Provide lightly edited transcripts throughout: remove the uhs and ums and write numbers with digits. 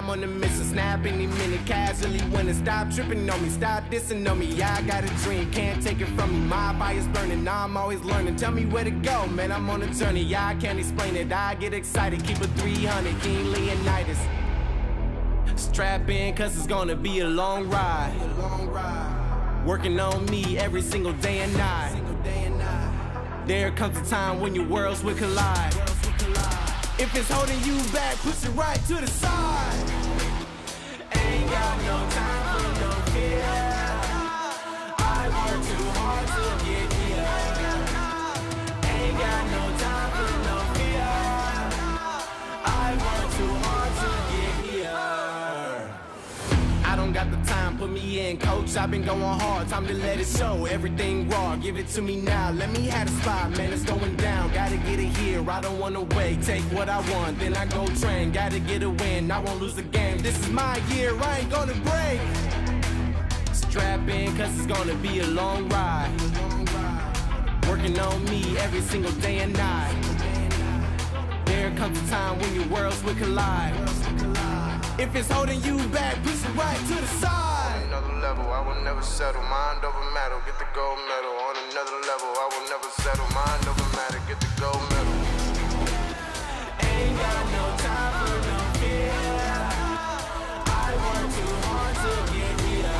I'm on the mission, snap any minute, casually winning. Stop tripping on me, stop dissing on me. Yeah, I got a dream, can't take it from me. My fire's burning, now I'm always learning. Tell me where to go, man, I'm on a journey. Yeah, I can't explain it, I get excited. Keep it 300, King Leonidas. Strap in, cause it's gonna be a long ride. Working on me every single day and night. There comes a time when your worlds will collide. If it's holding you back, push it right to the side. Ain't got no time for no fear. I work too hard to get here. Ain't got no time for no fear. I work too hard to get here. I don't got the time, put me in, coach. I've been going hard, time to let it show. Everything raw, give it to me now. Let me have the spot, man, it's going down. Gotta get it here, I don't wanna wait. Take what I want, then I go train. Gotta get a win, I won't lose the game. This is my year, I ain't gonna break. Strap in, cause it's gonna be a long ride. Working on me every single day and night. There comes a time when your worlds will collide. If it's holding you back, push it right to the side. On another level, I will never settle. Mind over matter, get the gold medal. On another level, I will never settle. Mind over matter, get the gold medal. Ain't got no time for no fear. I work too hard to get here.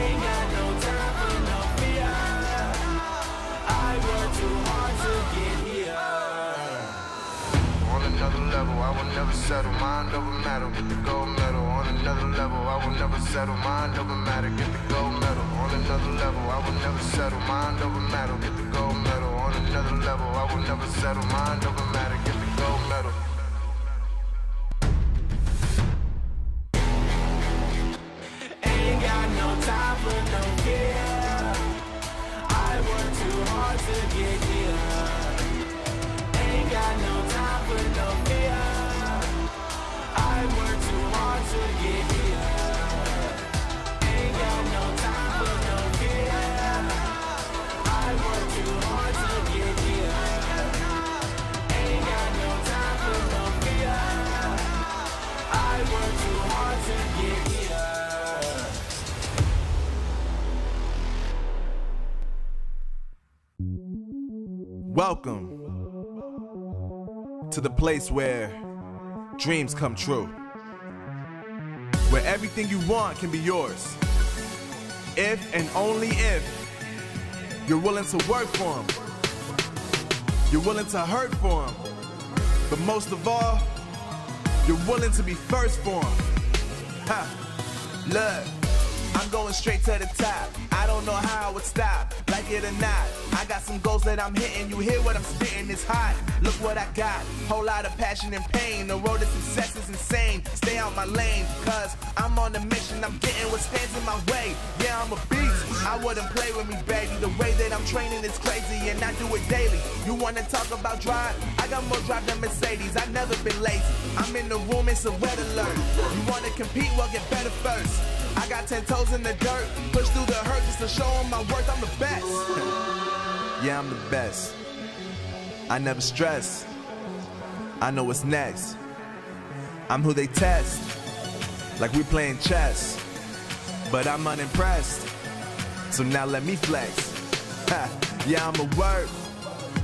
Ain't got no time for no fear. I work too hard to get here. On another level, I will never settle. Mind over matter, get the gold medal. On another level, I will never settle. Mind over matter, get the gold medal. On another level, I will never settle. Mind over matter, get the gold medal. On another level, I will never settle. Mind over matter, get the gold medal. Ain't got no time for no fear. I work too hard to get here. Ain't got no time for no fear. I work too hard to get here. Ain't got no time for no fear. I work too hard to get here. Ain't got no time for no fear. I work too hard to get here. Welcome to the place where dreams come true, where everything you want can be yours, if and only if you're willing to work for them, you're willing to hurt for them, but most of all, you're willing to be first for them. Ha! Look, I'm going straight to the top. I don't know how I would stop, like it or not. I got some goals that I'm hitting. You hear what I'm spitting, it's hot. Look what I got, whole lot of passion and pain. The road to success is insane. Stay out my lane, cause I'm on a mission. I'm getting what stands in my way. Yeah, I'm a beast, I wouldn't play with me, baby. The way that I'm training is crazy and I do it daily. You wanna talk about drive? I got more drive than Mercedes. I've never been lazy. I'm in the room, it's a red alert. You wanna compete? Well, get better first. I got 10 toes in the dirt, push through the hurt just to show them my worth. I'm the best. Yeah, I'm the best. I never stress. I know what's next. I'm who they test, like we playing chess. But I'm unimpressed, so now let me flex. Ha, yeah, I'ma work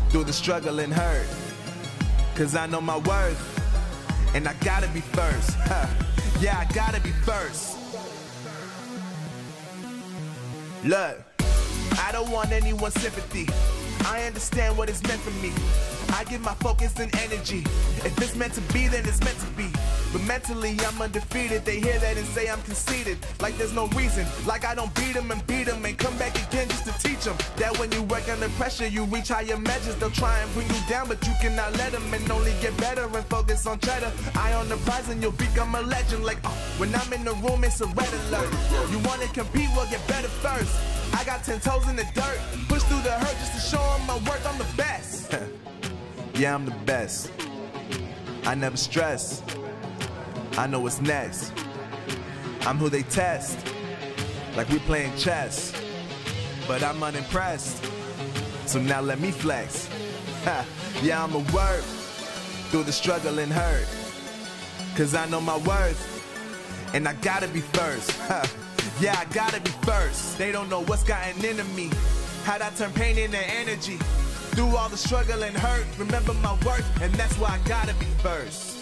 through the struggle and hurt, cause I know my worth, and I gotta be first. Ha, yeah, I gotta be first. Look, I don't want anyone's sympathy. I understand what it's meant for me. I give my focus and energy. If it's meant to be, then it's meant to be. But mentally, I'm undefeated. They hear that and say I'm conceited, like there's no reason. Like I don't beat them and come back again just to teach them that when you work under pressure, you reach higher measures. They'll try and bring you down, but you cannot let them, and only get better and focus on cheddar. Eye on the prize and you'll become a legend. Like, when I'm in the room, it's a red alert. You wanna compete? Well, get better first. I got 10 toes in the dirt, push through the hurt just to show them my worth. I'm the best. Yeah, I'm the best. I never stress. I know what's next. I'm who they test, like we playing chess. But I'm unimpressed, so now let me flex. Ha, yeah, I'ma work through the struggle and hurt, cause I know my worth. And I gotta be first. Yeah, I gotta be first. They don't know what's gotten into me. How'd I turn pain into energy? Through all the struggle and hurt, remember my worth, and that's why I gotta be first.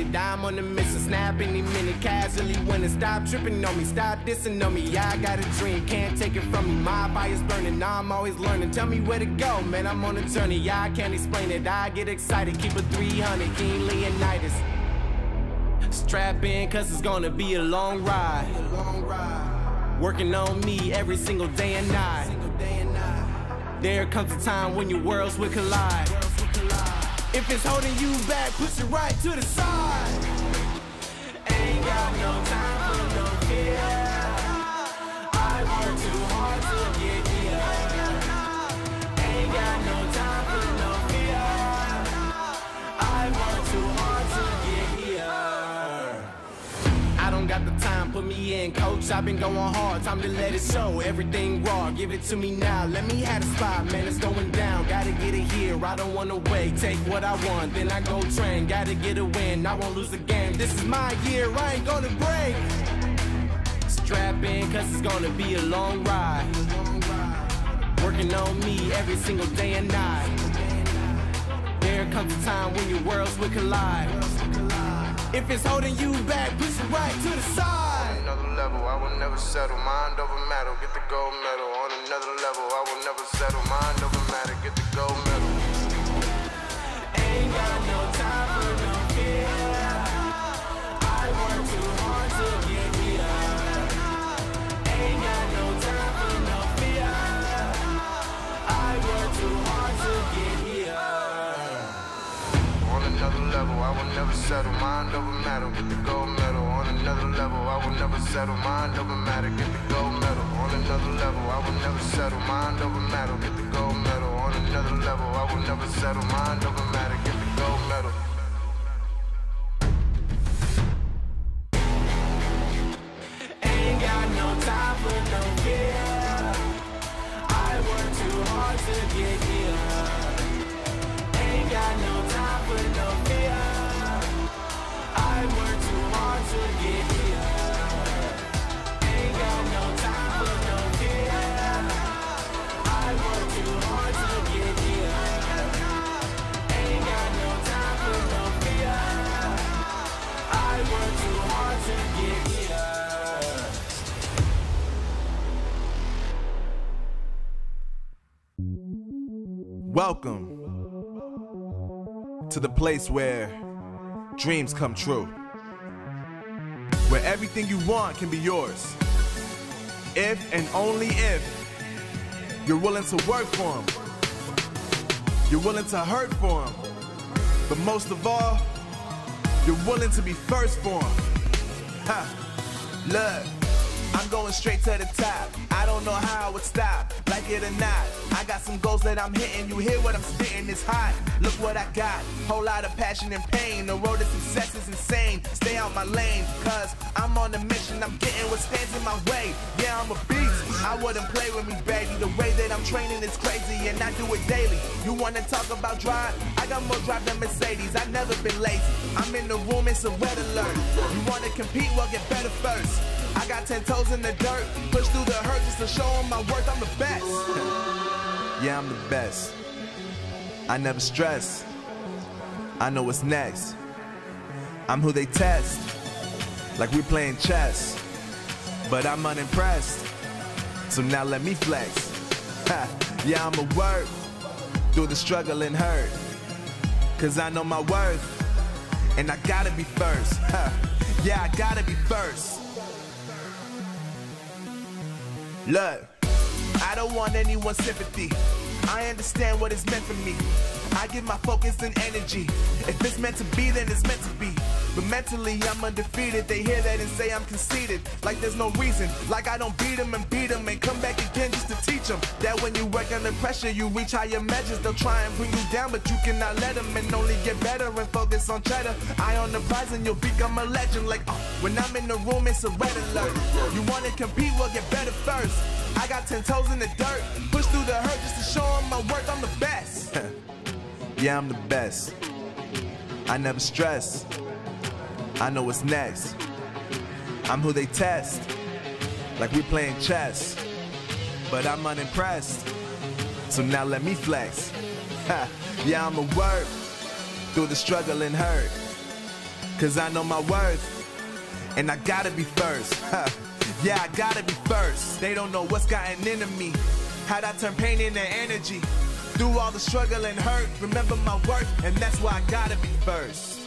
it. I'm on the mission, snap any minute, casually winning. Stop tripping on me, stop dissing on me. Yeah, I got a dream, can't take it from me. My fire's burning, I'm always learning. Tell me where to go, man, I'm on a journey. Yeah, I can't explain it, I get excited. Keep it 300, King Leonidas. Strap in, cause it's gonna be a long ride. Working on me every single day and night. There comes a time when your worlds will collide. If it's holding you back, push it right to the side. Ain't got no time for no fear. I work too hard to get here. Ain't got no time for no fear. I work too hard to get here. I don't got the time, put me in, coach. I've been going hard, time to let it show. Everything raw, give it to me now. Let me have the spot, man, it's going down. Gotta get it here, I don't wanna wait. Take what I want, then I go train. Gotta get a win, I won't lose the game. This is my year, I ain't gonna break. Strap in, cause it's gonna be a long ride. Working on me every single day and night. There comes a time when your worlds will collide. If it's holding you back, push it right to the side. On another level, I will never settle. Mind over matter, get the gold medal. On another level, I will never settle. Mind over matter, get the gold medal. Ain't got no time for no fear. I work too hard to get here. Ain't got no time for no fear. I work too hard to get here. On another level, I will never settle. Mind over matter, get the gold medal. On another level, I will never settle. Mind over matter, get the gold medal. On another level, I will never settle. Mind over matter, get the gold medal. On another level, I will never settle. Mind over matter, get the gold medal. Ain't got no time for no fear. I work too hard to get here. Ain't got no time for no fear. I work too hard to get here. Ain't got no time for no fear. I work too hard to get here. Ain't got no time for no fear. I work too hard to get here. Welcome to the place where dreams come true, where everything you want can be yours, if and only if you're willing to work for them, you're willing to hurt for them, but most of all, you're willing to be first for them. Ha! Look, I'm going straight to the top. I don't know how I would stop, like it or not. I got some goals that I'm hitting. You hear what I'm spitting, it's hot. Look what I got, whole lot of passion and pain. The road to success is insane. Stay out my lane, cause I'm on a mission. I'm getting what stands in my way. Yeah, I'm a beast, I wouldn't play with me, baby. The way that I'm training is crazy and I do it daily. You wanna talk about drive? I got more drive than Mercedes, I've never been lazy. I'm in the room, it's a red alert. You wanna compete, well get better first. I got 10 toes in the dirt, push through the hurt just to show them my worth. I'm the best. Yeah, I'm the best. I never stress. I know what's next. I'm who they test, like we playing chess. But I'm unimpressed, so now let me flex. Ha, yeah, I'ma work through the struggle and hurt, cause I know my worth, and I gotta be first. Ha, yeah, I gotta be first. Look, I don't want anyone's sympathy. I understand what it's meant for me. I give my focus and energy. If it's meant to be, then it's meant to be. But mentally, I'm undefeated. They hear that and say I'm conceited, like there's no reason. Like I don't beat them and come back again just to teach them that when you work under pressure, you reach higher measures. They'll try and bring you down, but you cannot let them, and only get better and focus on cheddar. Eye on the prize and you'll become a legend. Like, when I'm in the room, it's a red alert. You wanna compete, well get better first. I got 10 toes in the dirt, push through the hurt just to show them my worth. I'm the best. Yeah, I'm the best. I never stress. I know what's next. I'm who they test, like we playing chess. But I'm unimpressed, so now let me flex. Ha, yeah, I'ma work through the struggle and hurt, Cause I know my worth, and I gotta be first. Yeah, I gotta be first. They don't know what's gotten into me. How'd I turn pain into energy? Through all the struggle and hurt, remember my worth, and that's why I gotta be first.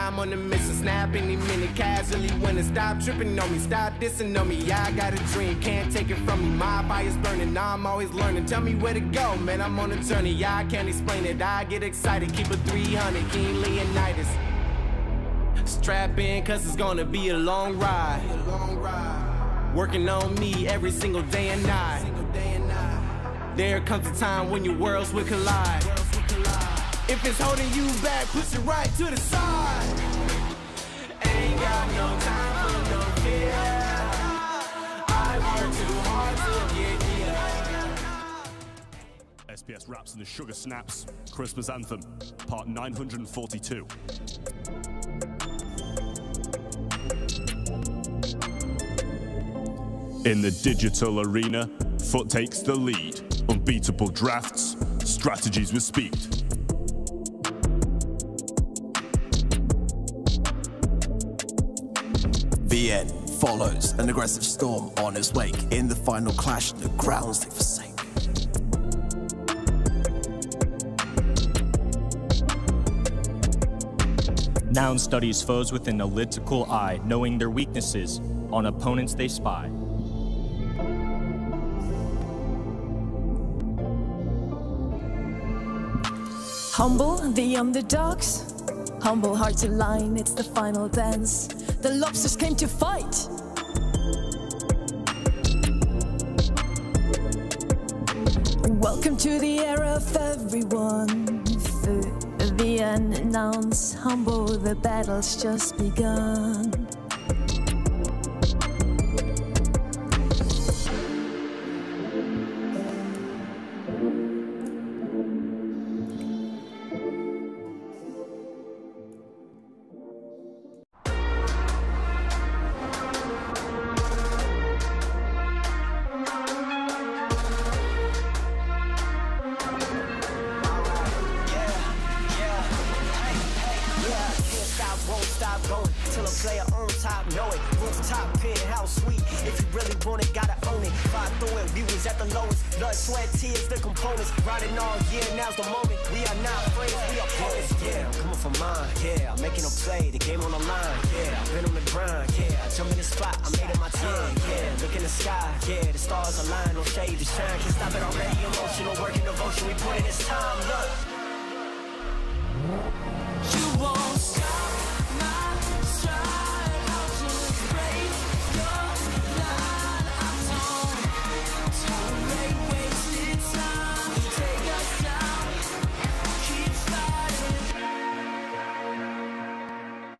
I'm on the mission, snap any minute, casually winning. Stop tripping on me, stop dissing on me. Yeah, I got a dream, can't take it from me. My fire's burning, I'm always learning. Tell me where to go, man, I'm on a journey. Yeah, I can't explain it, I get excited. Keep it 300, King Leonidas. Strap in, cause it's gonna be a long ride. Working on me every single day and night. There comes a time when your worlds will collide. If it's holding you back, push it right to the side. Ain't got no time for no fear. I work too hard to get here. SPS Raps and the Sugar Snaps Christmas Anthem, part 942. In the digital arena, Foot takes the lead. Unbeatable drafts, strategies with speed. VN follows an aggressive storm on his wake. In the final clash, the grounds they forsake. Noun studies foes with an analytical eye, knowing their weaknesses, on opponents they spy. Humble the underdogs, humble hearts align, it's the final dance. The lobsters came to fight. Welcome to the era of everyone. The unannounced, humble, the battle's just begun.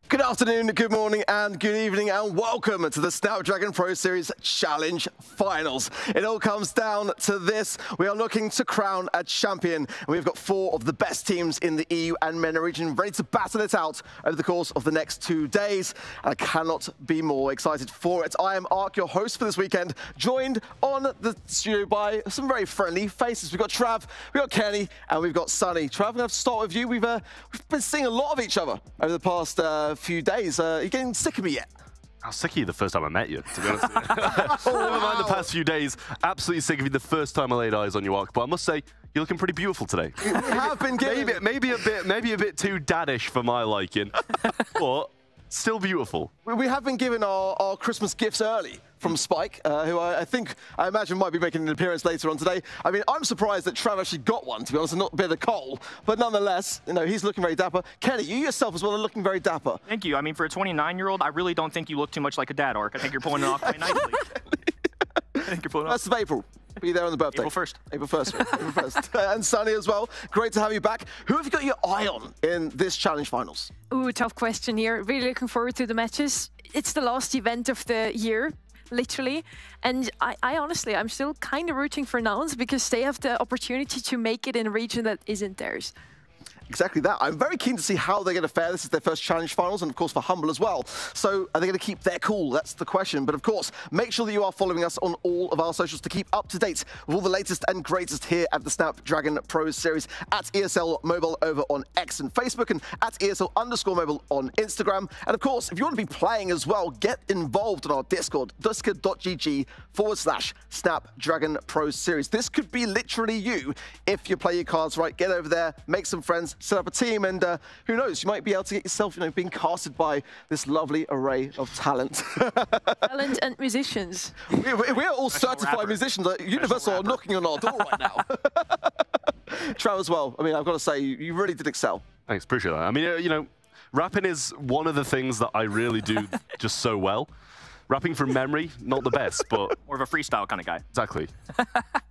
Good afternoon, good morning, and good evening, and welcome to the Snapdragon Pro Series Challenge Finals. It all comes down to this. We are looking to crown a champion, and we've got 4 of the best teams in the EU and MENA region ready to battle it out over the course of the next 2 days. And I cannot be more excited for it. I am Ark, your host for this weekend, joined on the studio by some very friendly faces. We've got Trav, we've got Kenny, and we've got Sunny. Trav, I'm going to have to start with you. We've been seeing a lot of each other over the past few days. Are you getting sick of me yet? I was sick of you the first time I met you, to be honest with you. Never mind the past few days. Absolutely sick of you the first time I laid eyes on you, Ark. But I must say, you're looking pretty beautiful today. You have been giving maybe a bit too daddish for my liking, but still beautiful. We have been given our Christmas gifts early from Spike, who I imagine might be making an appearance later on today. I mean, I'm surprised that Trav actually got one, to be honest, and not a bit of coal. But nonetheless, you know, he's looking very dapper. Kenny, you yourself as well are looking very dapper. Thank you. I mean, for a 29-year-old, I really don't think you look too much like a dad, Ark. I think you're pulling it off quite nicely. I think you're pulling it off. 1st of April. Be there on the birthday. April 1st. April 1st. April 1st. And Sunny as well. Great to have you back. Who have you got your eye on in this challenge finals? Ooh, tough question here. Really looking forward to the matches. It's the last event of the year, literally. And I honestly, I'm still kind of rooting for Nouns because they have the opportunity to make it in a region that isn't theirs. Exactly that. I'm very keen to see how they're going to fare. This is their first challenge finals, and of course for Humble as well. So are they going to keep their cool? That's the question. But of course, make sure that you are following us on all of our socials to keep up to date with all the latest and greatest here at the Snapdragon Pro Series, at ESL Mobile over on X and Facebook, and at ESL_Mobile on Instagram. And of course, if you want to be playing as well, get involved on our Discord, discord.gg/Snapdragon Pro Series. This could be literally you if you play your cards right. Get over there, make some friends, set up a team, and who knows, you might be able to get yourself, being casted by this lovely array of talent. Talent and musicians. We are all certified musicians. Universal are knocking on our door right now. Trav as well. I mean, I've got to say, you really did excel. Thanks, appreciate that. I mean, rapping is one of the things that I really do just so well. Rapping from memory, not the best, but... More of a freestyle kind of guy. Exactly.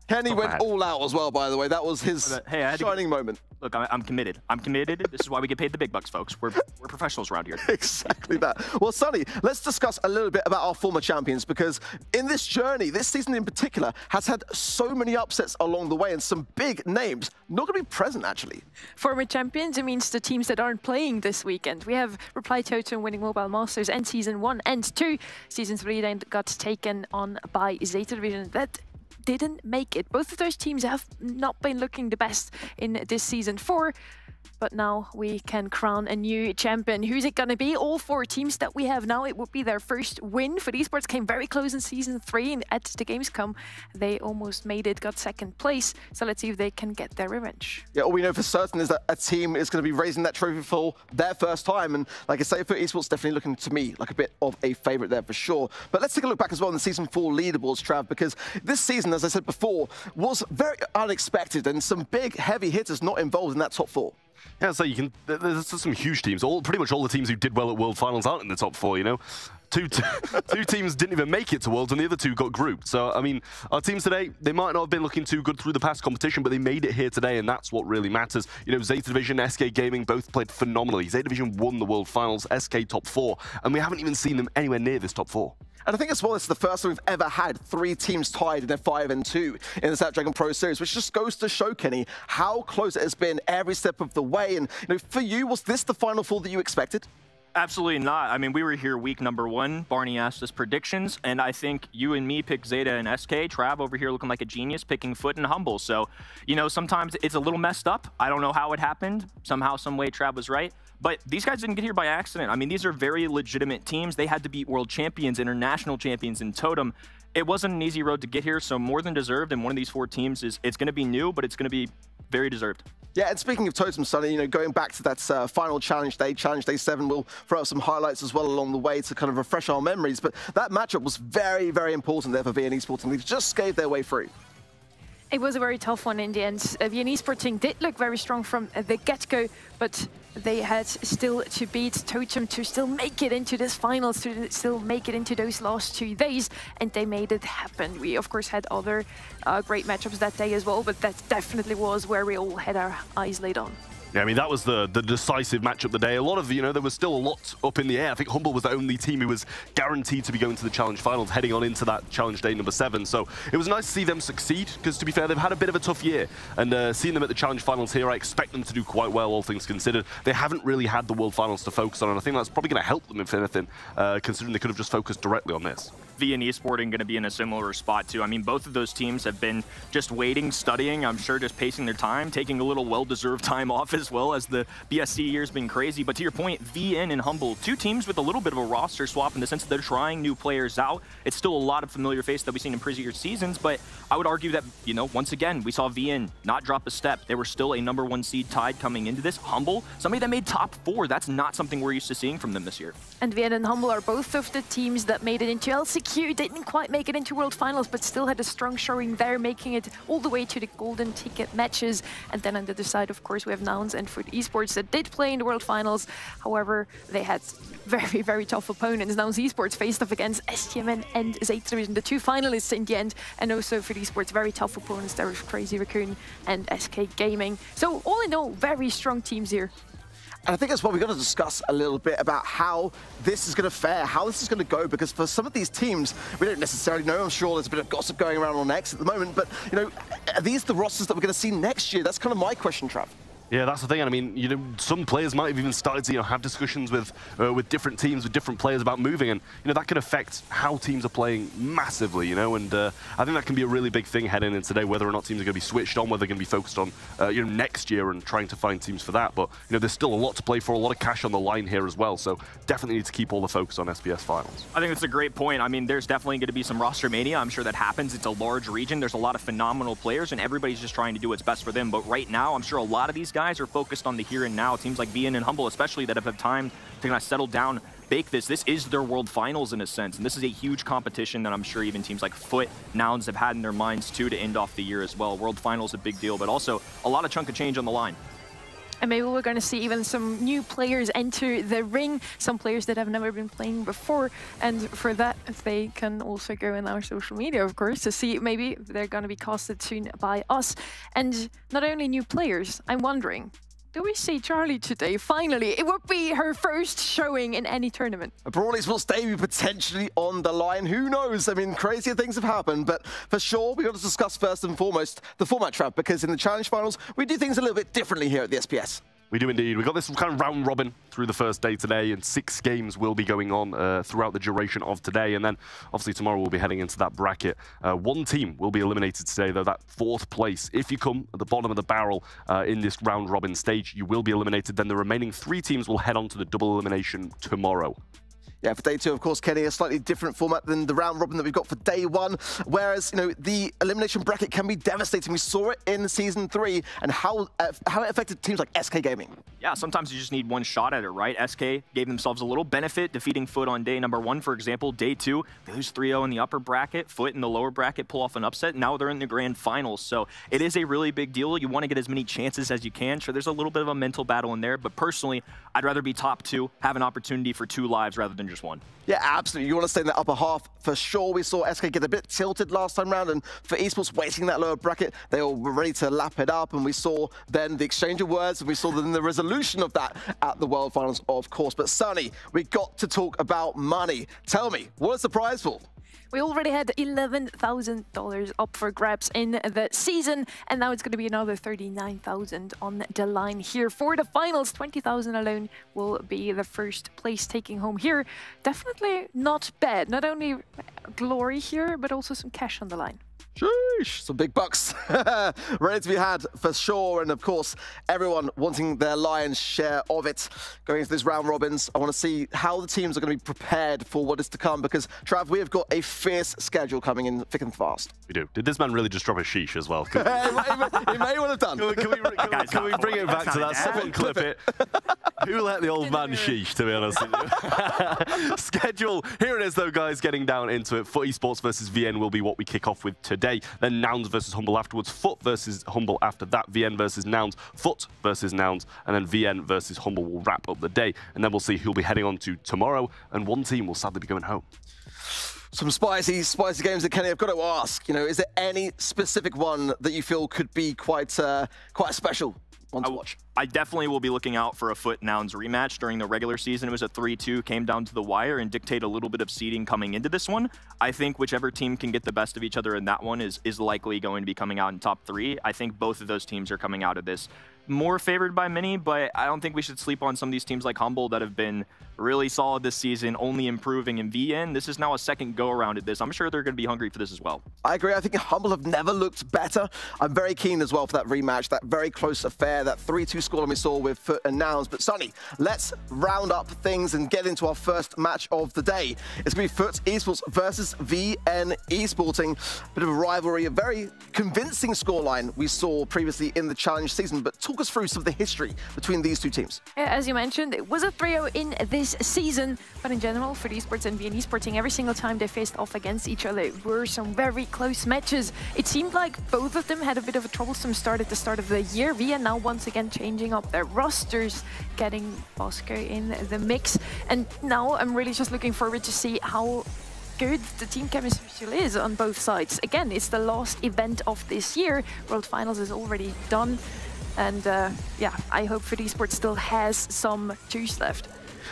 Kenny went all out as well, by the way. That was his shining moment. Look, I'm committed. I'm committed. This is why we get paid the big bucks, folks. We're professionals around here. Exactly that. Well, Sonny, let's discuss a little bit about our former champions, because in this journey, this season in particular, has had so many upsets along the way and some big names not going to be present, actually. Former champions, it means the teams that aren't playing this weekend. We have Reply Totem winning Mobile Masters and Season 1 and 2. Season 3 then got taken on by Zeta Division. That didn't make it. Both of those teams have not been looking the best in this Season 4. But now we can crown a new champion. Who's it going to be? All 4 teams that we have now, it would be their first win. For esports, came very close in Season 3, and at the Gamescom, they almost made it, got 2nd place. So let's see if they can get their revenge. Yeah, all we know for certain is that a team is going to be raising that trophy for their first time. And like I say, for esports, definitely looking to me like a bit of a favorite there for sure. But let's take a look back as well in the Season 4 leaderboards, Trav, because this season, as I said before, was very unexpected and some big, heavy hitters not involved in that top 4. Yeah, so there's some huge teams. Pretty much all the teams who did well at World Finals aren't in the top 4, Two teams didn't even make it to Worlds, and the other 2 got grouped. So, I mean, our teams today, they might not have been looking too good through the past competition, but they made it here today, and that's what really matters. Zeta Division, SK Gaming both played phenomenally. Zeta Division won the World Finals, SK top 4, and we haven't even seen them anywhere near this top 4. And I think as well, this is the first time we've ever had 3 teams tied in a 5-2 in the Snapdragon Pro Series, which just goes to show, Kenny, how close it has been every step of the way. And for you, was this the Final 4 that you expected? Absolutely not. I mean, we were here week number 1. Barney asked us predictions, and I think you and me picked Zeta and SK. Trav over here looking like a genius, picking Foot and Humble. So, sometimes it's a little messed up. I don't know how it happened. Somehow, some way, Trav was right. But these guys didn't get here by accident. I mean, these are very legitimate teams. They had to beat world champions, international champions in Totem. It wasn't an easy road to get here, so more than deserved. And one of these 4 teams it's going to be new, but it's going to be very deserved. Yeah, and speaking of Totem, Sonny, going back to that final Challenge Day 7, we'll throw out some highlights as well along the way to kind of refresh our memories. But that matchup was very, very important there for VN Esports, and they just gave their way through. It was a very tough one in the end. VN Esports team did look very strong from the get-go, but they had still to beat Totem to still make it into this finals, to still make it into those last 2 days, and they made it happen. We, of course, had other great matchups that day as well, but that definitely was where we all had our eyes laid on. Yeah, I mean, that was the decisive matchup of the day. A lot of, there was still a lot up in the air. I think Humble was the only team who was guaranteed to be going to the Challenge Finals, heading on into that Challenge Day number 7. So it was nice to see them succeed, because to be fair, they've had a bit of a tough year. And seeing them at the Challenge Finals here, I expect them to do quite well, all things considered. They haven't really had the World Finals to focus on, and I think that's probably going to help them, if anything, considering they could have just focused directly on this. VN Esporting going to be in a similar spot too. I mean, both of those teams have been just waiting, studying, I'm sure just pacing their time, taking a little well-deserved time off as well, as the BSC year's been crazy. But to your point, VN and Humble, 2 teams with a little bit of a roster swap in the sense that they're trying new players out. It's still a lot of familiar faces that we've seen in previous seasons, but I would argue that, once again, we saw VN not drop a step. They were still a #1 seed tied coming into this. Humble, somebody that made top 4, that's not something we're used to seeing from them this year. And VN and Humble are both of the teams that made it into LCQ. Didn't quite make it into World Finals, but still had a strong showing there, making it all the way to the golden ticket matches. And then on the other side, of course, we have Nouns and Foot Esports that did play in the World Finals. However, they had very, very tough opponents. Nouns Esports faced off against STMN and Zeta Division, the 2 finalists in the end. And also Foot Esports, very tough opponents. There was Crazy Raccoon and SK Gaming. So all in all, very strong teams here. And I think as well, we've got to discuss a little bit about how this is going to fare, how this is going to go, because for some of these teams, we don't necessarily know. I'm sure there's a bit of gossip going around on X at the moment, but, are these the rosters that we're going to see next year? That's kind of my question, Trav. Yeah, that's the thing. And I mean, some players might have even started to, have discussions with different teams, with different players about moving, and that can affect how teams are playing massively. And I think that can be a really big thing heading in today, whether or not teams are going to be switched on, whether they're going to be focused on, next year and trying to find teams for that. But there's still a lot to play for, a lot of cash on the line here as well. So definitely need to keep all the focus on SBS Finals. I think that's a great point. I mean, there's definitely going to be some roster mania. I'm sure that happens. It's a large region. There's a lot of phenomenal players, and everybody's just trying to do what's best for them. But right now, I'm sure a lot of these guys guys are focused on the here and now. Teams like VN and Humble especially that have had time to kind of settle down, bake this. This is their World Finals in a sense, and this is a huge competition that I'm sure even teams like Foot, Nouns have had in their minds too to end off the year as well. World Finals a big deal, but also a lot of chunk of change on the line. And maybe we're going to see even some new players enter the ring, some players that have never been playing before. And for that, they can also go in our social media, of course, to see maybe they're going to be casted soon by us. And not only new players, I'm wondering, do we see Charlie today? Finally, it would be her first showing in any tournament. A Brawl Stars debut potentially on the line. Who knows? I mean, crazier things have happened, but for sure, we've got to discuss first and foremost the format, Trav, because in the Challenge Finals, we do things a little bit differently here at the SPS. We do indeed. We got this kind of round robin through the first day today, and 6 games will be going on throughout the duration of today. And then obviously tomorrow we'll be heading into that bracket. One team will be eliminated today, though, that 4th place. If you come at the bottom of the barrel in this round robin stage, you will be eliminated. Then the remaining 3 teams will head on to the double elimination tomorrow. Yeah, for day 2, of course, Kenny, a slightly different format than the round robin that we've got for day 1. Whereas, you know, the elimination bracket can be devastating. We saw it in Season 3 and how it affected teams like SK Gaming. Yeah, sometimes you just need one shot at it, right? SK gave themselves a little benefit, defeating Foot on day number 1, for example. Day 2, they lose 3-0 in the upper bracket. Foot in the lower bracket pull off an upset. Now they're in the grand finals. So it is a really big deal. You want to get as many chances as you can. Sure, there's a little bit of a mental battle in there, but personally, I'd rather be top 2, have an opportunity for 2 lives rather than just 1. Yeah, absolutely. You want to stay in the upper half for sure. We saw SK get a bit tilted last time round, and for esports waiting that lower bracket, they all were ready to lap it up, and we saw then the exchange of words, and we saw then the resolution of that at the World Finals, of course. But Sunny, we got to talk about money. Tell me, what's the prize for? We already had $11,000 up for grabs in the season, and now it's going to be another $39,000 on the line here for the finals. $20,000 alone will be the first place taking home here. Definitely not bad. Not only glory here, but also some cash on the line. Sheesh, some big bucks ready to be had for sure. And of course, everyone wanting their lion's share of it. Going into these round robins, I want to see how the teams are going to be prepared for what is to come, because, Trav, we have got a fierce schedule coming in thick and fast. We do. Did this man really just drop a sheesh as well? He may well have done. Can we bring it back to that? Someone clip it. Who let the old man sheesh, to be honest with you? Schedule. Here it is, though, guys, getting down into it. Foot Esports versus VN will be what we kick off with today. Then Nouns versus Humble afterwards. Foot versus Humble after that. VN versus Nouns. Foot versus Nouns. And then VN versus Humble will wrap up the day. And then we'll see who'll be heading on to tomorrow. And one team will sadly be going home. Some spicy games that Kenny, I've got to ask, you know, is there any specific one that you feel could be quite a special one to watch? I definitely will be looking out for a Foot Nouns rematch. During the regular season, it was a 3-2, came down to the wire and dictate a little bit of seeding coming into this one. I think whichever team can get the best of each other in that one is likely going to be coming out in top 3. I think both of those teams are coming out of this more favored by many, but I don't think we should sleep on some of these teams like Humble that have been really solid this season, only improving. In VN, this is now a second go-around at this. I'm sure they're going to be hungry for this as well. I agree. I think Humble have never looked better. I'm very keen as well for that rematch, that very close affair, that 3-2 scoreline we saw with Foot and Nouns. But Sonny, let's round up things and get into our first match of the day. It's going to be Foot Esports versus VN Esporting. Bit of a rivalry, a very convincing scoreline we saw previously in the challenge season. But talk us through some of the history between these two teams. Yeah, as you mentioned, it was a 3-0 in this season, but in general, for Esports and VN Esporting, every single time they faced off against each other, it were some very close matches. It seemed like both of them had a bit of a troublesome start at the start of the year. VN now once again changing up their rosters, getting Bosco in the mix, and now I'm really just looking forward to see how good the team chemistry is on both sides. Again, it's the last event of this year. World Finals is already done. And yeah, I hope Foot Esports still has some juice left.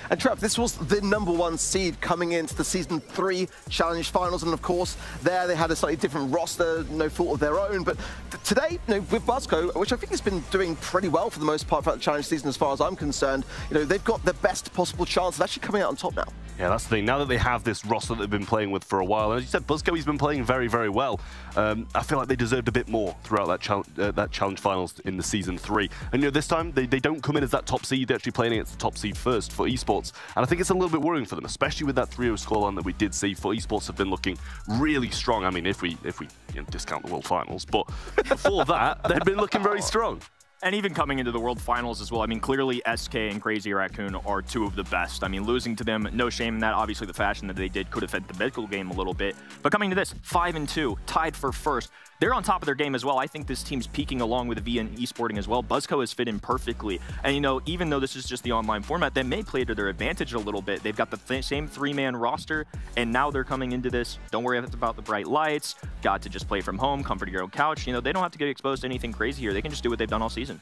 And Trev, this was the #1 seed coming into the Season 3 Challenge Finals, and of course, there they had a slightly different roster, no fault of their own. But today, you know, with Bosco, which I think has been doing pretty well for the most part throughout the Challenge season, as far as I'm concerned, you know, they've got the best possible chance of actually coming out on top now. Yeah, that's the thing. Now that they have this roster that they've been playing with for a while, and as you said, Bosco, he's been playing very, very well. I feel like they deserved a bit more throughout that Challenge Finals in the Season 3. And you know, this time, they don't come in as that top seed. They're actually playing against the top seed first for Esports. And I think it's a little bit worrying for them, especially with that 3-0 scoreline that we did see. For Esports have been looking really strong. I mean, if we you know, discount the World Finals, but before that, they've been looking very strong. And even coming into the World Finals as well, I mean, clearly SK and Crazy Raccoon are two of the best. I mean, losing to them, no shame in that. Obviously, the fashion that they did could have fed the medical game a little bit. But coming to this, 5-2, tied for first. They're on top of their game as well. I think this team's peaking along with VIA and esporting as well. Buzzco has fit in perfectly. And, you know, even though this is just the online format, they may play to their advantage a little bit. They've got the same three-man roster, and now they're coming into this. Don't worry about the bright lights. Got to just play from home, comfort your own couch. You know, they don't have to get exposed to anything crazy here. They can just do what they've done all season.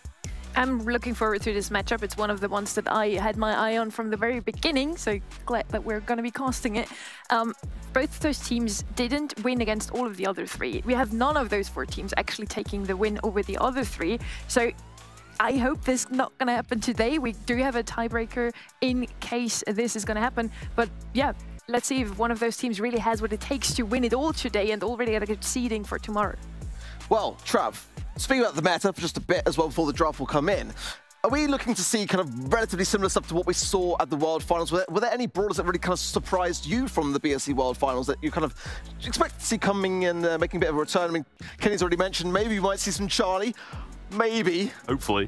I'm looking forward to this matchup. It's one of the ones that I had my eye on from the very beginning, so glad that we're going to be casting it. Both those teams didn't win against all of the other three. We have none of those 4 teams actually taking the win over the other 3. So I hope this is not going to happen today. We do have a tiebreaker in case this is going to happen. But yeah, let's see if one of those teams really has what it takes to win it all today and already get a good seeding for tomorrow. Well, Trav, speaking about the meta for just a bit as well before the draft will come in, are we looking to see kind of relatively similar stuff to what we saw at the World Finals? Were there any brawlers that really kind of surprised you from the BSC World Finals that you kind of expect to see coming and making a bit of a return? I mean, Kenny's already mentioned maybe you might see some Charlie. Maybe. Hopefully.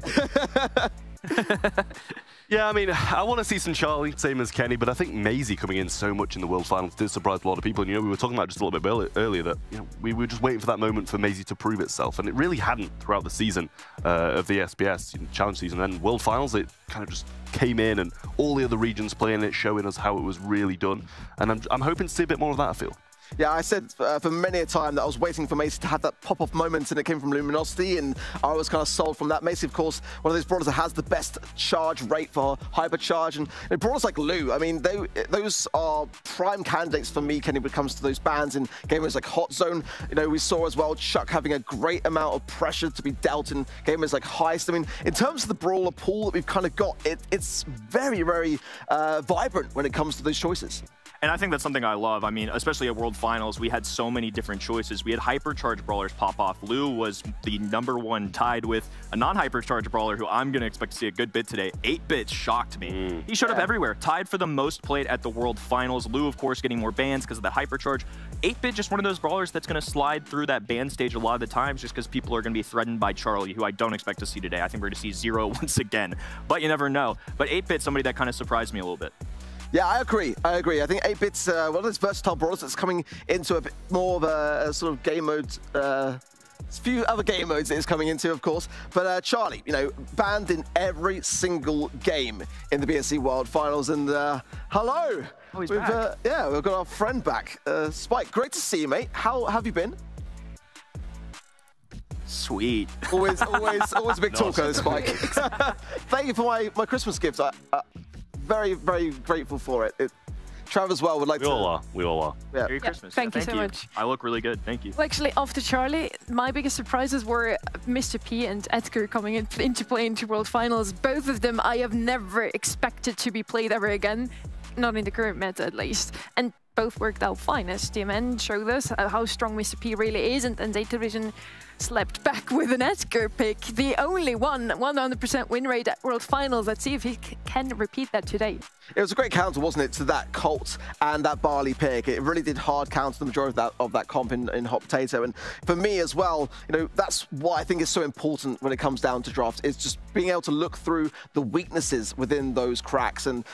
Yeah, I mean, I want to see some Charlie, same as Kenny, but I think Maisie coming in so much in the World Finals did surprise a lot of people. And, you know, we were talking about just a little bit earlier that, you know, we were just waiting for that moment for Maisie to prove itself. And it really hadn't throughout the season of the SBS Challenge season. And then World Finals, it kind of just came in and all the other regions playing it, showing us how it was really done. And I'm hoping to see a bit more of that, I feel. Yeah, I said for many a time that I was waiting for Macy to have that pop-off moment, and it came from Luminosity, and I was kind of sold from that. Macy, of course, one of those brawlers that has the best charge rate for hypercharge, and brawlers like Lu, I mean, those are prime candidates for me, Kenny, when it comes to those bans in gamers like Hot Zone. You know, we saw as well Chuck having a great amount of pressure to be dealt in gamers like Heist. I mean, in terms of the brawler pool that we've kind of got, it's very, very vibrant when it comes to those choices. And I think that's something I love. I mean, especially at World Finals, we had so many different choices. We had hypercharged brawlers pop off. Lu was the #1 tied with a non-hypercharged brawler who I'm going to expect to see a good bit today. 8-Bit shocked me. He showed up everywhere, tied for the most played at the World Finals. Lu, of course, getting more bans because of the hypercharge. 8-Bit just one of those brawlers that's going to slide through that ban stage a lot of the times just because people are going to be threatened by Charlie, who I don't expect to see today. I think we're going to see 0 once again, but you never know. But 8-Bit, somebody that kind of surprised me a little bit. Yeah, I agree. I think 8-Bit's one of those versatile brawlers that's coming into a bit more of a sort of game mode. A few other game modes it is coming into, of course. But Charlie, you know, banned in every single game in the BSC World Finals. And hello. Oh, he's back. Yeah, we've got our friend back. Spike, great to see you, mate. How have you been? Sweet. Always a big talker, Spike. Thank you for my Christmas gift. Very, very grateful for it. Trav as well would like to... We all are. Yeah. Merry Christmas. Thank you so much. I look really good. Thank you. Well, actually, after Charlie, my biggest surprises were Mr. P and Edgar coming into play into World Finals. Both of them I have never expected to be played ever again. Not in the current meta, at least. And both worked out fine, as TMN showed us how strong Mr. P really is, and Data Vision slept back with an Edgar pick. The only one, 100% win rate at World Finals. Let's see if he can repeat that today. It was a great counter, wasn't it, to that Colt and that Barley pick. It really did hard counter the majority of that comp in Hot Potato. And for me as well, you know, that's what I think is so important when it comes down to draft, is just being able to look through the weaknesses within those cracks and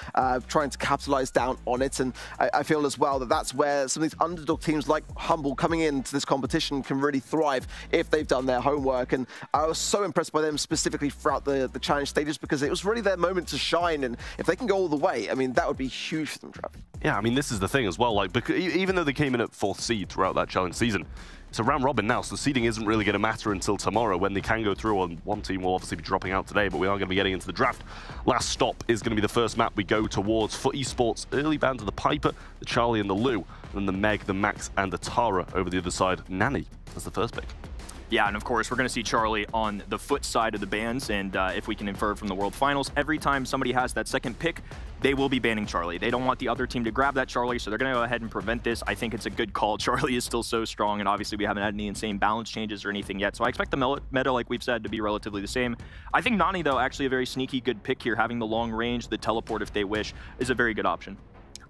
trying to capitalize down on it. And I feel as well that that's where some of these underdog teams like Humble coming into this competition can really thrive if they've done their homework. And I was so impressed by them specifically throughout the challenge stages, because it was really their moment to shine. And if they can go all the way, I mean, that would be huge for them, Trav. Yeah, I mean, this is the thing as well. Like, because even though they came in at 4th seed throughout that challenge season, it's a round robin now, so the seeding isn't really going to matter until tomorrow when they can go through. And one team will obviously be dropping out today, but we are going to be getting into the draft. Last stop is going to be the first map we go towards for esports. Early ban to the Piper, the Charlie and the Lu, and then the Meg, the Max, and the Tara over the other side. Nani as the first pick. Yeah, and of course, we're going to see Charlie on the foot side of the bans, and if we can infer from the World Finals, every time somebody has that second pick, they will be banning Charlie. They don't want the other team to grab that Charlie, so they're going to go ahead and prevent this. I think it's a good call. Charlie is still so strong, and obviously we haven't had any insane balance changes or anything yet, so I expect the meta, like we've said, to be relatively the same. I think Nani, though, actually a very sneaky good pick here, having the long range, the teleport if they wish, is a very good option.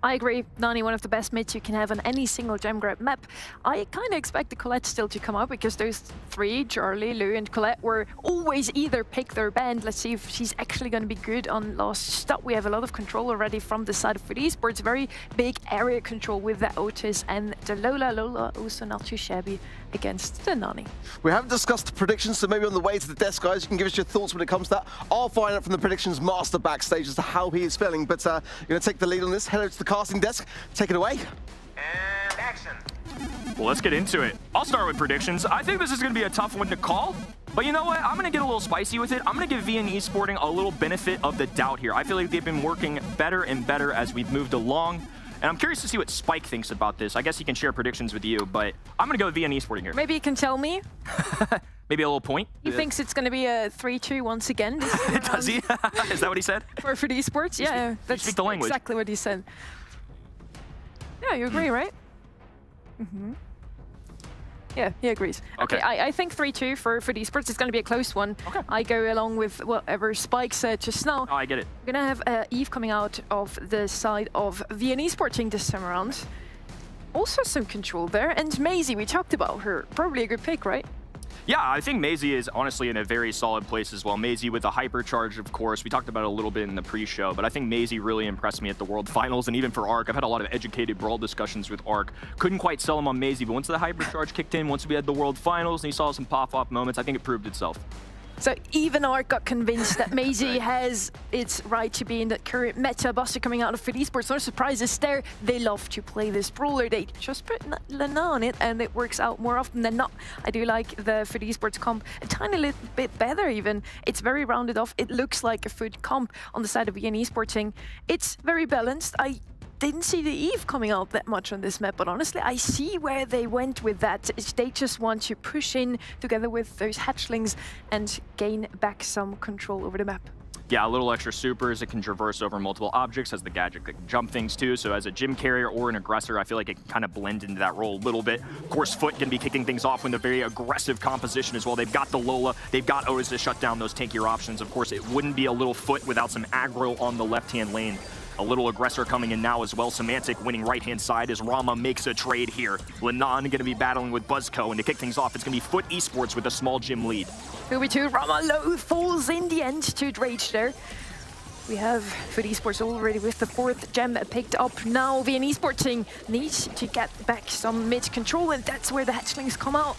I agree, Nani, one of the best mids you can have on any single gem grab map. I kind of expect the Colette still to come out because those three, Charlie, Lou and Colette, were always either picked or banned. Let's see if she's actually going to be good on last stop. We have a lot of control already from the side of FUT Esports. Very big area control with the Otis and the Lola. Lola also not too shabby against the Nani. We haven't discussed the predictions, so maybe on the way to the desk, guys, you can give us your thoughts when it comes to that. I'll find out from the predictions master backstage as to how he is feeling, but you're going to take the lead on this. Head over to the casting desk, take it away. And action. Well, let's get into it. I'll start with predictions. I think this is going to be a tough one to call, but you know what? I'm going to get a little spicy with it. I'm going to give VN Esporting a little benefit of the doubt here. I feel like they've been working better and better as we've moved along. And I'm curious to see what Spike thinks about this. I guess he can share predictions with you, but I'm going to go with VN Esporting here. Maybe you can tell me. Maybe a little point. He thinks it's going to be a 3-2 once again. Does he? Is that what he said? For FUT Esports? Yeah, that's speak the language. Exactly what he said. Yeah, you agree, right? Mm-hmm. Yeah, he agrees. Okay, I think 3-2 for FUT Esports. It's going to be a close one. Okay. I go along with whatever Spike said just now. Oh, I get it. We're going to have Eve coming out of the side of VN Esporting this time around. Also some control there. And Maisie, we talked about her. Probably a good pick, right? Yeah, I think Maisie is honestly in a very solid place as well. Maisie with the hypercharge, of course. We talked about it a little bit in the pre-show, but I think Maisie really impressed me at the World Finals, and even for ARC. I've had a lot of educated Brawl discussions with ARC. Couldn't quite sell him on Maisie, but once the hypercharge kicked in, once we had the World Finals, and he saw some pop-off moments, I think it proved itself. So even ARC got convinced that Maisie has its right to be in the current meta. Buster coming out of FUT Esports, no surprises there. They love to play this brawler. They just put Lena on it and it works out more often than not. I do like the FUT Esports comp a tiny little bit better even. It's very rounded off. It looks like a FUT comp on the side of VN Esporting. It's very balanced. I didn't see the Eve coming out that much on this map, but honestly, I see where they went with that. They just want to push in together with those hatchlings and gain back some control over the map. Yeah, a little extra supers. It can traverse over multiple objects, has the gadget that can jump things too. So as a gym carrier or an aggressor, I feel like it can kind of blend into that role a little bit. Of course, FUT can be kicking things off with a very aggressive composition as well. They've got the Lola, they've got Otis to shut down those tankier options. Of course, it wouldn't be a little FUT without some aggro on the left-hand lane. A little aggressor coming in now as well. Semantic winning right-hand side as Rama makes a trade here. Lenan going to be battling with Buzzco, and to kick things off, it's going to be FUT Esports with a small gym lead. 2v2, Rama low falls in the end to Drage there. We have FUT Esports already with the 4th gem picked up. Now VN Esporting needs to get back some mid control, and that's where the hatchlings come out.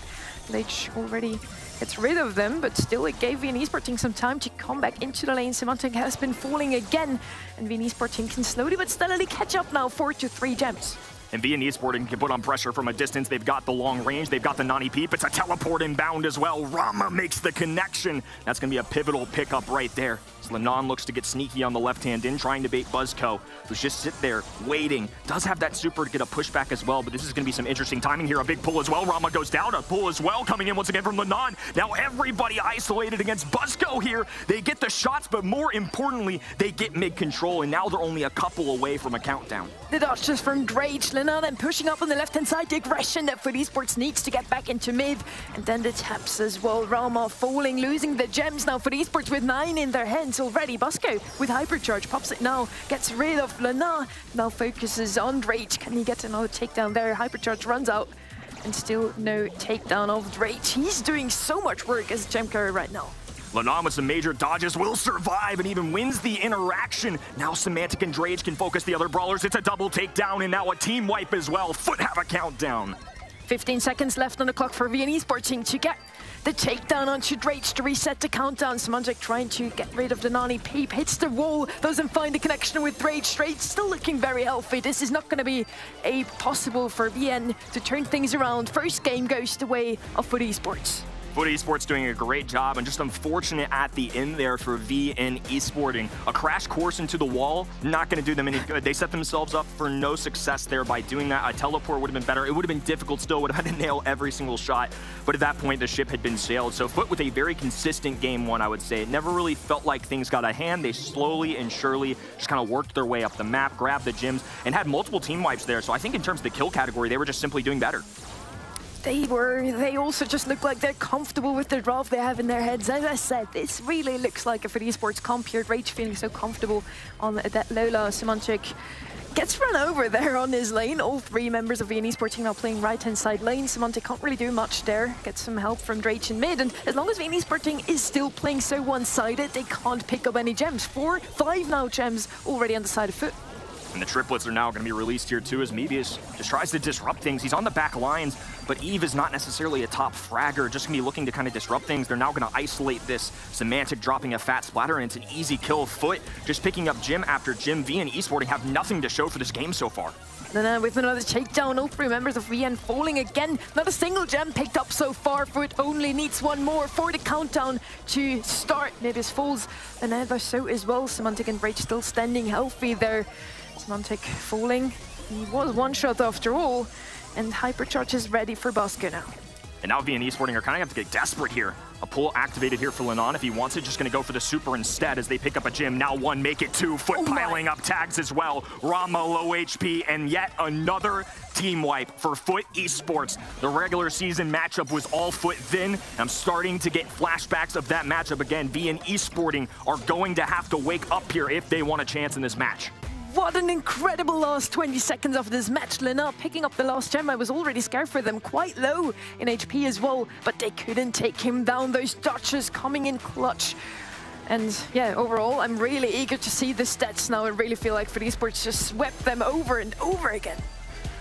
Ledge already gets rid of them, but still it gave VN Esporting some time to come back into the lane. Semantic has been falling again, and VN Esporting can slowly but steadily catch up now, 4 to 3 gems. And VN Esporting can put on pressure from a distance. They've got the long range. They've got the Nani Peep. It's a teleport inbound as well. Rama makes the connection. That's going to be a pivotal pickup right there. So Lenan looks to get sneaky on the left-hand in, trying to bait Buzzco, who's just sit there waiting. Does have that super to get a pushback as well, but this is going to be some interesting timing here. A big pull as well. Rama goes down. A pull as well coming in once again from Lenan. Now everybody isolated against Buzzco here. They get the shots, but more importantly, they get mid-control, and now they're only a couple away from a countdown. The dodges from Drage, Lenan and pushing up on the left-hand side. The aggression that FUT Esports needs to get back into mid. And then the taps as well. Rama falling, losing the gems now. FUT Esports with 9 in their hands already. Buzzco with hypercharge pops it now, gets rid of Lenan. Now focuses on Drage. Can he get another takedown there? Hypercharge runs out. And still no takedown of Drage. He's doing so much work as gem carrier right now. Lenan with some major dodges will survive and even wins the interaction. Now Semantic and Drage can focus the other brawlers. It's a double takedown and now a team wipe as well. FUT have a countdown. 15 seconds left on the clock for VN Esporting to get the takedown onto Drage to reset the countdown. Semantic trying to get rid of the Nani Peep, hits the wall, doesn't find the connection with Drage. Drage still looking very healthy. This is not going to be possible for VN to turn things around. First game goes the way of FUT Esports. FUT Esports doing a great job, and just unfortunate at the end there for VN Esporting. A crash course into the wall, not going to do them any good. They set themselves up for no success there by doing that. A teleport would have been better. It would have been difficult still, would have had to nail every single shot. But at that point, the ship had been sailed. So FUT with a very consistent game one, I would say. It never really felt like things got a hand. They slowly and surely just kind of worked their way up the map, grabbed the gyms, and had multiple team wipes there. So I think in terms of the kill category, they were just simply doing better. They also just look like they're comfortable with the draft they have in their heads. As I said, this really looks like a FUT Esports comp here. Drage feeling so comfortable on that Lola. Semantic Gets run over there on his lane. All three members of EUR&MENA Esports now playing right-hand side lane. Semantic can't really do much there. Gets some help from Drake in mid. And as long as EUR&MENA Esports is still playing so one-sided, they can't pick up any gems. 4, 5 now gems already on the side of Foot. And the triplets are now going to be released here too, as Mebius just tries to disrupt things. He's on the back lines, but Eve is not necessarily a top fragger, just going to be looking to kind of disrupt things. They're now going to isolate this. Semantic dropping a fat splatter, and it's an easy kill. Foot just picking up gym after gym. VN Esporting have nothing to show for this game so far. And with another takedown, all three members of VN falling again. Not a single gem picked up so far. Foot only needs one more for the countdown to start. Mebius falls, and Eva so as well. Semantic and Rage still standing healthy there. Semantic falling. He was one shot after all, and Hypercharge is ready for Basket now. And now VN Esporting are kind of have to get desperate here. A pull activated here for Lenon. If he wants it, just going to go for the super instead as they pick up a gym. Now 1, make it 2. Foot piling up tags as well. Rama low HP, and yet another team wipe for Foot Esports. The regular season matchup was all Foot then. I'm starting to get flashbacks of that matchup again. VN Esporting are going to have to wake up here if they want a chance in this match. What an incredible last 20 seconds of this match. Lena picking up the last gem. I was already scared for them, quite low in HP as well, but they couldn't take him down. Those dodges coming in clutch. And yeah, overall, I'm really eager to see the stats now. I really feel like Foot Esports just swept them over and over again.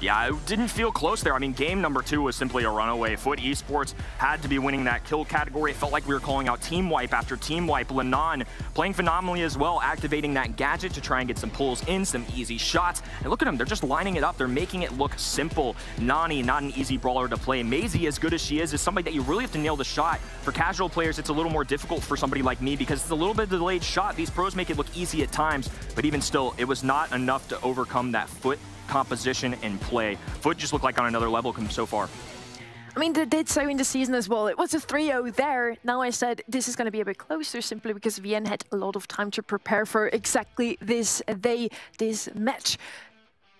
Yeah, it didn't feel close there. I mean, game number 2 was simply a runaway. Foot Esports had to be winning that kill category. It felt like we were calling out team wipe after team wipe. Lenon playing phenomenally as well, activating that gadget to try and get some pulls in, some easy shots. And look at them, they're just lining it up. They're making it look simple. Nani, not an easy brawler to play. Maisie, as good as she is somebody that you really have to nail the shot. For casual players, it's a little more difficult for somebody like me because it's a little bit of a delayed shot. These pros make it look easy at times, but even still, it was not enough to overcome that Foot composition and play. Foot just looked like on another level so far. I mean, they did so in the season as well. It was a 3-0 there. Now I said this is going to be a bit closer simply because VN had a lot of time to prepare for exactly this match.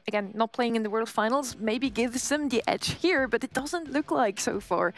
Again, not playing in the World Finals maybe gives them the edge here, but it doesn't look like so far.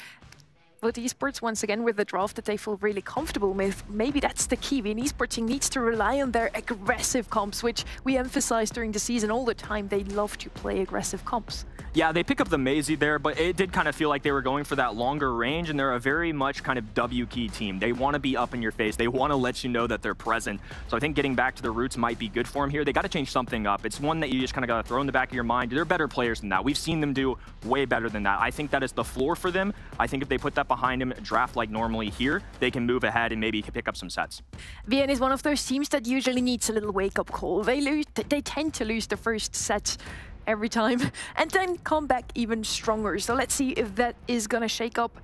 Foot Esports, once again, with the draft that they feel really comfortable with. Maybe that's the key. VN Esports needs to rely on their aggressive comps, which we emphasize during the season all the time. They love to play aggressive comps. Yeah, they pick up the Maisie there, but it did kind of feel like they were going for that longer range, and they're a very much kind of W-key team. They want to be up in your face. They want to let you know that they're present. So I think getting back to the roots might be good for them here. They got to change something up. It's one that you just kind of got to throw in the back of your mind. They're better players than that. We've seen them do way better than that. I think that is the floor for them. I think if they put that behind him, draft like normally here, they can move ahead and maybe pick up some sets. VN is one of those teams that usually needs a little wake-up call. They tend to lose the first set every time and then come back even stronger. So let's see if that is gonna shake up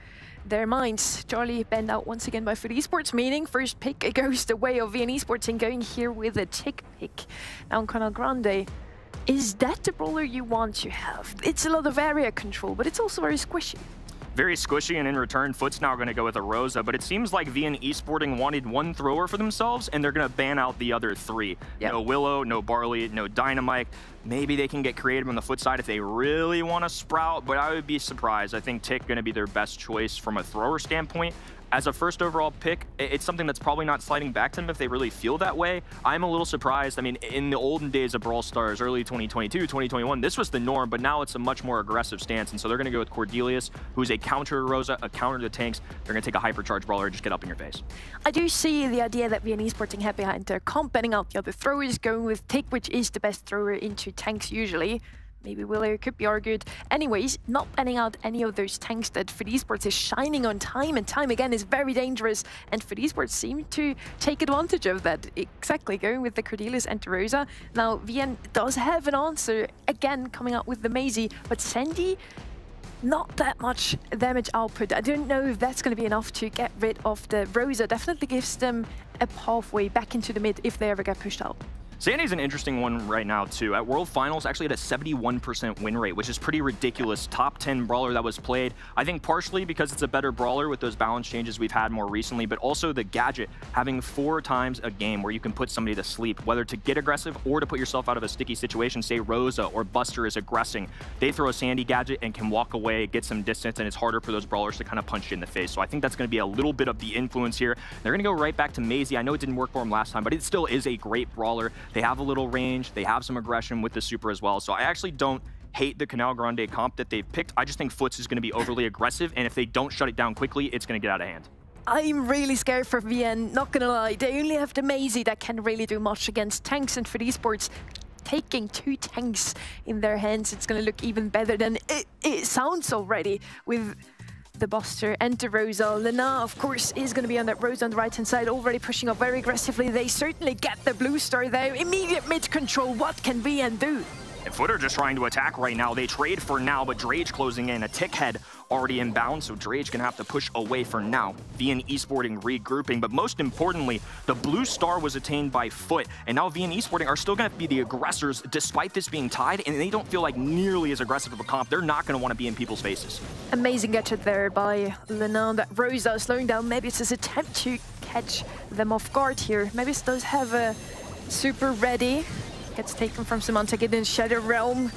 their minds. Charlie banned out once again by Foot Esports, meaning first pick goes the way of VN Esports and going here with a tick pick. Now Canal Grande, is that the brawler you want to have? It's a lot of area control, but it's also very squishy. Very squishy, and in return, Foot's now going to go with a Rosa, but it seems like VN Esporting wanted one thrower for themselves, and they're going to ban out the other 3. Yep. No Willow, no Barley, no Dynamite. Maybe they can get creative on the Foot side if they really want to sprout, but I would be surprised. I think Tick going to be their best choice from a thrower standpoint. As a first overall pick, it's something that's probably not sliding back to them if they really feel that way. I'm a little surprised. I mean, in the olden days of Brawl Stars, early 2022, 2021, this was the norm, but now it's a much more aggressive stance. And so they're going to go with Cordelius, who's a counter to Rosa, a counter to tanks. They're going to take a hypercharge brawler and just get up in your face. I do see the idea that VN Esporting have behind their comp, banning out the other throwers, going with Tick, which is the best thrower into tanks usually. Maybe Willow could be argued. Anyways, not banning out any of those tanks that Foot Esports is shining on time and time again is very dangerous, and Foot Esports seem to take advantage of that. Exactly, going with the Cordelius and Rosa. Now, VN does have an answer, again, coming out with the Maisie, but Sandy, not that much damage output. I don't know if that's going to be enough to get rid of the Rosa. Definitely gives them a pathway back into the mid if they ever get pushed out. Sandy's an interesting one right now, too. At World Finals, actually had a 71% win rate, which is pretty ridiculous. Top 10 brawler that was played. I think partially because it's a better brawler with those balance changes we've had more recently, but also the gadget, having 4 times a game where you can put somebody to sleep, whether to get aggressive or to put yourself out of a sticky situation. Say Rosa or Buster is aggressing. They throw a Sandy gadget and can walk away, get some distance, and it's harder for those brawlers to kind of punch you in the face. So I think that's going to be a little bit of the influence here. They're going to go right back to Maisie. I know it didn't work for him last time, but it still is a great brawler. They have a little range. They have some aggression with the super as well. So I actually don't hate the Canal Grande comp that they've picked. I just think Foots is going to be overly aggressive, and if they don't shut it down quickly, it's going to get out of hand. I'm really scared for VN, not gonna lie. They only have the Maisie that can really do much against tanks, and for esports, taking 2 tanks in their hands, it's gonna look even better than it sounds already with the Buster and the Rosa. Lena, of course, is going to be on that Rosa on the right-hand side, already pushing up very aggressively. They certainly get the blue star there. Immediate mid-control. What can VN do? And Foot are just trying to attack right now. They trade for now, but Drage closing in. A tick head already inbound, so Drage gonna have to push away for now. VN Esporting regrouping, but most importantly, the blue star was attained by Foot, and now VN Esporting are still gonna have to be the aggressors despite this being tied, and they don't feel like nearly as aggressive of a comp. They're not gonna want to be in people's faces. Amazing gadget there by Lenan. That Rosa slowing down. Maybe it's his attempt to catch them off guard here. Maybe it does have a super ready. Gets taken from Symantec in Shadow Realm.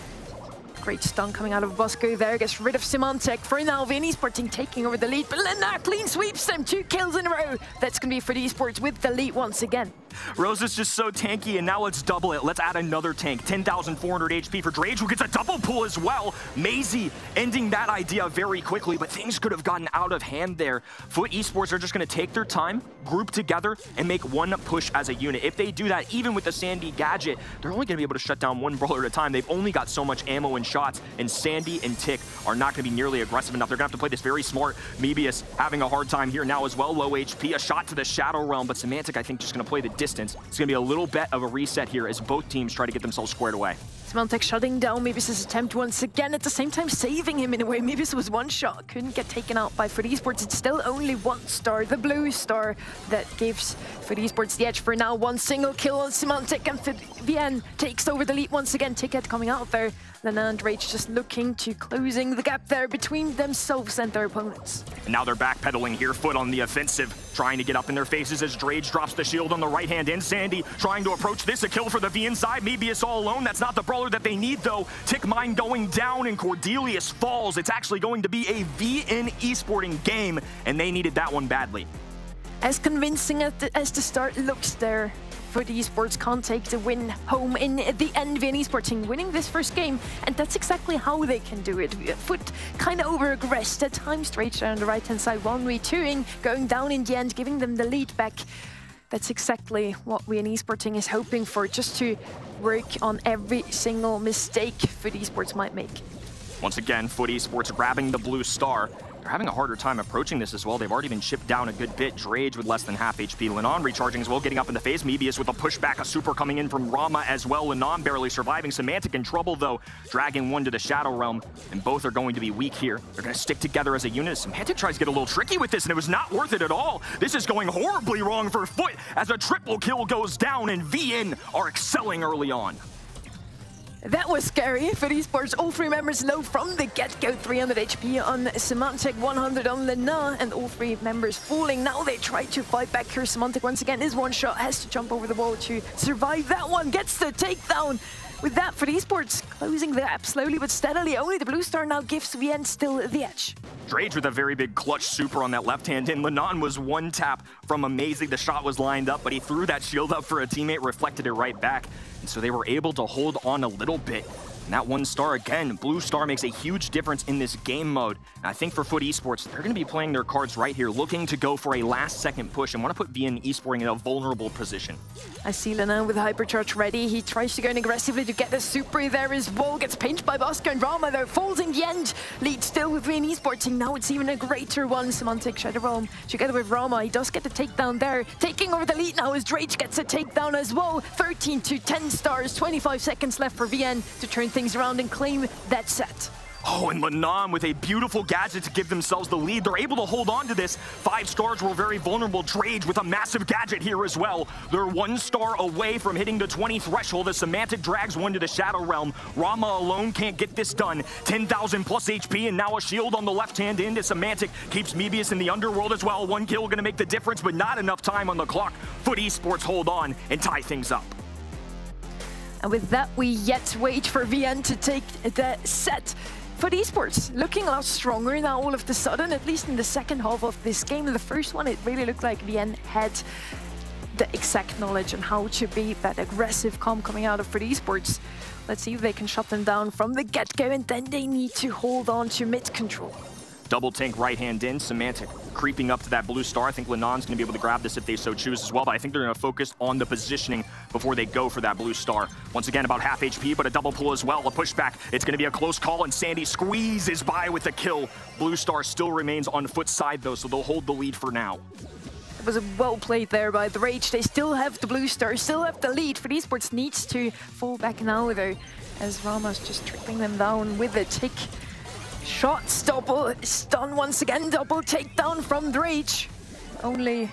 Great stun coming out of Bosco there. Gets rid of Symantec. For now, VN Esporting taking over the lead. But Lena clean sweeps them. 2 kills in a row. That's going to be for the Esports with the lead once again. Rosa's just so tanky, and now let's double it. Let's add another tank. 10,400 HP for Drage, who gets a double pull as well. Maisie ending that idea very quickly, but things could have gotten out of hand there. Foot Esports are just going to take their time, group together, and make one push as a unit. If they do that, even with the Sandy gadget, they're only going to be able to shut down one brawler at a time. They've only got so much ammo and shots, and Sandy and Tick are not going to be nearly aggressive enough. They're going to have to play this very smart. Mebius having a hard time here now as well. Low HP, a shot to the Shadow Realm, but Symantec, I think, just going to play the distance. It's going to be a little bit of a reset here as both teams try to get themselves squared away. Symantec shutting down Mebius' attempt once again, at the same time saving him in a way. Mebius was one shot, couldn't get taken out by Foot Esports. It's still only 1 star, the blue star, that gives Foot Esports the edge for now. 1 single kill on Symantec, and VN takes over the lead once again. Ticket coming out there. Lena and Rage just looking to closing the gap there between themselves and their opponents. And now they're backpedaling here, Foot on the offensive, trying to get up in their faces as Drage drops the shield on the right hand in. Sandy trying to approach this, a kill for the VN side. Mebius all alone, that's not the brawler that they need though. Tick Mine going down and Cordelius falls. It's actually going to be a VN Esporting game, and they needed that one badly. As convincing as the start looks there, Foot Esports can't take the win home in the end. VN Esporting winning this first game, and that's exactly how they can do it. Foot kind of over-aggressed at times, straight on the right-hand side, 1v2ing, going down in the end, giving them the lead back. That's exactly what VN Esporting is hoping for, just to work on every single mistake Foot Esports might make. Once again, Foot Esports grabbing the blue star. They're having a harder time approaching this as well. They've already been chipped down a good bit. Drage with less than half HP. Lenon recharging as well, getting up in the phase. Mebius with a pushback, a super coming in from Rama as well. Lenon barely surviving. Symantec in trouble though, dragging one to the Shadow Realm, and both are going to be weak here. They're going to stick together as a unit. Symantec tries to get a little tricky with this, and it was not worth it at all. This is going horribly wrong for Foot as a triple kill goes down, and VN are excelling early on. That was scary for Esports. All 3 members low from the get-go. 300 HP on Symantec, 100 on Lena, and all 3 members falling. Now they try to fight back here. Symantec once again is one shot, has to jump over the wall to survive that one. Gets the takedown. With that, for Esports, closing the gap slowly but steadily. Only the blue star now gives VN still the edge. Drage with a very big clutch super on that left hand in. Lenon was one tap from Amazing. The shot was lined up, but he threw that shield up for a teammate, reflected it right back. And so they were able to hold on a little bit. And that 1 star again, blue star makes a huge difference in this game mode. And I think for Foot Esports, they're going to be playing their cards right here, looking to go for a last-second push and want to put VN Esporting in a vulnerable position. I see Lena with Hypercharge ready. He tries to go in aggressively to get the super there as well. Gets pinched by Bosco, and Rama though falls in the end. Lead still with VN Esporting. Now it's even a greater one. Symantec Shadow Realm together with Rama. He does get the takedown there. Taking over the lead now as Drage gets a takedown as well. 13 to 10 stars. 25 seconds left for VN to turn things around and claim that set. Oh, and Lenon with a beautiful gadget to give themselves the lead. They're able to hold on to this. 5 stars were very vulnerable. Drage with a massive gadget here as well. They're 1 star away from hitting the 20 threshold as Symantec drags one to the Shadow Realm. Rama alone can't get this done. 10,000 plus HP, and now a shield on the left hand end as Symantec keeps Mebius in the underworld as well. 1 kill gonna make the difference, but not enough time on the clock. Foot Esports hold on and tie things up. And with that, we yet wait for VN to take the set. Foot Esports looking a lot stronger now all of a sudden, at least in the second half of this game. In the first one, it really looked like VN had the exact knowledge on how to be that aggressive comp coming out of FUT Esports. Let's see if they can shut them down from the get-go, and then they need to hold on to mid control. Double tank right hand in, Semantic creeping up to that blue star. I think Lenon's going to be able to grab this if they so choose as well, but I think they're going to focus on the positioning before they go for that blue star. Once again, about half HP, but a double pull as well, a pushback. It's going to be a close call, and Sandy squeezes by with the kill. Blue star still remains on FUT's side though, so they'll hold the lead for now. It was well played there by the Rage. They still have the blue star, still have the lead. FUT Esports needs to fall back now though, as Rama's just tripping them down with a tick. Shots, double stun once again, double takedown from the Rage. Only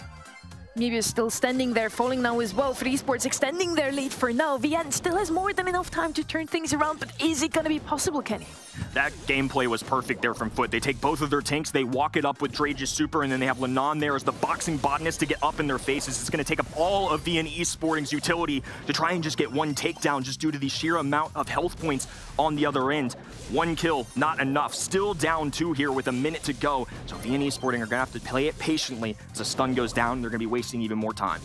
Mebius still standing there, falling now as well. FUT Esports extending their lead for now. VN still has more than enough time to turn things around, but is it going to be possible, Kenny? That gameplay was perfect there from FUT. They take both of their tanks, they walk it up with Drage's super, and then they have Lenon there as the boxing botanist to get up in their faces. It's going to take up all of VN Esporting's utility to try and just get one takedown just due to the sheer amount of health points on the other end. One kill, not enough. Still down 2 here with a minute to go. So VN Esporting are going to have to play it patiently. As a stun goes down, they're going to be wasting even more time.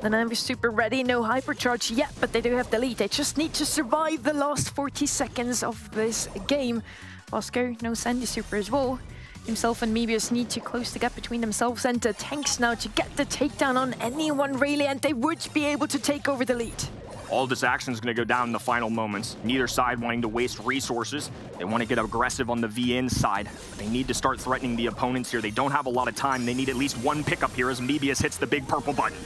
The Navi super ready, no hypercharge yet, but they do have the lead. They just need to survive the last 40 seconds of this game. Bosco, no Sandy super as well. Himself and Mebius need to close the gap between themselves and the tanks now to get the takedown on anyone really, and they would be able to take over the lead. All this action is going to go down in the final moments. Neither side wanting to waste resources. They want to get aggressive on the VN side. But they need to start threatening the opponents here. They don't have a lot of time. They need at least one pickup here as Mebius hits the big purple button.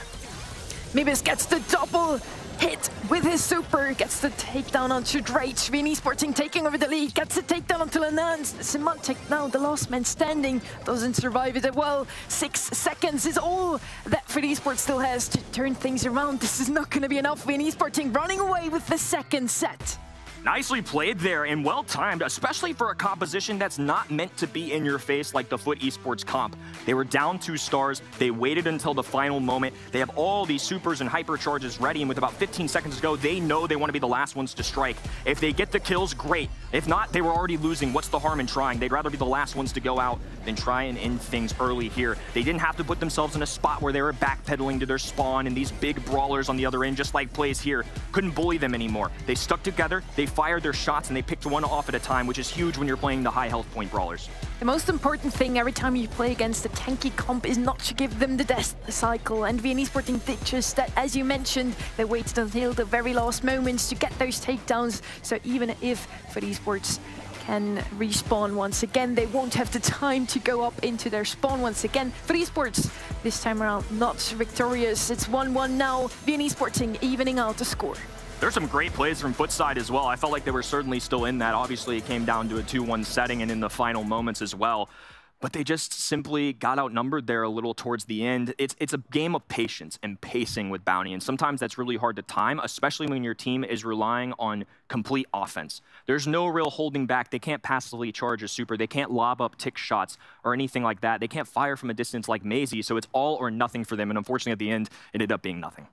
Mebius gets the double hit with his super, gets the takedown onto Drake. VN Esporting taking over the lead, gets the takedown onto Lenon. Semantic now, the last man standing, doesn't survive it well. 6 seconds is all that FUT Esports still has to turn things around. This is not going to be enough. VN Esporting running away with the second set. Nicely played there and well timed, especially for a composition that's not meant to be in your face like the FUT Esports comp. They were down 2 stars, they waited until the final moment, they have all these supers and hypercharges ready, and with about 15 seconds to go, they know they want to be the last ones to strike. If they get the kills, great. If not, they were already losing. What's the harm in trying? They'd rather be the last ones to go out than try and end things early here. They didn't have to put themselves in a spot where they were backpedaling to their spawn, and these big brawlers on the other end, just like plays here, couldn't bully them anymore. They stuck together, they fired their shots, and they picked one off at a time, which is huge when you're playing the high health point brawlers. The most important thing every time you play against a tanky comp is not to give them the death cycle, and VN Esporting did just that. As you mentioned, they waited until the very last moments to get those takedowns, so even if FUT Esports can respawn once again, they won't have the time to go up into their spawn once again. FUT Esports this time around not victorious. It's 1-1 now. VN Esporting evening out the score. There's some great plays from FUT side as well. I felt like they were certainly still in that. Obviously, it came down to a 2-1 setting and in the final moments as well. But they just simply got outnumbered there a little towards the end. It's a game of patience and pacing with Bounty, and sometimes that's really hard to time, especially when your team is relying on complete offense. There's no real holding back. They can't passively charge a super. They can't lob up tick shots or anything like that. They can't fire from a distance like Maisie, so it's all or nothing for them, and unfortunately at the end, it ended up being nothing.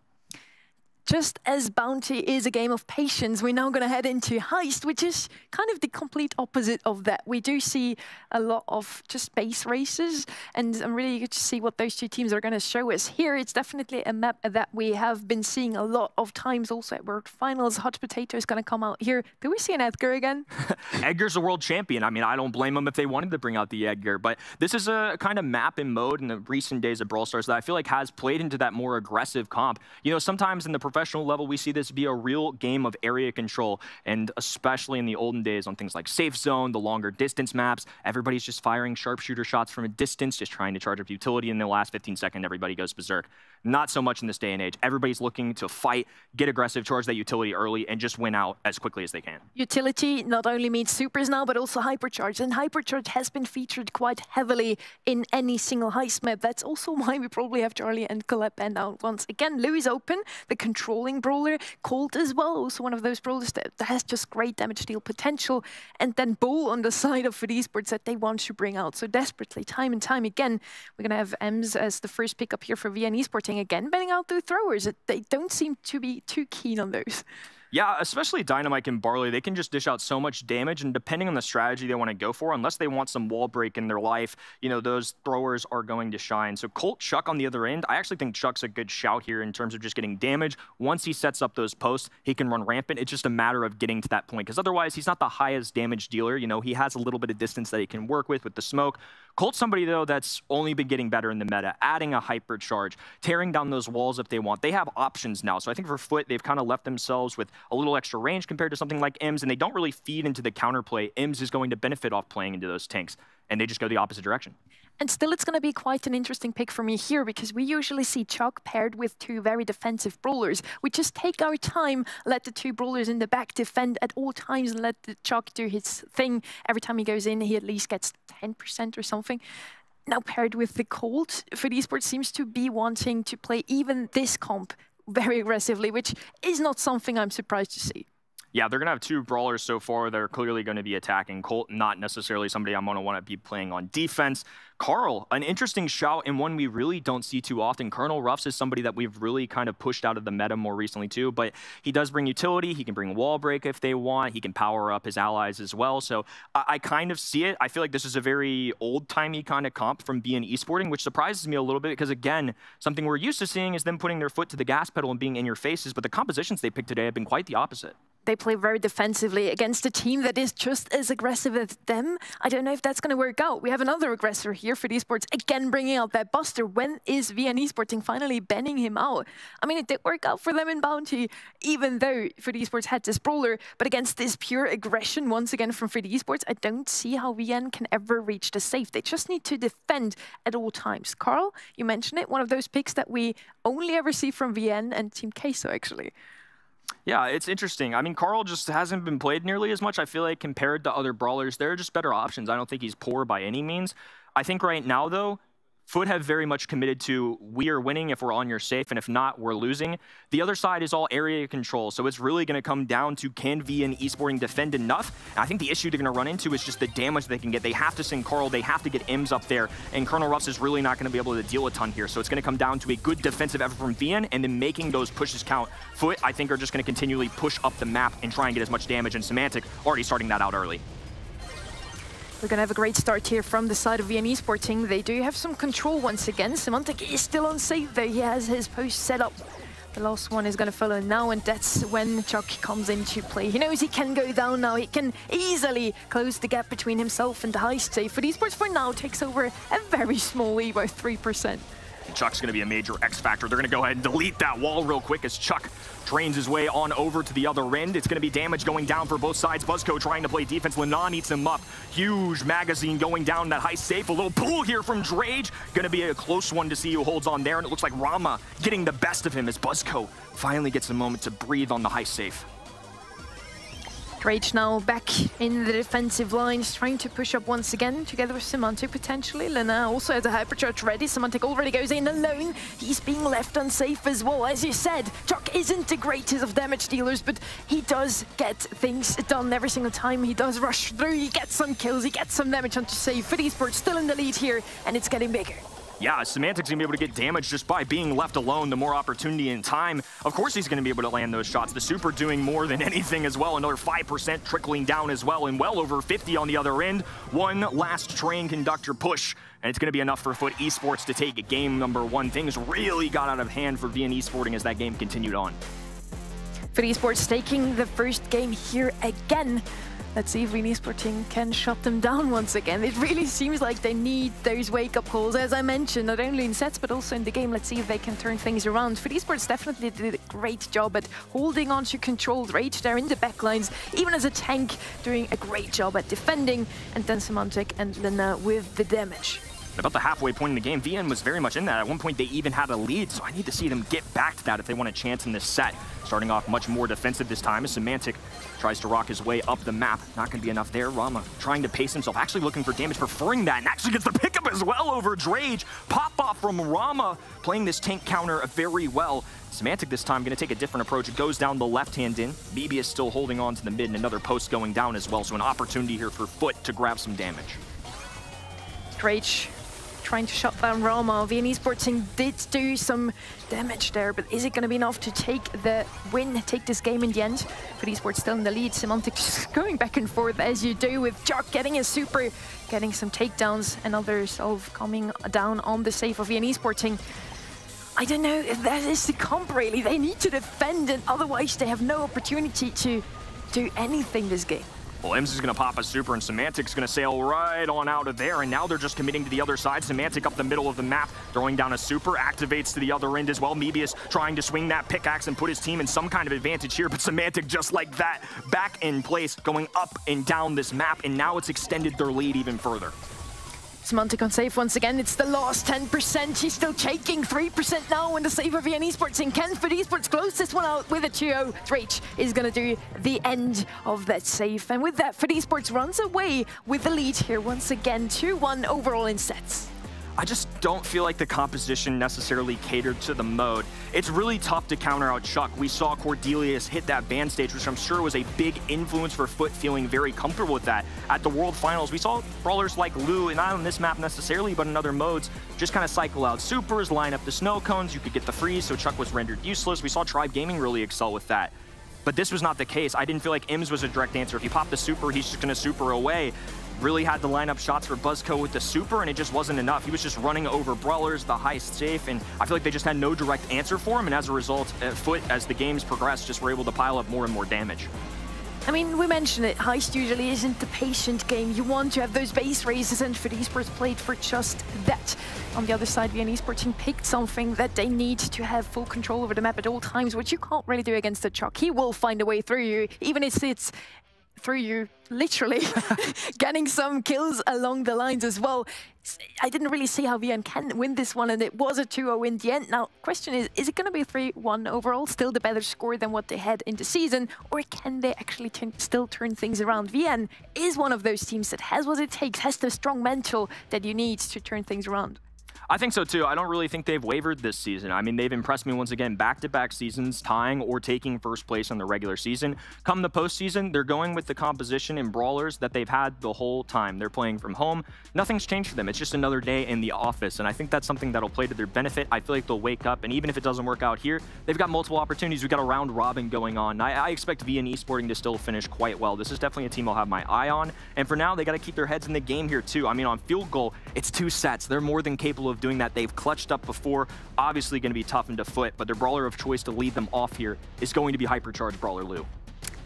Just as Bounty is a game of patience, we're now going to head into Heist, which is kind of the complete opposite of that. We do see a lot of just base races, and I'm really eager to see what those two teams are going to show us. Here, it's definitely a map that we have been seeing a lot of times also at World Finals. Hot Potato is going to come out here. Do we see an Edgar again? Edgar's a world champion. I mean, I don't blame them if they wanted to bring out the Edgar, but this is a kind of map and mode in the recent days of Brawl Stars that I feel like has played into that more aggressive comp. You know, sometimes in the professional level, we see this be a real game of area control, and especially in the olden days on things like Safe Zone, the longer distance maps, everybody's just firing sharpshooter shots from a distance, just trying to charge up utility. In the last 15 seconds, everybody goes berserk. Not so much in this day and age. Everybody's looking to fight, get aggressive, charge that utility early, and just win out as quickly as they can. Utility not only means supers now, but also hypercharge. And hypercharge has been featured quite heavily in any single Heist map. That's also why we probably have Charlie and Colette banned out once again. Louis open, the controlling brawler. Colt as well, also one of those brawlers that has just great damage deal potential. And then Bull on the side of FUT Esports that they want to bring out so desperately, time and time again. We're going to have Ems as the first pickup here for VN Esporting again, banning out the throwers. They don't seem to be too keen on those. Yeah, especially Dynamite and Barley, they can just dish out so much damage, and depending on the strategy they want to go for, unless they want some wall break in their life, you know, those throwers are going to shine. So Colt, Chuck on the other end, I actually think Chuck's a good shout here in terms of just getting damage. Once he sets up those posts, he can run rampant. It's just a matter of getting to that point, because otherwise he's not the highest damage dealer. You know, he has a little bit of distance that he can work with the smoke. Colt's somebody, though, that's only been getting better in the meta, adding a hypercharge, tearing down those walls if they want. They have options now. So I think for Foot, they've kind of left themselves with a little extra range compared to something like Ems, and they don't really feed into the counterplay. Ems is going to benefit off playing into those tanks, and they just go the opposite direction. And still, it's going to be quite an interesting pick for me here, because we usually see Chuck paired with two very defensive brawlers. We just take our time, let the two brawlers in the back defend at all times, and let the Chuck do his thing. Every time he goes in, he at least gets 10% or something. Now paired with the Colt, FUT Esports seems to be wanting to play even this comp very aggressively, which is not something I'm surprised to see. Yeah, they're going to have two brawlers so far that are clearly going to be attacking. Colt, not necessarily somebody I'm going to want to be playing on defense. Carl, an interesting shout, and one we really don't see too often. Colonel Ruffs is somebody that we've really kind of pushed out of the meta more recently too, but he does bring utility. He can bring wall break if they want. He can power up his allies as well. So I kind of see it. I feel like this is a very old-timey kind of comp from being esporting, which surprises me a little bit because, again, something we're used to seeing is them putting their foot to the gas pedal and being in your faces, but the compositions they picked today have been quite the opposite. They play very defensively against a team that is just as aggressive as them. I don't know if that's going to work out. We have another aggressor here for Esports, again bringing out that Buster. When is VN Esporting finally banning him out? I mean, it did work out for them in Bounty, even though FUT Esports had this brawler. But against this pure aggression, once again from FUT Esports, I don't see how VN can ever reach the safe. They just need to defend at all times. Carl, you mentioned it, one of those picks that we only ever see from VN and Team Queso, actually. Yeah, it's interesting. I mean, Carl just hasn't been played nearly as much, I feel like, compared to other brawlers. There are just better options. I don't think he's poor by any means. I think right now, though, FUT have very much committed to, we are winning if we're on your safe, and if not, we're losing. The other side is all area control, so it's really going to come down to, can VN Esporting defend enough? And I think the issue they're going to run into is just the damage they can get. They have to send Carl, they have to get Ems up there, and Colonel Ruffs is really not going to be able to deal a ton here. So it's going to come down to a good defensive effort from VN, and then making those pushes count. FUT, I think, are just going to continually push up the map and try and get as much damage, and Semantic already starting that out early. We're going to have a great start here from the side of VN Esporting. They do have some control once again. Semantic is still on safe though. He has his post set up. The last one is going to follow now, and that's when Chuck comes into play. He knows he can go down now. He can easily close the gap between himself and the heist safe. FUT Esports for now takes over a very small lead by 3%. Chuck's going to be a major X factor. They're going to go ahead and delete that wall real quick as Chuck trains his way on over to the other end. It's going to be damage going down for both sides. Buzzco trying to play defense. Lenon eats him up. Huge magazine going down that high safe. A little pull here from Drage. Going to be a close one to see who holds on there. And it looks like Rama getting the best of him as Buzzco finally gets a moment to breathe on the high safe. Drage now back in the defensive lines, trying to push up once again, together with Semantic potentially. Lena also has a hypercharge ready. Semantic already goes in alone. He's being left unsafe as well. As you said, Chuck isn't the greatest of damage dealers, but he does get things done every single time. He does rush through, he gets some kills, he gets some damage onto save. FUT Esports still in the lead here, and it's getting bigger. Yeah, Semantic's going to be able to get damage just by being left alone. The more opportunity and time, of course he's going to be able to land those shots. The Super doing more than anything as well. Another 5% trickling down as well, and well over 50 on the other end. One last train conductor push, and it's going to be enough for FUT Esports to take game number 1. Things really got out of hand for VN Esporting as that game continued on. FUT Esports taking the first game here again. Let's see if VN Esporting can shut them down once again. It really seems like they need those wake-up calls, as I mentioned, not only in sets, but also in the game. Let's see if they can turn things around. FUT Esports definitely did a great job at holding on to controlled Rage there in the backlines, even as a tank, doing a great job at defending, and then Semantic and Lena with the damage. About the halfway point in the game, VN was very much in that. At one point, they even had a lead, so I need to see them get back to that if they want a chance in this set. Starting off much more defensive this time as Semantic tries to rock his way up the map. Not going to be enough there. Rama trying to pace himself, actually looking for damage, preferring that, and actually gets the pickup as well over Drage. Pop-off from Rama, playing this tank counter very well. Semantic this time going to take a different approach. It goes down the left-hand in. BB is still holding on to the mid, and another post going down as well, so an opportunity here for FUT to grab some damage. Drage trying to shut down Rama. VN Esporting did do some damage there, but is it going to be enough to take the win, take this game in the end? But Esports still in the lead. Semantic just going back and forth as you do, with Jock getting a super, getting some takedowns, and others of coming down on the save of VN Esporting. I don't know if that is the comp really. They need to defend, and otherwise they have no opportunity to do anything this game. Well, Ems is going to pop a super, and Semantic's going to sail right on out of there, and now they're just committing to the other side. Semantic up the middle of the map, throwing down a super, activates to the other end as well. Mebius trying to swing that pickaxe and put his team in some kind of advantage here, but Semantic just like that, back in place, going up and down this map, and now it's extended their lead even further. Semantic on safe once again. It's the last 10%. He's still taking 3% now in the save of VN Esports. And Ken for Esports close this one out with a 2-0. Threach is going to do the end of that save. And with that, for Esports runs away with the lead here once again. 2-1 overall in sets. I just don't feel like the composition necessarily catered to the mode. It's really tough to counter out Chuck. We saw Cordelius hit that ban stage, which I'm sure was a big influence for Foot feeling very comfortable with that. At the World Finals, we saw brawlers like Lou, and not on this map necessarily, but in other modes, just kind of cycle out supers, line up the snow cones, you could get the freeze, so Chuck was rendered useless. We saw Tribe Gaming really excel with that. But this was not the case. I didn't feel like Ims was a direct answer. If you pop the super, he's just going to super away. Really had to line up shots for Buzzco with the super, and it just wasn't enough. He was just running over brawlers, the heist safe, and I feel like they just had no direct answer for him, and as a result, Foot, as the games progressed, just were able to pile up more and more damage. I mean, we mentioned it, Heist usually isn't the patient game. You want to have those base raises, and Foot Esports played for just that. On the other side, VN Esporting picked something that they need to have full control over the map at all times, which you can't really do against the Chuck. He will find a way through you, even if it's through you, literally, getting some kills along the lines as well. I didn't really see how VN can win this one, and it was a 2-0 in the end. Now, question is it going to be a 3-1 overall, still the better score than what they had in the season, or can they actually still turn things around? VN is one of those teams that has what it takes, has the strong mental that you need to turn things around. I think so too. I don't really think they've wavered this season. I mean, they've impressed me once again, back-to-back seasons, tying or taking first place in the regular season. Come the postseason, they're going with the composition and brawlers that they've had the whole time. They're playing from home. Nothing's changed for them. It's just another day in the office, and I think that's something that'll play to their benefit. I feel like they'll wake up, and even if it doesn't work out here, they've got multiple opportunities. We've got a round robin going on. I expect VN Esporting to still finish quite well. This is definitely a team I'll have my eye on, and for now, they got to keep their heads in the game here too. I mean, on field goal, it's 2 sets. They're more than capable of doing that. They've clutched up before, obviously going to be tough into Foot, but their brawler of choice to lead them off here is going to be Hypercharged Brawler Lou.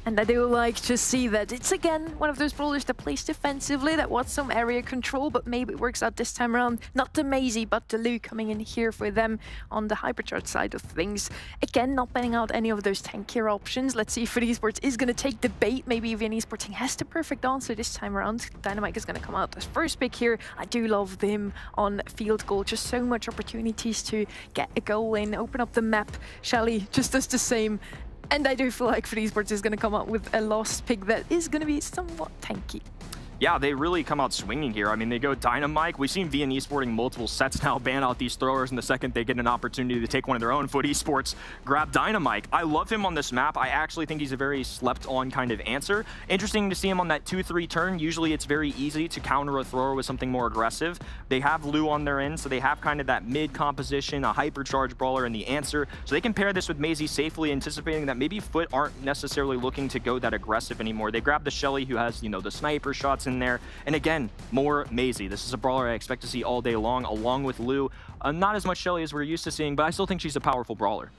And I do like to see that it's again one of those brawlers that plays defensively, that wants some area control, but maybe it works out this time around. Not the Maisie, but the Lou coming in here for them on the Hypercharge side of things. Again, not banning out any of those tankier options. Let's see if Esports is going to take the bait. Maybe VN Esporting has the perfect answer this time around. Dynamite is going to come out as first pick here. I do love them on field goal. Just so much opportunities to get a goal in, open up the map. Shelly just does the same. And I do feel like Foot Esports is going to come out with a last pick that is going to be somewhat tanky. Yeah, they really come out swinging here. I mean, they go Dynamite. We've seen VN Esporting multiple sets now ban out these throwers, and the second they get an opportunity to take one of their own, Foot Esports grab Dynamite. I love him on this map. I actually think he's a very slept-on kind of answer. Interesting to see him on that 2-3 turn. Usually it's very easy to counter a thrower with something more aggressive. They have Lou on their end, so they have kind of that mid composition, a hypercharge brawler, and the answer. So they can pair this with Maisie safely, anticipating that maybe Foot aren't necessarily looking to go that aggressive anymore. They grab the Shelly, who has, you know, the sniper shots in there. And again, more Maisie. This is a brawler I expect to see all day long, along with Lou. Not as much Shelly as we're used to seeing, but I still think she's a powerful brawler.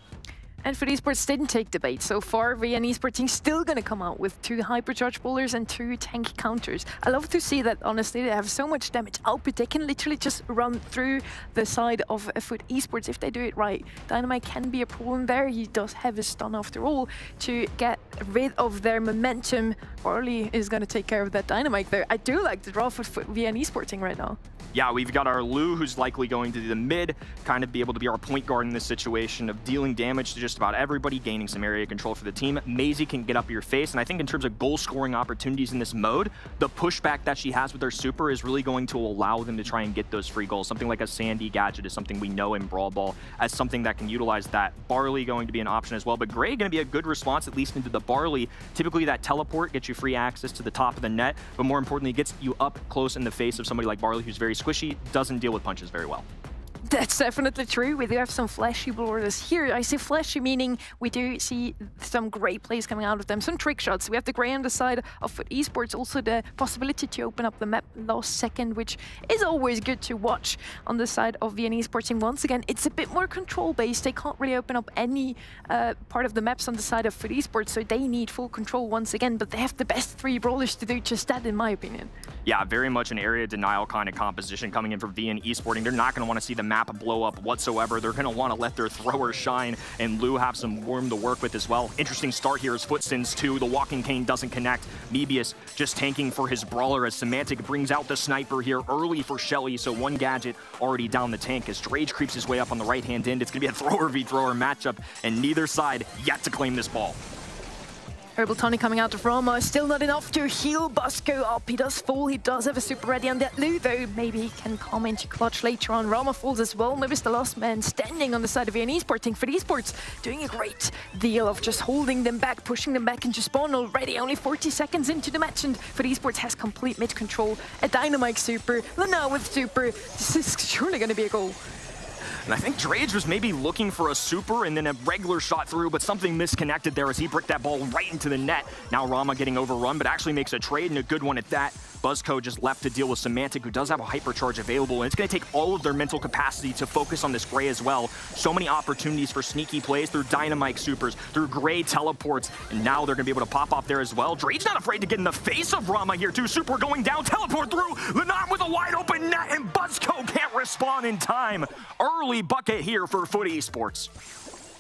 And Foot Esports didn't take the bait so far. VN Esporting still going to come out with 2 hypercharge bowlers and 2 tank counters. I love to see that, honestly. They have so much damage output. They can literally just run through the side of Foot Esports if they do it right. Dynamite can be a problem there. He does have a stun after all to get rid of their momentum. Barley is going to take care of that Dynamite there. I do like the draw for VN Esporting right now. Yeah, we've got our Lou, who's likely going to the mid, kind of be able to be our point guard in this situation of dealing damage to just just about everybody, gaining some area control for the team. Maisie can get up your face, and I think in terms of goal-scoring opportunities in this mode, the pushback that she has with her super is really going to allow them to try and get those free goals. Something like a Sandy gadget is something we know in Brawl Ball as something that can utilize that. Barley going to be an option as well, but Gray going to be a good response, at least into the Barley. Typically that teleport gets you free access to the top of the net, but more importantly, it gets you up close in the face of somebody like Barley, who's very squishy, doesn't deal with punches very well. That's definitely true. We do have some flashy brawlers here. I say flashy meaning we do see some great plays coming out of them, some trick shots. We have the Gray on the side of FUT Esports, also the possibility to open up the map last second, which is always good to watch on the side of VN Esports. And once again, it's a bit more control-based. They can't really open up any part of the maps on the side of FUT Esports, so they need full control once again, but they have the best 3 brawlers to do just that, in my opinion. Yeah, very much an area denial kind of composition coming in from VN Esporting. They're not going to want to see the map blow up whatsoever. They're going to want to let their throwers shine and Lou have some room to work with as well. Interesting start here as Foot sends 2. The walking cane doesn't connect. Mebius just tanking for his brawler as Semantic brings out the sniper here early for Shelly. So 1 gadget already down the tank as Drage creeps his way up on the right-hand end. It's going to be a thrower v thrower matchup, and neither side yet to claim this ball. Herbal Tonic coming out of Roma, still not enough to heal Busco up. He does fall, he does have a super ready on that Lou, though maybe he can come into clutch later on. Roma falls as well, maybe it's the last man standing on the side of VN Esporting. FUT Esports doing a great deal of just holding them back, pushing them back into spawn already. Only 40 seconds into the match, and FUT Esports has complete mid control. A Dynamite super, Lena with super. This is surely going to be a goal. And I think Drage was maybe looking for a super and then a regular shot through, but something misconnected there as he bricked that ball right into the net. Now Rama getting overrun, but actually makes a trade, and a good one at that. Buzzco just left to deal with Semantic, who does have a hypercharge available, and it's going to take all of their mental capacity to focus on this Gray as well. So many opportunities for sneaky plays through Dynamite supers, through Gray teleports, and now they're going to be able to pop off there as well. Drade's not afraid to get in the face of Rama here too. Super going down, teleport through, Lenon with a wide open net, and Buzzco can't respond in time. Early bucket here for FUT Esports.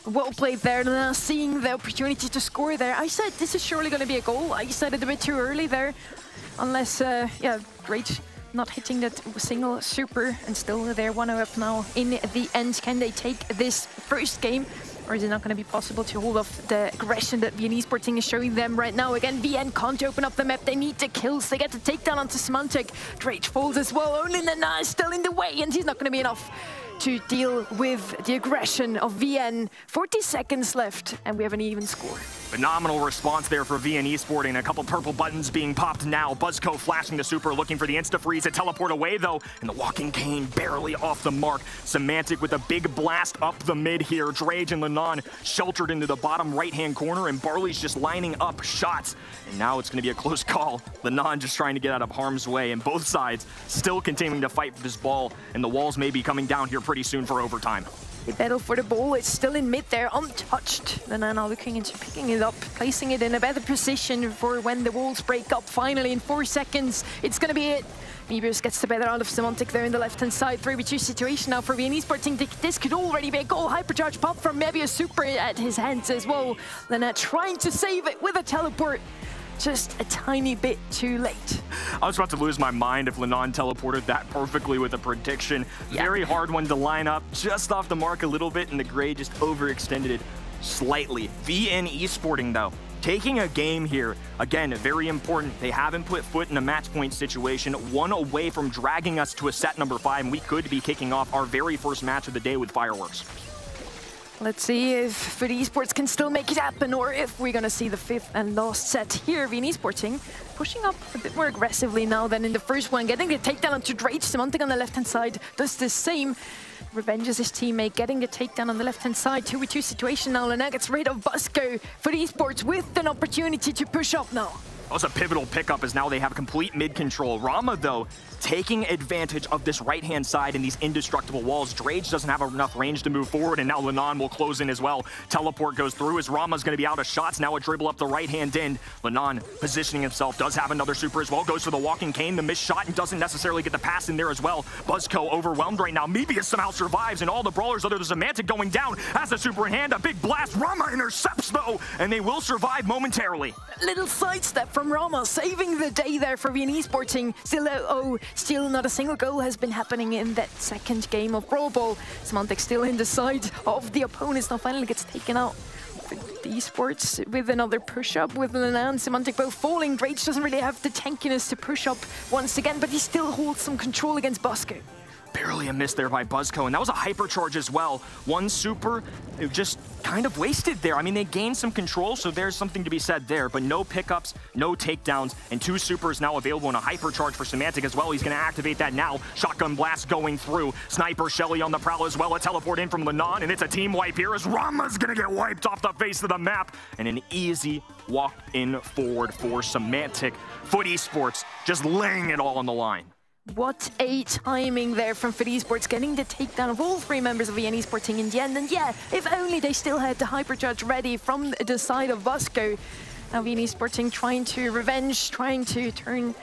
Well played there, Lena, seeing the opportunity to score there. I said this is surely going to be a goal. I said it a bit too early there. Unless, yeah, Drage not hitting that single super, and still they're 1-0 up now in the end. Can they take this first game, or is it not going to be possible to hold off the aggression that VN Esporting is showing them right now? Again, VN can't open up the map. They need the kills. They get the takedown onto Semantic. Drage falls as well. Only Nana is still in the way, and he's not going to be enough to deal with the aggression of VN. 40 seconds left, and we have an even score. Phenomenal response there for VN Esporting. A couple purple buttons being popped now. Buzzco flashing the super, looking for the insta-freeze to teleport away, though, and the walking cane barely off the mark. Semantic with a big blast up the mid here. Drage and Lenon sheltered into the bottom right-hand corner, and Barley's just lining up shots. And now it's going to be a close call. Lenon just trying to get out of harm's way, and both sides still continuing to fight for this ball, and the walls may be coming down here pretty soon for overtime. The battle for the ball is still in mid there, untouched. Then now looking into picking it up, placing it in a better position for when the walls break up. Finally, in 4 seconds, it's going to be it. Mebius gets the better out of Semantic there in the left-hand side. 3v2 situation now for VN Esporting. This could already be a goal. Hypercharge pop from Mebius, super at his hands as well. Then trying to save it with a teleport. Just a tiny bit too late. I was about to lose my mind if Lenon teleported that perfectly with a prediction. Yeah. Very hard one to line up, just off the mark a little bit, and the Gray just overextended it slightly. VN Esporting, though, taking a game here, again, very important. They haven't put foot in a match point situation, 1 away from dragging us to a set number 5, and we could be kicking off our very first match of the day with fireworks. Let's see if FUT Esports can still make it happen, or if we're going to see the 5th and last set here. VN Esporting pushing up a bit more aggressively now than in the first one, getting the takedown onto Drage. Semantic on the left-hand side does the same. Revenges his teammate, getting the takedown on the left-hand side. 2v2 situation now. Lena gets rid of Busco. FUT Esports with an opportunity to push up now. That was a pivotal pickup, as now they have complete mid control. Rama, though, taking advantage of this right-hand side and these indestructible walls. Drage doesn't have enough range to move forward, and now Lenon will close in as well. Teleport goes through as Rama's going to be out of shots. Now a dribble up the right-hand end. Lenon positioning himself, does have another super as well. Goes for the walking cane, the missed shot, and doesn't necessarily get the pass in there as well. Buzzco overwhelmed right now. Mebius somehow survives, and all the brawlers other than Semantic going down. Has the super in hand, a big blast. Rama intercepts, though, and they will survive momentarily. Little sidestep from Rama, saving the day there for VN Esporting. Still not a single goal has been happening in that second game of Brawl Ball. Symantec still in the side of the opponents, now finally gets taken out. The Esports with another push-up with EUR&MENA and Symantec both falling. Rage doesn't really have the tankiness to push up once again, but he still holds some control against Bosco. Barely a miss there by Buzzco, and that was a hypercharge as well. One super just kind of wasted there. I mean, they gained some control, so there's something to be said there, but no pickups, no takedowns, and 2 supers now available in a hypercharge for Symantec as well. He's going to activate that now. Shotgun blast going through. Sniper Shelly on the prowl as well. A teleport in from Lenon, and it's a team wipe here as Rama's going to get wiped off the face of the map, and an easy walk in forward for Symantec. FUT Esports just laying it all on the line. What a timing there from FUT Esports, getting the takedown of all 3 members of VN Esporting in the end. And yeah, if only they still had the hypercharge ready from the side of Bosco. Now VN Esporting trying to revenge, trying to turn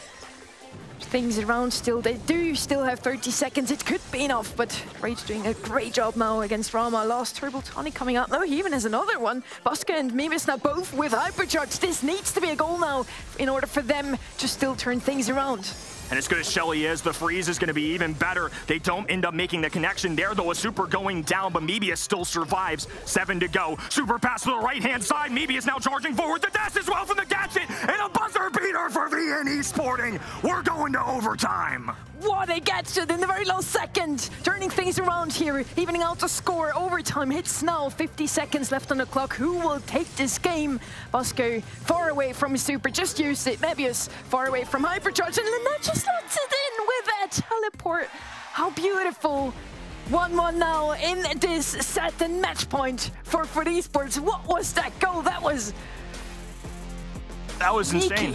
things around still. They do still have 30 seconds. It could be enough, but Rage doing a great job now against Rama. Last Turbo Tonic coming out. No, he even has another one. Bosco and Mimis now both with hypercharge. This needs to be a goal now in order for them to still turn things around. And as good as Shelly is, the freeze is going to be even better. They don't end up making the connection there, though. A super going down, but Mebius still survives. 7 to go. Super pass to the right-hand side. Mebius now charging forward. The dash as well from the gadget. And a buzzer beater for VN Esporting. We're going to overtime. What a gadget in the very last second. Turning things around here, evening out the score. Overtime hits now. 50 seconds left on the clock. Who will take this game? Bosco far away from his super. Just used it. Mebius far away from hypercharge. And Lynette just slots it in with that teleport. How beautiful. 1-1 now in this set and match point for FUT Esports. What was that goal? That was insane.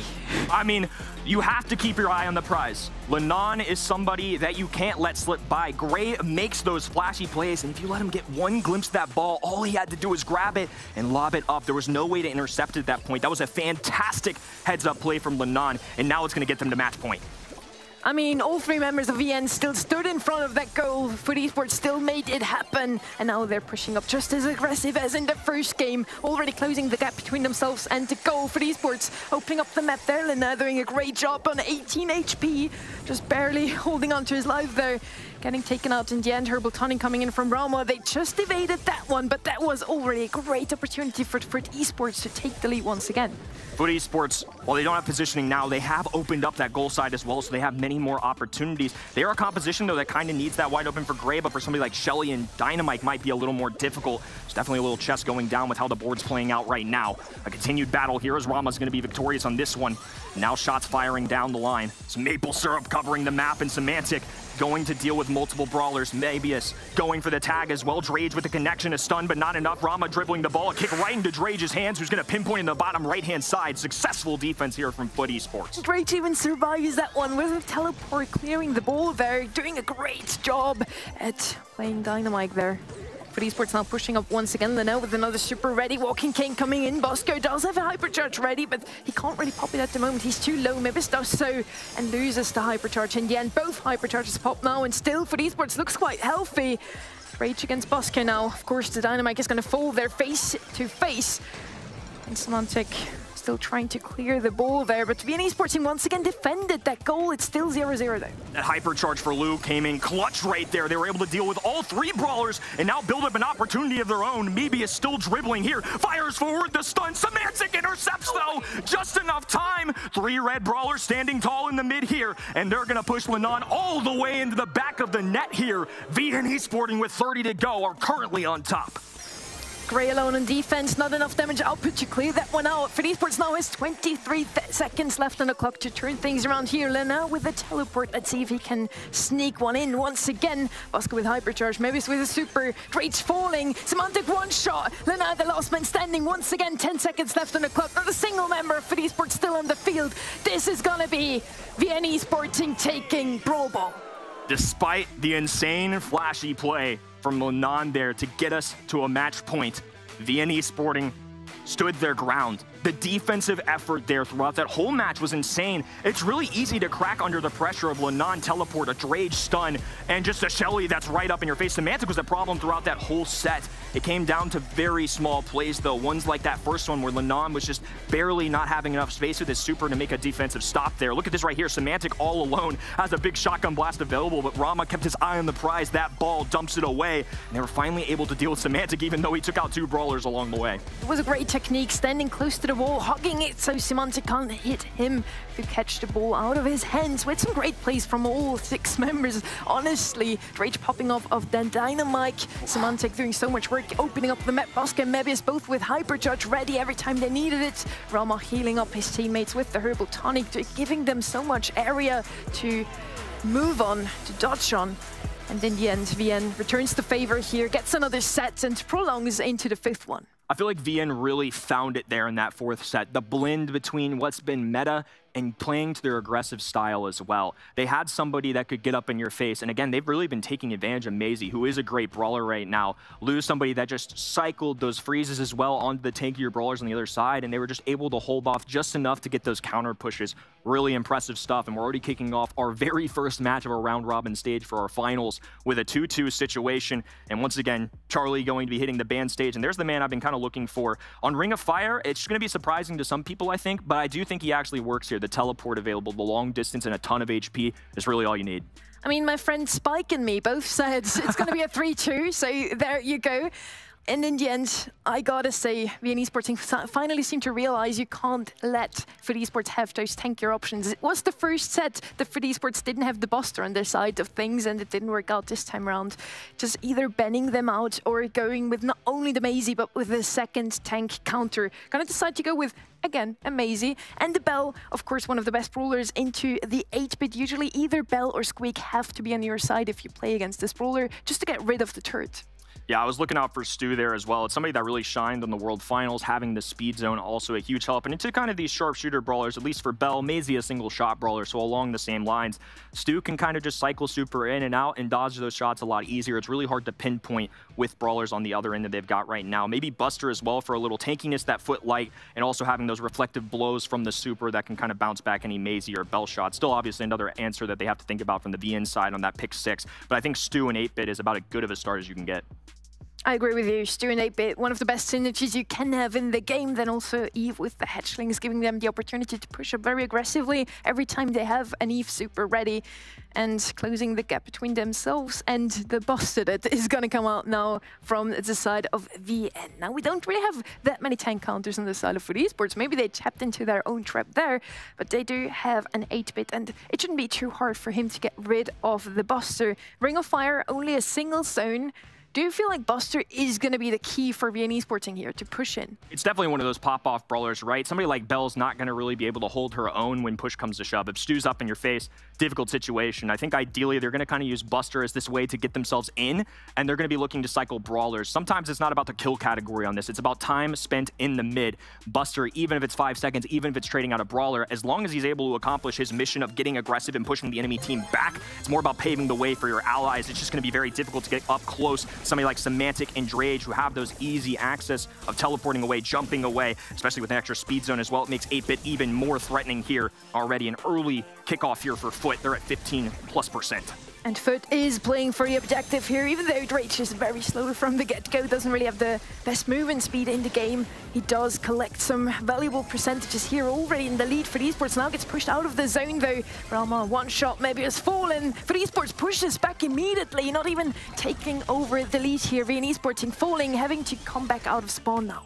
I mean, you have to keep your eye on the prize. Lenon is somebody that you can't let slip by. Gray makes those flashy plays, and if you let him get one glimpse of that ball, all he had to do was grab it and lob it up. There was no way to intercept it at that point. That was a fantastic heads-up play from Lenon, and now it's going to get them to match point. I mean, all 3 members of VN still stood in front of that goal. FUT Esports still made it happen. And now they're pushing up just as aggressive as in the first game. Already closing the gap between themselves and the goal. FUT Esports opening up the map there. Lena doing a great job on 18 HP. Just barely holding on to his life there. Getting taken out in the end. Herbal Tonic coming in from Rama. They just evaded that one, but that was already a great opportunity for FUT Esports to take the lead once again. FUT Esports, while they don't have positioning now, they have opened up that goal side as well, so they have many more opportunities. They are a composition, though, that kind of needs that wide open for Gray, but for somebody like Shelly and Dynamite might be a little more difficult. There's definitely a little chess going down with how the board's playing out right now. A continued battle here as Rama's going to be victorious on this one. Now shots firing down the line. Some maple syrup covering the map, and Symantec going to deal with multiple brawlers. Mebius going for the tag as well. Drage with the connection, a stun, but not enough. Rama dribbling the ball, a kick right into Drage's hands, who's going to pinpoint in the bottom right-hand side. Successful defense here from FUT Esports. Drage even survives that one with a teleport, clearing the ball there, doing a great job at playing Dynamite there. FUT Esports now pushing up once again. Leno with another super ready. Walking King coming in. Bosco does have a hypercharge ready, but he can't really pop it at the moment. He's too low. Mibis does so and loses the hypercharge in the end. Both hypercharges pop now, and still FUT Esports looks quite healthy. Rage against Bosco now. Of course, the Dynamite is going to fall there face to face. And Symantec still trying to clear the ball there, but VN Esporting once again defended that goal. It's still 0-0 though. That hypercharge for Lou came in clutch right there. They were able to deal with all 3 brawlers and now build up an opportunity of their own. Mebi is still dribbling here. Fires forward, the stun. Symantec intercepts though. Just enough time. 3 red brawlers standing tall in the mid here, and they're going to push Lenon all the way into the back of the net here. VN Esporting with 30 to go are currently on top. Gray alone on defense, not enough damage output to clear that one out. FUT Esports now has 23 seconds left on the clock to turn things around here. Lena with a teleport. Let's see if he can sneak one in once again. Bosco with hypercharge, Mebius with a super. Drake's falling. Symantec one shot. Lena the last man standing once again. 10 seconds left on the clock. Not a single member of FUT Esports still on the field. This is gonna be VN Esporting taking Brawl Ball. Despite the insane flashy play from Lenon there to get us to a match point, VN Esporting stood their ground. The defensive effort there throughout that whole match was insane. It's really easy to crack under the pressure of Lenon teleport, a Drage stun, and just a Shelly that's right up in your face. Semantic was a problem throughout that whole set. It came down to very small plays, though. Ones like that first one where Lenon was just barely not having enough space with his super to make a defensive stop there. Look at this right here. Semantic all alone has a big shotgun blast available, but Rama kept his eye on the prize. That ball dumps it away, and they were finally able to deal with Semantic, even though he took out 2 brawlers along the way. It was a great technique, standing close to the wall, hugging it so Semantic can't hit him to catch the ball out of his hands, with some great plays from all 6 members. Honestly, Drage popping off of the Dynamite, Semantic doing so much work, opening up the map. Bosca and Mebius both with Hypercharge ready every time they needed it. Rama healing up his teammates with the Herbal Tonic, giving them so much area to move on, to dodge on. And in the end, VN returns the favor here, gets another set, and prolongs into the 5th one. I feel like VN really found it there in that 4th set. The blend between what's been meta and playing to their aggressive style as well. They had somebody that could get up in your face. And again, they've really been taking advantage of Maisie, who is a great brawler right now. Lose somebody that just cycled those freezes as well onto the tankier brawlers on the other side. And they were just able to hold off just enough to get those counter pushes. Really impressive stuff. And we're already kicking off our very first match of our round robin stage for our finals with a 2-2 situation. And once again, Charlie going to be hitting the band stage. And there's the man I've been kind of looking for. On Ring of Fire, it's going to be surprising to some people, I think, but I do think he actually works here. The teleport available, the long distance, and a ton of HP is really all you need. I mean, my friend Spike and me both said it's going to be a 3-2, so there you go. And in the end, I gotta say, VN Esports finally seemed to realize you can't let FUT Esports have those tankier options. It was the first set that FUT Esports didn't have the Buster on their side of things, and it didn't work out this time around. Just either banning them out or going with not only the Maisie, but with the second tank counter. Gonna decide to go with, again, a Maisie. And the Bell, of course, one of the best brawlers into the 8-bit. Usually either Bell or Squeak have to be on your side if you play against this brawler, just to get rid of the turret. Yeah, I was looking out for Stu there as well. It's somebody that really shined on the World Finals, having the speed zone also a huge help. And into kind of these sharpshooter brawlers, at least for Bell, Maisie a single shot brawler, so along the same lines. Stu can kind of just cycle super in and out and dodge those shots a lot easier. It's really hard to pinpoint with brawlers on the other end that they've got right now. Maybe Buster as well for a little tankiness, that foot light, and also having those reflective blows from the super that can kind of bounce back any Maisie or Bell shots. Still obviously another answer that they have to think about from the VN side on that pick 6. But I think Stu and 8-bit is about as good of a start as you can get. I agree with you. Stu and 8-bit, one of the best synergies you can have in the game. Then also Eve with the hatchlings, giving them the opportunity to push up very aggressively every time they have an Eve super ready, and closing the gap between themselves and the Buster that is going to come out now from the side of VN. Now, we don't really have that many tank counters on the side of FUT Esports. Maybe they tapped into their own trap there, but they do have an 8-bit, and it shouldn't be too hard for him to get rid of the Buster. Ring of Fire, only a single zone. Do you feel like Buster is going to be the key for VN Esports in here to push in? It's definitely one of those pop-off brawlers, right? Somebody like Bell's not going to really be able to hold her own when push comes to shove. If Stu's up in your face, difficult situation. I think ideally they're going to kind of use Buster as this way to get themselves in, and they're going to be looking to cycle brawlers. Sometimes it's not about the kill category on this. It's about time spent in the mid. Buster, even if it's 5 seconds, even if it's trading out a brawler, as long as he's able to accomplish his mission of getting aggressive and pushing the enemy team back, it's more about paving the way for your allies. It's just going to be very difficult to get up close. Somebody like Semantic and Drage, who have those easy access of teleporting away, jumping away, especially with an extra speed zone as well. It makes 8-bit even more threatening here already. An early kickoff here for FUT. They're at 15+%. And FUT is playing for the objective here, even though Drage is very slow from the get-go, doesn't really have the best movement speed in the game. He does collect some valuable percentages here already in the lead. FUT Esports now gets pushed out of the zone though. Rama, one shot maybe has fallen. FUT Esports pushes back immediately, not even taking over the lead here. VN Esports falling, having to come back out of spawn now.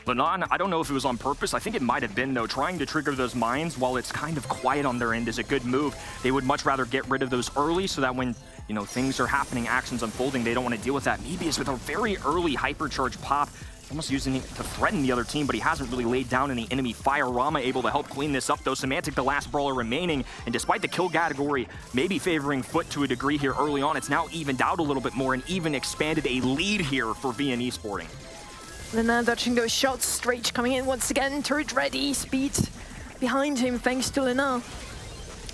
Lenon, I don't know if it was on purpose. I think it might have been, though. Trying to trigger those mines while it's kind of quiet on their end is a good move. They would much rather get rid of those early so that when, you know, things are happening, actions unfolding, they don't want to deal with that. Mebius with a very early hypercharge pop, almost using it to threaten the other team, but he hasn't really laid down any enemy fire. Rama able to help clean this up, though. Semantic, the last brawler remaining, and despite the kill category maybe favoring FUT to a degree here early on, it's now evened out a little bit more and even expanded a lead here for VN Esporting. Lenon dodging those shots. Drage coming in once again. Turret ready. Speed behind him thanks to Lenon.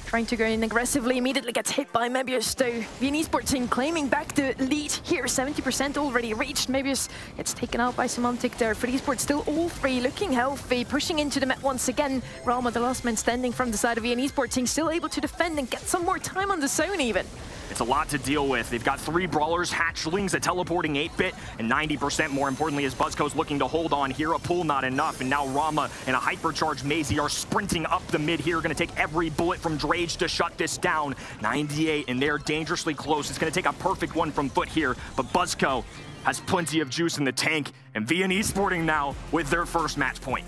Trying to go in aggressively, immediately gets hit by Mebius though. VN Esports team claiming back the lead here, 70% already reached. Mebius gets taken out by Semantic there. For Esports, still all three looking healthy, pushing into the map once again. Rama, the last man standing from the side of VN Esports team, still able to defend and get some more time on the zone even. It's a lot to deal with. They've got 3 brawlers, hatchlings, a teleporting 8-bit, and 90% more importantly as Buzzco's looking to hold on here. A pull not enough, and now Rama and a hypercharged Maisie are sprinting up the mid here. Gonna take every bullet from Drage to shut this down. 98, and they're dangerously close. It's gonna take a perfect one from Foot here, but Buzzco has plenty of juice in the tank, and VN Esporting now with their first match point.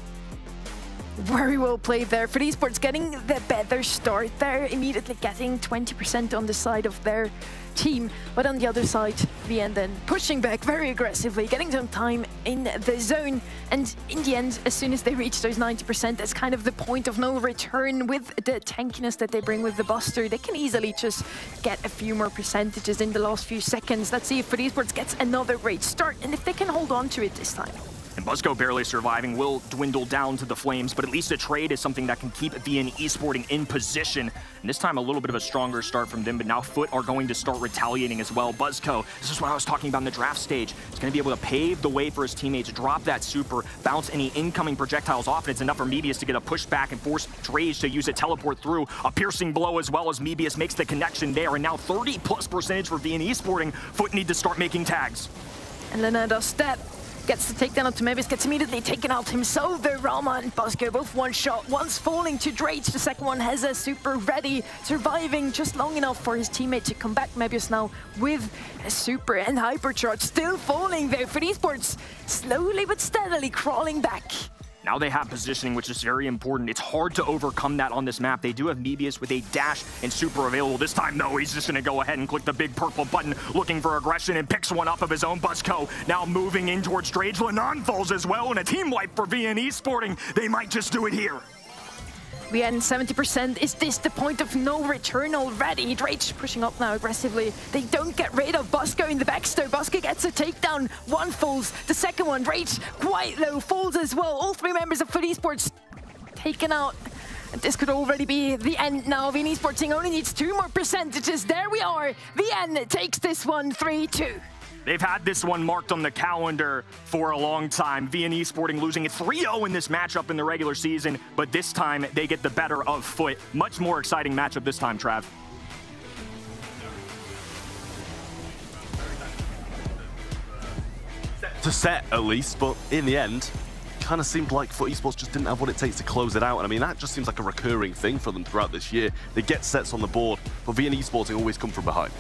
Very well played there. For Esports getting the better start there, immediately getting 20% on the side of their team. But on the other side, VN then pushing back very aggressively, getting some time in the zone. And in the end, as soon as they reach those 90%, that's kind of the point of no return. With the tankiness that they bring with the Buster, they can easily just get a few more percentages in the last few seconds. Let's see if For Esports gets another great start and if they can hold on to it this time. And Buzzco barely surviving will dwindle down to the flames, but at least a trade is something that can keep VN Esporting in position. And this time a little bit of a stronger start from them, but now Foot are going to start retaliating as well. Buzzco, this is what I was talking about in the draft stage. He's going to be able to pave the way for his teammates, drop that super, bounce any incoming projectiles off, and it's enough for Mebius to get a pushback and force Drage to use a teleport through. A piercing blow as well as Mebius makes the connection there, and now 30+% for VN Esporting. Foot need to start making tags. And Lena does that. Gets the takedown to Mebius, gets immediately taken out himself. The Rama and Buzzco both one shot, one's falling to Drage, the second one has a super ready, surviving just long enough for his teammate to come back. Mebius now with a super and hypercharge, still falling there. For Esports, slowly but steadily crawling back. Now they have positioning, which is very important. It's hard to overcome that on this map. They do have Mebius with a dash and super available. This time, no, he's just gonna go ahead and click the big purple button, looking for aggression, and picks one up of his own. Buzzco now moving in towards Drage. Lenon falls as well, and a team wipe for VN Esporting. They might just do it here. VN 70%, is this the point of no return already? Drage pushing up now aggressively. They don't get rid of Buzzco in the backstop. Buzzco gets a takedown, one falls, the second one, Drage quite low, falls as well. All 3 members of Foot Esports taken out. And this could already be the end now. VN Esports only needs 2 more percentages. There we are. VN takes this one 3-2. They've had this one marked on the calendar for a long time. VN Esporting losing it 3-0 in this matchup in the regular season, but this time they get the better of Foot. Much more exciting matchup this time, Trav. To set, at least, but in the end, kind of seemed like Foot Esports just didn't have what it takes to close it out. And I mean, that just seems like a recurring thing for them throughout this year. They get sets on the board, but VN Esporting always come from behind.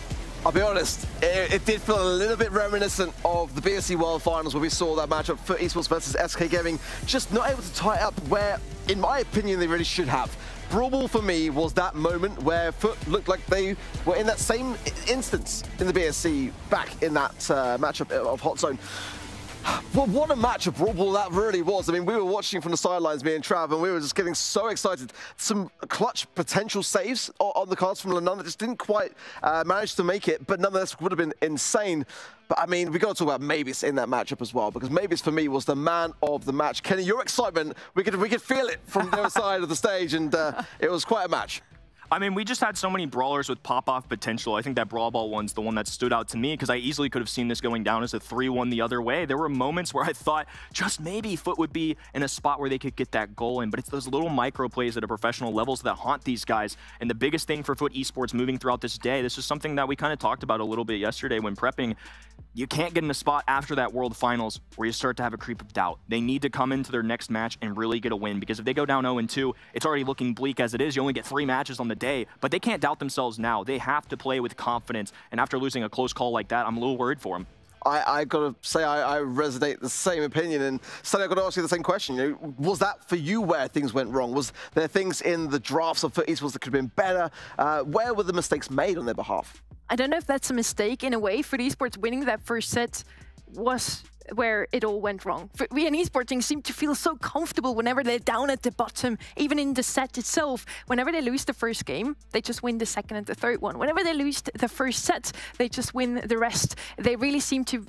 I'll be honest, it did feel a little bit reminiscent of the BSC World Finals where we saw that matchup, Foot Esports versus SK Gaming, just not able to tie up where, in my opinion, they really should have. Brawl Ball for me was that moment where Foot looked like they were in that same instance in the BSC back in that matchup of Hot Zone. Well, what a match of Brawl Ball that really was. I mean, we were watching from the sidelines, me and Trav, and we were just getting so excited. Some clutch potential saves on the cards from Lenon that just didn't quite manage to make it, but nonetheless would have been insane. But I mean, we got to talk about Mebius in that matchup as well, because Mebius for me was the man of the match. Kenny, your excitement, we could feel it from the other side of the stage, and it was quite a match. I mean, we just had so many brawlers with pop-off potential. I think that Brawl Ball one's the one that stood out to me because I easily could have seen this going down as a 3-1 the other way. There were moments where I thought just maybe Foot would be in a spot where they could get that goal in, but it's those little micro plays at a professional levels that haunt these guys. And the biggest thing for Foot Esports moving throughout this day, this is something that we kind of talked about a little bit yesterday when prepping. You can't get in a spot after that World Finals where you start to have a creep of doubt. They need to come into their next match and really get a win, because if they go down 0-2, it's already looking bleak as it is. You only get 3 matches on the day, but they can't doubt themselves now. They have to play with confidence, and after losing a close call like that, I'm a little worried for them. I gotta say I resonate the same opinion, and Sonny, I gotta ask you the same question. You know, was that for you where things went wrong? Was there things in the drafts of Foot Esports that could have been better? Where were the mistakes made on their behalf? I don't know if that's a mistake in a way. For Esports, winning that first set was where it all went wrong. VN Esporting seem to feel so comfortable whenever they're down at the bottom, even in the set itself. Whenever they lose the first game, they just win the second and the third one. Whenever they lose the first set, they just win the rest. They really seem to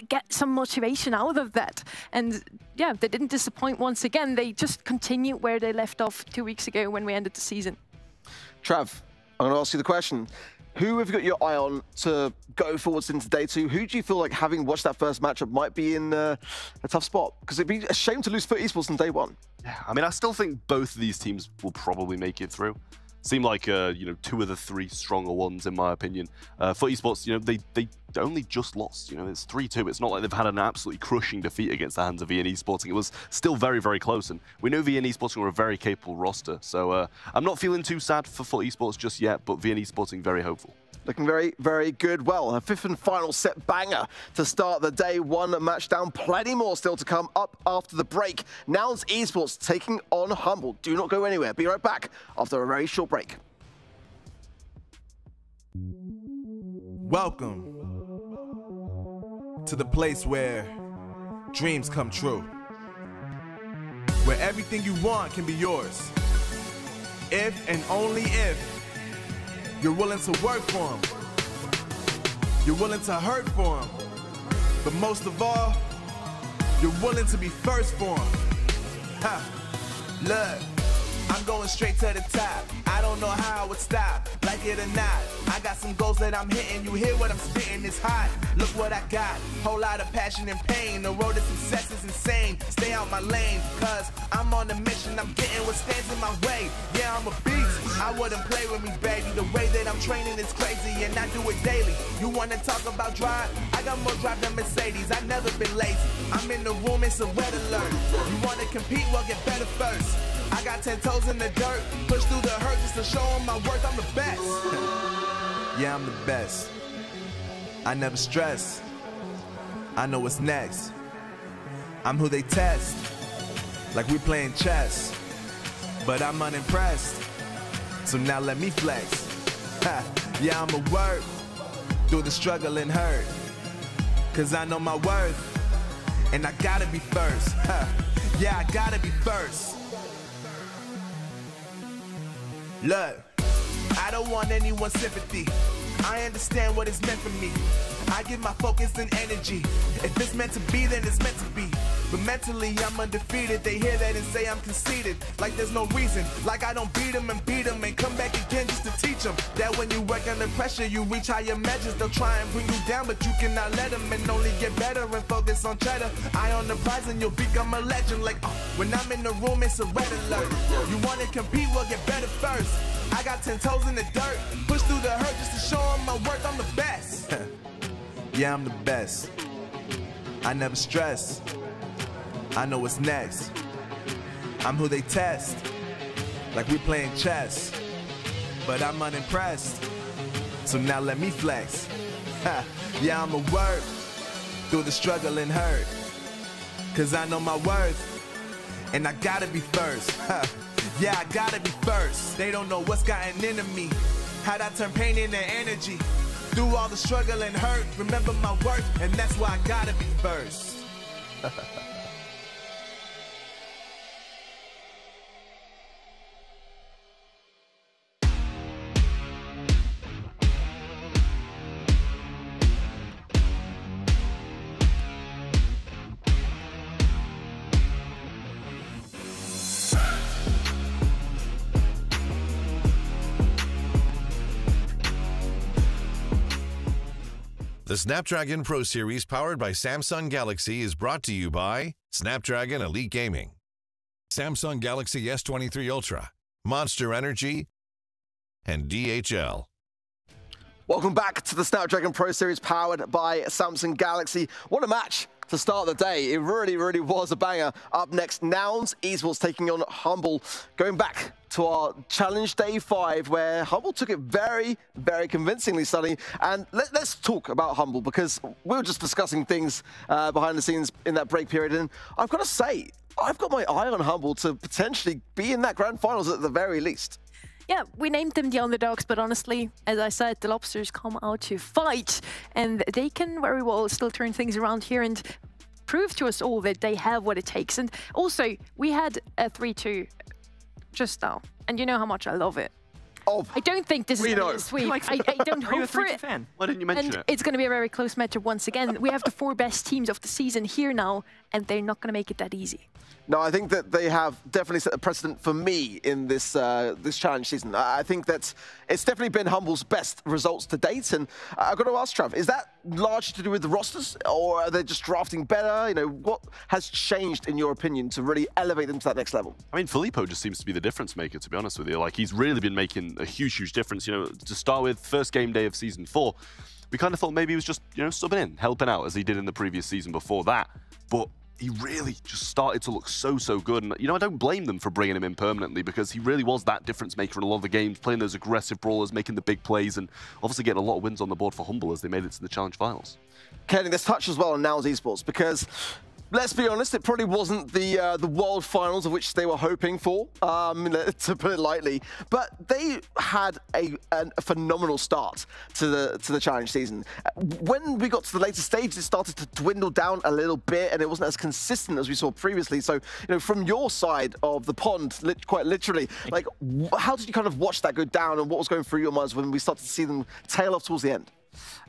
get some motivation out of that. And yeah, they didn't disappoint once again. They just continue where they left off 2 weeks ago when we ended the season. Trav, I'm going to ask you the question. Who have you got your eye on to go forwards into day 2? Who do you feel like, having watched that first matchup, might be in a tough spot? Because it'd be a shame to lose FUT Esports in day 1. Yeah, I mean, I still think both of these teams will probably make it through. Seem like, you know, 2 of the 3 stronger ones, in my opinion. FUT Esports, you know, they only just lost. You know, it's 3-2. It's not like they've had an absolutely crushing defeat against the hands of EUR&MENA Sporting. It was still very, very close. And we know EUR&MENA Sporting are a very capable roster. So I'm not feeling too sad for FUT Esports just yet, but EUR&MENA Sporting very hopeful. Looking very, very good. Well, a 5th and final set banger to start the day 1 match down. Plenty more still to come up after the break. Nouns Esports taking on Humble. Do not go anywhere. Be right back after a very short break. Welcome to the place where dreams come true. Where everything you want can be yours. If and only if you're willing to work for them. You're willing to hurt for them. But most of all, you're willing to be first for them. Ha! Look, I'm going straight to the top. I don't know how I would stop, like it or not. I got some goals that I'm hitting. You hear what I'm spitting, it's hot. Look what I got, whole lot of passion and pain. The road to success is insane. Stay out my lane, cause I'm on a mission. I'm getting what stands in my way. Yeah, I'm a beast. I wouldn't play with me, baby. The way that I'm training is crazy, and I do it daily. You wanna talk about drive? I got more drive than Mercedes. I've never been lazy. I'm in the room, it's a red alert. You wanna compete? Well, get better first. I got 10 toes in the dirt, push through the hurt just to show them my worth. I'm the best. Yeah, I'm the best. I never stress. I know what's next. I'm who they test, like we playing chess. But I'm unimpressed, so now let me flex. Ha. Yeah, I'ma work through the struggle and hurt, cause I know my worth, and I gotta be first. Ha. Yeah, I gotta be first. Look, I don't want anyone's sympathy. I understand what it's meant for me. I give my focus and energy. If it's meant to be, then it's meant to be. But mentally, I'm undefeated. They hear that and say I'm conceited. Like there's no reason. Like I don't beat them and come back again just to teach them that when you work under pressure, you reach higher measures. They'll try and bring you down, but you cannot let them, and only get better and focus on cheddar. Eye on the prize and you'll become a legend. Like when I'm in the room, it's a red alert. You wanna compete? Well, get better first. I got 10 toes in the dirt, push through the hurt just to show them my worth. I'm the best. Yeah, I'm the best. I never stress. I know what's next. I'm who they test, like we playing chess. But I'm unimpressed, so now let me flex. Ha. Yeah, I'ma work through the struggle and hurt, cause I know my worth, and I gotta be first. Ha. Yeah, I gotta be first. They don't know what's gotten into me, how'd I turn pain into energy. Through all the struggle and hurt, remember my worth, and that's why I gotta be first. The Snapdragon Pro Series powered by Samsung Galaxy is brought to you by Snapdragon Elite Gaming, Samsung Galaxy S23 Ultra, Monster Energy, and DHL. Welcome back to the Snapdragon Pro Series powered by Samsung Galaxy. What a match to start the day. It really, really was a banger. Up next, Nouns Esports taking on Humble. Going back to our challenge day 5, where Humble took it very, very convincingly, Sonny. And let's talk about Humble, because we were just discussing things behind the scenes in that break period. And I've got to say, I've got my eye on Humble to potentially be in that grand finals at the very least. Yeah, we named them the underdogs, but honestly, as I said, the Lobsters come out to fight, and they can very well still turn things around here and prove to us all that they have what it takes. And also, we had a 3-2 just now, and you know how much I love it. Oh, I don't think this is going to be a sweep. I don't hope for it. Fan? Why didn't you mention it? It's going to be a very close matchup once again. We have the 4 best teams of the season here now, and they're not going to make it that easy. No, I think that they have definitely set a precedent for me in this this challenge season. I think that it's definitely been Humble's best results to date. And I've got to ask, Trav, is that largely to do with the rosters, or are they just drafting better? You know, what has changed, in your opinion, to really elevate them to that next level? I mean, Filippo just seems to be the difference maker, to be honest with you. Like, he's really been making a huge, huge difference. You know, to start with, first game day of Season 4, we kind of thought maybe he was just, you know, subbing in, helping out, as he did in the previous season before that. But he really just started to look so, so good. And, you know, I don't blame them for bringing him in permanently, because he really was that difference maker in a lot of the games, playing those aggressive brawlers, making the big plays, and obviously getting a lot of wins on the board for Humble as they made it to the Challenge Finals. Kenny, let's touch as well on Nouns Esports, because let's be honest, it probably wasn't the World Finals of which they were hoping for, to put it lightly. But they had a phenomenal start to the challenge season. When we got to the later stages, it started to dwindle down a little bit, and it wasn't as consistent as we saw previously. So, you know, from your side of the pond, quite literally, like, how did you kind of watch that go down, and what was going through your minds when we started to see them tail off towards the end?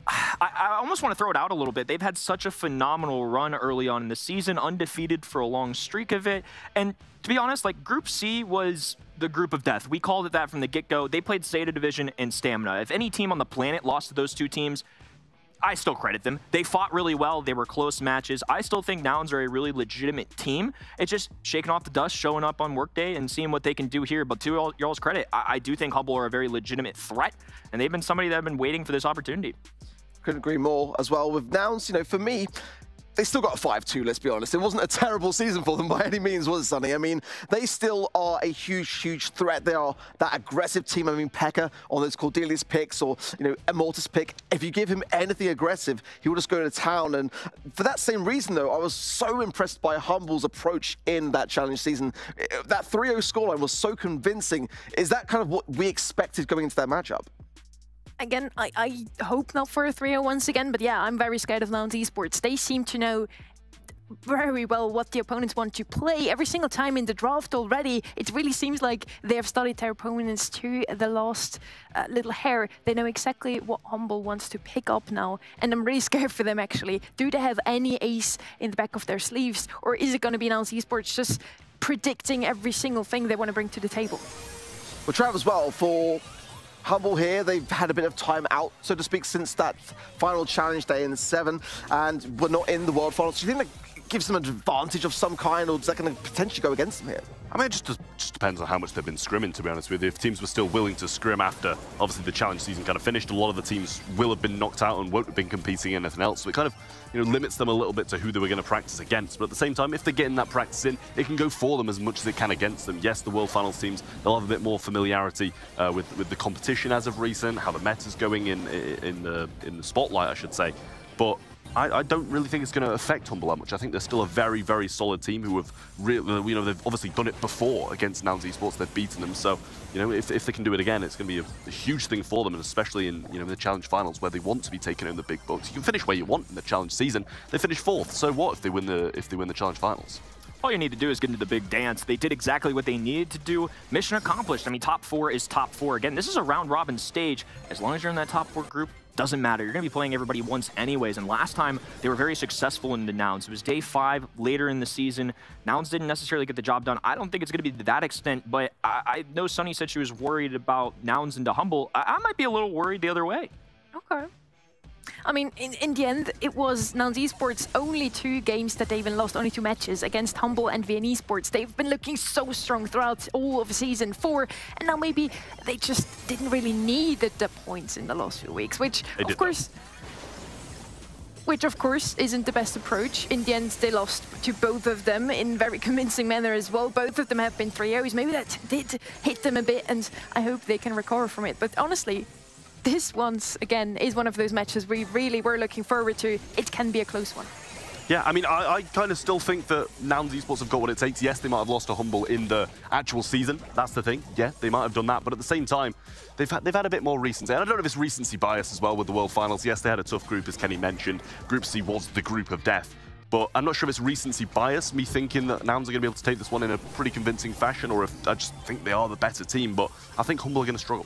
I almost want to throw it out a little bit. They've had such a phenomenal run early on in the season, undefeated for a long streak of it. And to be honest, like, Group C was the group of death. We called it that from the get-go. They played Zeta Division and Stamina. If any team on the planet lost to those 2 teams, I still credit them. They fought really well. They were close matches. I still think Nouns are a really legitimate team. It's just shaking off the dust, showing up on workday, and seeing what they can do here. But to y'all's credit, I do think Humble are a very legitimate threat, and they've been somebody that have been waiting for this opportunity. Couldn't agree more as well with Nouns. You know, for me, they still got a 5-2, let's be honest. It wasn't a terrible season for them by any means, was it, Sonny? I mean, they still are a huge, huge threat. They are that aggressive team. I mean, Pekka on those Cordelius picks, or, you know, Immortus pick, if you give him anything aggressive, he will just go to town. And for that same reason, though, I was so impressed by Humble's approach in that challenge season. That 3-0 scoreline was so convincing. Is that kind of what we expected going into that matchup? Again, I hope not for a 3-0 once again, but yeah, I'm very scared of Nouns Esports. They seem to know very well what the opponents want to play. Every single time in the draft already, it really seems like they have studied their opponents to the last little hair. They know exactly what Humble wants to pick up now, and I'm really scared for them, actually. Do they have any ace in the back of their sleeves, or is it going to be Nouns Esports just predicting every single thing they want to bring to the table? Well, Trav, as well, for Humble here, they've had a bit of time out, so to speak, since that final challenge day in 7, and were not in the World Finals. Do you think that gives them an advantage of some kind, or is that going to potentially go against them here? I mean, it just depends on how much they've been scrimming, to be honest with you. If teams were still willing to scrim after, obviously, the challenge season kind of finished, a lot of the teams will have been knocked out and won't have been competing in anything else. So it kind of, you know, limits them a little bit to who they were going to practice against. But at the same time, if they're getting that practice in, it can go for them as much as it can against them. Yes, the World Finals teams, they'll have a bit more familiarity with the competition as of recent, how the meta's going in the spotlight, I should say. But I don't really think it's going to affect Humble that much. I think they're still a very, very solid team who have really, you know, they've obviously done it before against Nouns Esports. They've beaten them. So, you know, if they can do it again, it's going to be a huge thing for them, and especially in, you know, the challenge finals where they want to be taking home the big bucks. You can finish where you want in the challenge season. They finished 4th. So what if they win the challenge finals? All you need to do is get into the big dance. They did exactly what they needed to do. Mission accomplished. I mean, top 4 is top 4. Again, this is a round-robin stage. As long as you're in that top 4 group, doesn't matter. You're going to be playing everybody once anyways, and last time they were very successful in the Nouns. It was day 5, later in the season. Nouns didn't necessarily get the job done. I don't think it's going to be to that extent, but I know Sunny said she was worried about Nouns into Humble. I might be a little worried the other way. Okay. I mean, in the end, it was Nouns Esports' only 2 games that they even lost, only 2 matches against Humble and VN Esports. They've been looking so strong throughout all of Season 4, and now maybe they just didn't really need the points in the last few weeks, which of course isn't the best approach. In the end, they lost to both of them in very convincing manner as well. Both of them have been 3-0s. Maybe that did hit them a bit, and I hope they can recover from it. But honestly, this once again is one of those matches we really were looking forward to. It can be a close one. Yeah, I mean, I kind of still think that Nouns Esports have got what it takes. Yes, they might have lost to Humble in the actual season. That's the thing. Yeah, they might have done that. But at the same time, they've had a bit more recency. And I don't know if it's recency bias as well with the World Finals. Yes, they had a tough group, as Kenny mentioned. Group C was the group of death. But I'm not sure if it's recency bias, me thinking that Nouns are going to be able to take this one in a pretty convincing fashion, or if I just think they are the better team. But I think Humble are going to struggle.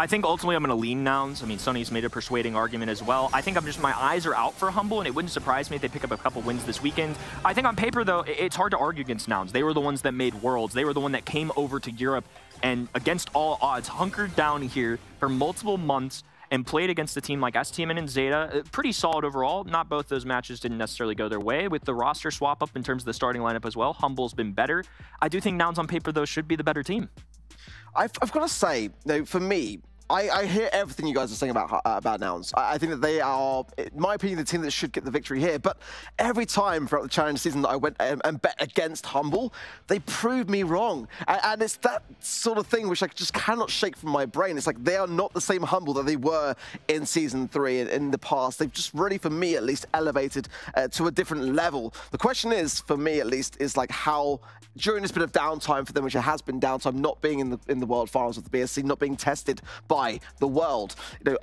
I think ultimately I'm going to lean Nouns. I mean, Sonny's made a persuading argument as well. I think my eyes are out for Humble, and it wouldn't surprise me if they pick up a couple wins this weekend. I think on paper, though, it's hard to argue against Nouns. They were the ones that made Worlds. They were the one that came over to Europe and, against all odds, hunkered down here for multiple months and played against a team like STMN and Zeta. Pretty solid overall. Not both those matches didn't necessarily go their way. With the roster swap up in terms of the starting lineup as well, Humble's been better. I do think Nouns on paper, though, should be the better team. I've got to say, though, for me, I hear everything you guys are saying about Nouns. I think that they are, in my opinion, the team that should get the victory here. But every time throughout the challenge season that I went and bet against Humble, they proved me wrong. And it's that sort of thing which I just cannot shake from my brain. It's like they are not the same Humble that they were in Season 3 in the past. They've just really, for me at least, elevated to a different level. The question is, for me at least, is like how, during this bit of downtime for them, which it has been downtime, not being in the World Finals of the BSC, not being tested by the world,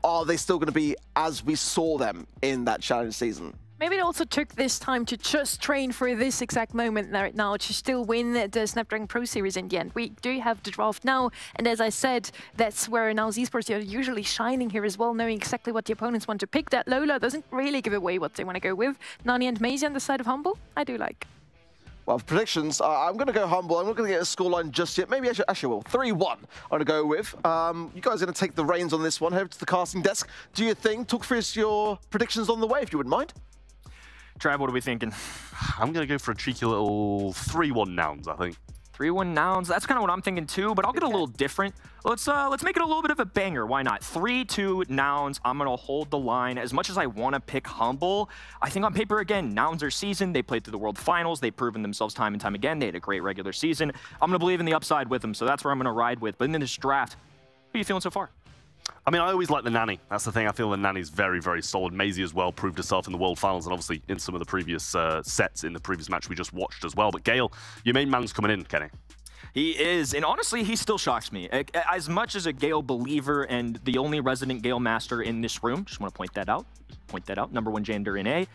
are they still going to be as we saw them in that challenge season? Maybe they also took this time to just train for this exact moment right now to still win the Snapdragon Pro Series in the end. We do have the draft now, and as I said, that's where Nouns Esports are usually shining here as well, knowing exactly what the opponents want to pick. That Lola doesn't really give away what they want to go with. Nani and Maisie on the side of Humble, I do like. Well, for predictions, I'm going to go Humble. I'm not going to get a scoreline just yet. Maybe actually will. 3-1 I'm going to go with. You guys are going to take the reins on this one. Head to the casting desk. Do your thing. Talk through your predictions on the way, if you wouldn't mind. Trav, what are we thinking? I'm going to go for a cheeky little 3-1 Nouns, I think. 3-1 Nouns. That's kind of what I'm thinking too, but I'll get a little different. Let's make it a little bit of a banger. Why not? 3-2 Nouns. I'm going to hold the line. As much as I want to pick Humble, I think on paper, again, Nouns are seasoned. They played through the World Finals. They've proven themselves time and time again. They had a great regular season. I'm going to believe in the upside with them, so that's where I'm going to ride with. But in this draft, what are you feeling so far? I mean, I always like the Nanny. That's the thing. I feel the Nanny's very, very solid. Maisie as well proved herself in the World Finals and obviously in some of the previous sets in the previous match we just watched as well. But Gale, your main man's coming in, Kenny. He is, and honestly, he still shocks me. As much as a Gale believer and the only resident Gale master in this room, just want to point that out, #1 gender in A.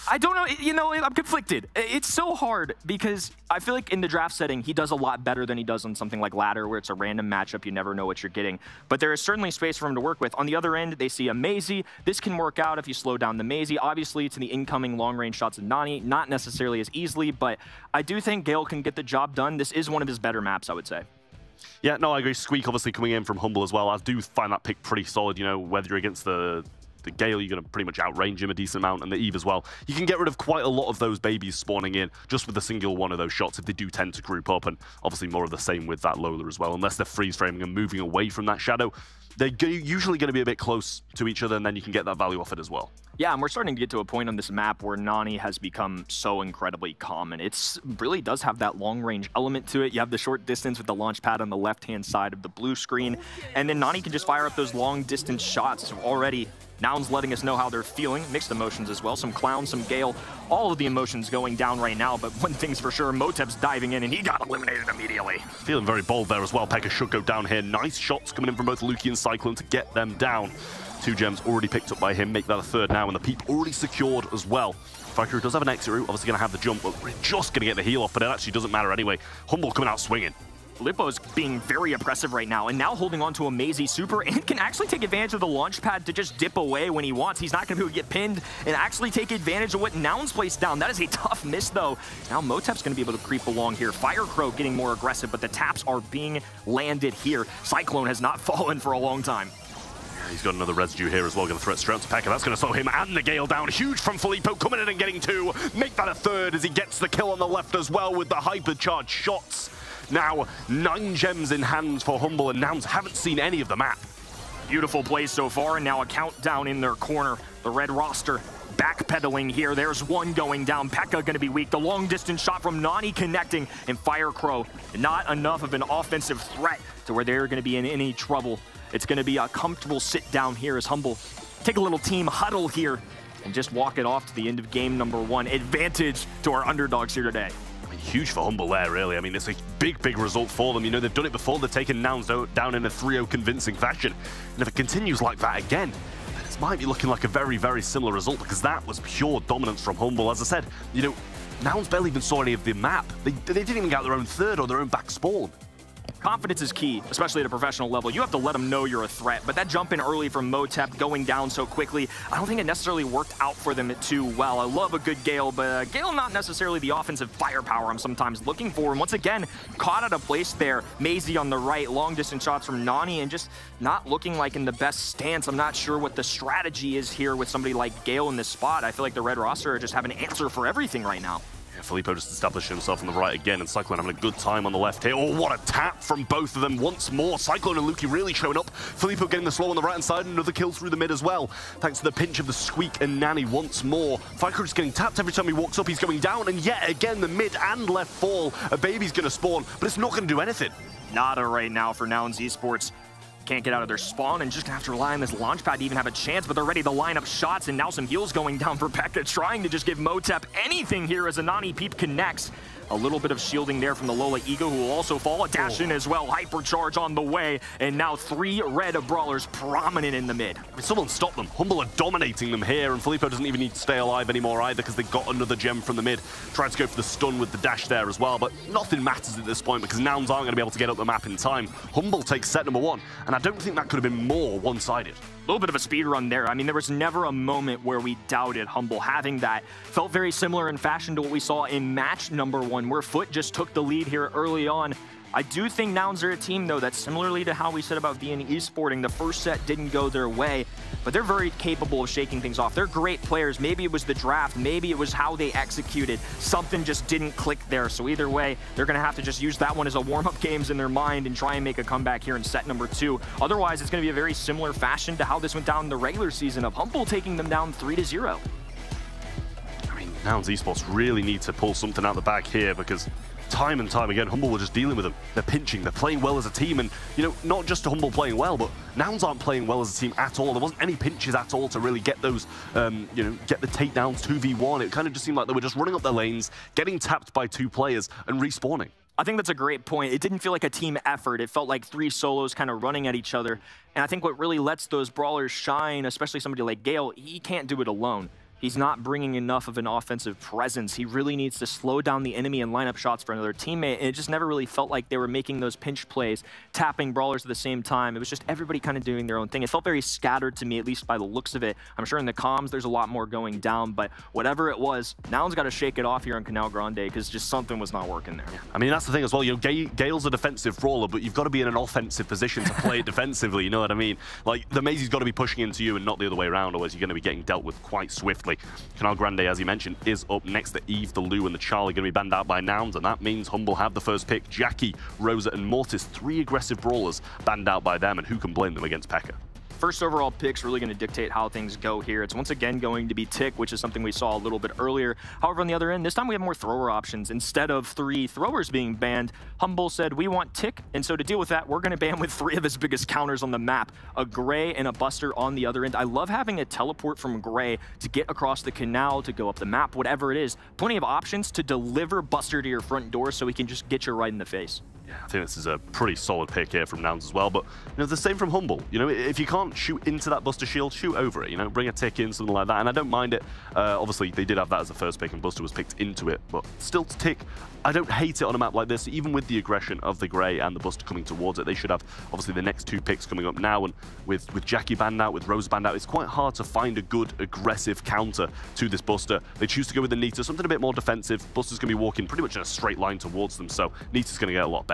I don't know, I'm conflicted. It's so hard because I feel like in the draft setting, he does a lot better than he does on something like Ladder, where it's a random matchup, you never know what you're getting. But there is certainly space for him to work with. On the other end, they see a Maisie. This can work out if you slow down the Maisie. Obviously, to the incoming long-range shots of Nani, not necessarily as easily, but I do think Gale can get the job done. This is one of his better maps, I would say. Yeah, no, I agree. Squeak obviously coming in from Humble as well. I do find that pick pretty solid, whether you're against the Gale, you're going to pretty much outrange him a decent amount, and the Eve as well. You can get rid of quite a lot of those babies spawning in just with a single one of those shots if they do tend to group up, and obviously more of the same with that Lola as well. Unless they're freeze framing and moving away from that shadow, they're usually going to be a bit close to each other, and then you can get that value off it as well. Yeah, and we're starting to get to a point on this map where Nani has become so incredibly common. It really does have that long-range element to it. You have the short distance with the launch pad on the left-hand side of the blue screen, and then Nani can just fire up those long-distance shots. So already, Nouns letting us know how they're feeling. Mixed emotions as well. Some Clown, some Gale. All of the emotions going down right now, but one thing's for sure, Motep's diving in, and he got eliminated immediately. Feeling very bold there as well. Pekka should go down here. Nice shots coming in from both Luki and Cyclone to get them down. 2 gems already picked up by him, make that a 3rd now, and the Peep already secured as well. Valkyrie does have an exit route, obviously going to have the jump, but we're just going to get the heal off, but it actually doesn't matter anyway. Humble coming out swinging. Lippo's being very oppressive right now, and now holding on to a Maisie super, and can actually take advantage of the launch pad to just dip away when he wants. He's not going to be able to get pinned and actually take advantage of what Nouns placed down. That is a tough miss, though. Now Motep's going to be able to creep along here. Firecrow getting more aggressive, but the taps are being landed here. Cyclone has not fallen for a long time. He's got another residue here as well, going to throw it straight to Pekka. That's going to slow him and the Gale down. Huge from Filippo, coming in and getting 2. Make that a 3rd as he gets the kill on the left as well with the hypercharged shots. Now, 9 gems in hand for Humble, and Nouns haven't seen any of the map. Beautiful play so far, and now a countdown in their corner. The red roster backpedaling here. There's one going down. Pekka going to be weak. The long-distance shot from Nani connecting, and Firecrow, not enough of an offensive threat to where they're going to be in any trouble. It's going to be a comfortable sit down here as Humble take a little team huddle here and just walk it off to the end of game #1. Advantage to our underdogs here today. I mean, huge for Humble there, really. I mean, it's a big, big result for them. They've done it before. They've taken Nouns down in a 3-0 convincing fashion. And if it continues like that again, then this might be looking like a very, very similar result, because that was pure dominance from Humble. As I said, Nouns barely even saw any of the map. They didn't even get their own 3rd or their own back spawn. Confidence is key, especially at a professional level. You have to let them know you're a threat, but that jump in early from Motep going down so quickly, I don't think it necessarily worked out for them too well. I love a good Gale, but Gale not necessarily the offensive firepower I'm sometimes looking for. And once again, caught out of place there. Maisie on the right, long distance shots from Nani, and just not looking like in the best stance. I'm not sure what the strategy is here with somebody like Gale in this spot. I feel like the red roster just have an answer for everything right now. Filippo just established himself on the right again, and Cyclone having a good time on the left here. Oh, what a tap from both of them once more. Cyclone and Luki really showing up. Filippo getting the slow on the right-hand side, and another kill through the mid as well, thanks to the pinch of the Squeak and Nani once more. Fico just getting tapped every time he walks up. He's going down, and yet again, the mid and left fall. A baby's going to spawn, but it's not going to do anything. Nada right now for Nouns Esports. Can't get out of their spawn and just gonna have to rely on this launch pad to even have a chance, but they're ready to line up shots, and now some heals going down for Pekka, trying to just give Motep anything here as a Nani peep connects. A little bit of shielding there from the Lola Ego, who will also fall. A dash in as well, hypercharge on the way, and now 3 red brawlers prominent in the mid. I mean, someone stop them. Humble are dominating them here, and Filippo doesn't even need to stay alive anymore either because they got another gem from the mid. Tried to go for the stun with the dash there as well, but nothing matters at this point because Nouns aren't going to be able to get up the map in time. Humble takes set number 1, and I don't think that could have been more one-sided. A little bit of a speed run there. I mean, there was never a moment where we doubted Humble having that. Felt very similar in fashion to what we saw in match number 1, where Foot just took the lead here early on. I do think Nouns are a team, though, that similarly to how we said about VN Esporting, the first set didn't go their way, but they're very capable of shaking things off. They're great players. Maybe it was the draft. Maybe it was how they executed. Something just didn't click there. So either way, they're going to have to just use that one as a warm-up games in their mind and try and make a comeback here in set number 2. Otherwise, it's going to be a very similar fashion to how this went down in the regular season of Humble taking them down 3-0. I mean, Nouns Esports really need to pull something out the bag here because time and time again, Humble were just dealing with them. They're pinching, they're playing well as a team, and, you know, not just Humble playing well, but Nouns aren't playing well as a team at all. There wasn't any pinches at all to really get those, you know, get the takedowns 2v1. It kind of just seemed like they were just running up their lanes, getting tapped by 2 players, and respawning. I think that's a great point. It didn't feel like a team effort. It felt like 3 solos kind of running at each other. And I think what really lets those brawlers shine, especially somebody like Gale, he can't do it alone. He's not bringing enough of an offensive presence. He really needs to slow down the enemy and line up shots for another teammate. And it just never really felt like they were making those pinch plays, tapping brawlers at the same time. It was just everybody kind of doing their own thing. It felt very scattered to me, at least by the looks of it. I'm sure in the comms there's a lot more going down, but whatever it was, Nouns got to shake it off here on Canal Grande because just something was not working there. I mean, that's the thing as well. You know, Gale's a defensive brawler, but you've got to be in an offensive position to play it defensively. You know what I mean? Like, the Maisie's got to be pushing into you and not the other way around, otherwise you're going to be getting dealt with quite swiftly. Canal Grande, as you mentioned, is up next. The Eve, the Lou, and the Charlie going to be banned out by Nouns, and that means Humble have the first pick. Jackie, Rosa, and Mortis, 3 aggressive brawlers banned out by them, and who can blame them against Pekka? First overall pick's really going to dictate how things go here. It's once again going to be Tick, which is something we saw a little bit earlier. However, on the other end, this time we have more thrower options. Instead of 3 throwers being banned, Humble said, we want Tick, and so to deal with that, we're going to ban with 3 of his biggest counters on the map, a Gray and a Buster on the other end. I love having a teleport from Gray to get across the canal, to go up the map, whatever it is. Plenty of options to deliver Buster to your front door so he can just get you right in the face. Yeah, I think this is a pretty solid pick here from Nouns as well, but, you know, the same from Humble. You know, if you can't shoot into that Buster shield, shoot over it, you know, bring a Tick in, something like that, and I don't mind it. Obviously, they did have that as the first pick, and Buster was picked into it, but still to Tick, I don't hate it on a map like this, even with the aggression of the Grey and the Buster coming towards it. They should have, obviously, the next 2 picks coming up now, and with Jackie banned out, with Rose banned out, it's quite hard to find a good, aggressive counter to this Buster. They choose to go with the Nita, something a bit more defensive. Buster's going to be walking pretty much in a straight line towards them, so Nita's going to get a lot better.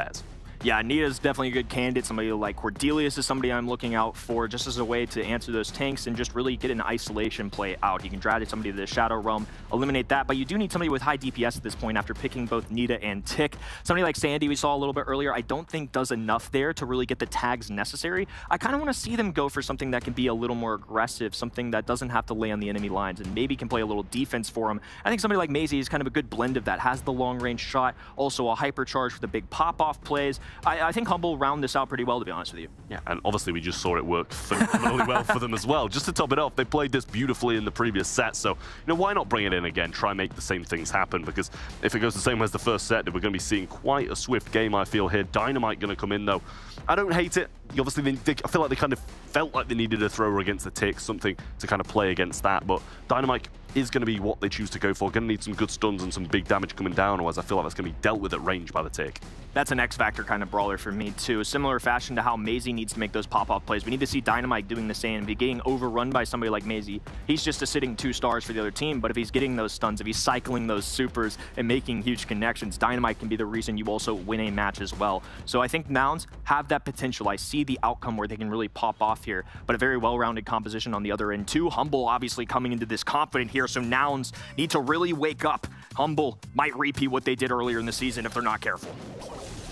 Yeah, Nita's definitely a good candidate. Somebody like Cordelius is somebody I'm looking out for just as a way to answer those tanks and just really get an isolation play out. You can drag somebody to the Shadow Realm, eliminate that, but you do need somebody with high DPS at this point after picking both Nita and Tick. Somebody like Sandy we saw a little bit earlier, I don't think does enough there to really get the tags necessary. I kind of want to see them go for something that can be a little more aggressive, something that doesn't have to lay on the enemy lines and maybe can play a little defense for them. I think somebody like Maisie is kind of a good blend of that, has the long range shot, also a hypercharge for the big pop-off plays. I think Humble round this out pretty well, to be honest with you. Yeah, and obviously we just saw it work phenomenally well for them as well. Just to top it off, they played this beautifully in the previous set, so, you know, why not bring it in again, try and make the same things happen, because if it goes the same way as the first set, we're going to be seeing quite a swift game, I feel, here. Dynamite going to come in, though. I don't hate it. Obviously, I feel like they kind of felt like they needed a thrower against the Tick, something to kind of play against that, but Dynamite is going to be what they choose to go for. Going to need some good stuns and some big damage coming down, otherwise I feel like that's going to be dealt with at range by the Tick. That's an X-Factor kind of brawler for me, too. Similar fashion to how Maisie needs to make those pop-off plays. We need to see Dynamite doing the same. If he's getting overrun by somebody like Maisie, he's just a sitting 2 stars for the other team. But if he's getting those stuns, if he's cycling those supers and making huge connections, Dynamite can be the reason you also win a match as well. So I think Nouns have that potential. I see the outcome where they can really pop off here, but a very well-rounded composition on the other end, too. Humble obviously coming into this confident here, so Nouns need to really wake up. Humble might repeat what they did earlier in the season if they're not careful.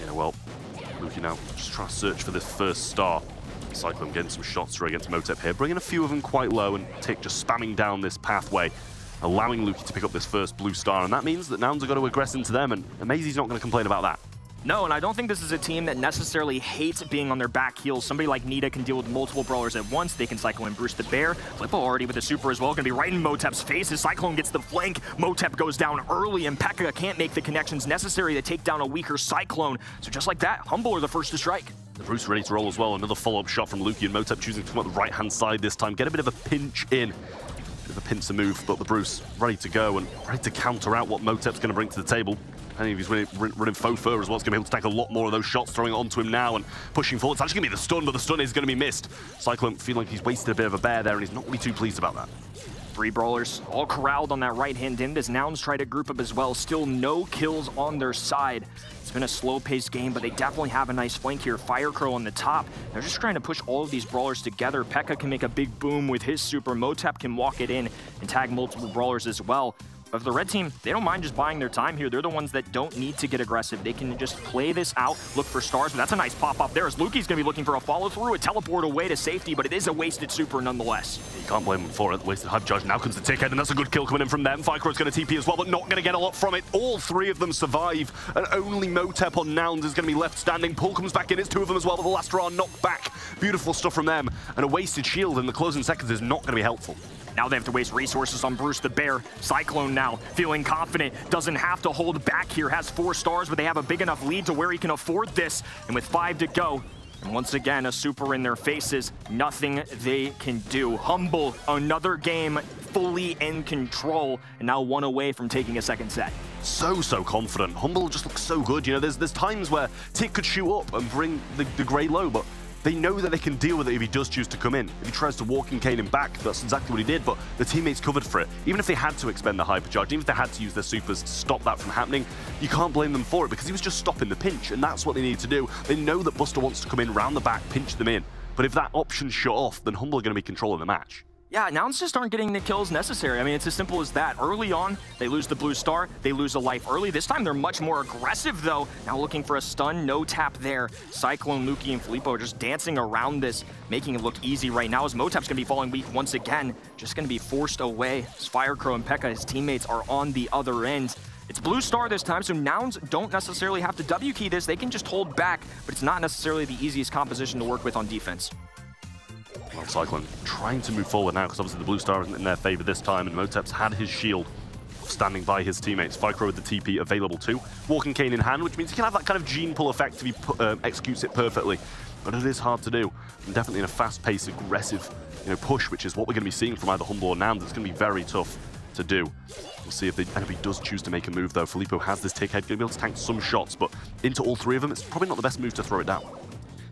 Yeah, well, Luki now just trying to search for this first star. Cyclone getting some shots through against Motep here, bringing a few of them quite low, and Tick just spamming down this pathway, allowing Luki to pick up this first blue star, and that means that Nouns are going to aggress into them, and Amazie's not going to complain about that. No, and I don't think this is a team that necessarily hates being on their back heels. Somebody like Nita can deal with multiple brawlers at once. They can cycle in Bruce the Bear. Flippo already with a super as well. Going to be right in Motep's face. His Cyclone gets the flank. Motep goes down early, and P.E.K.K.A can't make the connections necessary to take down a weaker Cyclone. So just like that, Humble are the first to strike. The Bruce ready to roll as well. Another follow-up shot from Luki, and Motep choosing to come up the right-hand side this time. Get a bit of a pinch in. Bit of a pincer move, but the Bruce ready to go and ready to counter out what Motep's going to bring to the table. I think if he's running faux fur as well, it's going to be able to take a lot more of those shots, throwing it onto him now and pushing forward. It's actually going to be the stun, but the stun is going to be missed. Cyclone feeling like he's wasted a bit of a bear there, and he's not really too pleased about that. 3 brawlers all corralled on that right-hand end as Nouns try to group up as well. Still no kills on their side. It's been a slow-paced game, but they definitely have a nice flank here. Firecrow on the top. They're just trying to push all of these brawlers together. P.E.K.K.A can make a big boom with his super. Motep can walk it in and tag multiple brawlers as well. But for the red team, they don't mind just buying their time here. They're the ones that don't need to get aggressive. They can just play this out, look for stars, but that's a nice pop-up there as Luki's going to be looking for a follow-through, a teleport away to safety, but it is a wasted super nonetheless. You can't blame them for it. Wasted hype charge. Now comes the Tickhead, and that's a good kill coming in from them. Firecrow's going to TP as well, but not going to get a lot from it. All 3 of them survive, and only Motep on Nouns is going to be left standing. Pull comes back in. It's 2 of them as well, but the last are knocked back. Beautiful stuff from them, and a wasted shield in the closing seconds is not going to be helpful. Now they have to waste resources on Bruce the Bear. Cyclone now feeling confident, doesn't have to hold back here, has 4 stars, but they have a big enough lead to where he can afford this. And with 5 to go, and once again, a super in their faces, nothing they can do. Humble, another game fully in control, and now 1 away from taking a second set. So confident. Humble just looks so good. You know, there's times where Tick could shoot up and bring the grey low, but they know that they can deal with it if he does choose to come in. If he tries to walk in Kane back, that's exactly what he did, but the teammates covered for it. Even if they had to expend the hypercharge, even if they had to use their supers to stop that from happening, you can't blame them for it because he was just stopping the pinch, and that's what they need to do. They know that Buster wants to come in round the back, pinch them in, but if that option's shut off, then Humble are going to be controlling the match. Yeah, Nouns just aren't getting the kills necessary. I mean, it's as simple as that. Early on, they lose the blue star, they lose a life early. This time, they're much more aggressive, though. Now looking for a stun, no tap there. Cyclone, Luki, and Filippo are just dancing around this, making it look easy right now as Motep's going to be falling weak once again. Just going to be forced away as Firecrow and P.E.K.K.A, his teammates, are on the other end. It's blue star this time, so Nouns don't necessarily have to W key this. They can just hold back, but it's not necessarily the easiest composition to work with on defense. Well, Cyclone trying to move forward now because obviously the blue star isn't in their favor this time, and Motep's had his shield standing by his teammates. Firecrow with the TP available too. Walking Kane in hand, which means he can have that kind of gene pull effect if he executes it perfectly. But it is hard to do, and definitely in a fast-paced, aggressive push, which is what we're going to be seeing from either Humble or Nouns. It's going to be very tough to do. We'll see if the enemy does choose to make a move, though. Filippo has this Tickhead, going to be able to tank some shots, but into all 3 of them, it's probably not the best move to throw it down.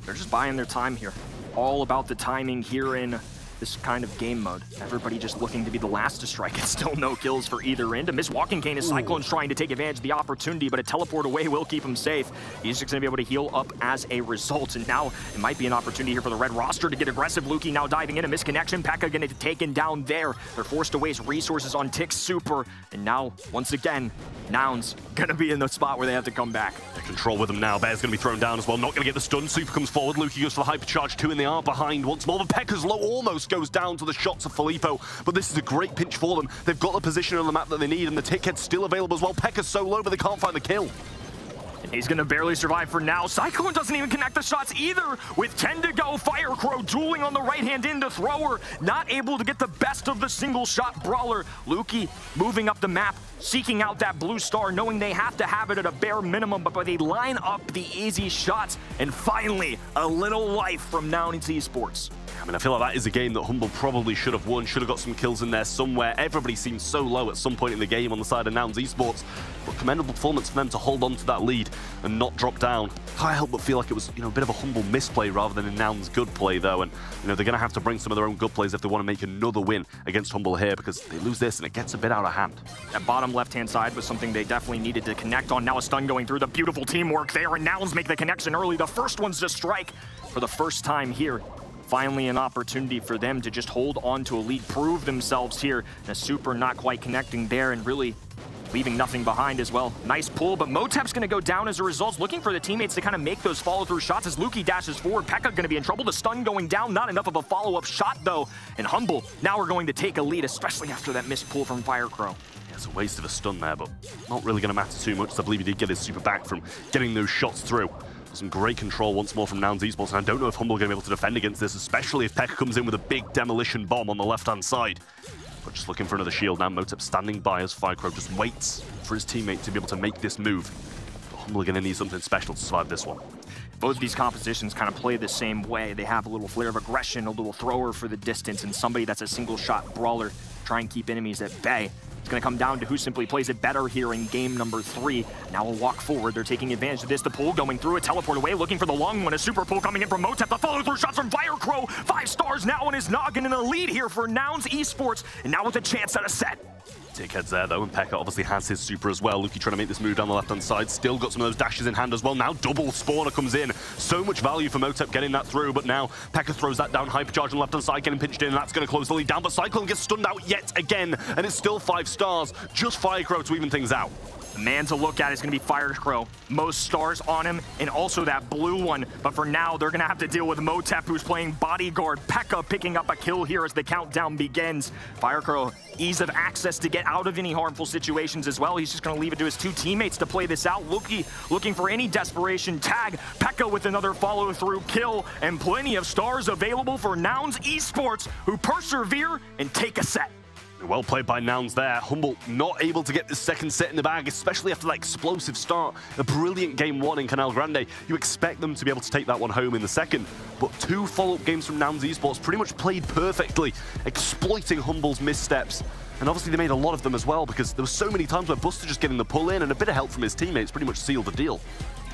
They're just buying their time here. All about the timing here in this kind of game mode. Everybody just looking to be the last to strike. It's still no kills for either end. A missed walking cane as Cyclone's trying to take advantage of the opportunity, but a teleport away will keep him safe. He's just going to be able to heal up as a result. And now it might be an opportunity here for the red roster to get aggressive. Luki now diving in, a misconnection. P.E.K.K.A going to get taken down there. They're forced to waste resources on Tick's super. And now, once again, Nouns going to be in the spot where they have to come back. They control with them now. Bear's going to be thrown down as well. Not going to get the stun. Super comes forward. Luki goes for the hypercharge 2, and they are behind once more. But P.E.K.K.A's low almost goes down to the shots of Filippo, but this is a great pinch for them. They've got the position on the map that they need, and the Tickhead's still available as well. P.E.K.K.A's so low, but they can't find the kill. And he's going to barely survive for now. Cyclone doesn't even connect the shots either. With 10 to go, Firecrow dueling on the right-hand end to thrower. Not able to get the best of the single-shot brawler. Luki moving up the map, seeking out that blue star, knowing they have to have it at a bare minimum, but they line up the easy shots. And finally, a little life from Nouns Esports. I mean, I feel like that is a game that Humble probably should have won, should have got some kills in there somewhere. Everybody seemed so low at some point in the game on the side of Nouns Esports, but commendable performance for them to hold on to that lead and not drop down. Can't help but feel like it was, a bit of a Humble misplay rather than a Nouns good play, though, and, they're going to have to bring some of their own good plays if they want to make another win against Humble here, because they lose this and it gets a bit out of hand. That bottom left-hand side was something they definitely needed to connect on. Now a stun going through, the beautiful teamwork there, and Nouns make the connection early. The first one's to strike for the first time here. Finally an opportunity for them to just hold on to a lead, prove themselves here. And a super not quite connecting there and really leaving nothing behind as well. Nice pull, but Motep's going to go down as a result, looking for the teammates to kind of make those follow-through shots as Luki dashes forward. Pekka going to be in trouble. The stun going down, not enough of a follow-up shot though. And Humble now we're going to take a lead, especially after that missed pull from Firecrow. Yeah, it's a waste of a stun there, but not really going to matter too much. I believe he did get his super back from getting those shots through. Some great control once more from Nouns Esports, and I don't know if Humble are going to be able to defend against this, especially if Pekka comes in with a big demolition bomb on the left-hand side. But just looking for another shield now. Motep standing by as Firecrow just waits for his teammate to be able to make this move. But Humble are going to need something special to survive this one. Both of these compositions kind of play the same way. They have a little flare of aggression, a little thrower for the distance, and somebody that's a single-shot brawler. Try and keep enemies at bay. It's going to come down to who simply plays it better here in game number 3. Now we'll walk forward. They're taking advantage of this. The pull going through, a teleport away, looking for the long one. A super pull coming in from Motep. The follow-through shots from Firecrow. 5 stars now on his noggin, and a lead here for Nouns Esports. And now with a chance at a set. Dickhead's there though, and Pekka obviously has his super as well. Luki trying to make this move down the left-hand side. Still got some of those dashes in hand as well. Now double spawner comes in. So much value for Motep getting that through, but now Pekka throws that down. Hypercharge on the left-hand side, getting pinched in, and that's going to close the lead down. But Cyclone gets stunned out yet again, and it's still 5 stars. Just Firecrow to even things out. The man to look at is going to be Firecrow. Most stars on him, and also that blue one. But for now, they're going to have to deal with Motep, who's playing bodyguard. Pekka picking up a kill here as the countdown begins. Firecrow, ease of access to get out of any harmful situations as well. He's just going to leave it to his 2 teammates to play this out. Luki looking for any desperation tag. Pekka with another follow-through kill, and plenty of stars available for Nouns Esports, who persevere and take a set. Well played by Nouns there. Humble not able to get the second set in the bag, especially after that explosive start. A brilliant game 1 in Canal Grande. You expect them to be able to take that one home in the second. But 2 follow-up games from Nouns Esports pretty much played perfectly, exploiting Humble's missteps. And obviously they made a lot of them as well, because there were so many times where Buster just getting the pull in and a bit of help from his teammates pretty much sealed the deal.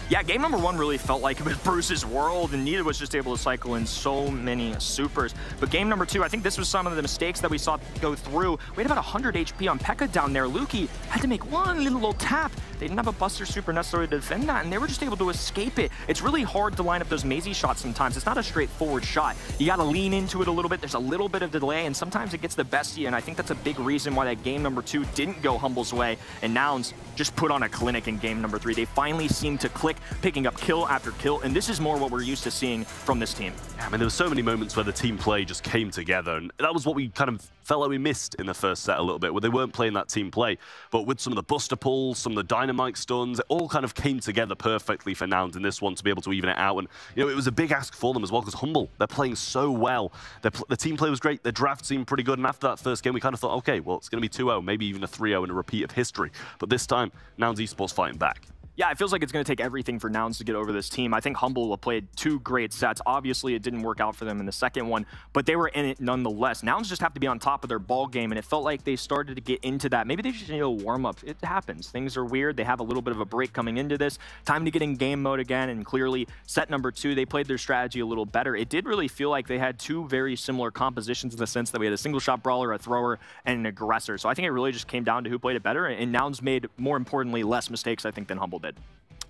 Yeah, game number 1 really felt like it was Bruce's world, and Nita was just able to cycle in so many supers. But game number 2, I think this was some of the mistakes that we saw go through. We had about 100 HP on Pekka down there. Luki had to make one little tap. They didn't have a Buster super necessarily to defend that, and they were just able to escape it. It's really hard to line up those mazy shots sometimes. It's not a straightforward shot. You got to lean into it a little bit. There's a little bit of delay, and sometimes it gets the best of you, and I think that's a big reason why that game number 2 didn't go Humble's way, and Nouns just put on a clinic in game number 3. They finally seemed to click, picking up kill after kill, and this is more what we're used to seeing from this team. Yeah, I mean, there were so many moments where the team play just came together, and that was what we kind of felt like we missed in the first set a little bit, where they weren't playing that team play. But with some of the Buster pulls, some of the Dynamite stuns, it all kind of came together perfectly for Nouns in this one to be able to even it out. And, it was a big ask for them as well, because Humble, they're playing so well. The team play was great, the draft seemed pretty good, and after that first game, we kind of thought, okay, well, it's going to be 2-0, maybe even a 3-0 and a repeat of history. But this time, Nouns Esports fighting back. Yeah, it feels like it's going to take everything for Nouns to get over this team. I think Humble played 2 great sets. Obviously, it didn't work out for them in the second one, but they were in it nonetheless. Nouns just have to be on top of their ball game, and it felt like they started to get into that. Maybe they just need a warm-up. It happens. Things are weird. They have a little bit of a break coming into this. Time to get in game mode again, and clearly, set number 2, they played their strategy a little better. It did really feel like they had 2 very similar compositions in the sense that we had a single-shot brawler, a thrower, and an aggressor. So I think it really just came down to who played it better, and Nouns made, more importantly, less mistakes, I think, than Humble did.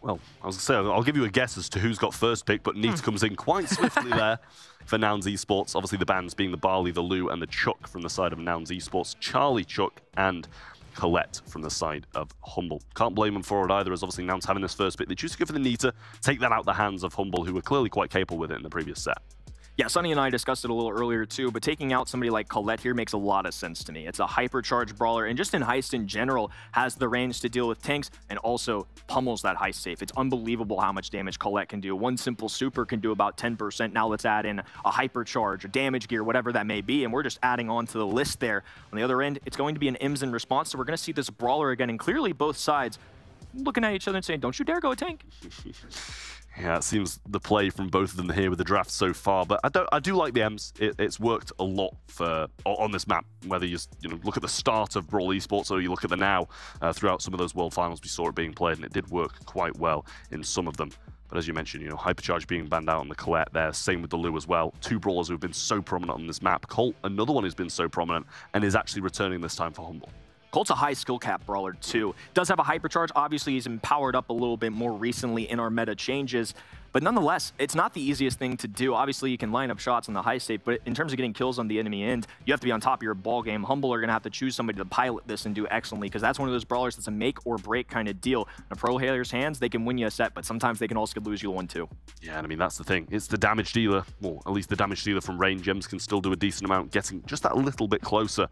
Well, I was going to say, I'll give you a guess as to who's got first pick, but Neat comes in quite swiftly there for Nouns Esports. Obviously, the bands being the Barley, the Lou, and the Chuck from the side of Nouns Esports. Charlie, Chuck, and Colette from the side of Humble. Can't blame them for it either, as obviously Nouns having this first pick. They choose to go for the Nita, take that out the hands of Humble, who were clearly quite capable with it in the previous set. Yeah, Sonny and I discussed it a little earlier too, but taking out somebody like Colette here makes a lot of sense to me. It's a hypercharged brawler, and just in Heist in general, has the range to deal with tanks and also pummels that Heist safe. It's unbelievable how much damage Colette can do. One simple super can do about 10%. Now let's add in a hypercharge, a damage gear, whatever that may be, and we're just adding on to the list there. On the other end, it's going to be an IMS in response, so we're going to see this brawler again, and clearly both sides looking at each other and saying, don't you dare go a tank. Yeah, it seems the play from both of them here with the draft so far, but I do like the Ems. It's worked a lot on this map, whether you look at the start of Brawl Esports or you look at the now. Throughout some of those World Finals, we saw it being played, and it did work quite well in some of them. But as you mentioned, Hypercharge being banned out on the Colette there, same with the Lou as well. Two brawlers who have been so prominent on this map. Colt, another one who's been so prominent, and is actually returning this time for Humble. Colt's a high skill cap brawler too. Does have a hypercharge. Obviously, he's been powered up a little bit more recently in our meta changes. But nonetheless, it's not the easiest thing to do. Obviously, you can line up shots on the high safe, but in terms of getting kills on the enemy end, you have to be on top of your ball game. Humble are going to have to choose somebody to pilot this and do excellently, because that's one of those brawlers that's a make or break kind of deal. In a pro player's hands, they can win you a set, but sometimes they can also lose you one too. Yeah, and I mean, that's the thing. It's the damage dealer, well, at least the damage dealer from range. Gems can still do a decent amount, getting just that little bit closer.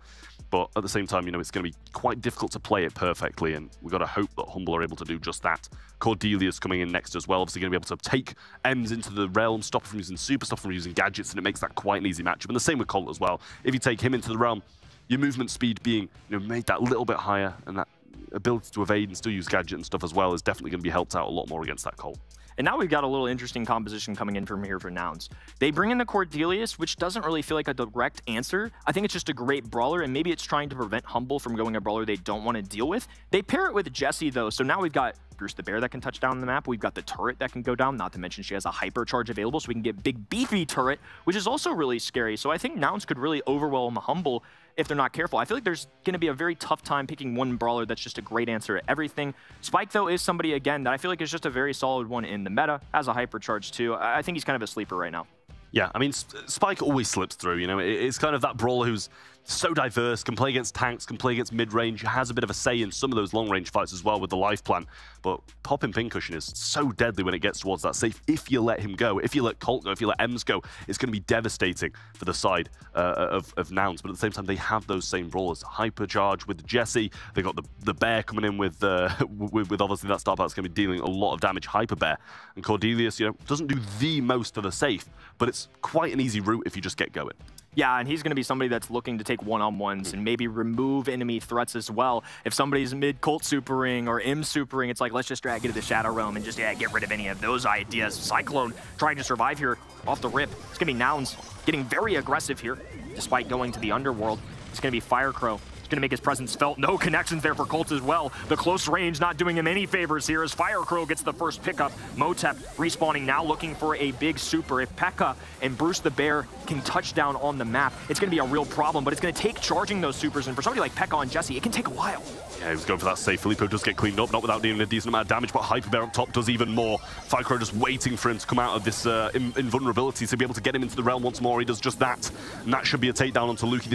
But at the same time, it's going to be quite difficult to play it perfectly, and we've got to hope that Humble are able to do just that. Cordelia's coming in next as well. Obviously going to be able to take Ems into the realm, stop from using super, stop from using gadgets, and it makes that quite an easy matchup. And the same with Colt as well. If you take him into the realm, your movement speed being made that little bit higher, and that ability to evade and still use gadget and stuff as well is definitely going to be helped out a lot more against that Colt. And now we've got a little interesting composition coming in from here for Nouns. They bring in the Cordelius, which doesn't really feel like a direct answer. I think it's just a great brawler, and maybe it's trying to prevent Humble from going a brawler they don't want to deal with. They pair it with Jessie, though, so now we've got Bruce the Bear that can touch down the map. We've got the turret that can go down, not to mention she has a hypercharge available, so we can get big, beefy turret, which is also really scary. So I think Nouns could really overwhelm Humble if they're not careful. I feel like there's going to be a very tough time picking one brawler that's just a great answer at everything. Spike, though, is somebody, again, that I feel like is just a very solid one in the meta, has a hypercharge, too. I think he's kind of a sleeper right now. Yeah, I mean, Spike always slips through, It's kind of that brawler who's so diverse, can play against tanks, can play against mid-range, has a bit of a say in some of those long-range fights as well with the life plan. But popping pincushion is so deadly when it gets towards that safe. If you let him go, if you let Colt go, if you let Ems go, it's going to be devastating for the side of Nouns. But at the same time, they have those same brawlers. Hypercharge with Jessie. They got the Bear coming in with obviously that star power that's going to be dealing a lot of damage. Hyper Bear. And Cordelius, doesn't do the most of the safe, but it's quite an easy route if you just get going. Yeah, and he's going to be somebody that's looking to take one-on-ones and maybe remove enemy threats as well. If somebody's mid-Colt supering or M supering, it's like, let's just drag it to the Shadow Realm and just, get rid of any of those ideas. Cyclone trying to survive here off the rip. It's going to be Nouns getting very aggressive here, despite going to the Underworld. It's going to be Firecrow. Going to make his presence felt. No connections there for Colt as well. The close range not doing him any favors here as Firecrow gets the first pickup. Motep respawning now looking for a big super. If P.E.K.K.A. and Bruce the Bear can touch down on the map, it's going to be a real problem, but it's going to take charging those supers, and for somebody like P.E.K.K.A. and Jessie, it can take a while. Yeah, he was going for that safe. Filippo does get cleaned up, not without dealing a decent amount of damage, but Hyper Bear on top does even more. Firecrow just waiting for him to come out of this invulnerability to be able to get him into the realm once more. He does just that, and that should be a takedown onto Lukey.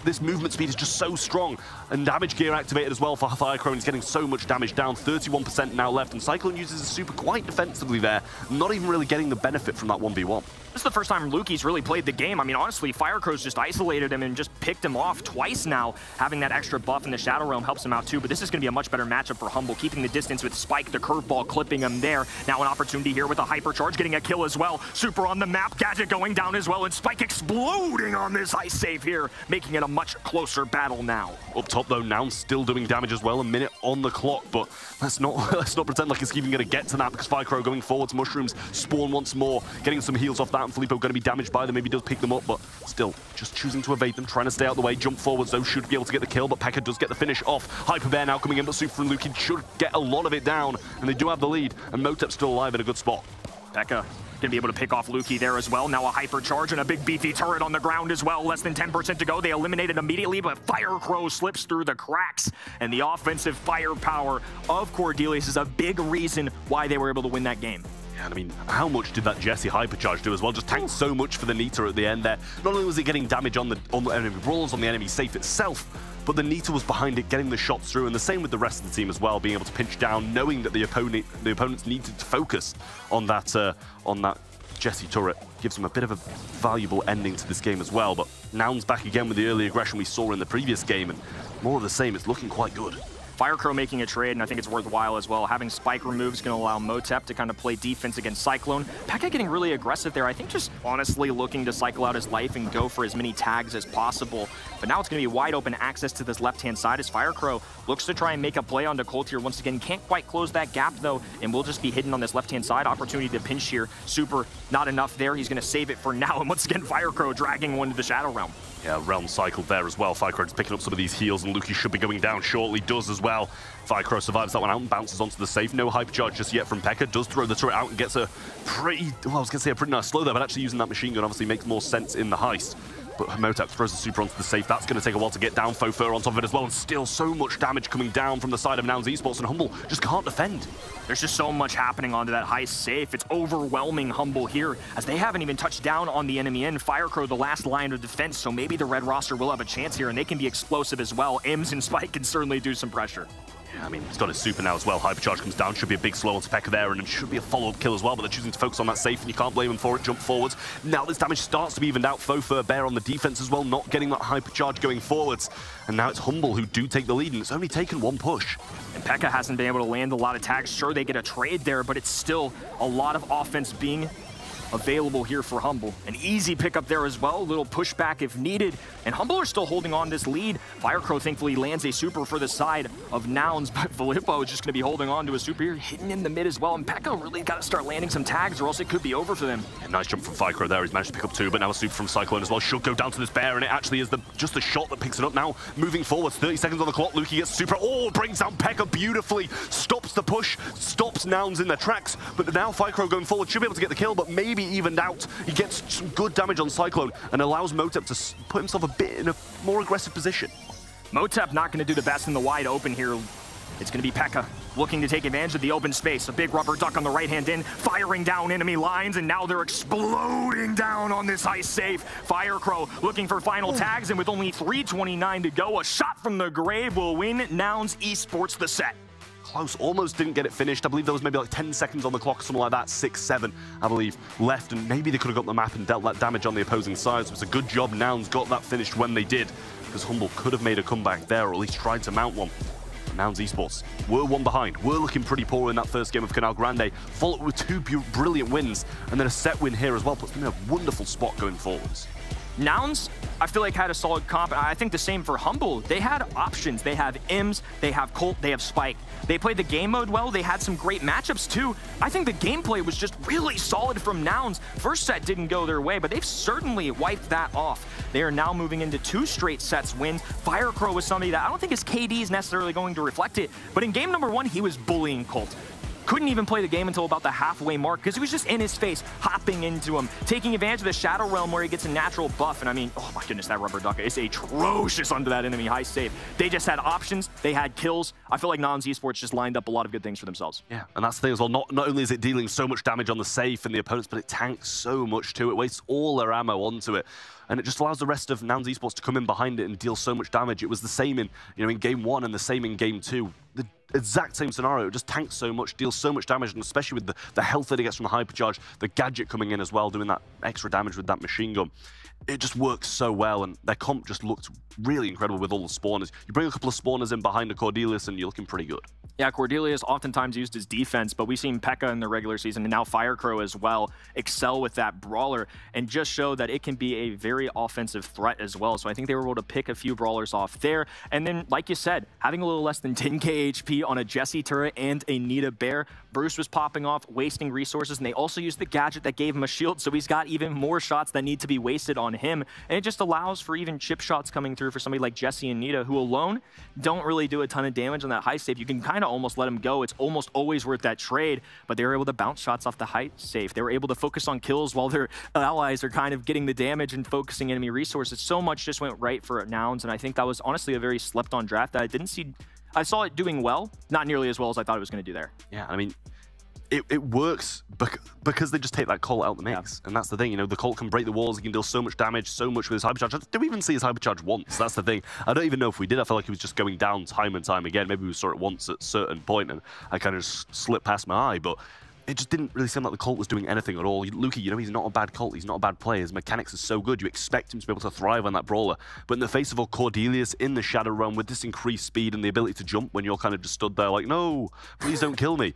This movement speed is just so strong, and damage gear activated as well for Firecrow, and he's getting so much damage down. 31% now left, and Cyclone uses his super quite defensively there, not even really getting the benefit from that 1v1. This is the first time Lukey's really played the game. I mean, honestly, Firecrow's just isolated him and just picked him off twice now. Having that extra buff in the Shadow Realm helps him out too, but this is going to be a much better matchup for Humble, keeping the distance with Spike, the curveball, clipping him there. Now an opportunity here with a hypercharge, getting a kill as well. Super on the map, gadget going down as well, and Spike exploding on this ice save here, making it a much closer battle now. Up top though, Nouns still doing damage as well, a minute on the clock, but let's not pretend like it's even going to get to that, because Firecrow going forwards, Mushrooms spawn once more, getting some heals off that, and Filippo going to be damaged by them. Maybe does pick them up, but still just choosing to evade them, trying to stay out the way. Jump forwards though, should be able to get the kill, but P.E.K.K.A. does get the finish off. Hyper Bear now coming in, but Super and Lukey should get a lot of it down, and they do have the lead, and Motep's still alive in a good spot. P.E.K.K.A. gonna be able to pick off Lukey there as well. Now a hypercharge and a big beefy turret on the ground as well. Less than 10% to go. They eliminate it immediately, but Firecrow slips through the cracks. And the offensive firepower of Cordelius is a big reason why they were able to win that game. Yeah, I mean, how much did that Jessie hypercharge do as well? Just tanked so much for the Nita at the end there. Not only was it getting damage on the enemy brawlers, on the enemy safe itself, but the Nita was behind it, getting the shots through, and the same with the rest of the team as well, being able to pinch down, knowing that the opponents needed to focus on that Jessie turret. Gives them a bit of a valuable ending to this game as well, but Nouns back again with the early aggression we saw in the previous game, and more of the same. It's looking quite good. Firecrow making a trade, and I think it's worthwhile as well. Having Spike removed is going to allow Motep to kind of play defense against Cyclone. Pekka getting really aggressive there. I think just honestly looking to cycle out his life and go for as many tags as possible. But now it's going to be wide open access to this left-hand side as Firecrow looks to try and make a play onto Colt here. Once again, can't quite close that gap though, and we'll just be hidden on this left-hand side. Opportunity to pinch here. Super, not enough there. He's going to save it for now, and once again, Firecrow dragging one to the Shadow Realm. Yeah, Realm cycled there as well. Firecrow just picking up some of these heals, and Lukey should be going down shortly. Does as well. Firecrow survives that one out and bounces onto the safe. No hypercharge just yet from Pekka. Does throw the turret out and gets a pretty, well, I was going to say a pretty nice slow there, but actually using that machine gun obviously makes more sense in the heist. But Motep throws the super onto the safe. That's going to take a while to get down. Fofur on top of it as well, and still so much damage coming down from the side of Nouns Esports, and Humble just can't defend. There's just so much happening onto that heist safe. It's overwhelming Humble here, as they haven't even touched down on the enemy end. Firecrow, the last line of defense, so maybe the red roster will have a chance here, and they can be explosive as well. Ims and Spike can certainly do some pressure. I mean, he's got his super now as well. Hypercharge comes down, should be a big slow onto Pekka there, and it should be a follow-up kill as well, but they're choosing to focus on that safe, and you can't blame them for it. Jump forwards. Now this damage starts to be evened out. Fofur Bear on the defense as well, not getting that hypercharge going forwards. And now it's Humble who do take the lead, and it's only taken one push. And Pekka hasn't been able to land a lot of tags. Sure, they get a trade there, but it's still a lot of offense being available here for Humble. An easy pickup there as well, a little pushback if needed, and Humble are still holding on this lead. Firecrow thankfully lands a super for the side of Nouns, but Filippo is just going to be holding on to a super here, hidden in the mid as well, and Pekka really got to start landing some tags or else it could be over for them. Yeah, nice jump from Firecrow there, he's managed to pick up two, but now a super from Cyclone as well. Should go down to this bear, and it actually is just the shot that picks it up now. Moving forwards, 30 seconds on the clock, Lukey gets super, brings down Pekka beautifully, stops the push, stops Nouns in their tracks, but now Firecrow going forward should be able to get the kill, but maybe evened out. He gets some good damage on Cyclone and allows Motep to put himself a bit in a more aggressive position. Motep not going to do the best in the wide open here. It's going to be Pekka looking to take advantage of the open space. A big rubber duck on the right-hand end, firing down enemy lines, and now they're exploding down on this heist safe. Firecrow looking for final tags, and with only 3:29 to go, a shot from the grave will win Nouns Esports the set. Close, almost didn't get it finished. I believe there was maybe like 10 seconds on the clock, something like that, 6-7, I believe, left, and maybe they could have got the map and dealt that damage on the opposing side. So it's a good job Nouns got that finished when they did, because Humble could have made a comeback there, or at least tried to mount one. Nouns Esports were one behind, were looking pretty poor in that first game of Canal Grande, followed with two brilliant wins, and then a set win here as well, puts them in a wonderful spot going forwards. Nouns, I feel like had a solid comp. I think the same for Humble. They had options. They have Ims, they have Colt, they have Spike. They played the game mode well. They had some great matchups too. I think the gameplay was just really solid from Nouns. First set didn't go their way, but they've certainly wiped that off. They are now moving into 2 straight sets wins. Firecrow was somebody that I don't think his KD is necessarily going to reflect it, but in game number 1, he was bullying Colt. Couldn't even play the game until about the halfway mark because he was just in his face, hopping into him, taking advantage of the Shadow Realm where he gets a natural buff. And I mean, oh my goodness, that rubber duck is atrocious under that enemy high save. They just had options, they had kills. I feel like Nouns Esports just lined up a lot of good things for themselves. Yeah, and that's the thing as well. Not only is it dealing so much damage on the safe and the opponents, but it tanks so much too. It wastes all their ammo onto it. And it just allows the rest of Nouns Esports to come in behind it and deal so much damage. It was the same in, in game 1 and the same in game 2. The exact same scenario. It just tanks so much, deals so much damage, and especially with the health that it gets from the hypercharge, the gadget coming in as well, doing that extra damage with that machine gun. It just works so well, and their comp just looked really incredible with all the spawners. You bring a couple of spawners in behind a Cordelius, and you're looking pretty good. Yeah, Cordelia is oftentimes used as defense, but we've seen Pekka in the regular season, and now Firecrow as well, excel with that brawler, and just show that it can be a very offensive threat as well. So I think they were able to pick a few brawlers off there. And then, like you said, having a little less than 10k HP on a Jesse turret and a Nita Bear, Bruce was popping off, wasting resources, and they also used the gadget that gave him a shield, so he's got even more shots that need to be wasted on him. And it just allows for even chip shots coming through for somebody like Jesse and Nita, who alone don't really do a ton of damage on that high safe. You can kind of almost let them go. It's almost always worth that trade, but they were able to bounce shots off the high safe. They were able to focus on kills while their allies are kind of getting the damage and focusing enemy resources. So much just went right for Nouns, and I think that was honestly a very slept-on draft that I didn't see. I saw it doing well, not nearly as well as I thought it was going to do there. Yeah, I mean, it works because they just take that Colt out the mix. Yeah. And that's the thing, the Colt can break the walls, he can deal so much damage, so much with his hypercharge. Did we even see his hypercharge once? That's the thing. I don't even know if we did. I felt like he was just going down time and time again. Maybe we saw it once at a certain point and I kind of just slipped past my eye, but it just didn't really seem like the Colt was doing anything at all. Luki, you know, he's not a bad Colt. He's not a bad player. His mechanics are so good. You expect him to be able to thrive on that brawler. But in the face of a Cordelius in the Shadow Realm with this increased speed and the ability to jump when you're kind of just stood there like, no, please don't kill me.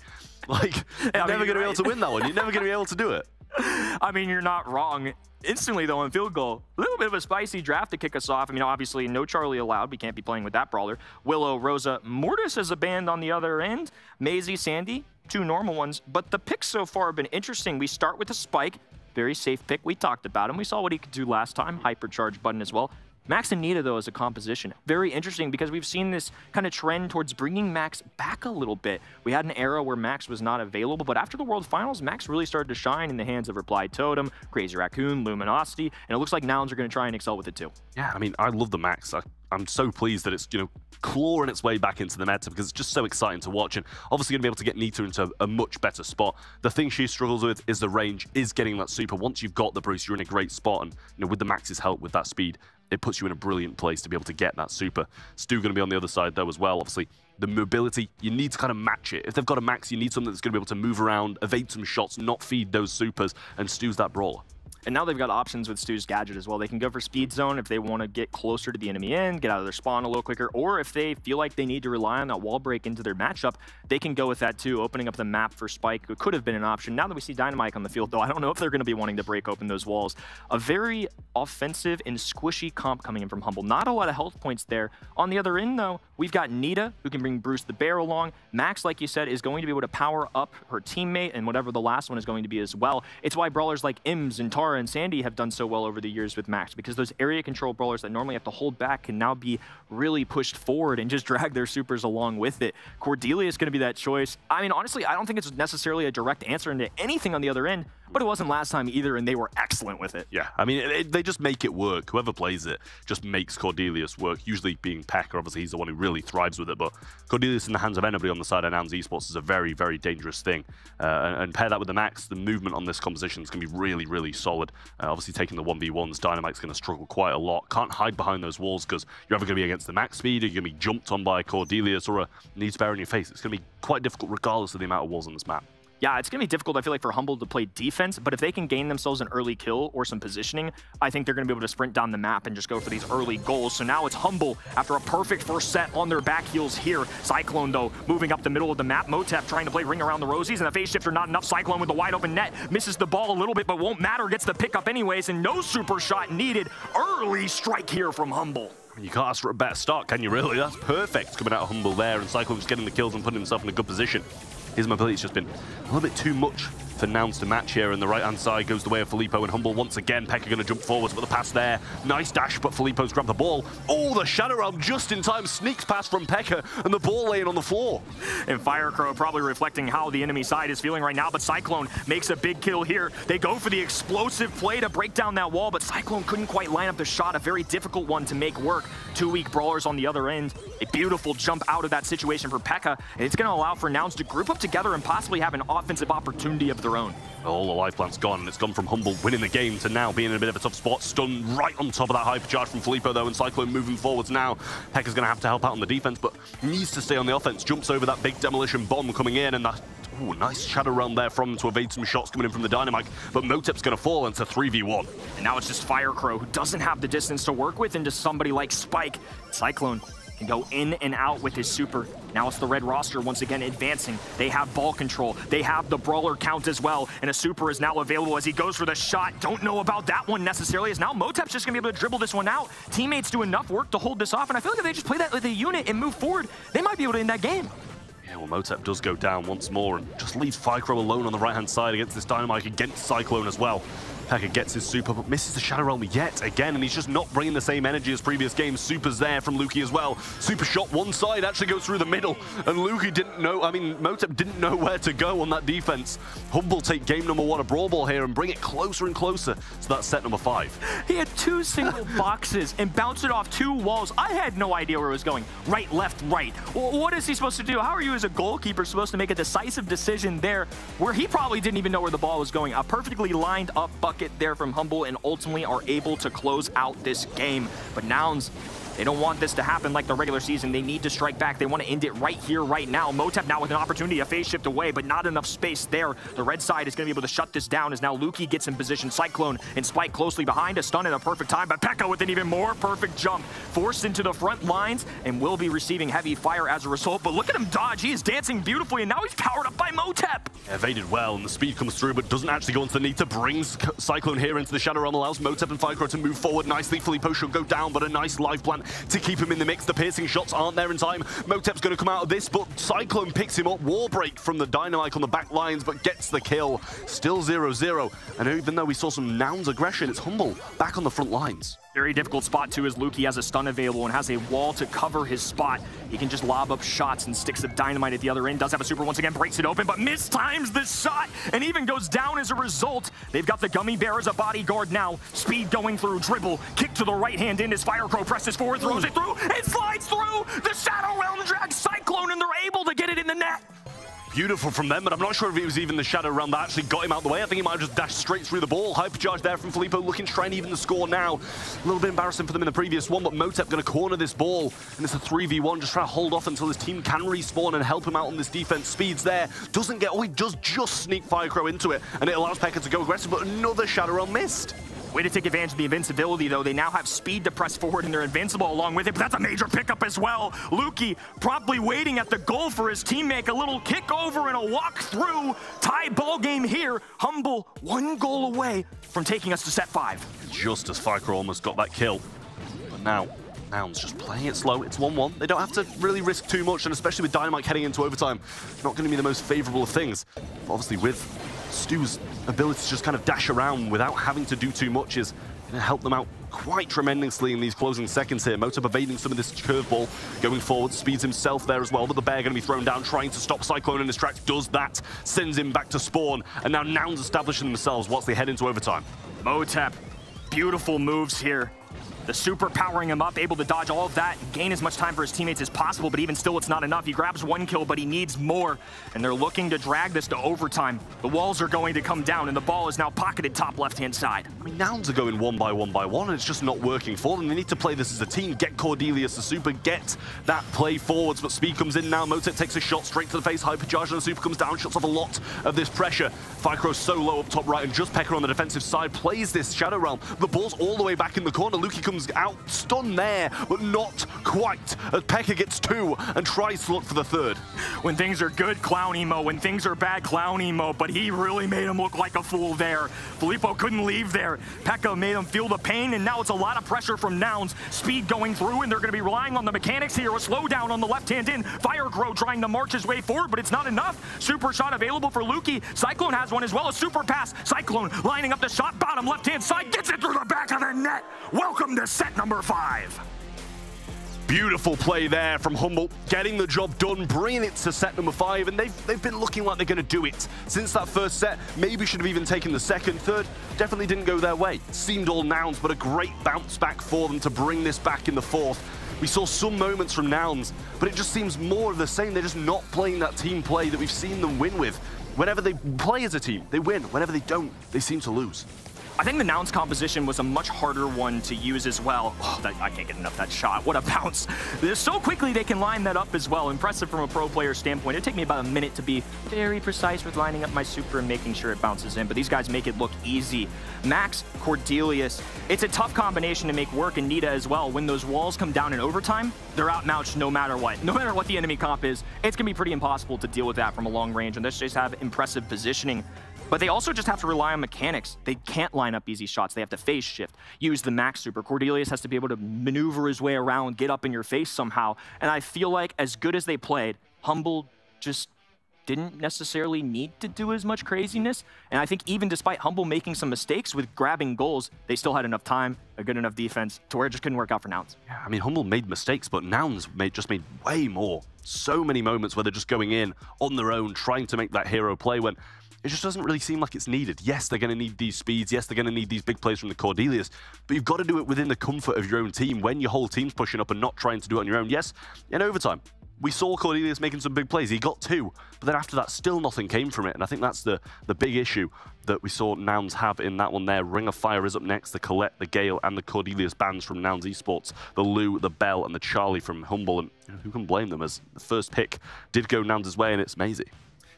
Like, you're never going to be able to win that one. You're never going to be able to do it. I mean, you're not wrong. Instantly, though, on field goal, a little bit of a spicy draft to kick us off. I mean, obviously, no Charlie allowed. We can't be playing with that brawler. Willow, Rosa, Mortis as a band on the other end. Maisie, Sandy, 2 normal ones. But the picks so far have been interesting. We start with a Spike. Very safe pick. We talked about him. We saw what he could do last time. Hypercharge button as well. Max and Nita, though, as a composition. Very interesting because we've seen this kind of trend towards bringing Max back a little bit. We had an era where Max was not available, but after the World Finals, Max really started to shine in the hands of Reply Totem, Crazy Raccoon, Luminosity, and it looks like Nouns are going to try and excel with it too. Yeah, I mean, I love the Max. I'm so pleased that it's, you know, clawing its way back into the meta because it's just so exciting to watch, and obviously going to be able to get Nita into a much better spot. The thing she struggles with is the range, is getting that super. Once you've got the Bruce, you're in a great spot, and you know, with the Max's help with that speed, it puts you in a brilliant place to be able to get that super. Stu going to be on the other side though as well. Obviously, the mobility, you need to kind of match it. If they've got a Max, you need something that's going to be able to move around, evade some shots, not feed those supers, and Stu's that brawler. And now they've got options with Stu's gadget as well. They can go for speed zone if they want to get closer to the enemy end, get out of their spawn a little quicker, or if they feel like they need to rely on that wall break into their matchup, they can go with that too, opening up the map for Spike. It could have been an option. Now that we see Dynamite on the field, though, I don't know if they're going to be wanting to break open those walls. A very offensive and squishy comp coming in from Humble. Not a lot of health points there. On the other end, though, we've got Nita, who can bring Bruce the Bear along. Max, like you said, is going to be able to power up her teammate, and whatever the last one is going to be as well. It's why brawlers like Ims and Tara and Sandy have done so well over the years with Max, because those area control brawlers that normally have to hold back can now be really pushed forward and just drag their supers along with it. Cordelia is going to be that choice. I mean, honestly, I don't think it's necessarily a direct answer into anything on the other end, but it wasn't last time either, and they were excellent with it. Yeah, I mean, they just make it work. Whoever plays it just makes Cordelius work, usually being P.E.K.K.A. Obviously, he's the one who really thrives with it, but Cordelius in the hands of anybody on the side of Nouns Esports is a very, very dangerous thing. And pair that with the Max, the movement on this composition is going to be really, really solid. Obviously, taking the 1v1s, Dynamite's going to struggle quite a lot. Can't hide behind those walls because you're either going to be against the Max speed, or you're going to be jumped on by Cordelius or a Nita Bear in your face. It's going to be quite difficult regardless of the amount of walls on this map. Yeah, it's going to be difficult, I feel like, for Humble to play defense, but if they can gain themselves an early kill or some positioning, I think they're going to be able to sprint down the map and just go for these early goals. So now it's Humble, after a perfect first set on their back heels here. Cyclone, though, moving up the middle of the map. Motep trying to play ring around the Rosies, and the phase shifter not enough. Cyclone with the wide open net. Misses the ball a little bit, but won't matter. Gets the pickup anyways, and no super shot needed. Early strike here from Humble. You can't ask for a better start, can you really? That's perfect coming out of Humble there, and Cyclone just getting the kills and putting himself in a good position. His mobility's just been a little bit too much for Nouns to match here, and the right-hand side goes the way of Filippo, and Humble once again. P.E.K.K.A. going to jump forwards with the pass there. Nice dash, but Filippo's grabbed the ball. Oh, the Shadow Realm just in time sneaks past from P.E.K.K.A. and the ball laying on the floor. And Firecrow probably reflecting how the enemy side is feeling right now, but Cyclone makes a big kill here. They go for the explosive play to break down that wall, but Cyclone couldn't quite line up the shot, a very difficult one to make work. 2 weak brawlers on the other end. A beautiful jump out of that situation for P.E.K.K.A., and it's going to allow for Nouns to group up together and possibly have an offensive opportunity of their own. All the life plant's gone, and it's gone from Humble winning the game to now being in a bit of a tough spot. Stun right on top of that hypercharge from Filippo, though, and Cyclone moving forwards now. P.E.K.K.A.'s going to have to help out on the defense, but needs to stay on the offense. Jumps over that big demolition bomb coming in, and that nice Shadow Realm there from him to evade some shots coming in from the Dynamite, but Motep's going to fall into 3v1. And now it's just Firecrow, who doesn't have the distance to work with into somebody like Spike. Cyclone can go in and out with his super. Now it's the red roster once again advancing. They have ball control. They have the brawler count as well. And a super is now available as he goes for the shot. Don't know about that one necessarily, as now Motep's just going to be able to dribble this one out. Teammates do enough work to hold this off, and I feel like if they just play that with a unit and move forward, they might be able to end that game. Yeah, well, Motep does go down once more and just leaves Firecrow alone on the right-hand side against this Dynamite, against Cyclone as well. P.E.K.K.A. gets his super, but misses the Shadow Realm yet again, and he's just not bringing the same energy as previous games. Super's there from Luki as well. Super shot one side, actually goes through the middle, and Luki didn't know, Motep didn't know where to go on that defense. Humble take game number 1 of Brawl Ball here and bring it closer and closer to that set number 5. He had 2 single boxes and bounced it off 2 walls. I had no idea where it was going. Right, left, right. Well, what is he supposed to do? How are you as a goalkeeper supposed to make a decisive decision there where he probably didn't even know where the ball was going? A perfectly lined up bucket there from Humble, and ultimately are able to close out this game. But Nouns They don't want this to happen like the regular season. They need to strike back. They want to end it right here, right now. Motep now with an opportunity, a phase shift away, but not enough space there. The red side is going to be able to shut this down as now Luki gets in position. Cyclone and Spike closely behind, a stun in a perfect time, but Pekka with an even more perfect jump. Forced into the front lines and will be receiving heavy fire as a result. But look at him dodge. He is dancing beautifully, and now he's powered up by Motep. Evaded well, and the speed comes through, but doesn't actually go into the Nita. Brings Cyclone here into the Shadow Realm, allows Motep and Ficro to move forward nicely. Filippo should go down, but a nice live plant to keep him in the mix. The piercing shots aren't there in time. Motep's going to come out of this, but Cyclone picks him up. Wall break from the Dynamite on the back lines, but gets the kill. Still 0-0. And even though we saw some Nouns aggression, it's Humble back on the front lines. Very difficult spot too, as Luki has a stun available and has a wall to cover his spot. He can just lob up shots and sticks the Dynamite at the other end. Does have a super once again, breaks it open, but mistimes the shot and even goes down as a result. They've got the Gummy Bear as a bodyguard now. Speed going through, dribble, kick to the right hand in as Firecrow presses forward, throws it through, and slides through. The Shadow Realm drags Cyclone, and they're able to get it in the net. Beautiful from them, but I'm not sure if it was even the Shadow Realm that actually got him out of the way. I think he might have just dashed straight through the ball. Hypercharge there from Filippo, looking to try and even the score now. A little bit embarrassing for them in the previous one, but Motep going to corner this ball, and it's a 3v1, just trying to hold off until his team can respawn and help him out on this defense. Speed's there, doesn't get, he does just sneak Firecrow into it, and it allows Pekka to go aggressive, but another Shadow Realm missed. Way to take advantage of the invincibility, though. They now have speed to press forward, and they're invincible along with it, but that's a major pickup as well. Luki promptly waiting at the goal for his teammate. A little kick over and a walk through. Tie ball game here. Humble, 1 goal away from taking us to set 5. Just as Firecrow almost got that kill. But now, Nouns just playing it slow. It's 1-1. They don't have to really risk too much, and especially with Dynamite heading into overtime, it's not going to be the most favorable of things. But obviously, with Stu's ability to just kind of dash around without having to do too much is going to help them out quite tremendously in these closing seconds here. Motep evading some of this curveball, going forward, speeds himself there as well, but the Bear going to be thrown down, trying to stop Cyclone in his tracks, does that, sends him back to spawn, and now Nouns establishing themselves once they head into overtime. Motep, beautiful moves here. The super powering him up, able to dodge all of that, gain as much time for his teammates as possible, but even still, it's not enough. He grabs 1 kill, but he needs more, and they're looking to drag this to overtime. The walls are going to come down, and the ball is now pocketed top left-hand side. I mean, Nouns are going 1 by 1 by 1, and it's just not working for them. They need to play this as a team, get Cordelius the super, get that play forwards, but speed comes in now. Motep takes a shot straight to the face, hypercharge, and the super comes down, shuts off a lot of this pressure. Firecrow's so low up top right, and just Pekka on the defensive side plays this Shadow Realm. The ball's all the way back in the corner. Luki comes out, stunned there, but not quite, as Pekka gets 2 and tries to look for the 3rd. When things are good, clown emo. When things are bad, clown emo. But he really made him look like a fool there. Filippo couldn't leave there. Pekka made him feel the pain, and now it's a lot of pressure from Nouns. Speed going through, and they're going to be relying on the mechanics here. A slowdown on the left-hand end. Firecrow trying to march his way forward, but it's not enough. Super shot available for Luki. Cyclone has one as well. A super pass. Cyclone lining up the shot, bottom left-hand side, gets it through the back of the net. Welcome to set number 5. Beautiful play there from Humble, getting the job done, bringing it to set number 5, and they've been looking like they're going to do it since that first set. Maybe should have even taken the second, third, definitely didn't go their way. Seemed all Nouns, but a great bounce back for them to bring this back in the 4th. We saw some moments from Nouns, but it just seems more of the same. They're just not playing that team play that we've seen them win with. Whenever they play as a team, they win. Whenever they don't, they seem to lose. I think the Nouns composition was a much harder one to use as well. Oh, I can't get enough of that shot. What a bounce. So quickly they can line that up as well. Impressive from a pro player standpoint. It'd take me about a minute to be very precise with lining up my super and making sure it bounces in, but these guys make it look easy. Max, Cordelius, it's a tough combination to make work, and Nita as well. When those walls come down in overtime, they're outmatched no matter what. No matter what the enemy comp is, it's going to be pretty impossible to deal with that from a long range, and they just have impressive positioning. But they also just have to rely on mechanics. They can't line up easy shots. They have to phase shift, use the max super. Cordelius has to be able to maneuver his way around, get up in your face somehow. And I feel like as good as they played, Humble just didn't necessarily need to do as much craziness. And I think even despite Humble making some mistakes with grabbing goals, they still had enough time, a good enough defense to where it just couldn't work out for Nouns. Yeah, I mean, Humble made mistakes, but Nouns just made way more. So many moments where they're just going in on their own, trying to make that hero play when it just doesn't really seem like it's needed. Yes, they're going to need these speeds. Yes, they're going to need these big plays from the Cordelius, but you've got to do it within the comfort of your own team when your whole team's pushing up and not trying to do it on your own. Yes, in overtime, we saw Cordelius making some big plays. He got 2, but then after that, still nothing came from it. And I think that's the big issue that we saw Nouns have in that one there. Ring of Fire is up next, the Colette, the Gale, and the Cordelius bands from Nouns Esports, the Lou, the Bell, and the Charlie from Humble. And who can blame them, as the first pick did go Nouns' way, and it's Maisie.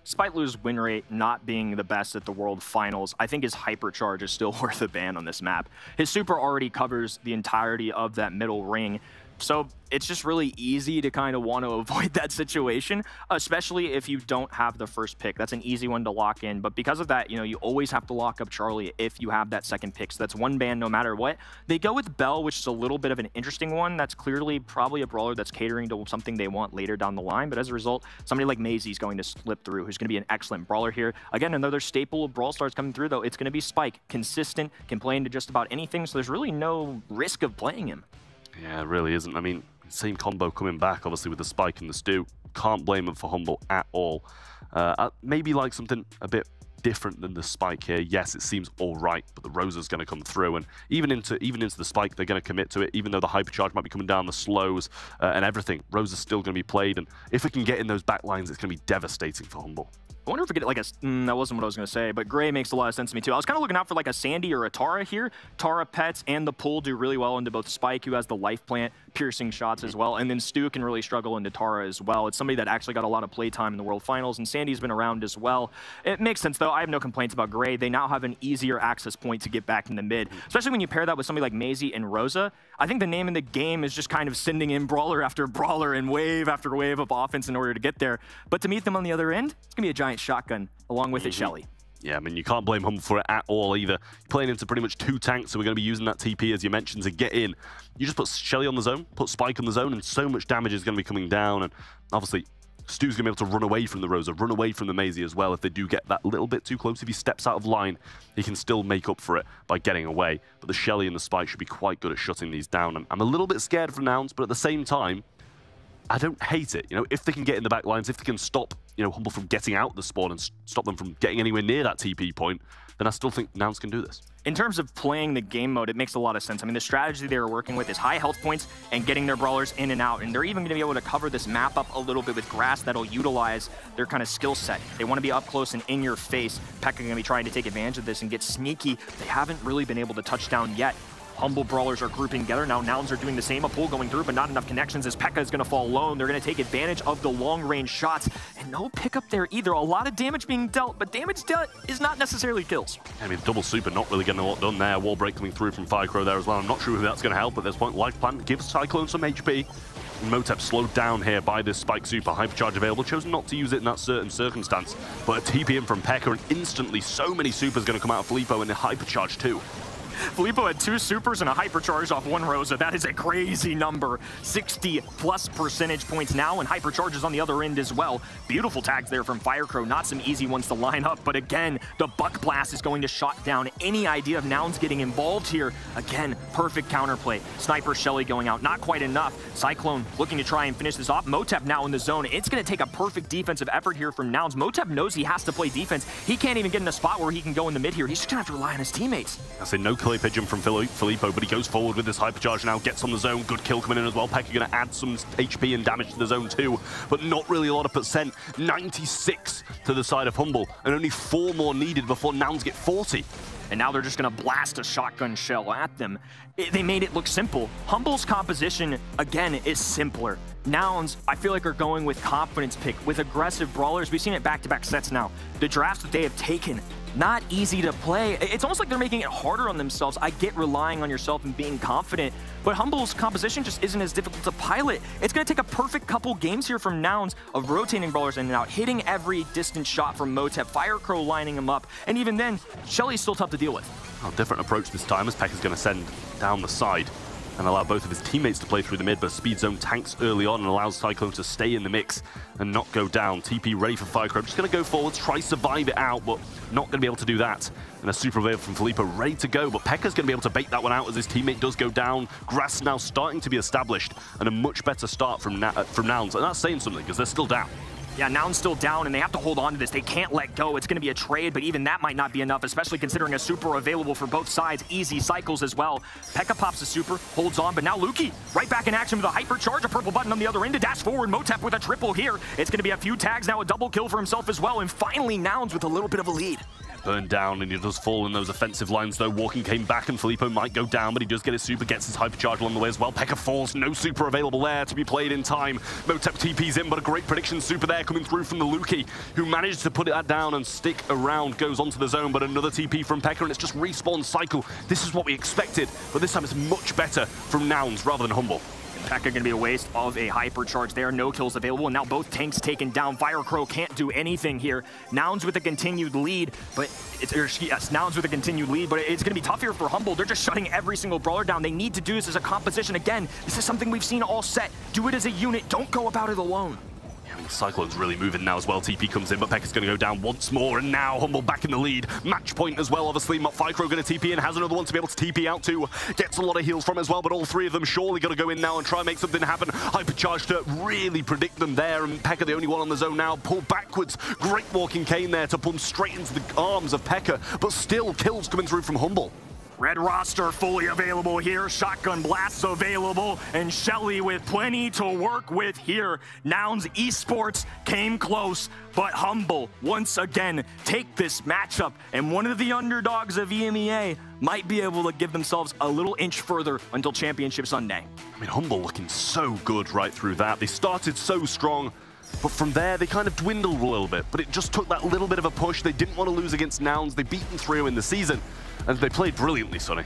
Despite Lou's win rate not being the best at the World Finals, I think his Hypercharge is still worth a ban on this map. His super already covers the entirety of that middle ring, so it's just really easy to kind of want to avoid that situation, especially if you don't have the first pick. That's an easy one to lock in, but because of that, you know, you always have to lock up Charlie if you have that second pick, so that's one ban no matter what. They go with Bell, which is a little bit of an interesting one. That's clearly probably a brawler that's catering to something they want later down the line, but as a result, somebody like Maisie is going to slip through, who's going to be an excellent brawler here. Again, another staple of Brawl Stars coming through, though. It's going to be Spike, consistent, can play into just about anything, so there's really no risk of playing him. Yeah, it really isn't. I mean, same combo coming back, obviously, with the Spike and the Stu. Can't blame him for Humble at all. Maybe like something a bit different than the Spike here. Yes, it seems all right, but the Rosa's going to come through, and even into the Spike, they're going to commit to it, even though the Hypercharge might be coming down, the slows and everything. Rosa's still going to be played, and if it can get in those back lines, it's going to be devastating for Humble. I wonder if we get like a... that wasn't what I was going to say, but Gray makes a lot of sense to me too. I was kind of looking out for like a Sandy or a Tara here. Tara Pets and the Pool do really well into both Spike, who has the life plant, piercing shots as well, and then Stu can really struggle into Tara as well. It's somebody that actually got a lot of play time in the World Finals, and Sandy's been around as well. It makes sense though. I have no complaints about Gray. They now have an easier access point to get back in the mid, especially when you pair that with somebody like Maisie and Rosa. I think the name in the game is just kind of sending in brawler after brawler and wave after wave of offense in order to get there. But to meet them on the other end, it's going to be a giant shotgun along with it, Shelly. Yeah, I mean, you can't blame Humble for it at all either. You're playing into pretty much 2 tanks, so we're going to be using that TP, as you mentioned, to get in. You just put Shelly on the zone, put Spike on the zone, and so much damage is going to be coming down. And obviously, Stu's going to be able to run away from the Rosa, run away from the Maisie as well if they do get that little bit too close. If he steps out of line, he can still make up for it by getting away. But the Shelly and the Spike should be quite good at shutting these down. And I'm a little bit scared for Nouns, but at the same time, I don't hate it. You know, if they can get in the back lines, if they can stop, you know, Humble from getting out the spawn and stop them from getting anywhere near that TP point, then I still think Nouns can do this. In terms of playing the game mode, it makes a lot of sense. I mean, the strategy they were working with is high health points and getting their brawlers in and out. And they're even going to be able to cover this map up a little bit with grass that'll utilize their kind of skill set. They want to be up close and in your face. Pekka going to be trying to take advantage of this and get sneaky. They haven't really been able to touch down yet. Humble brawlers are grouping together. Now Nouns are doing the same. A pool going through, but not enough connections as Pekka is going to fall alone. They're going to take advantage of the long-range shots, and no pickup there either. A lot of damage being dealt, but damage dealt is not necessarily kills. I mean, double super not really getting a lot done there. Wall break coming through from Firecrow there as well. I'm not sure if that's going to help at this point. Life Plant gives Cyclone some HP. Motep slowed down here by this Spike Super. Hypercharge available. Chose not to use it in that certain circumstance. But a TP in from Pekka, and instantly so many supers going to come out of Filippo and the Hypercharge too. Filippo had 2 supers and a hypercharge off 1 Rosa. That is a crazy number. 60+ percentage points now, and hypercharges on the other end as well. Beautiful tags there from Firecrow. Not some easy ones to line up, but again, the Buck Blast is going to shut down any idea of Nouns getting involved here. Again, perfect counterplay. Sniper Shelly going out, not quite enough. Cyclone looking to try and finish this off. Motep now in the zone. It's going to take a perfect defensive effort here from Nouns. Motep knows he has to play defense. He can't even get in a spot where he can go in the mid here. He's just going to have to rely on his teammates. I say no Clay Pigeon from Filippo, but he goes forward with this Hypercharge now, gets on the zone. Good kill coming in as well. Pekka going to add some HP and damage to the zone too, but not really a lot of percent. 96 to the side of Humble, and only 4 more needed before Nouns get 40. And now they're just going to blast a shotgun shell at them. They made it look simple. Humble's composition, again, is simpler. Nouns, I feel like, are going with confidence pick, with aggressive brawlers. We've seen it back-to-back sets now. The drafts that they have taken, not easy to play. It's almost like they're making it harder on themselves. I get relying on yourself and being confident, but Humble's composition just isn't as difficult to pilot. It's going to take a perfect couple games here from Nouns of rotating brawlers in and out, hitting every distant shot from Motep, Firecrow lining him up, and even then, Shelly's still tough to deal with. Oh, different approach this time, as Pekka's going to send down the side and allow both of his teammates to play through the mid, but Speed Zone tanks early on and allows Cyclone to stay in the mix and not go down. TP ready for Firecrow, just going to go forwards, try to survive it out, but not going to be able to do that. And a super wave from Filippo ready to go, but Pekka's going to be able to bait that one out as his teammate does go down. Grass now starting to be established, and a much better start from Nouns, and that's saying something because they're still down. Yeah, Noun's still down, and they have to hold on to this. They can't let go. It's going to be a trade, but even that might not be enough, especially considering a super available for both sides. Easy cycles as well. Pekka pops the super, holds on, but now Luki right back in action with a hypercharge, a purple button on the other end to dash forward. Motep with a triple here. It's going to be a few tags now, a double kill for himself as well, and finally Nouns with a little bit of a lead. Burned down, and he does fall in those offensive lines, though. Walking came back, and Filippo might go down, but he does get his super, gets his hypercharge along the way as well. Pekka falls, no super available there to be played in time. Motep TP's in, but a great prediction super there coming through from the Luki, who managed to put that down and stick around, goes onto the zone, but another TP from Pekka, and it's just respawn cycle. This is what we expected, but this time it's much better from Nouns rather than Humble. Pekka going to be a waste of a hypercharge there. No kills available, and now both tanks taken down. Firecrow can't do anything here. Nouns with a continued lead, but Nouns with a continued lead, but it's going to be tough here for Humble. They're just shutting every single brawler down. They need to do this as a composition. Again, this is something we've seen all set. Do it as a unit. Don't go about it alone. Cyclone's really moving now as well. TP comes in, but Pekka's going to go down once more, and now Humble back in the lead. Match point as well, obviously. Firecrow going to TP and has another one to be able to TP out to. Gets a lot of heals from as well, but all three of them surely got to go in now and try and make something happen. Hypercharge to really predict them there, and Pekka the only one on the zone now. Pull backwards. Great walking cane there to punch straight into the arms of Pekka, but still kills coming through from Humble. Red roster fully available here, shotgun blasts available, and Shelly with plenty to work with here. Nouns Esports came close, but Humble once again take this matchup, and one of the underdogs of EMEA might be able to give themselves a little inch further until Championship Sunday. I mean, Humble looking so good right through that. They started so strong, but from there, they kind of dwindled a little bit. But it just took that little bit of a push. They didn't want to lose against Nouns. They beat them 3-0 in the season, and they played brilliantly, Sonny.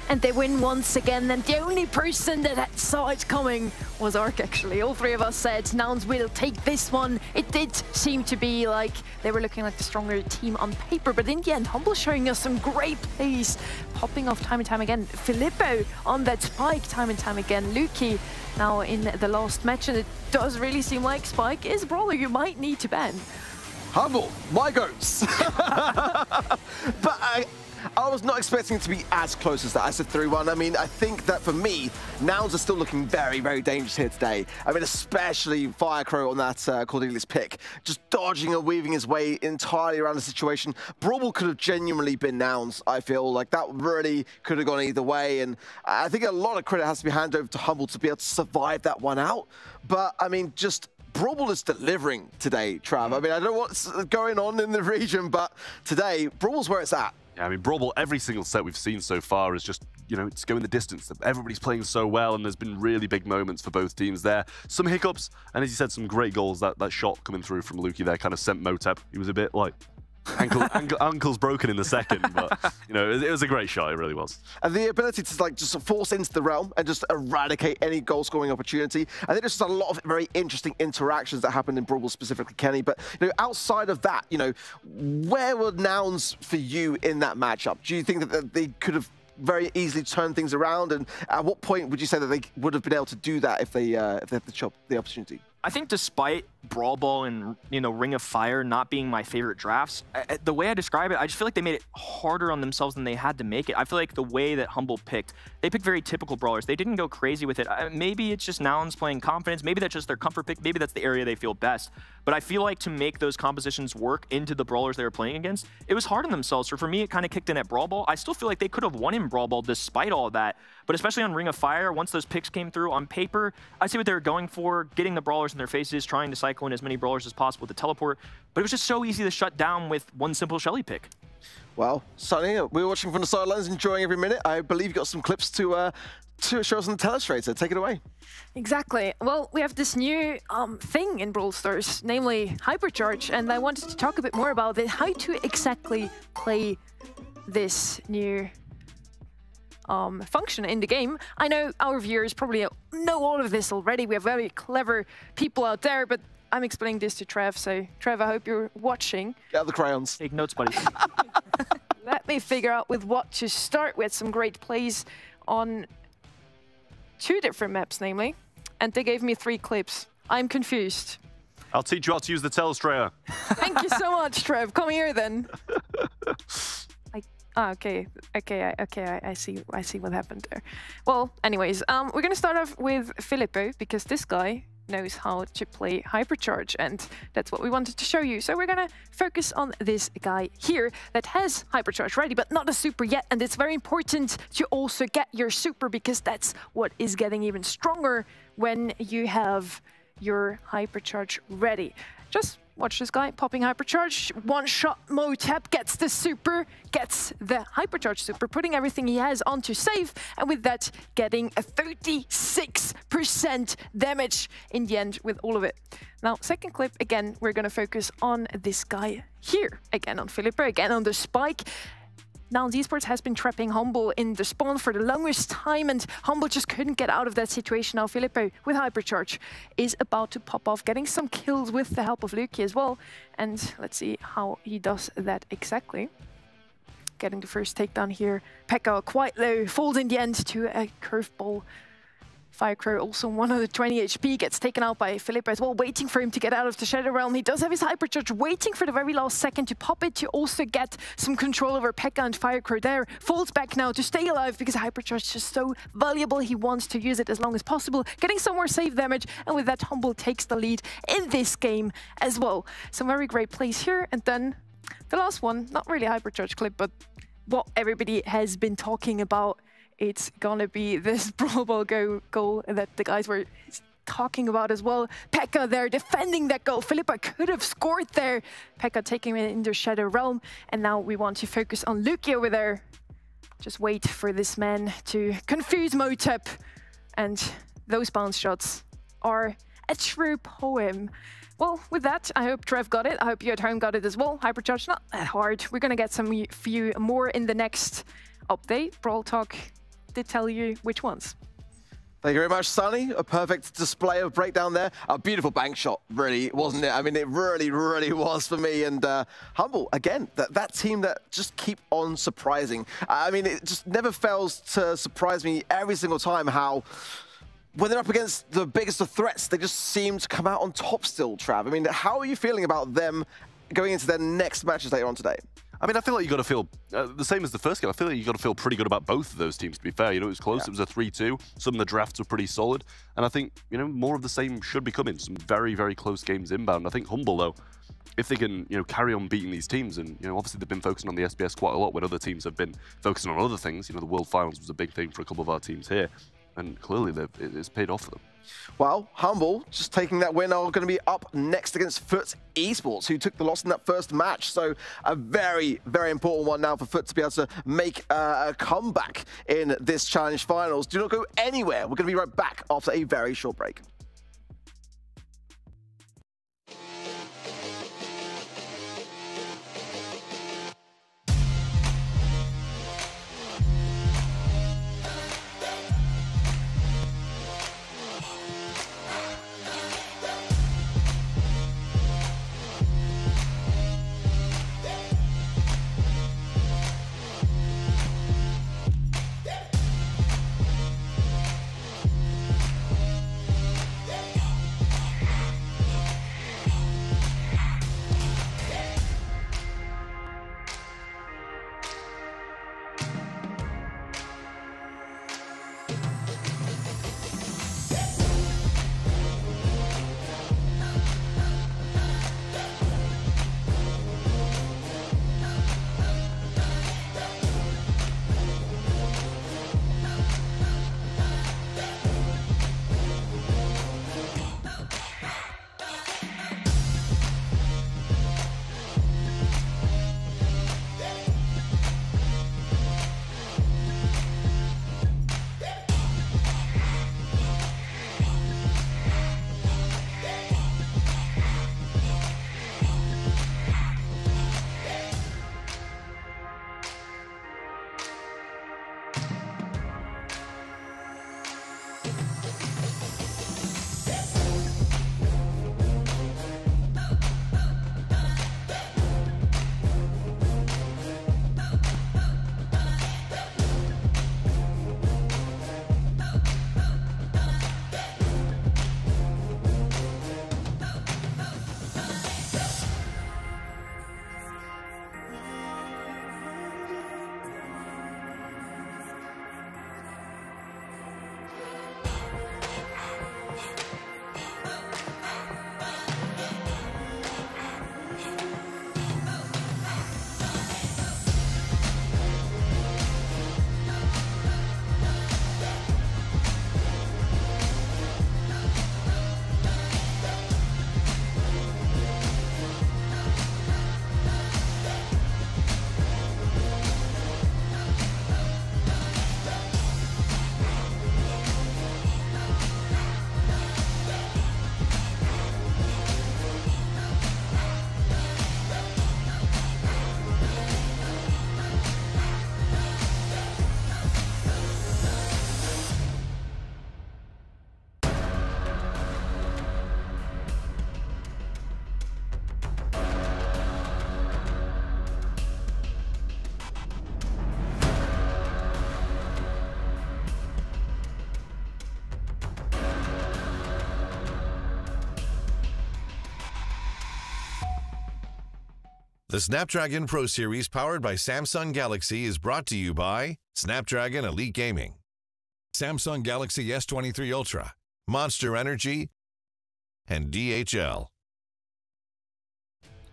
And they win once again, and the only person that saw it coming was Ark, actually. All three of us said Nouns will take this one. It did seem to be like they were looking like the stronger team on paper, but in the end, Humble showing us some great plays, popping off time and time again. Filippo on that spike time and time again. Luki now in the last match, and it does really seem like Spike is a brawler you might need to ban. Humble, my goats. But I was not expecting it to be as close as that. I said 3-1. I mean, I think that for me, Nouns are still looking very, very dangerous here today. I mean, especially Firecrow on that Cornelius pick. Just dodging and weaving his way entirely around the situation. Brawl could have genuinely been Nouns, I feel. Like, that really could have gone either way. And I think a lot of credit has to be handed over to Humble to be able to survive that one out. But, I mean, just Brawl is delivering today, Trav. I mean, I don't know what's going on in the region, but today, Brawl's where it's at. Yeah, I mean, Brawl, every single set we've seen so far is just, you know, it's going the distance. Everybody's playing so well, and there's been really big moments for both teams there. Some hiccups, and as you said, some great goals. That shot coming through from Luki there kind of sent Motep. He was a bit like, ankle's broken in the second, but, you know, it was a great shot, it really was. And the ability to, like, just force into the realm and just eradicate any goal-scoring opportunity. I think there's just a lot of very interesting interactions that happened in Brawl, specifically Kenny. But, you know, outside of that, you know, where were Nouns for you in that matchup? Do you think that they could have very easily turned things around? And at what point would you say that they would have been able to do that if they had the opportunity? I think despite Brawl Ball and, you know, Ring of Fire not being my favorite drafts, the way I describe it, I just feel like they made it harder on themselves than they had to make it. I feel like the way that Humble picked, they picked very typical brawlers. They didn't go crazy with it. Maybe it's just Nouns playing confidence. Maybe that's just their comfort pick. Maybe that's the area they feel best. But I feel like to make those compositions work into the brawlers they were playing against, it was hard on themselves. So for me, it kind of kicked in at Brawl Ball. I still feel like they could have won in Brawl Ball despite all of that. But especially on Ring of Fire, once those picks came through on paper, I see what they were going for, getting the brawlers in their faces, trying to cycle in as many brawlers as possible with the teleport. But it was just so easy to shut down with one simple Shelly pick. Well, Sonny, we're watching from the sidelines, enjoying every minute. I believe you got some clips to show us on the telestrator. Take it away. Exactly. Well, we have this new thing in Brawl Stars, namely Hypercharge, and I wanted to talk a bit more about it, how to exactly play this new function in the game. I know our viewers probably know all of this already. We have very clever people out there, but I'm explaining this to Trev, so Trev, I hope you're watching. Get out the crayons. Take notes, buddy. Let me figure out with what to start with. Some great plays on 2 different maps, namely, and they gave me 3 clips. I'm confused. I'll teach you how to use the telestrator. Thank you so much, Trev. Come here, then. Okay, I see what happened there. Well, anyways, we're gonna start off with Filippo, because this guy knows how to play Hypercharge, and that's what we wanted to show you. So we're gonna focus on this guy here that has Hypercharge ready, but not a super yet, and it's very important to also get your super, because that's what is getting even stronger when you have your Hypercharge ready. Just watch this guy popping Hypercharge. One shot, Motep gets the super, gets the Hypercharge super, putting everything he has onto save, and with that getting a 36% damage in the end with all of it. Now, second clip, again, we're gonna focus on this guy here. Again on Philippa, again on the spike. Now, Esports has been trapping Humble in the spawn for the longest time, and Humble just couldn't get out of that situation. Now, Filippo, with Hypercharge, is about to pop off, getting some kills with the help of Luki as well. And let's see how he does that exactly. Getting the first takedown here. Pekka quite low, falls in the end to a curveball. Firecrow also 120 HP, gets taken out by Filippo as well, waiting for him to get out of the Shadow Realm. He does have his Hypercharge, waiting for the very last second to pop it, to also get some control over Pekka and Firecrow there. Falls back now to stay alive, because Hypercharge is just so valuable. He wants to use it as long as possible, getting some more save damage, and with that, Humble takes the lead in this game as well. Some very great plays here, and then the last one, not really a Hypercharge clip, but what everybody has been talking about. It's gonna be this Brawl Ball goal that the guys were talking about as well. Pekka there defending that goal. Filippa could have scored there. Pekka taking it in the Shadow Realm. And now we want to focus on Luki over there. Just wait for this man to confuse Motep. And those bounce shots are a true poem. Well, with that, I hope Trev got it. I hope you at home got it as well. Hypercharge, not that hard. We're gonna get some few more in the next update. Brawl Talk did tell you which ones. Thank you very much, Sunny. A perfect display of breakdown there. A beautiful bank shot, really, wasn't it? I mean, it really, really was for me. And Humble, again, that team that just keep on surprising. I mean, it just never fails to surprise me every single time how, when they're up against the biggest of threats, they just seem to come out on top still, Trav. I mean, how are you feeling about them going into their next matches later on today? I mean, I feel like you got to feel the same as the first game. I feel like you got to feel pretty good about both of those teams, to be fair. You know, it was close. Yeah. It was a 3-2. Some of the drafts were pretty solid. And I think, you know, more of the same should be coming. Some very, very close games inbound. I think Humble, though, if they can, you know, carry on beating these teams, and, you know, obviously they've been focusing on the SBS quite a lot when other teams have been focusing on other things. You know, the World Finals was a big thing for a couple of our teams here. And clearly, it's paid off for them. Well, Humble, just taking that win, are going to be up next against Foot Esports, who took the loss in that first match. So a very, very important one now for Foot to be able to make a comeback in this Challenge Finals. Do not go anywhere. We're going to be right back after a very short break. The Snapdragon Pro Series powered by Samsung Galaxy is brought to you by Snapdragon Elite Gaming, Samsung Galaxy S23 Ultra, Monster Energy, and DHL.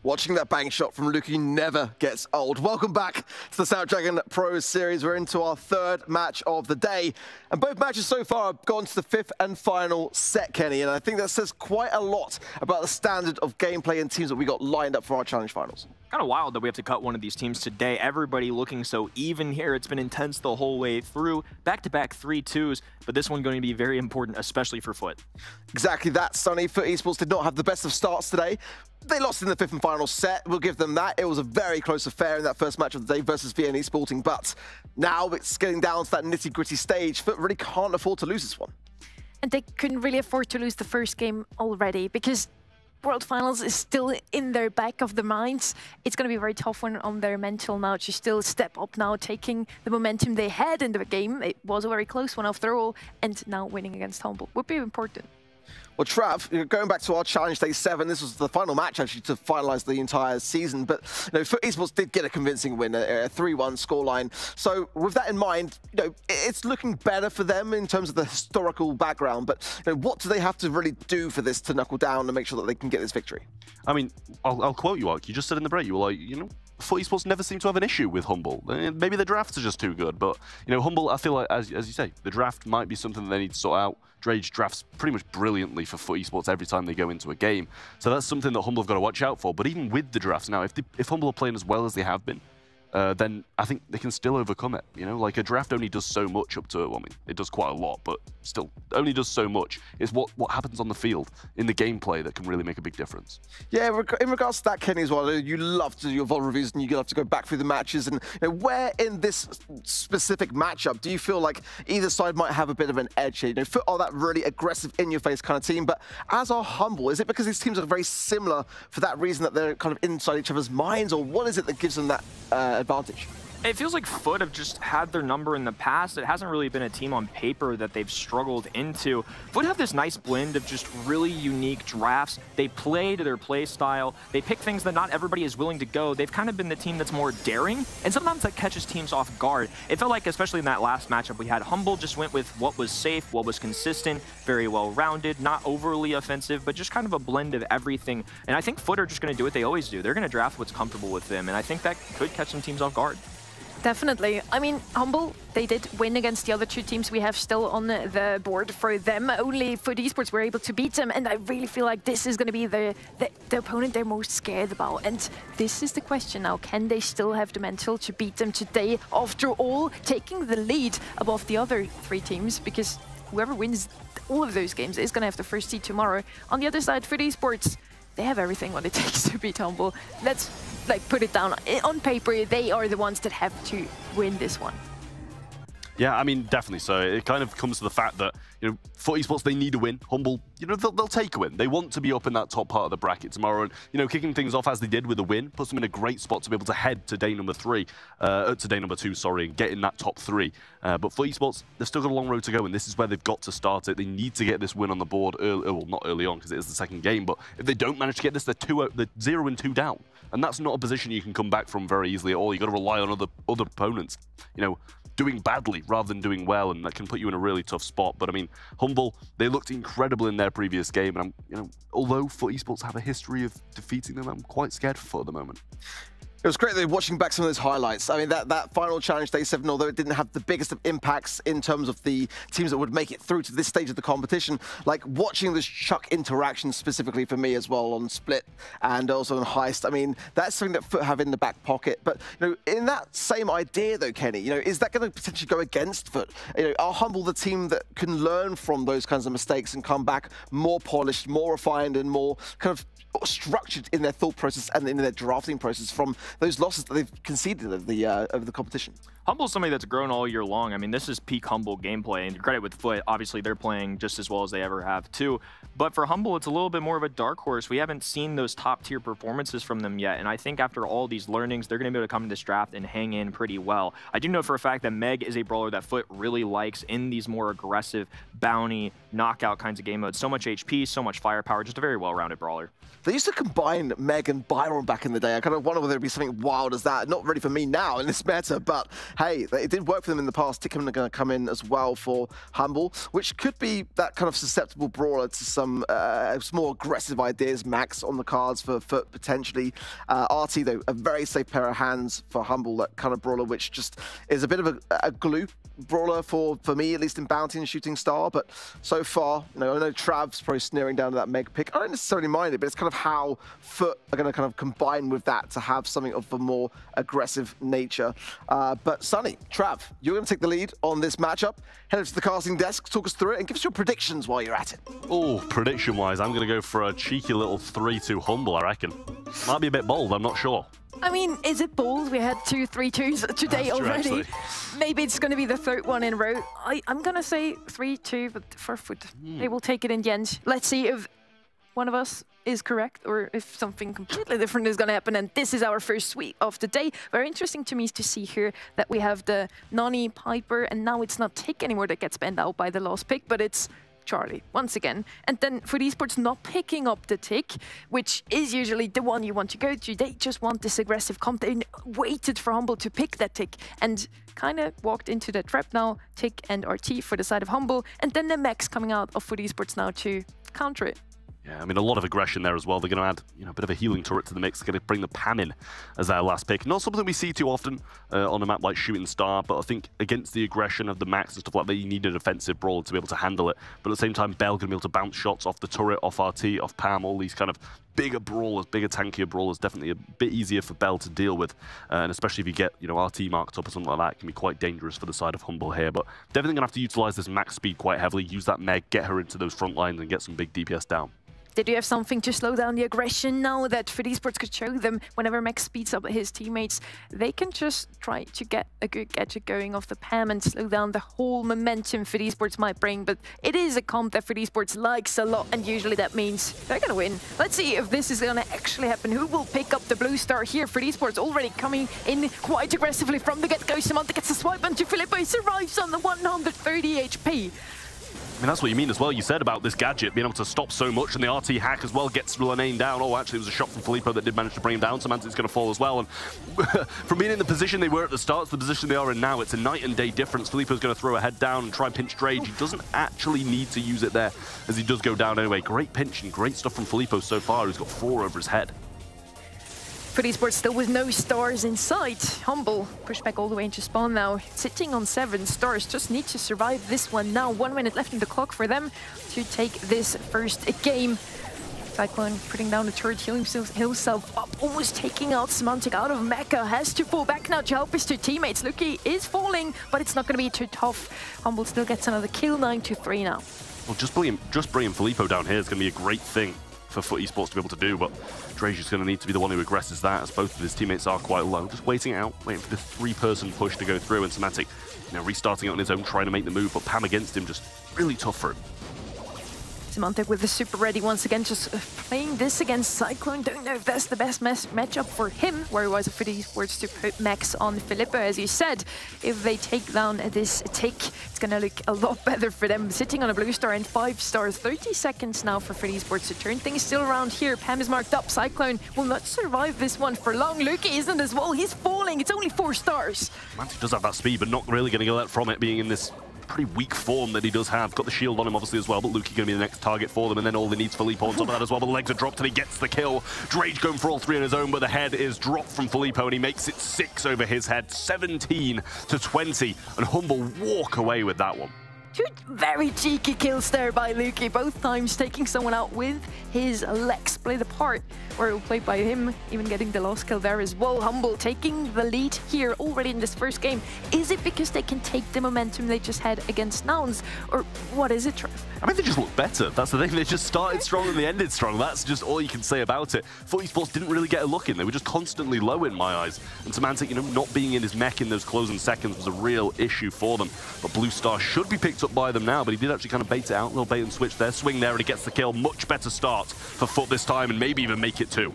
Watching that bang shot from Luki never gets old. Welcome back to the Snapdragon Pro Series. We're into our third match of the day. And both matches so far have gone to the fifth and final set, Kenny. And I think that says quite a lot about the standard of gameplay and teams that we got lined up for our challenge finals. Kind of wild that we have to cut one of these teams today. Everybody looking so even here. It's been intense the whole way through. Back-to-back 3-2s, but this one going to be very important, especially for Foot. Exactly that, Sonny. Foot Esports did not have the best of starts today. They lost in the fifth and final set. We'll give them that. It was a very close affair in that first match of the day versus VN Sporting, but now it's getting down to that nitty-gritty stage. Foot really can't afford to lose this one. And they couldn't really afford to lose the first game already because World Finals is still in their back of their minds. It's going to be a very tough one on their mental now to still step up now, taking the momentum they had in the game. It was a very close one after all, and now winning against Humble would be important. Well, Trav, going back to our Challenge Day 7, this was the final match, actually, to finalise the entire season. But, Foot Esports did get a convincing win, a 3-1 scoreline. So, with that in mind, it's looking better for them in terms of the historical background. But, what do they have to really do for this to knuckle down and make sure that they can get this victory? I mean, I'll quote you, Ark. You just said in the break, you were like, Foot Esports never seem to have an issue with Humble. Maybe the drafts are just too good, but, Humble, I feel like, as you say, the draft might be something that they need to sort out. Drage drafts pretty much brilliantly for Foot Esports every time they go into a game. So that's something that Humble have got to watch out for. But even with the drafts now, if Humble are playing as well as they have been, then I think they can still overcome it. Like a draft only does so much up to it. Well, I mean, it does quite a lot, but still only does so much. It's what happens on the field in the gameplay that can really make a big difference. Yeah, in regards to that, Kenny, as well, you love to do your VOD reviews and you love to go back through the matches. And where in this specific matchup do you feel like either side might have a bit of an edge here? Foot are that really aggressive, in-your-face kind of team, but as are Humble, is it because these teams are very similar for that reason that they're kind of inside each other's minds, or what is it that gives them that advantage? It feels like Foot have just had their number in the past. It hasn't really been a team on paper that they've struggled into. Foot have this nice blend of just really unique drafts. They play to their play style. They pick things that not everybody is willing to go. They've kind of been the team that's more daring, and sometimes that catches teams off guard. It felt like, especially in that last matchup we had, Humble just went with what was safe, what was consistent, very well-rounded, not overly offensive, but just kind of a blend of everything. And I think Foot are just going to do what they always do. They're going to draft what's comfortable with them, and I think that could catch some teams off guard. Definitely. I mean, Humble, they did win against the other two teams we have still on the board for them. Only Foot Esports were able to beat them, and I really feel like this is going to be the opponent they're most scared about. And this is the question now. Can they still have the mental to beat them today? After all, taking the lead above the other three teams, because whoever wins all of those games is going to have the first seed tomorrow. On the other side, Foot Esports, they have everything what it takes to beat Humble. Let's put it down. On paper, they are the ones that have to win this one. Yeah, I mean, definitely. So it kind of comes to the fact that, Foot Esports, they need a win. Humble, they'll take a win. They want to be up in that top part of the bracket tomorrow. And, kicking things off as they did with a win puts them in a great spot to be able to head to day number 2, sorry, and get in that top 3. But Foot Esports, they've still got a long road to go, and this is where they've got to start it. They need to get this win on the board early, well, not early on because it is the second game, but if they don't manage to get this, they're 0-2 down. And that's not a position you can come back from very easily at all. You've got to rely on other opponents, doing badly rather than doing well, and that can put you in a really tough spot. But I mean, Humble, they looked incredible in their previous game, and although Foot Esports have a history of defeating them, I'm quite scared for Foot at the moment. It was great watching back some of those highlights. I mean, that final Challenge Day 7, although it didn't have the biggest of impacts in terms of the teams that would make it through to this stage of the competition, like watching this Chuck interaction specifically for me as well on Split and also on Heist, I mean, that's something that Foot have in the back pocket. But, in that same idea though, Kenny, is that going to potentially go against Foot? Are Humble the team that can learn from those kinds of mistakes and come back more polished, more refined, and more kind of structured in their thought process and in their drafting process from those losses that they've conceded over the competition? Humble's somebody that's grown all year long. I mean, this is peak Humble gameplay, and credit with Foot, obviously they're playing just as well as they ever have too. But for Humble, it's a little bit more of a dark horse. We haven't seen those top-tier performances from them yet, and I think after all these learnings, they're going to be able to come to this draft and hang in pretty well. I do know for a fact that Meg is a brawler that Foot really likes in these more aggressive, bounty, knockout kinds of game modes. So much HP, so much firepower, just a very well-rounded brawler. They used to combine Meg and Byron back in the day. I kind of wonder whether it'd be something wild as that. Not ready for me now in this meta, but hey, it did work for them in the past. Tikkum are going to come in as well for Humble, which could be that kind of susceptible brawler to some more aggressive ideas. Max on the cards for Foot potentially. RT, though, a very safe pair of hands for Humble, that kind of brawler, which just is a bit of a glue brawler for me, at least in bounty and shooting star. But so far, I know Trav's probably sneering down to that Meg pick. I don't necessarily mind it, but it's kind of how Foot are going to kind of combine with that to have something of a more aggressive nature. But Sunny, Trav, you're going to take the lead on this matchup. Head over to the casting desk, talk us through it, and give us your predictions while you're at it. Oh, prediction-wise, I'm going to go for a cheeky little 3-2 Humble, I reckon. Might be a bit bold, I'm not sure. I mean, is it bold? We had 2 3-2s today already. Maybe it's going to be the third one in a row. I'm going to say 3-2, but for Foot. They will take it in the end. Let's see if one of us is correct or if something completely different is going to happen. And this is our first sweep of the day. Very interesting to me is to see here that we have the Nani, Piper, and now it's not Tick anymore that gets banned out by the last pick, but it's Charlie once again. And then for esports not picking up the Tick, which is usually the one you want to go to, they just want this aggressive comp. They waited for Humble to pick that Tick and kind of walked into the trap now. Tick and RT for the side of Humble, and then the Max coming out of Foot Esports now to counter it. Yeah, I mean, a lot of aggression there as well. They're going to add, a bit of a healing turret to the mix. They're going to bring the Pam in as their last pick. Not something we see too often on a map like Shooting Star, but I think against the aggression of the Max and stuff like that, you need a defensive brawler to be able to handle it. But at the same time, Bell going to be able to bounce shots off the turret, off RT, off Pam, all these kind of bigger brawlers, bigger tankier brawlers, definitely a bit easier for Bell to deal with. And especially if you get, RT marked up or something like that, it can be quite dangerous for the side of Humble here. But definitely going to have to utilize this Max speed quite heavily, use that Meg, get her into those front lines and get some big DPS down. Did you have something to slow down the aggression now that Foot Esports could show them whenever Max speeds up his teammates? They can just try to get a good gadget going off the Pam and slow down the whole momentum Foot Esports might bring. But it is a comp that Foot Esports likes a lot, and usually that means they're going to win. Let's see if this is going to actually happen. Who will pick up the blue star here? Foot Esports already coming in quite aggressively from the get-go. Samantha gets a swipe onto Filippo. He survives on the 130 HP. I mean, that's what you mean as well. You said about this gadget being able to stop so much, and the RT hack as well gets Lane down. Oh, actually, it was a shot from Filippo that did manage to bring him down. Samantha's going to fall as well. And from being in the position they were at the start to the position they are in now, it's a night and day difference. Filippo's going to throw a head down and try and pinch Drage. He doesn't actually need to use it there, as he does go down anyway. Great pinch and great stuff from Filippo so far. He's got 4 over his head. Foot Esports still with no stars in sight. Humble pushed back all the way into spawn now, sitting on 7 stars. Just need to survive this one now. 1 minute left in the clock for them to take this first game. Cyclone putting down the turret, healing himself up, almost taking out Semantic out of Mecha. Has to fall back now to help his 2 teammates. Luki is falling, but it's not going to be too tough. Humble still gets another kill, 9-3 now. Well, just bringing Filippo down here is going to be a great thing for Foot Esports to be able to do, but Drage is going to need to be the one who aggresses that, as both of his teammates are quite low. Just waiting out, waiting for this 3-person push to go through, and Semantic, restarting it on his own, trying to make the move, but Pam against him, just really tough for him. Semantic with the super ready once again, just playing this against Cyclone. Don't know if that's the best matchup for him, where he was a Foot Esports to put Max on Filippo. As you said, if they take down this Tick, it's going to look a lot better for them. Sitting on a blue star and 5 stars, 30 seconds now for Foot Esports to turn things still around here. Pam is marked up. Cyclone will not survive this one for long. Luki isn't as well. He's falling. It's only 4 stars. Mantic does have that speed, but not really going to get from it, being in this pretty weak form that he does have. Got the shield on him obviously as well, but Luki going to be the next target for them, and then all they need is Filippo on top of that as well, but the legs are dropped and he gets the kill. Drage going for all 3 on his own, but the head is dropped from Filippo and he makes it 6 over his head, 17-20, and Humble walk away with that one. Two very cheeky kills there by Luki, both times taking someone out with his legs split apart. Well played by him, even getting the last kill there as well. Humble taking the lead here already in this first game. Is it because they can take the momentum they just had against Nouns, or what is it, Trev? I mean, they just look better. That's the thing. They just started strong and they ended strong. That's just all you can say about it. FUT Esports didn't really get a look in. They were just constantly low in my eyes. And Semantic, you know, not being in his mech in those closing seconds was a real issue for them. But Blue Star should be picked up by them now, but he did actually kind of bait it out, a little bait and switch there. Swing there and he gets the kill. Much better start for FUT this time and maybe even make it 2.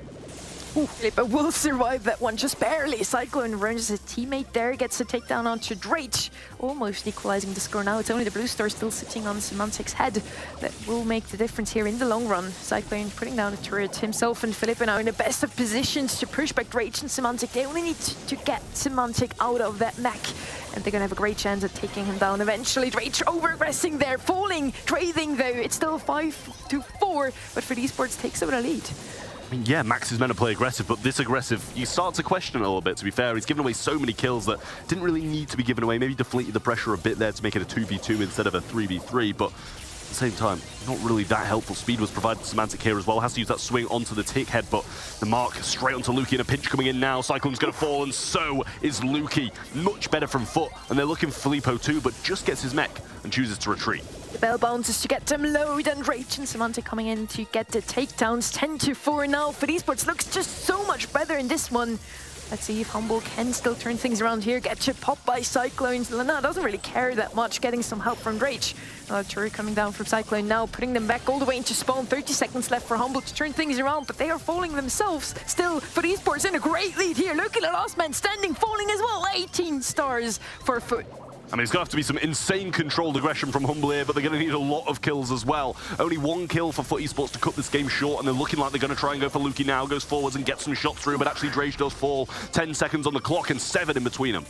But will survive that one just barely. Cyclone runs his teammate there, gets a takedown onto Drake, almost equalizing the score now. It's only the Blue Star still sitting on Semantic's head that will make the difference here in the long run. Cyclone putting down the turret himself, and Philippe now in the best of positions to push back Drake and Semantic. They only need to get Semantic out of that mech, and they're gonna have a great chance at taking him down eventually. Drake over-aggressing there, falling, trading though. It's still 5-4, but FUT Esports takes over the lead. I mean, yeah, Max is meant to play aggressive, but this aggressive, you start to question it a little bit, to be fair. He's given away so many kills that didn't really need to be given away. Maybe deflated the pressure a bit there to make it a 2v2 instead of a 3v3, but at the same time, not really that helpful. Speed was provided to Semantic here as well. Has to use that swing onto the tick head, but the mark straight onto Luki, and a pinch coming in now. Cyclone's going to fall, and so is Luki. Much better from FUT, and they're looking for Filippo too, but just gets his mech and chooses to retreat. The bell bounces to get them low, and Rage and Semantic coming in to get the takedowns. 10-4 now. FUT Esports looks just so much better in this one. Let's see if Humble can still turn things around here. Get you popped by Cyclones. Lena doesn't really care that much, getting some help from Rage. Turret coming down from Cyclone now, putting them back all the way into spawn. 30 seconds left for Humble to turn things around, but they are falling themselves. Still, FUT Esports in a great lead here. Look at the last man standing, falling as well. 18 stars for FUT. I mean, it's going to have to be some insane controlled aggression from Humble here, but they're going to need a lot of kills as well. Only 1 kill for FUT Esports to cut this game short, and they're looking like they're going to try and go for Luki now. Goes forwards and gets some shots through, but actually Drage does fall. 10 seconds on the clock and 7 in between them.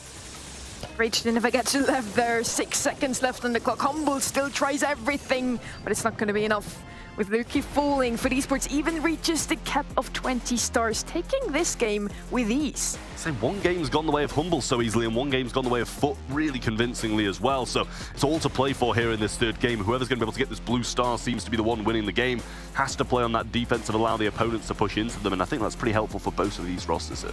Rage didn't ever get to left there. 6 seconds left on the clock. Humble still tries everything, but it's not going to be enough. With Luki falling, FUT Esports even reaches the cap of 20 stars, taking this game with ease. So 1 game's gone the way of Humble so easily, and 1 game's gone the way of FUT really convincingly as well. So it's all to play for here in this 3rd game. Whoever's going to be able to get this Blue Star seems to be the one winning the game. Has to play on that defense and allow the opponents to push into them, and I think that's pretty helpful for both of these rosters here.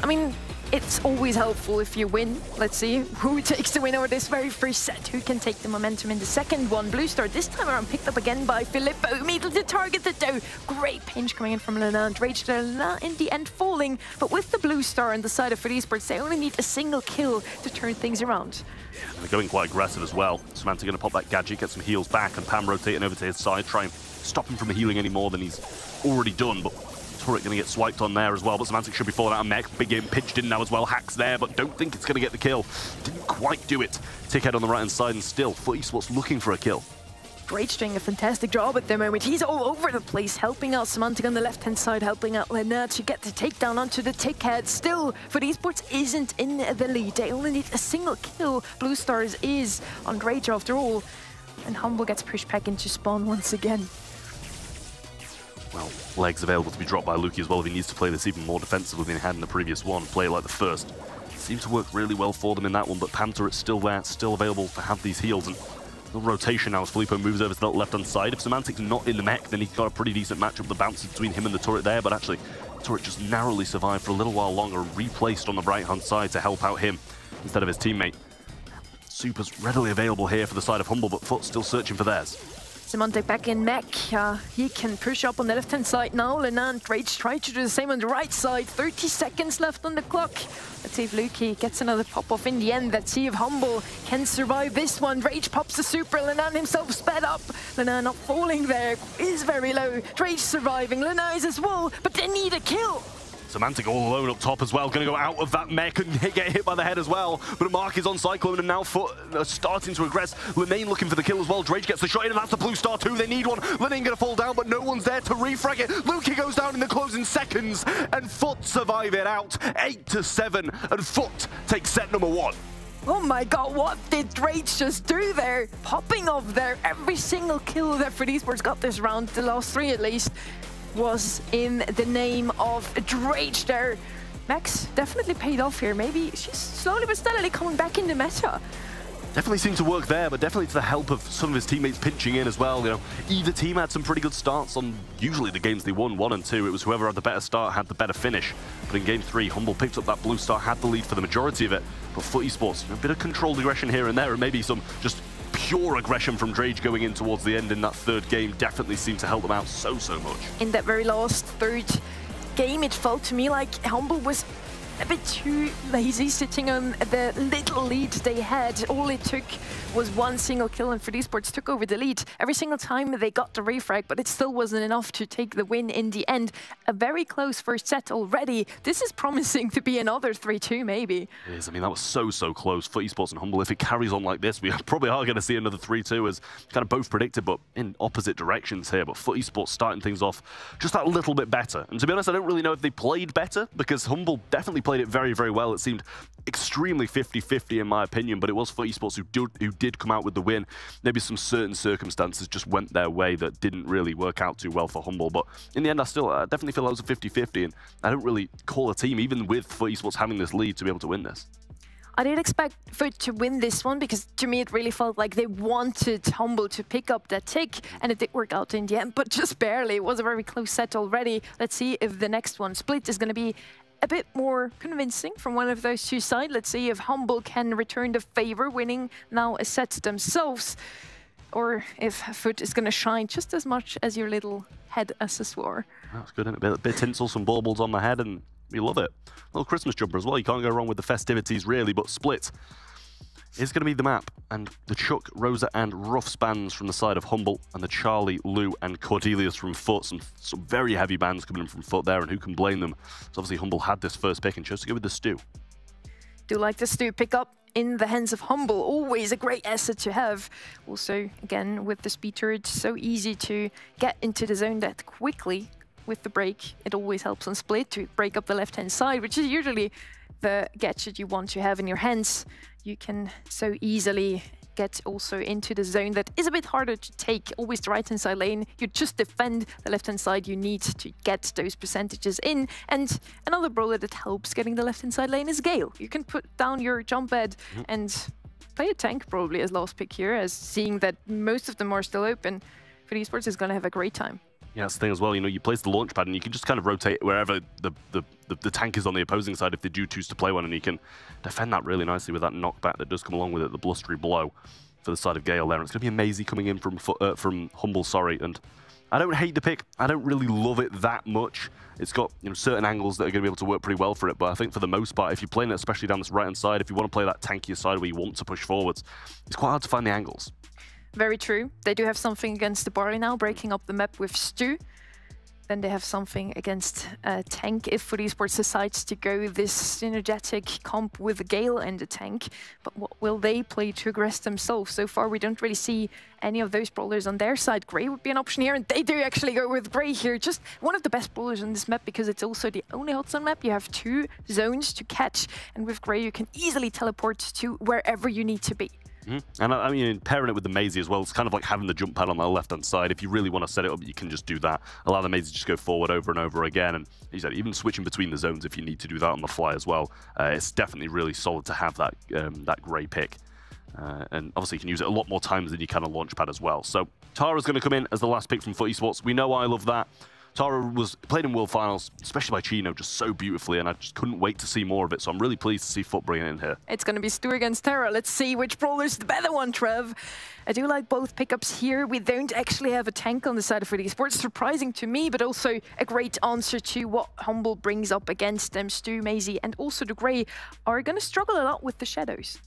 I mean, it's always helpful if you win. Let's see who takes the win over this very first set. Who can take the momentum in the second one? Blue Star this time around picked up again by Filippo. Immediately targeted though. Great pinch coming in from Lena. Rage Lena in the end falling. But with the Blue Star on the side of FUT Esports, they only need a single kill to turn things around. Yeah, they're going quite aggressive as well. Semantic going to pop that gadget, get some heals back, and Pam rotating over to his side, try and stop him from healing any more than he's already done. But Turret going to get swiped on there as well, but Semantic should be falling out of mech. Big game pinched in now as well. Hacks there, but don't think it's going to get the kill. Didn't quite do it. Tickhead on the right-hand side, and still, FUT Esports looking for a kill. Rage doing a fantastic job at the moment. He's all over the place, helping out Semantic on the left-hand side, helping out Lena to get the takedown onto the tickhead. Still, FUT Esports isn't in the lead. They only need a single kill. Blue Stars is on Rage after all. And Humble gets pushed back into spawn once again. Well, legs available to be dropped by Luki as well if he needs to play this even more defensively than he had in the previous one. Play it like the first. Seemed to work really well for them in that one, but Panther's still there, still available to have these heals. And the rotation now as Filippo moves over to the left-hand side. If Semantic's not in the mech, then he's got a pretty decent matchup. The bounce between him and the turret there, but actually, the turret just narrowly survived for a little while longer, replaced on the right-hand side to help out him instead of his teammate. Super's readily available here for the side of Humble, but FUT still searching for theirs. Semantic back in mech. He can push up on the left-hand side now. Lena and Rage try to do the same on the right side. 30 seconds left on the clock. Let's see if Luki gets another pop-off in the end. Let's see if Humble can survive this one. Rage pops the super. Lena himself sped up. Lena not falling there. Is very low. Rage surviving. Lena is as well, but they need a kill. Semantic all alone up top as well, going to go out of that mech and get hit by the head as well. But a mark is on Cyclone, and now FUT starting to aggress. Linane looking for the kill as well. Drage gets the shot in, and that's the Blue Star too. They need one. Linane going to fall down, but no one's there to refrag it. Luki goes down in the closing seconds, and FUT survive it out. 8-7, and FUT takes set number 1. Oh my god, what did Rage just do there? Popping off there. Every single kill that FUT Esports got this round, the last 3 at least, was in the name of Drage there. Max definitely paid off here. Maybe she's slowly but steadily coming back in the meta. definitely seemed to work there, but definitely to the help of some of his teammates pinching in as well. You know, either team had some pretty good starts on usually the games they won, 1 and 2. It was whoever had the better start had the better finish. But in game 3, Humble picked up that blue star, had the lead for the majority of it. But FUT Esports, a bit of controlled aggression here and there, and maybe some just pure aggression from Drage going in towards the end in that 3rd game definitely seemed to help them out so much. In that very last 3rd game, it felt to me like Humble was a bit too lazy sitting on the little lead they had. All it took was 1 single kill and FUT Esports took over the lead. Every single time they got the refrag, but it still wasn't enough to take the win in the end. A very close first set already. This is promising to be another 3-2 maybe. It is. I mean, that was so close. FUT Esports and Humble, if it carries on like this, we probably are going to see another 3-2 as kind of both predicted, but in opposite directions here. But FUT Esports starting things off just that little bit better. And to be honest, I don't really know if they played better, because Humble definitely played it very well. It seemed extremely 50-50 in my opinion, but it was FUT Esports who did come out with the win. Maybe some certain circumstances just went their way that didn't really work out too well for Humble, but in the end I definitely feel that was a 50-50, and I don't really call a team, even with FUT Esports having this lead, to be able to win this. I did expect FUT to win this one, because to me it really felt like they wanted Humble to pick up that tick, and it did work out in the end, but just barely. It was a very close set already. Let's see if the next one, Split, is going to be a bit more convincing from one of those two sides. Let's see if Humble can return the favor, winning now a set themselves, or if FUT is going to shine just as much as your little head accessoire. That's good, isn't it? A bit of tinsel, some baubles on my head, and we love it. A little Christmas jumper as well. You can't go wrong with the festivities, really, but Split is going to be the map, and the Chuck, Rosa, and Ruffs bands from the side of Humble, and the Charlie, Lou, and Cordelius from FUT. Some very heavy bands coming in from FUT there, and who can blame them? So obviously Humble had this first pick and chose to go with the Stu. Do like the Stu pick up in the hands of Humble, always a great asset to have. Also, again, with the speed turret, so easy to get into the zone that quickly. With the break, it always helps on Split to break up the left-hand side, which is usually the gadget you want to have in your hands. You can so easily get also into the zone that is a bit harder to take. Always the right-hand side lane. You just defend the left-hand side. You need to get those percentages in. And another brawler that helps getting the left-hand side lane is Gale. You can put down your jump pad and play a tank probably as last pick here, as seeing that most of them are still open. FUT Esports is going to have a great time. Yeah, that's the thing as well. You know, you place the launch pad and you can just kind of rotate wherever the tank is on the opposing side if they do choose to play one, and you can defend that really nicely with that knockback that does come along with it, the blustery blow for the side of Gale there. And it's going to be amazing coming in from Humble, sorry. And I don't hate the pick. I don't really love it that much. It's got, you know, certain angles that are going to be able to work pretty well for it, but I think for the most part, if you're playing it, especially down this right-hand side, if you want to play that tankier side where you want to push forwards, it's quite hard to find the angles. Very true. They do have something against the Barley now, breaking up the map with Stu. Then they have something against tank if FUT Esports decides to go this synergetic comp with Gale and the tank. But what will they play to aggress themselves? So far, we don't really see any of those brawlers on their side. Grey would be an option here, and they do actually go with Grey here. Just one of the best brawlers on this map, because it's also the only hot zone map. You have 2 zones to catch, and with Grey, you can easily teleport to wherever you need to be. And I mean, pairing it with the Maisie as well, it's kind of like having the jump pad on the left-hand side. If you really want to set it up, you can just do that. Allow the Maisie to just go forward over and over again. And you said, even switching between the zones if you need to do that on the fly as well. It's definitely really solid to have that that Grey pick. And obviously you can use it a lot more times than you can on Launchpad as well. So Tara's going to come in as the last pick from FUT Esports. We know I love that. Tara was played in World Finals, especially by Chino, just so beautifully, and I just couldn't wait to see more of it, so I'm really pleased to see FUT bring it in here. It's going to be Stu against Tara. Let's see which brawler's the better one, Trev. I do like both pickups here. We don't actually have a tank on the side of FUT Esports, surprising to me, but also a great answer to what Humble brings up against them. Stu, Maisie, and also the Grey are going to struggle a lot with the shadows.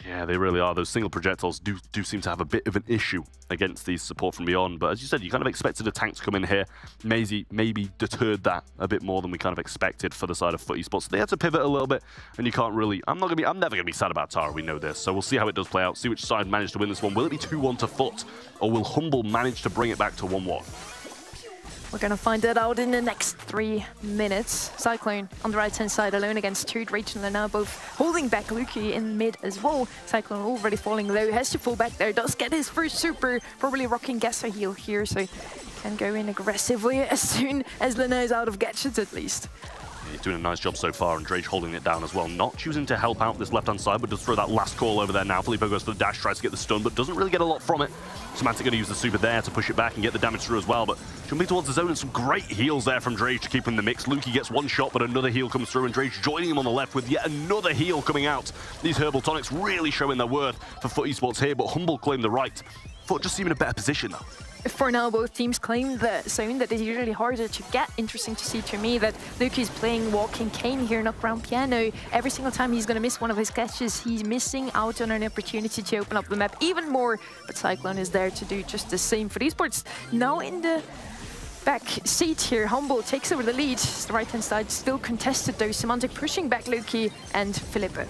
Yeah, they really are. Those single projectiles do seem to have a bit of an issue against these support from beyond. But as you said, you kind of expected a tank to come in here. Maisie maybe deterred that a bit more than we kind of expected for the side of FUT Esports. So they had to pivot a little bit, and you can't really... I'm never gonna be sad about Tara, we know this. So we'll see how it does play out, see which side managed to win this one. Will it be 2-1 to FUT, or will Humble manage to bring it back to 1-1? We're going to find that out in the next 3 minutes. Cyclone on the right-hand side alone against Tude. Rachel are now both holding back Luki in mid as well. Cyclone already falling low, has to fall back there, does get his first super, probably rocking Gasser heal here, so can go in aggressively as soon as Lena is out of gadgets at least. He's doing a nice job so far, and Drage holding it down as well. Not choosing to help out this left-hand side, but does throw that last call over there now. Filippo goes for the dash, tries to get the stun, but doesn't really get a lot from it. Semantic going to use the super there to push it back and get the damage through as well, but jumping towards the zone, and some great heals there from Drage to keep him in the mix. Lukey gets one shot, but another heal comes through, and Drage joining him on the left with yet another heal coming out. These herbal tonics really showing their worth for Foot Esports here, but Humble claim the right. Foot just seem in a better position though. For now, both teams claim the zone that is usually harder to get. Interesting to see to me that Luke is playing Walking Cane here, Knockground Piano. Every single time he's going to miss one of his catches, he's missing out on an opportunity to open up the map even more. But Cyclone is there to do just the same for esports. Now in the back seat here, Humble takes over the lead. The right-hand side still contested though. Semantic pushing back Lukey and Filippo.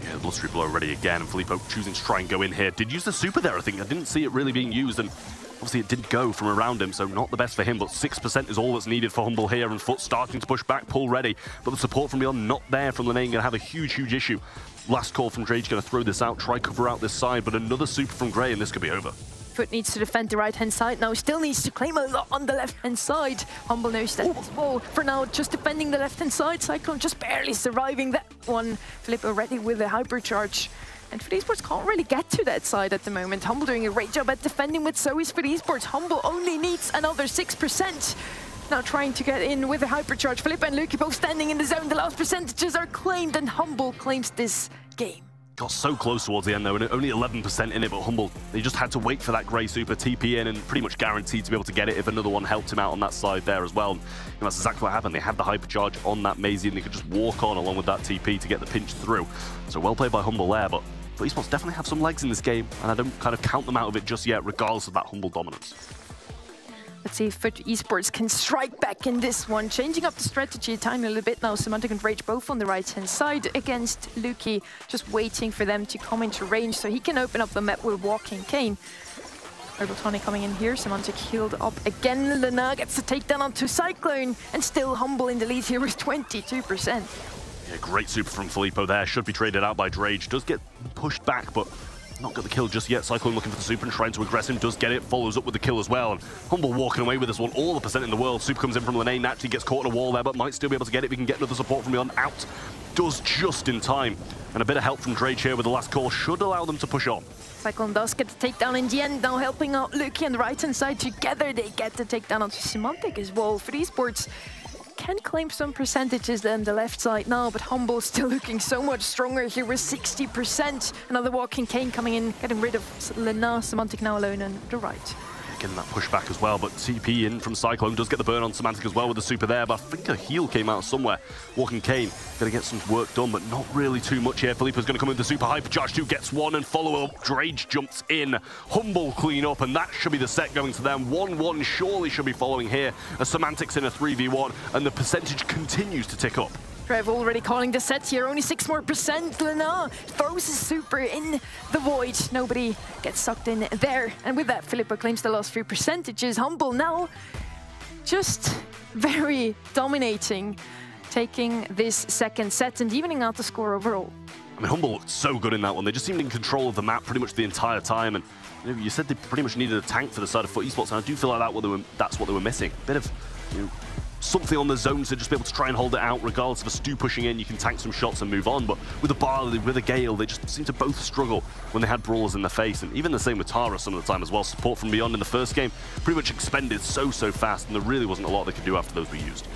Yeah, the Bloodstreak Blow already again, and Filippo choosing to try and go in here. Did use the super there, I think. I didn't see it really being used, and obviously it did go from around him, so not the best for him, but 6% is all that's needed for Humble here, and Foot starting to push back, pull ready, but the support from beyond not there from Lene, going to have a huge issue. Last call from Drage, going to throw this out, try cover out this side, but another super from Grey, and this could be over. Foot needs to defend the right-hand side now. Still needs to claim a lot on the left-hand side. Humble knows that as well. For now, just defending the left-hand side. Cyclone just barely surviving that one. Filippo ready with a hypercharge. And Foot Esports can't really get to that side at the moment. Humble doing a great job at defending, with so is Foot Esports. Humble only needs another 6%. Now trying to get in with a hypercharge. Filippo and Lukey both standing in the zone. The last percentages are claimed, and Humble claims this game. Got so close towards the end though, and only 11% in it, but Humble, they just had to wait for that Grey super, TP in, and pretty much guaranteed to be able to get it if another one helped him out on that side there as well. And that's exactly what happened. They had the hypercharge on that Maisie, and they could just walk on along with that TP to get the pinch through. So well played by Humble there, but esports definitely have some legs in this game, and I don't kind of count them out of it just yet, regardless of that Humble dominance. Let's see if Foot Esports can strike back in this one. Changing up the strategy a tiny little bit now. Semantic and Rage both on the right-hand side against Lukey. Just waiting for them to come into range so he can open up the map with Walking Cane. Herbal Tonic coming in here. Semantic healed up again. Lena gets the takedown onto Cyclone. And still Humble in the lead here with 22%. Yeah, great super from Filippo there. Should be traded out by Drage. Does get pushed back, but not got the kill just yet. Cyclone looking for the super and trying to aggress him. Does get it. Follows up with the kill as well. And Humble walking away with this one. All the percent in the world. Super comes in from Lene. Naturally gets caught in a wall there, but might still be able to get it. We can get another support from beyond. Out. Does just in time. And a bit of help from Drage here with the last call should allow them to push on. Cyclone does get the takedown in the end. Now helping out Lukey on the right-hand side. Together they get the takedown onto Semantic as well. For esports, can claim some percentages on the left side now, but Humble still looking so much stronger here with 60%. Another Walking Cane coming in, getting rid of Lena. Semantic now alone on the right. Getting that pushback as well, but TP in from Cyclone does get the burn on Semantic as well with the super there, but I think a heal came out somewhere. Walking Cane gonna get some work done, but not really too much here. Filippo's gonna come with the super hypercharge too, gets one and follow up. Drage jumps in. Humble clean up, and that should be the set going to them. 1-1 surely should be following here as Semantic's in a 3v1, and the percentage continues to tick up. Trev already calling the set here, only 6% more. Lena throws his super in the void. Nobody gets sucked in there. And with that, Filippo claims the last few percentages. Humble now just very dominating, taking this second set and evening out the score overall. I mean, Humble looked so good in that one. They just seemed in control of the map pretty much the entire time. And you said they pretty much needed a tank for the side of Foot Esports, and I do feel like that's what they were missing. A bit of, something on the zone to just be able to try and hold it out, regardless of a Stu pushing in. You can tank some shots and move on, but with a Barley, with a Gale, they just seem to both struggle when they had brawlers in their face, and even the same with Tara some of the time as well. Support from beyond in the first game pretty much expended so fast, and there really wasn't a lot they could do after those were used.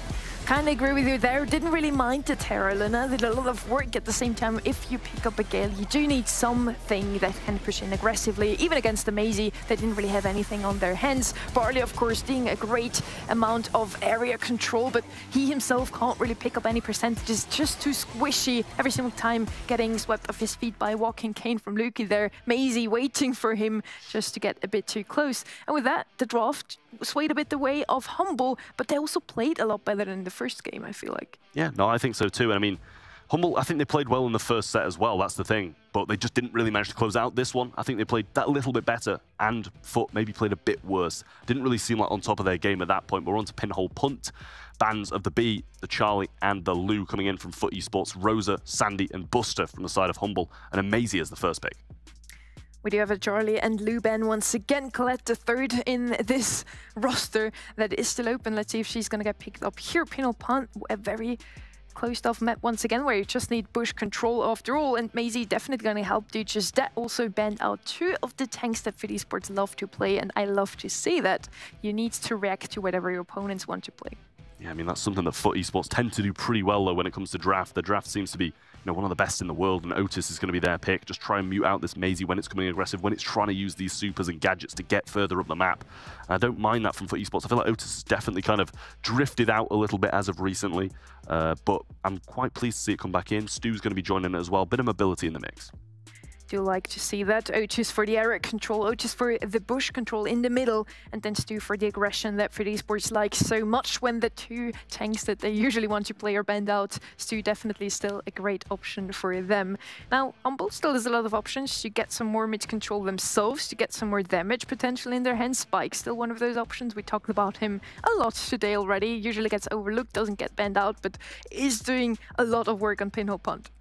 Kind of agree with you there. Didn't really mind the Terra. Lena did a lot of work at the same time. If you pick up a Gale, you do need something that can push in aggressively. Even against the Maisie, they didn't really have anything on their hands. Barley, of course, doing a great amount of area control, but he himself can't really pick up any percentages. Just too squishy every single time, getting swept off his feet by Walking Cane from Lukey there. Maisie waiting for him just to get a bit too close. And with that, the draft swayed a bit the way of Humble, but they also played a lot better than the first game, I feel like. Yeah, no, I think so too. And I mean, Humble, I think they played well in the first set as well, that's the thing. But they just didn't really manage to close out this one. I think they played that little bit better, and Foot maybe played a bit worse. Didn't really seem like on top of their game at that point. But we're on to Pinhole Punt. Bands of the B, the Charlie, and the Lou coming in from Foot Esports. Rosa, Sandy, and Buster from the side of Humble, and Amazie as the first pick. We do have a Charlie and Luben once again. Colette, the third in this roster that is still open. Let's see if she's going to get picked up here. Pinhole Punt, a very closed off map once again, where you just need bush control after all, and Maisie definitely going to help do just that. Also banned out 2 of the tanks that FUT Esports love to play, and I love to see that. You need to react to whatever your opponents want to play. Yeah, I mean, that's something that FUT Esports tend to do pretty well, though, when it comes to draft. The draft seems to be, one of the best in the world, and Otis is going to be their pick. Just try and mute out this Maisie when it's coming aggressive, when it's trying to use these supers and gadgets to get further up the map. And I don't mind that from FUT Esports. I feel like Otis has definitely kind of drifted out a little bit as of recently, but I'm quite pleased to see it come back in. Stu's going to be joining it as well. Bit of mobility in the mix. Do like to see that. Otis for the area control, Otis for the bush control in the middle, and then Stu for the aggression that FUT Esports likes so much when the 2 tanks that they usually want to play are banned out. Stu definitely still a great option for them. Now, Humble still has a lot of options to get some more mid control themselves, to get some more damage potential in their hands. Spike still one of those options. We talked about him a lot today already. Usually gets overlooked, doesn't get banned out, but is doing a lot of work on pinhole punt.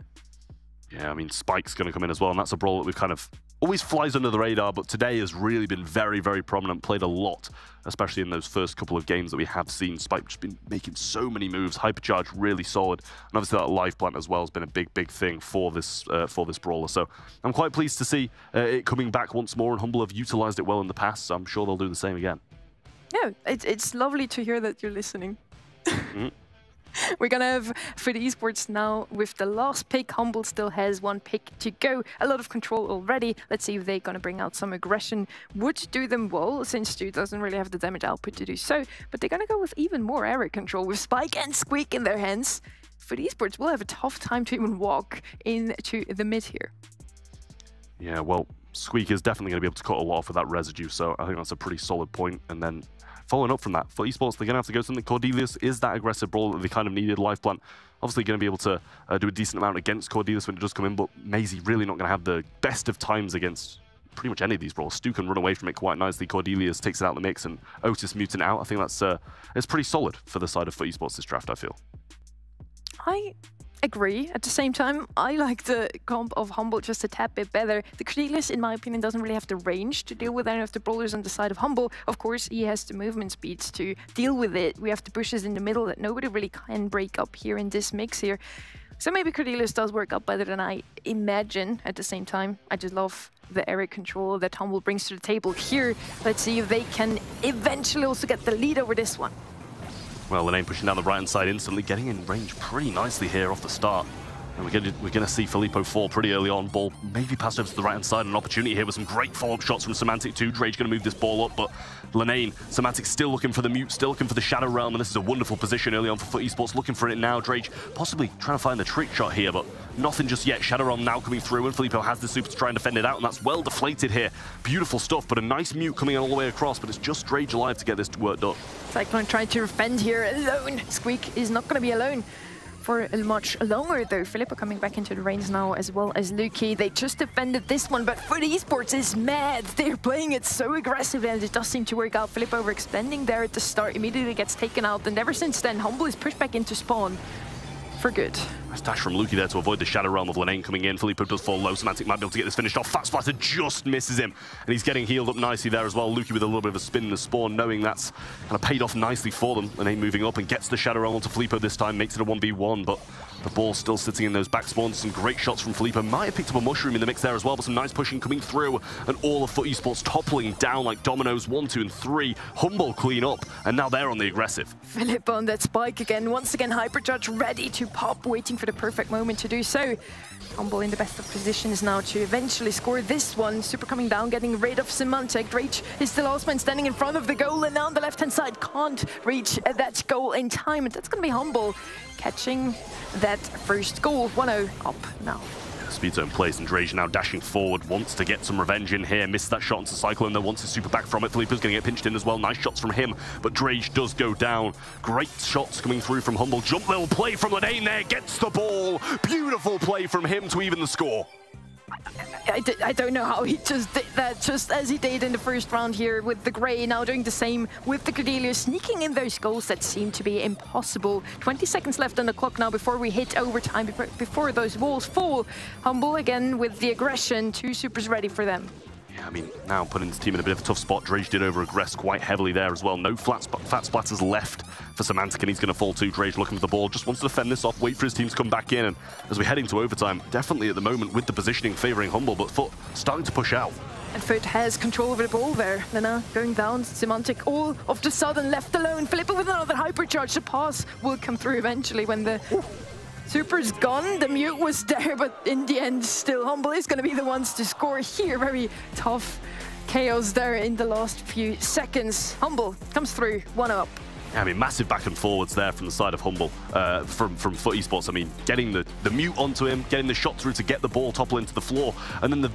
Yeah, I mean, Spike's going to come in as well, and that's a brawl that we've kind of always flies under the radar, but today has really been very, very prominent, played a lot, especially in those first couple of games that we have seen. Spike just been making so many moves, hypercharge really solid, and obviously that live plant as well has been a big, big thing for this brawler. So I'm quite pleased to see it coming back once more, and Humble have utilized it well in the past, so I'm sure they'll do the same again. Yeah, it's lovely to hear that you're listening. We're going to have FUT Esports now with the last pick. Humble still has 1 pick to go. A lot of control already. Let's see if they're going to bring out some aggression. Would do them well, since Stu doesn't really have the damage output to do so. But they're going to go with even more area control with Spike and Squeak in their hands. FUT Esports will have a tough time to even walk into the mid here. Yeah, well, Squeak is definitely going to be able to cut a lot off with that residue, so I think that's a pretty solid point. And then following up from that, FUT Esports, they're going to have to go something. Cordelius is that aggressive brawler that they kind of needed. Life Plant obviously going to be able to do a decent amount against Cordelius when it does come in, but Maisie really not going to have the best of times against pretty much any of these brawlers. Stu can run away from it quite nicely. Cordelius takes it out of the mix, and Otis mutant out. I think that's it's pretty solid for the side of FUT Esports this draft, I feel. I agree. At the same time, I like the comp of Humble just a tad bit better. The Cordelius, in my opinion, doesn't really have the range to deal with any of the brawlers on the side of Humble. Of course, he has the movement speeds to deal with it. We have the bushes in the middle that nobody really can break up here in this mix here. So maybe Cordelius does work out better than I imagine. At the same time, I just love the area control that Humble brings to the table here. Let's see if they can eventually also get the lead over this one. Well, Lane pushing down the right-hand side instantly, getting in range pretty nicely here off the start. And we're going to see Filippo fall pretty early on. Ball maybe passed over to the right-hand side. An opportunity here with some great follow-up shots from Semantic too. Drage going to move this ball up, but Lenane, Semantic still looking for the mute, still looking for the Shadow Realm, and this is a wonderful position early on for FUT Esports, looking for it now. Drage possibly trying to find the trick shot here, but nothing just yet. Shadow Realm now coming through, and Filippo has the super to try and defend it out, and that's well deflated here. Beautiful stuff, but a nice mute coming all the way across, but it's just Drage alive to get this work done. Cyclone trying to defend here alone. Squeak is not going to be alone for much longer, though. Filippo coming back into the range now, as well as Luki. They just defended this one, but FUT Esports is mad. They're playing it so aggressively, and it does seem to work out. Filippo overextending there at the start, immediately gets taken out, and ever since then, Humble is pushed back into spawn for good. Nice dash from Luki there to avoid the Shadow Realm of Lenane coming in. Filippo does fall low. Semantic might be able to get this finished off. Fat Splatter just misses him, and he's getting healed up nicely there as well. Luki with a little bit of a spin in the spawn, knowing that's kind of paid off nicely for them. Lenane moving up and gets the Shadow Realm onto Filippo this time, makes it a 1v1, but the ball still sitting in those back spawns. Some great shots from Filippo. Might have picked up a mushroom in the mix there as well, but some nice pushing coming through, and all of FUT Esports toppling down like dominoes. 1, 2, and 3. Humble clean up, and now they're on the aggressive. Filippo on that spike again. Once again, Hypercharge ready to pop, waiting for the perfect moment to do so. Humble in the best of positions now to eventually score this one. Super coming down, getting rid of Semantic. Drage is the last man standing in front of the goal, and now on the left-hand side can't reach that goal in time. And that's going to be Humble catching that first goal. 1-0 up now. Speed zone place, and Drage now dashing forward, wants to get some revenge in here. Missed that shot onto Cyclone, though wants his super back from it. Filippo's going to get pinched in as well. Nice shots from him, but Drage does go down. Great shots coming through from Humble. Jump little play from Lenane there, gets the ball. Beautiful play from him to even the score. I don't know how he just did that, just as he did in the first round here with the Grey, now doing the same with the Cordelius, sneaking in those goals that seem to be impossible. 20 seconds left on the clock now before we hit overtime, before those walls fall. Humble again with the aggression, 2 supers ready for them. Yeah, I mean, now putting his team in a bit of a tough spot. Drage did over-aggress quite heavily there as well. No fat splatters left for Semantic, and he's going to fall too. Drage looking for the ball, just wants to defend this off, wait for his team to come back in. And as we head into overtime, definitely at the moment with the positioning favouring Humble, but Foot starting to push out. And Foot has control over the ball there. Lena going down, Semantic all of the sudden left alone. Filippo with another hypercharge. The pass will come through eventually when the Super's gone. The mute was there, but in the end, still Humble is going to be the ones to score here. Very tough chaos there in the last few seconds. Humble comes through, 1-up. I mean, massive back and forwards there from the side of Humble, from Foot Esports. I mean, getting the mute onto him, getting the shot through to get the ball topple into the floor, and then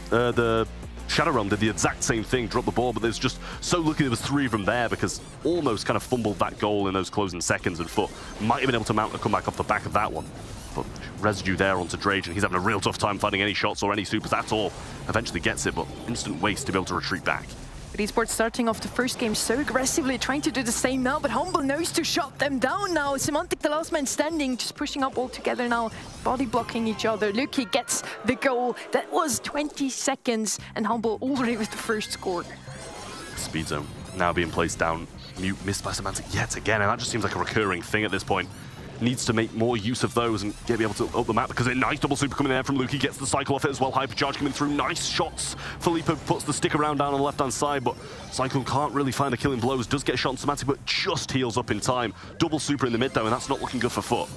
the Shadow Realm did the exact same thing, dropped the ball, but there's just so lucky there was 3 of them there because almost kind of fumbled that goal in those closing seconds, and Foot might have been able to mount a comeback off the back of that one. But residue there onto Drage, and he's having a real tough time finding any shots or any supers at all. Eventually gets it, but instant waste to be able to retreat back. But Esports starting off the first game so aggressively, trying to do the same now, but Humble knows to shut them down now. Semantic, the last man standing, just pushing up all together now, body blocking each other. Luki gets the goal. That was 20 seconds, and Humble already with the first score. Speed zone now being placed down. Mute missed by Semantic yet again, and that just seems like a recurring thing at this point. Needs to make more use of those and be able to up the map, because a nice double super coming there from Luki, gets the cycle off it as well. Hypercharge coming through, nice shots. Filippo puts the stick around down on the left-hand side, but Cyclone can't really find the killing blows. Does get shot on Semantic, but just heals up in time. Double super in the mid though, and that's not looking good for Foot.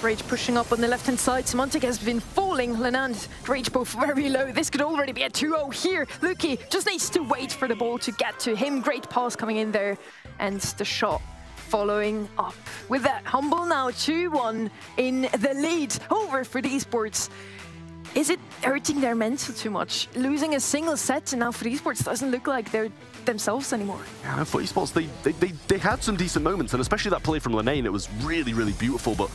Rage pushing up on the left-hand side. Semantic has been falling. Lena and Rage both very low. This could already be a 2-0 here. Luki just needs to wait for the ball to get to him. Great pass coming in there, and the shot following up. With that, Humble now 2-1 in the lead over for the Esports. Is it hurting their mental too much? Losing a single set, and now for the Esports doesn't look like they're themselves anymore. Yeah, for Esports, they had some decent moments, and especially that play from Lene, it was really, really beautiful, but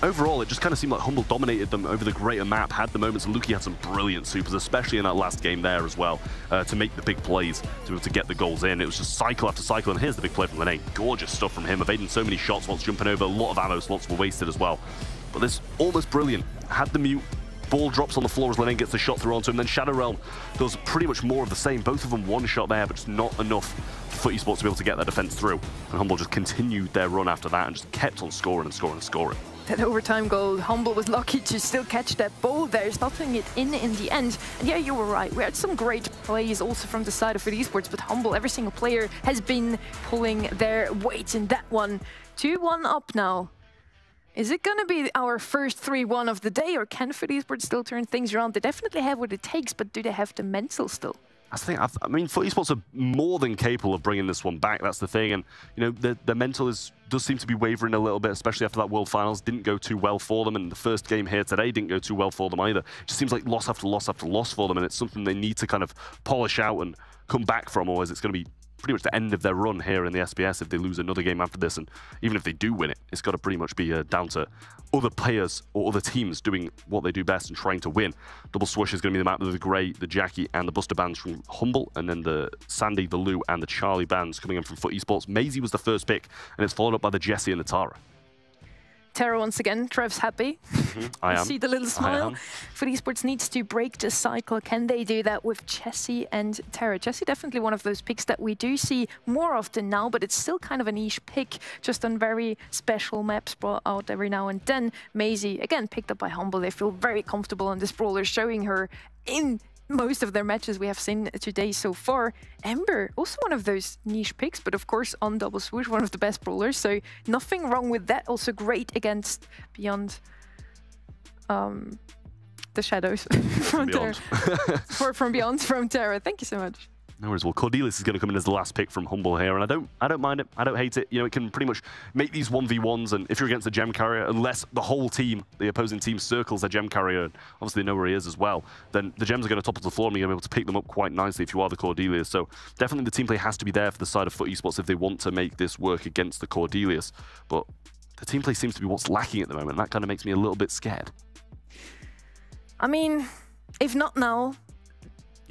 overall, it just kind of seemed like Humble dominated them over the greater map, had the moments, and Luki had some brilliant supers, especially in that last game there as well, to make the big plays, to be able to get the goals in. It was just cycle after cycle, and here's the big play from Lene. Gorgeous stuff from him, evading so many shots whilst jumping over. A lot of ammo slots were wasted as well. But this almost brilliant. Had the mute, ball drops on the floor as Lene gets the shot through onto him, then Shadow Realm does pretty much more of the same. Both of them one shot there, but just not enough for Foot Esports to be able to get their defense through. And Humble just continued their run after that and just kept on scoring and scoring and scoring. That overtime goal, Humble was lucky to still catch that ball there, stopping it in the end. And yeah, you were right. We had some great plays also from the side of Foot Esports, but Humble, every single player has been pulling their weight in that one. 2-1 up now. Is it going to be our first 3-1 of the day, or can Foot Esports still turn things around? They definitely have what it takes, but do they have the mental still? I mean, Foot Esports are more than capable of bringing this one back. That's the thing, and you know, the mental does seem to be wavering a little bit, especially after that World Finals. Didn't go too well for them, and the first game here today didn't go too well for them either. It just seems like loss after loss after loss for them, and it's something they need to kind of polish out and come back from, or it's going to be pretty much the end of their run here in the SBS if they lose another game after this. And even if they do win it, it's got to pretty much be down to other players or other teams doing what they do best and trying to win. Double Swoosh is going to be the map with the Grey, the Jackie, and the Buster bands from Humble, and then the Sandy, the Lou, and the Charlie bands coming in from Foot Esports. Maisie was the first pick, and it's followed up by the Jessie and the Tara. Tara once again, Trev's happy. I am. See the little smile. Foot Esports needs to break the cycle. Can they do that with Jessie and Tara? Jessie definitely one of those picks that we do see more often now, but it's still kind of a niche pick, just on very special maps brought out every now and then. Maisie, again, picked up by Humble. They feel very comfortable on this brawler, showing her in most of their matches we have seen today so far. Ember, also one of those niche picks, but of course on Double Swoosh, one of the best brawlers, so nothing wrong with that. Also great against Beyond the Shadows from Beyond. from Beyond from Terra. Thank you so much. No worries. Well, Cordelius is going to come in as the last pick from Humble here, and I don't mind it. I don't hate it. You know, it can pretty much make these 1v1s, and if you're against a gem carrier, unless the whole team, the opposing team, circles their gem carrier, and obviously they know where he is as well, then the gems are going to topple to the floor, and you're going to be able to pick them up quite nicely if you are the Cordelius. So definitely the team play has to be there for the side of Foot Esports if they want to make this work against the Cordelius. But the team play seems to be what's lacking at the moment, and that kind of makes me a little bit scared. I mean, if not now,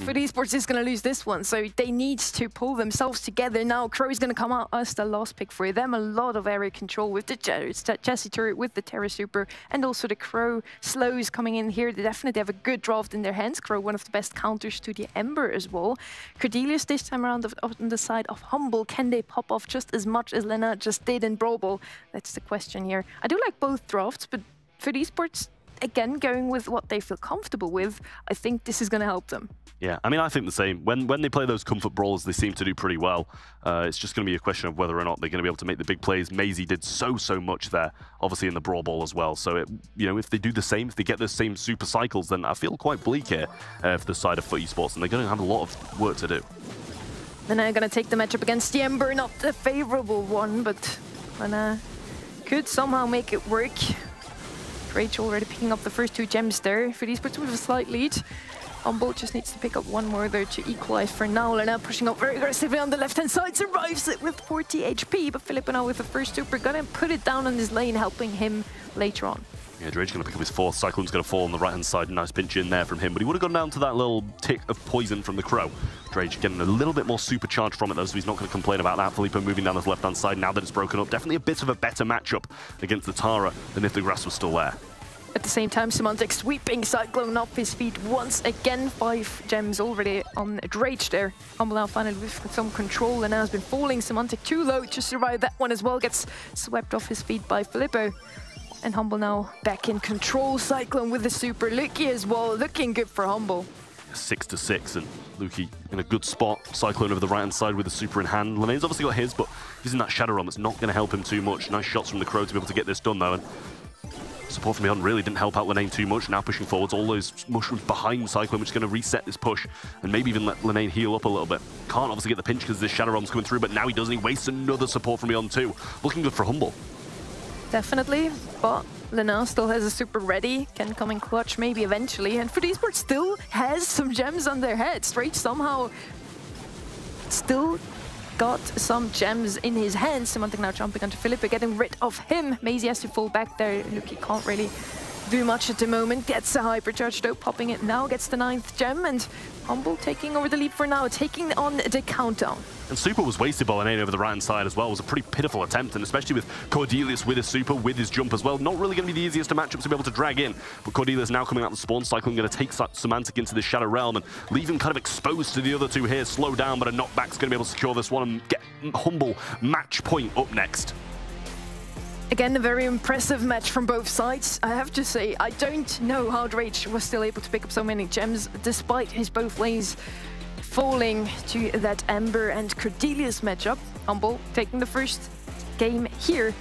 For esports is going to lose this one, so they need to pull themselves together. Now Crow is going to come out as the last pick for them. A lot of area control with the Jesse turret, with the Terra Super, and also the Crow slows coming in here. They definitely have a good draft in their hands. Crow, one of the best counters to the Ember as well. Cordelius this time around on the side of Humble. Can they pop off just as much as Lena just did in Brawl Ball? That's the question here. I do like both drafts, but for esports, again, going with what they feel comfortable with, I think this is going to help them. Yeah, I mean, I think the same. When they play those comfort brawlers, they seem to do pretty well. It's just going to be a question of whether or not they're going to be able to make the big plays. Maisie did so much there, obviously in the Brawl Ball as well. So, if they do the same, if they get those same super cycles, then I feel quite bleak here for the side of FUT Esports, and they're going to have a lot of work to do. Then I'm going to take the matchup against the Ember, not the favorable one, but could somehow make it work. Rachel already picking up the first 2 gems there. For esports with a slight lead. Humble just needs to pick up 1 more there to equalize for now. Lena pushing up very aggressively on the left-hand side, survives it with 40 HP, but Filippo now with the first super, gonna put it down on his lane, helping him later on. Yeah, Drake's going to pick up his 4th. Cyclone's going to fall on the right-hand side. Nice pinch in there from him, but he would have gone down to that little tick of poison from the Crow. Drake getting a little bit more supercharged from it, though, so he's not going to complain about that. Filippo moving down his left-hand side now that it's broken up. Definitely a bit of a better matchup against the Tara than if the grass was still there. At the same time, Semantic sweeping Cyclone off his feet once again. 5 gems already on Drake there. Humble now finally with some control, and now has been falling. Semantic too low to survive that one as well. Gets swept off his feet by Filippo. And Humble now back in control. Cyclone with the super. Luki as well, looking good for Humble. 6-6, and Luki in a good spot. Cyclone over the right-hand side with the super in hand. Lenane's obviously got his, but he's in that Shadow Realm. It's not going to help him too much. Nice shots from the Crow to be able to get this done, though. And support from beyond really didn't help out Lenane too much. Now pushing forwards, all those mushrooms behind Cyclone, which is going to reset this push and maybe even let Lenane heal up a little bit. Can't obviously get the pinch because this Shadow Realm's coming through, but now he doesn't. He wastes another support from beyond too. Looking good for Humble. Definitely, but Lena still has a super ready, can come in clutch maybe eventually, and FUT Esports still has some gems on their heads. Rage somehow still got some gems in his hands. Semantic now jumping onto Filippo, getting rid of him. Maisie has to fall back there. Luki can't really do much at the moment. Gets a hypercharge though, popping it now, gets the 9th gem, and Humble taking over the lead for now, taking on the countdown. And super was wasted by Lenane over the right-hand side as well. It was a pretty pitiful attempt, and especially with Cordelius with his super, with his jump as well. Not really going to be the easiest of matchups to be able to drag in. But Cordelius now coming out the spawn cycle and going to take Semantic into the Shadow Realm and leave him kind of exposed to the other 2 here. Slow down, but a knockback's going to be able to secure this one and get Humble match point up next. Again, a very impressive match from both sides. I have to say, I don't know how Drake was still able to pick up so many gems despite his both lanes falling to that Ember and Cordelius matchup. Humble taking the first game here,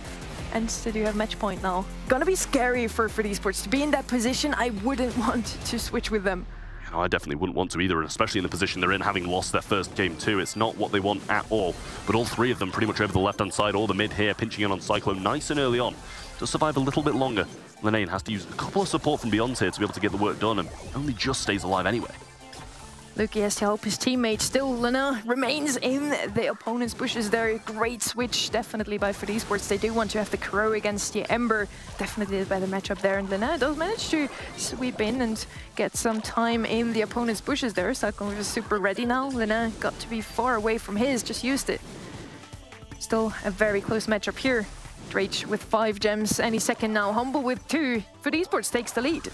and they do have match point now. Gonna be scary for FUT Esports to be in that position. I wouldn't want to switch with them. I definitely wouldn't want to either, and especially in the position they're in, having lost their first game too. It's not what they want at all. But all 3 of them pretty much over the left-hand side, or the mid here, pinching in on Cyclone nice and early on. To survive a little bit longer, Lenane has to use a couple of support from beyond here to be able to get the work done, and only just stays alive anyway. Luki has to help his teammate. Still, Lena remains in the opponent's bushes there. Great switch, definitely, by FUT Esports. They do want to have the Crow against the Ember. Definitely a better matchup there. And Lena does manage to sweep in and get some time in the opponent's bushes there. Cyclone was super ready now. Lena got to be far away from his, just used it. Still a very close matchup here. Drake with 5 gems any second now. Humble with 2. FUT Esports takes the lead.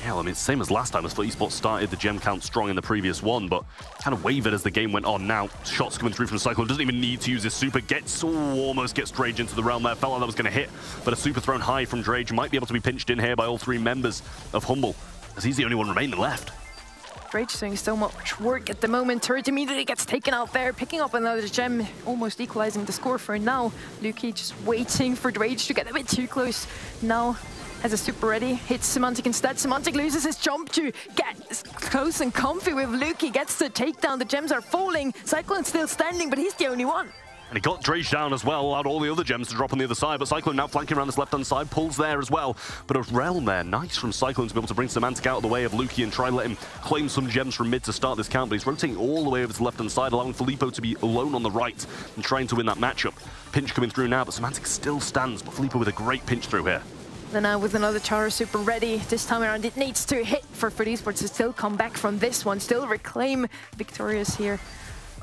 Yeah, I mean, it's the same as last time as FUT Esports started the gem count strong in the previous one, but kind of wavered as the game went on. Now, shots coming through from Cyclone, doesn't even need to use his super, almost gets Drage into the realm there, felt like that was going to hit, but a super thrown high from Drage might be able to be pinched in here by all 3 members of Humble, as he's the only one remaining left. Drage doing so much work at the moment. Turret immediately gets taken out there, picking up another gem, almost equalizing the score for now. Luki just waiting for Drage to get a bit too close. Now has a super ready, hits Semantic instead. Semantic loses his jump to get close and comfy with Luki, gets the takedown. The gems are falling. Cyclone's still standing, but he's the only one. And he got Drage down as well, allowed all the other gems to drop on the other side, but Cyclone now flanking around this left-hand side, pulls there as well. But a realm there, nice from Cyclone to be able to bring Semantic out of the way of Luki and try and let him claim some gems from mid to start this count, but he's rotating all the way over to the left-hand side, allowing Filippo to be alone on the right and trying to win that matchup. Pinch coming through now, but Semantic still stands, but Filippo with a great pinch through here. Lena with another Chara super ready. This time around it needs to hit for FUT Esports to still come back from this one, still reclaim victorious here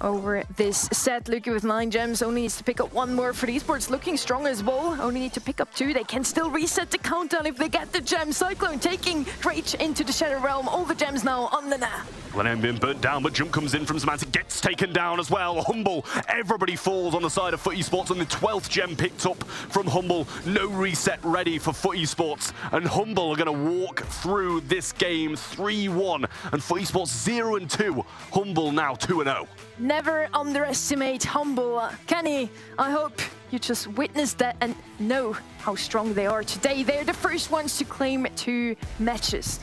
over this set. Luki with 9 gems, only needs to pick up 1 more. FUT Esports looking strong as well, only need to pick up 2. They can still reset the countdown if they get the gem. Cyclone taking Rage into the Shadow Realm, all the gems now on Lena. Lena being burnt down, but jump comes in from Semantic, gets taken down as well. Humble, everybody falls on the side of FUT Esports, and the 12th gem picked up from Humble. No reset ready for FUT Esports, and Humble are going to walk through this game 3-1, and FUT Esports 0-2. Humble now 2-0. Never underestimate Humble. Kenny, I hope you just witnessed that and know how strong they are today. They're the first ones to claim 2 matches.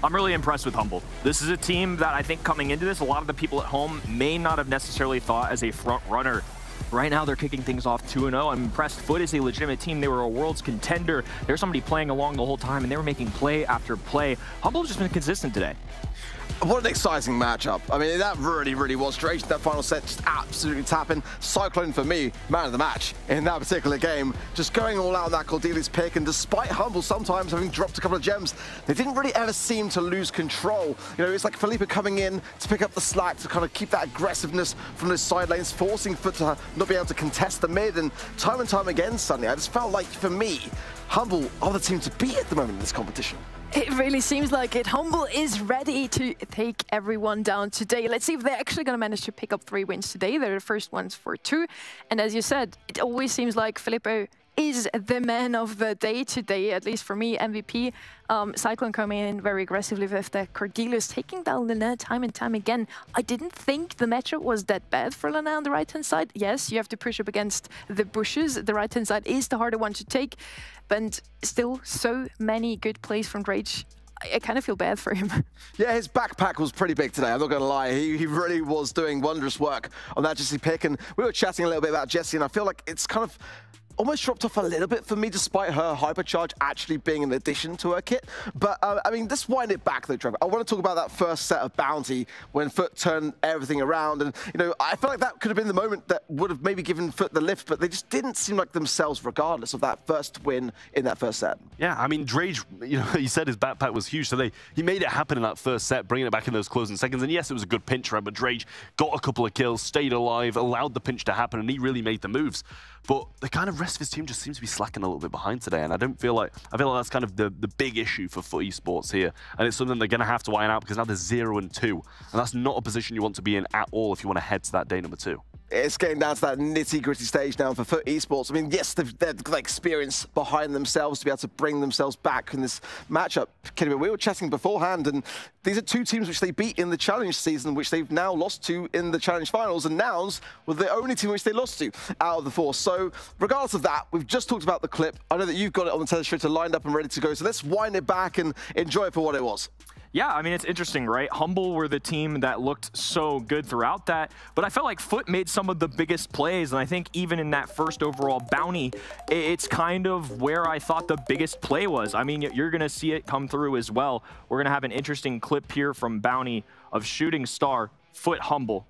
I'm really impressed with Humble. This is a team that I think coming into this, a lot of the people at home may not have necessarily thought as a front runner. Right now, they're kicking things off 2-0. I'm impressed. FUT is a legitimate team. They were a world's contender. There's somebody playing along the whole time, and they were making play after play. Humble's just been consistent today. What an exciting matchup. I mean, that really was strange. That final set just absolutely tapping. Cyclone, for me, man of the match in that particular game. Just going all out on that Cordelia's pick, and despite Humble sometimes having dropped a couple of gems, they didn't really ever seem to lose control. You know, it's like Felipe coming in to pick up the slack, to kind of keep that aggressiveness from those side lanes, forcing FUT to not be able to contest the mid, and time again, suddenly, I just felt like, for me, Humble are the team to beat at the moment in this competition. It really seems like it. Humble is ready to take everyone down today. Let's see if they're actually going to manage to pick up 3 wins today. They're the first ones for 2. And as you said, it always seems like Filippo is the man of the day today, at least for me, MVP. Cyclone coming in very aggressively with the Cordelia's, taking down Lena time and time again. I didn't think the matchup was that bad for Lena on the right-hand side. Yes, you have to push up against the bushes. The right-hand side is the harder one to take, but still so many good plays from Rage. I kind of feel bad for him. Yeah, his backpack was pretty big today, I'm not going to lie. He really was doing wondrous work on that Jessie pick, and we were chatting a little bit about Jessie, and I feel like it's kind of almost dropped off a little bit for me, despite her hypercharge actually being an addition to her kit. But, I mean, let's wind it back, though, Trevor. I want to talk about that first set of Bounty when FUT turned everything around. And, you know, I feel like that could have been the moment that would have maybe given FUT the lift, but they just didn't seem like themselves, regardless of that first win in that first set. Yeah, I mean, Drage, you know, he said his backpack was huge, so he made it happen in that first set, bringing it back in those closing seconds. And yes, it was a good pinch round, but Drage got a couple of kills, stayed alive, allowed the pinch to happen, and he really made the moves. But the kind of rest of his team just seems to be slacking a little bit behind today, and I feel like that's kind of the big issue for FUT Esports here, and it's something they're going to have to iron out because now they're 0-2, and that's not a position you want to be in at all if you want to head to that day number 2. It's getting down to that nitty-gritty stage now for FUT Esports. I mean, yes, they've got experience behind themselves to be able to bring themselves back in this matchup. Kenny, we were chatting beforehand, and these are 2 teams which they beat in the Challenge season, which they've now lost to in the Challenge finals, and Nouns were the only team which they lost to out of the 4. So, regardless of that, we've just talked about the clip. I know that you've got it on the telestrator lined up and ready to go, so let's wind it back and enjoy it for what it was. Yeah, I mean, it's interesting, right? Humble were the team that looked so good throughout that, but I felt like FUT made some of the biggest plays, and I think even in that first overall bounty, it's kind of where I thought the biggest play was. I mean, you're going to see it come through as well. We're going to have an interesting clip here from bounty of Shooting Star, FUT Humble.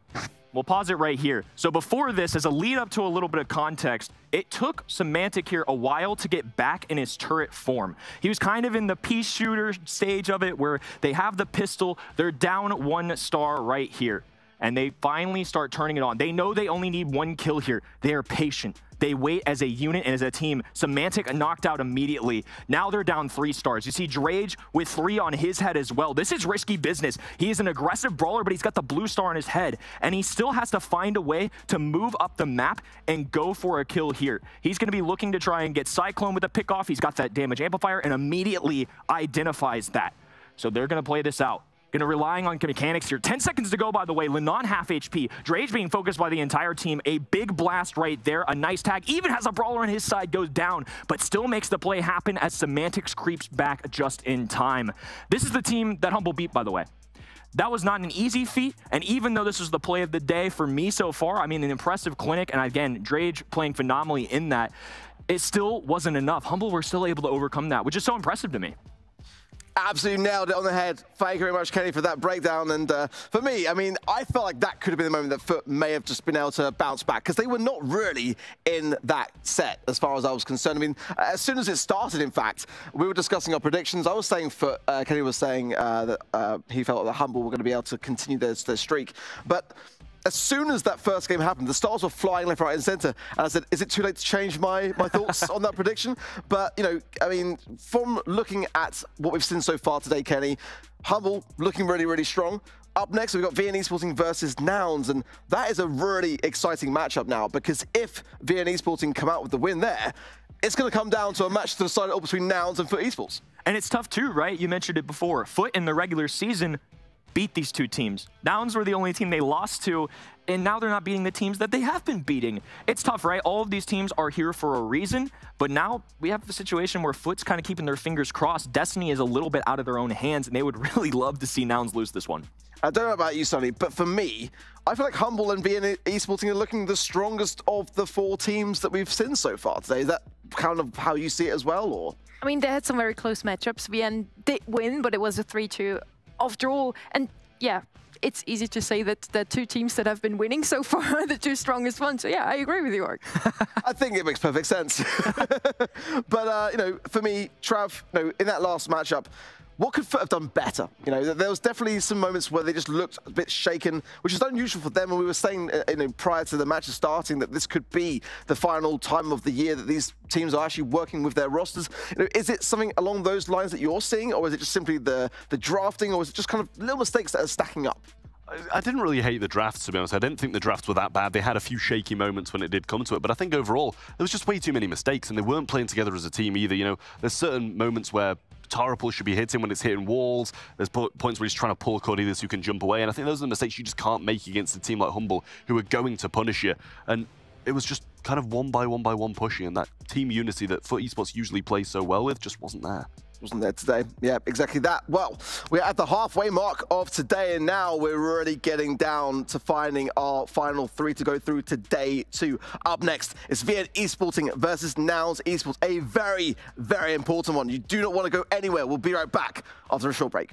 We'll pause it right here. So before this, as a lead up to a little bit of context, it took Semantic here a while to get back in his turret form. He was kind of in the peace shooter stage of it where they have the pistol, they're down 1 star right here, and they finally start turning it on. They know they only need 1 kill here. They are patient. They wait as a unit and as a team. Semantic knocked out immediately. Now they're down 3 stars. You see Drage with 3 on his head as well. This is risky business. He is an aggressive brawler, but he's got the blue star on his head, and he still has to find a way to move up the map and go for a kill here. He's going to be looking to try and get Cyclone with a pick off. He's got that damage amplifier and immediately identifies that. So they're going to play this out. Going to relying on mechanics here. 10 seconds to go, by the way. Lenon half HP. Drage being focused by the entire team. A big blast right there. A nice tag. Even has a brawler on his side. Goes down, but still makes the play happen as Semantics creeps back just in time. This is the team that Humble beat, by the way. That was not an easy feat, and even though this was the play of the day for me so far, I mean, an impressive clinic, and again, Drage playing phenomenally in that, it still wasn't enough. Humble were still able to overcome that, which is so impressive to me. Absolutely nailed it on the head. Thank you very much, Kenny, for that breakdown. And for me, I mean, I felt like that could have been the moment that Foot may have just been able to bounce back, because they were not really in that set as far as I was concerned. I mean, as soon as it started, in fact, we were discussing our predictions. I was saying Foot, Kenny was saying that he felt that Humble were going to be able to continue their streak. But as soon as that first game happened, the stars were flying left, right, and center. And I said, is it too late to change my thoughts on that prediction? But, you know, I mean, from looking at what we've seen so far today, Kenny, Humble looking really, really strong. Up next, we've got VN Esporting versus Nouns, and that is a really exciting matchup now, because if VN Esporting come out with the win there, it's going to come down to a match to decide all between Nouns and Foot Esports. And it's tough too, right? You mentioned it before. Foot in the regular season beat these two teams. Nouns were the only team they lost to, and now they're not beating the teams that they have been beating. It's tough, right? All of these teams are here for a reason, but now we have the situation where Foot's kind of keeping their fingers crossed. Destiny is a little bit out of their own hands, and they would really love to see Nouns lose this one. I don't know about you, Sonny, but for me, I feel like Humble and VN Esporting are looking the strongest of the 4 teams that we've seen so far today. Is that kind of how you see it as well, or? I mean, they had some very close matchups. VN did win, but it was a 3-2 after all. And yeah, it's easy to say that the 2 teams that have been winning so far are the 2 strongest ones. So yeah, I agree with you, Ark. I think it makes perfect sense. But, you know, for me, Trav, you know, in that last matchup, what could Foot have done better? You know, there was definitely some moments where they just looked a bit shaken, which is unusual for them. And we were saying, you know, prior to the match starting, that this could be the final time of the year that these teams are actually working with their rosters. You know, is it something along those lines that you're seeing, or is it just simply the drafting, or is it just kind of little mistakes that are stacking up? I didn't really hate the drafts, to be honest. I didn't think the drafts were that bad. They had a few shaky moments when it did come to it, but I think overall, there was just way too many mistakes, and they weren't playing together as a team either. You know, there's certain moments where Tarapul should be hitting when it's hitting walls. There's points where he's trying to pull Cordelis who can jump away, and I think those are the mistakes you just can't make against a team like Humble, who are going to punish you. And it was just kind of one by one pushing, and that team unity that Foot Esports usually plays so well with just wasn't there. Wasn't there today. Yeah, exactly that. Well, we're at the halfway mark of today, and now we're really getting down to finding our final 3 to go through today too. Up next is VN Esporting versus Nouns Esports, a very, very important one. You do not want to go anywhere. We'll be right back after a short break.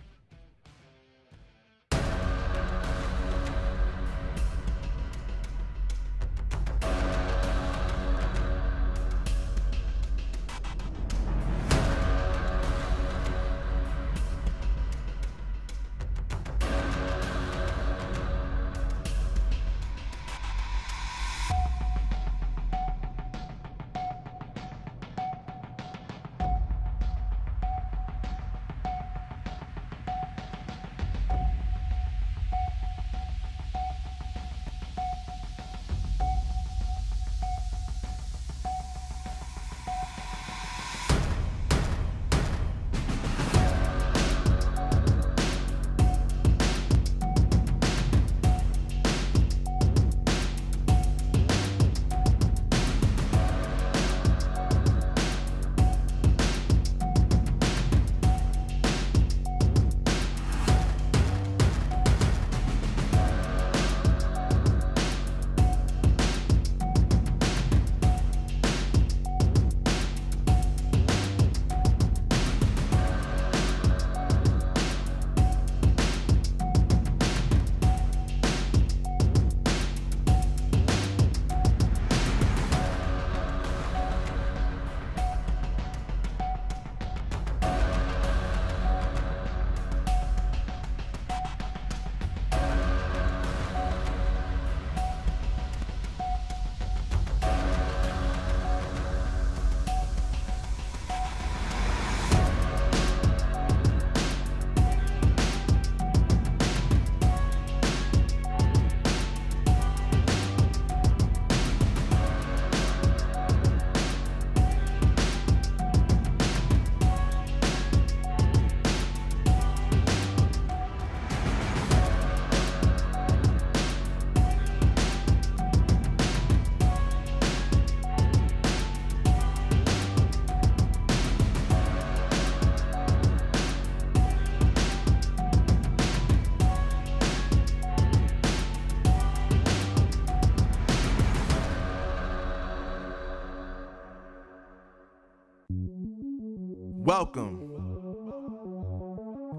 Welcome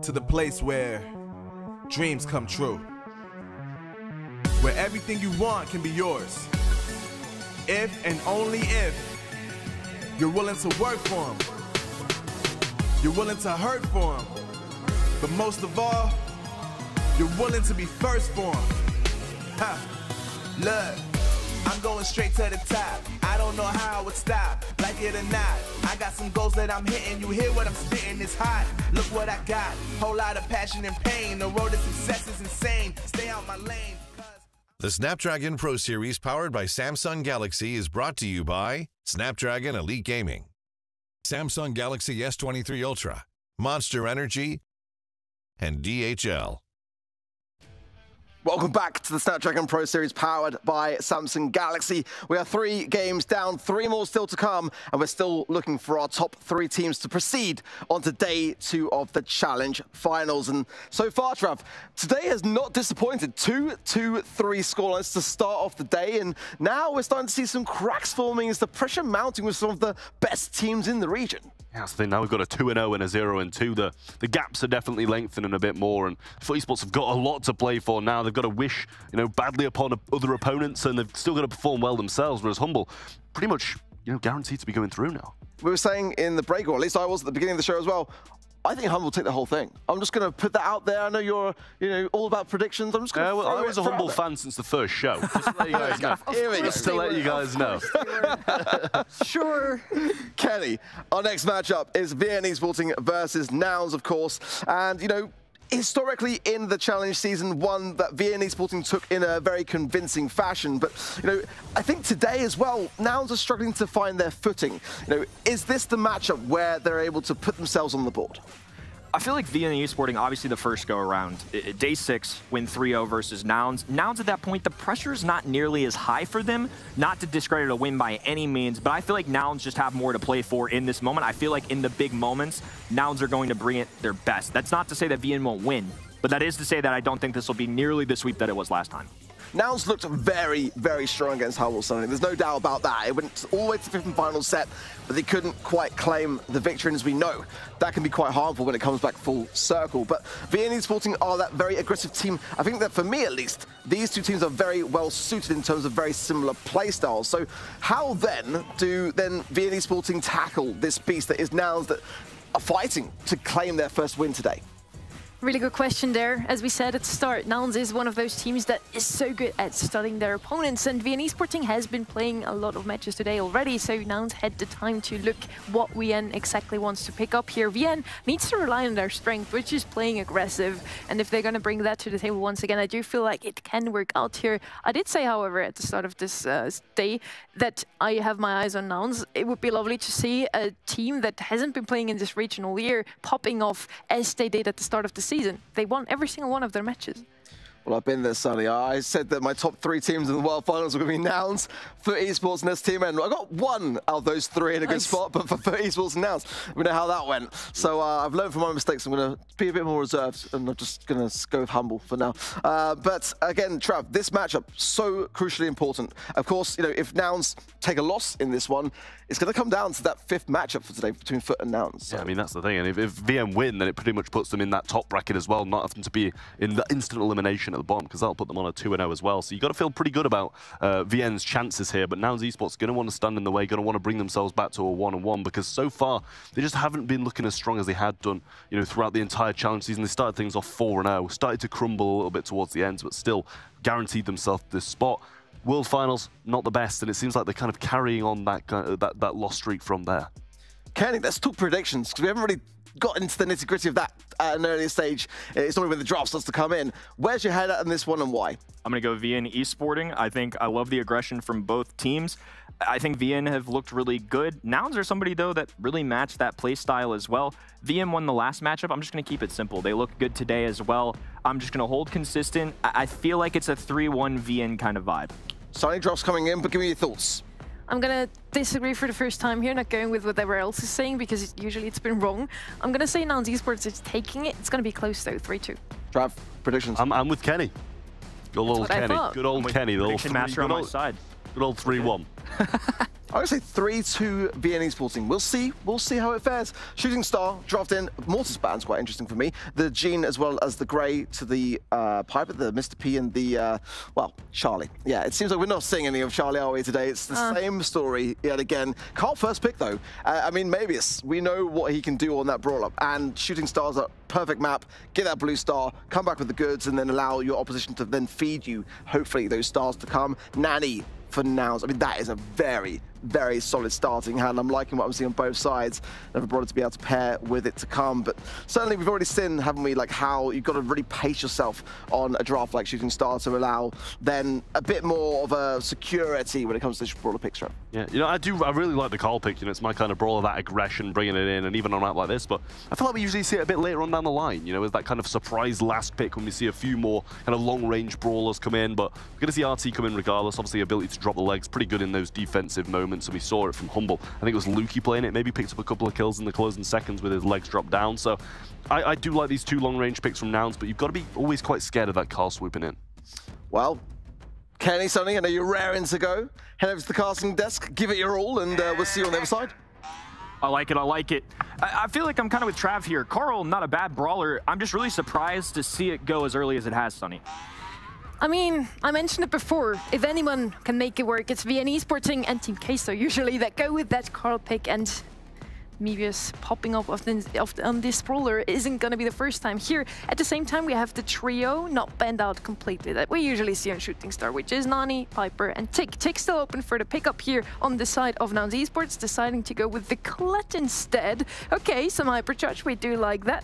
to the place where dreams come true. Where everything you want can be yours. If and only if you're willing to work for them. You're willing to hurt for them. But most of all, you're willing to be first for them. Ha! Look, I'm going straight to the top. I don't know how I would stop, like it or not. I got some goals that I'm hitting. You hear what I'm spitting, it's hot. Look what I got, whole lot of passion and pain. The road to success is insane. Stay out my lane. The Snapdragon Pro Series powered by Samsung Galaxy is brought to you by Snapdragon Elite Gaming, Samsung Galaxy S23 Ultra, Monster Energy, and DHL. Welcome back to the Snapdragon Pro Series powered by Samsung Galaxy. We are 3 games down, 3 more still to come, and we're still looking for our top 3 teams to proceed onto day 2 of the Challenge Finals. And so far, Trav, today has not disappointed. 2-2-3 scorelines to start off the day, and now we're starting to see some cracks forming as the pressure mounting with some of the best teams in the region. Yeah, that's the thing. Now we've got a 2-0 and a 0-2. The gaps are definitely lengthening a bit more, and FUT Esports have got a lot to play for now. They've got to wish, badly upon other opponents, and they've still got to perform well themselves. Whereas Humble, pretty much, guaranteed to be going through now. We were saying in the break, or at least I was at the beginning of the show as well, I think Humble will take the whole thing. I'm just going to put that out there. I know you're, all about predictions. I'm just going to I was a Humble fan since the first show. Just to let you guys know. Just to let you guys know. Sure. Kenny, our next matchup is VN versus Nouns, of course. And, historically in the Challenge Season 1 that VN Esporting took in a very convincing fashion. But, I think today as well, Nouns are struggling to find their footing. Is this the matchup where they're able to put themselves on the board? I feel like VN Esporting, obviously the first go around, day 6, win 3-0 versus Nouns. Nouns at that point, the pressure is not nearly as high for them, not to discredit a win by any means, but I feel like Nouns just have more to play for in this moment. I feel like in the big moments, Nouns are going to bring it their best. That's not to say that VN won't win, but that is to say that I don't think this will be nearly the sweep that it was last time. Nouns looked very, very strong against Humble Sunday. There's no doubt about that. It went all the way to the 5th and final set, but they couldn't quite claim the victory. And as we know, that can be quite harmful when it comes back full circle. But VN Esporting are that very aggressive team. I think that for me, at least, these two teams are very well suited in terms of very similar play styles. So how then do VN Esporting tackle this beast that is Nouns that are fighting to claim their first win today? Really good question there. As we said at the start, Nouns is one of those teams that is so good at studying their opponents, and VN Esporting has been playing a lot of matches today already, so Nouns had the time to look what VN exactly wants to pick up here. VN needs to rely on their strength, which is playing aggressive, and if they're going to bring that to the table once again, I do feel like it can work out here. I did say, however, at the start of this day that I have my eyes on Nouns. It would be lovely to see a team that hasn't been playing in this regional year popping off as they did at the start of the season. They won every single one of their matches. Well, I've been there, Sonny. I said that my top 3 teams in the World Finals were going to be Nouns, FUT Esports, and STMN. I got 1 out of those 3 in a good spot, but for FUT Esports and Nouns, we know how that went. So I've learned from my mistakes. I'm going to be a bit more reserved, and I'm just going to go with Humble for now. But again, Trav, this matchup, so crucially important. Of course, if Nouns take a loss in this one, it's going to come down to that 5th matchup for today between FUT and Nouns. So. Yeah, I mean, that's the thing. And if VM win, then it pretty much puts them in that top bracket as well, not having to be in the instant elimination at the bottom, because that'll put them on a 2-0 as well. So you've got to feel pretty good about VN's chances here. But Nouns Esports going to want to stand in the way, going to want to bring themselves back to a 1-1, because so far they just haven't been looking as strong as they had done, throughout the entire challenge season. They started things off 4-0, started to crumble a little bit towards the end, but still guaranteed themselves this spot. World Finals, not the best, and it seems like they're kind of carrying on that loss streak from there. Kenny, let's talk predictions, because we haven't really got into the nitty-gritty of that at an earlier stage. It's only when the draft starts to come in. Where's your head at in this one, and why? I'm going to go VN Esporting. I think I love the aggression from both teams. I think VN have looked really good. Nouns are somebody, though, that really matched that play style as well. VN won the last matchup. I'm just going to keep it simple. They look good today as well. I'm just going to hold consistent. I feel like it's a 3-1 VN kind of vibe. Sonny drops coming in, but give me your thoughts. I'm going to disagree for the first time here, not going with whatever else is saying, because usually it's been wrong. I'm going to say Nouns Esports is taking it. It's going to be close, though, 3-2. Trav, predictions? I'm with Kenny. Good old Kenny. Good old Kenny. Prediction master on my side. Good old 3-1. I would say 3-2 VN Esporting. We'll see how it fares. Shooting Star dropped in. Mortis band's quite interesting for me. The Gene as well as the Grey to the Piper, the Mr. P and the, well, Charlie. Yeah, it seems like we're not seeing any of Charlie, are we, today? It's the same story yet again. Carl first pick, though. I mean, Mabius, we know what he can do on that Brawl Up. And Shooting Star's a perfect map. Get that blue star, come back with the goods, and then allow your opposition to then feed you, hopefully, those stars to come. Nanny for Nouns. I mean, that is a very, very solid starting hand. I'm liking what I'm seeing on both sides. Never brought it to be able to pair with it to come. But certainly we've already seen, haven't we, like how you've got to really pace yourself on a draft like Shooting Star to allow then a bit more of a security when it comes to this brawler pick strat. Yeah, you know, I really like the Carl pick. You know, it's my kind of brawler, that aggression, bringing it in, and even on a map like this. But I feel like we usually see it a bit later on down the line, you know, with that kind of surprise last pick when we see a few more kind of long-range brawlers come in. But we're going to see RT come in regardless. Obviously, ability to drop the legs, pretty good in those defensive moments, and we saw it from Humble. I think it was Lukey playing it, maybe picked up a couple of kills in the closing seconds with his legs dropped down. So I do like these two long-range picks from Nouns, but you've got to be always quite scared of that Carl swooping in. Well, Kenny, Sonny, I know you're raring to go. Head over to the casting desk, give it your all, and we'll see you on the other side. I like it, I like it. I feel like I'm kind of with Trav here. Carl, not a bad brawler. I'm just really surprised to see it go as early as it has, Sonny. I mean, I mentioned it before. If anyone can make it work, it's VN Esporting and Team Queso usually that go with that Carl pick, and Mebius popping up on this brawler isn't going to be the first time here. At the same time, we have the trio not banned out completely that we usually see on Shooting Star, which is Nani, Piper, and Tick. Tick still open for the pickup here on the side of Nouns Esports, deciding to go with the Colette instead. Okay, some hypercharge, we do like that.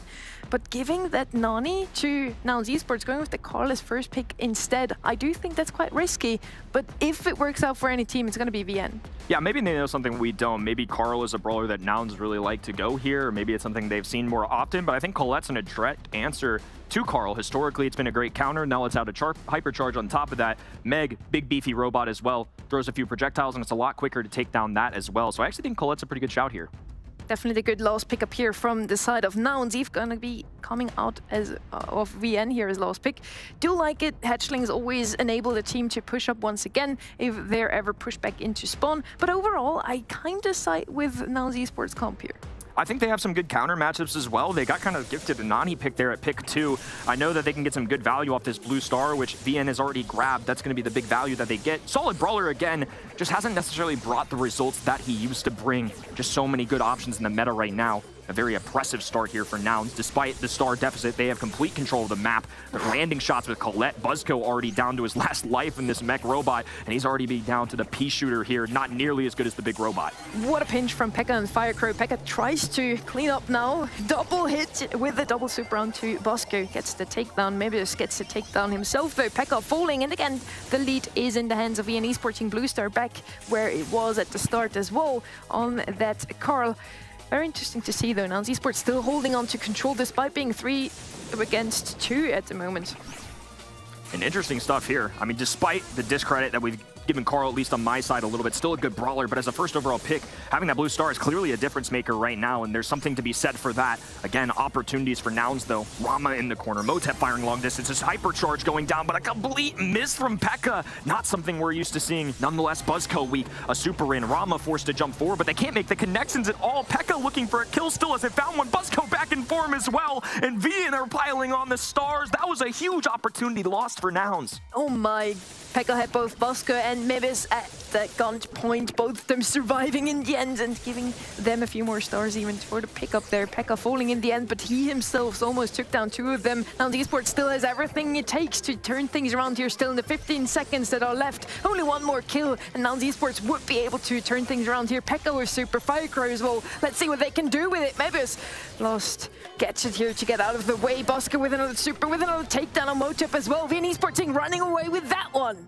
But giving that Nani to Nouns Esports, going with the Carl first pick instead, I do think that's quite risky. But if it works out for any team, it's going to be VN. Yeah, maybe they know something we don't. Maybe Carl is a brawler that Nouns really like to go here, or maybe it's something they've seen more often. But I think Colette's an direct answer to Carl. Historically, it's been a great counter. Now let's add a hypercharge on top of that. Meg, big beefy robot as well, throws a few projectiles, and it's a lot quicker to take down that as well. So I actually think Colette's a pretty good shout here. Definitely a good last pickup here from the side of Nouns. Eve gonna be coming out as of VN here as last pick. Do like it. Hatchlings always enable the team to push up once again if they're ever pushed back into spawn. But overall, I kind of side with Nouns Esports comp here. I think they have some good counter matchups as well. They got kind of gifted a Nani pick there at pick 2. I know that they can get some good value off this blue star, which VN has already grabbed. That's going to be the big value that they get. Solid brawler again, just hasn't necessarily brought the results that he used to bring. Just so many good options in the meta right now. A very oppressive start here for Nouns. Despite the star deficit, they have complete control of the map. They're landing shots with Colette. Buzzco already down to his last life in this mech robot, and he's already being down to the pea shooter here. Not nearly as good as the big robot. What a pinch from Pekka and Firecrow. Pekka tries to clean up now. Double hit with the double super onto Buzzco. Gets the takedown. Mebius gets the takedown himself, though. Pekka falling, and again, the lead is in the hands of VN Esporting. Blue star back where it was at the start as well on that Carl. Very interesting to see, though. Nouns Esports still holding on to control despite being 3 against 2 at the moment. And interesting stuff here. I mean, despite the discredit that we've given Carl, at least on my side, a little bit, still a good brawler, but as a first overall pick, having that blue star is clearly a difference maker right now, and there's something to be said for that. Again, opportunities for Nouns, though. Rama in the corner, Motep firing long distance, his hypercharge going down, but a complete miss from Pekka. Not something we're used to seeing. Nonetheless, Buzzco weak, a super in. Rama forced to jump forward, but they can't make the connections at all. Pekka looking for a kill still as they found one. Buzzco back in form as well, and VN are piling on the stars. That was a huge opportunity lost for Nouns. Oh my. Pekka had both Buzzco and Mebius at the gunge point, both of them surviving in the end and giving them a few more stars even for the pickup there. Pekka falling in the end, but he himself almost took down 2 of them. Now Esports still has everything it takes to turn things around here still in the 15 seconds that are left. Only 1 more kill, and now Esports would be able to turn things around here. Pekka with super, Firecrow as well. Let's see what they can do with it. Mebius lost gadget here to get out of the way. Buzzco with another super, with another takedown on Motep as well. VN Esporting running away with that one.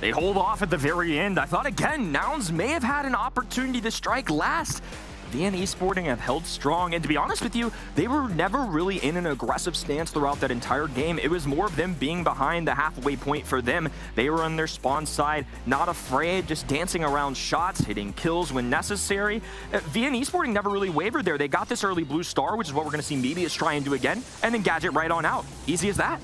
They hold off at the very end. I thought, again, Nouns may have had an opportunity to strike last. VN Esporting have held strong, and to be honest with you, they were never really in an aggressive stance throughout that entire game. It was more of them being behind the halfway point for them. They were on their spawn side, not afraid, just dancing around shots, hitting kills when necessary. VN Esporting never really wavered there. They got this early blue star, which is what we're going to see Mebius try and do again, and then gadget right on out. Easy as that.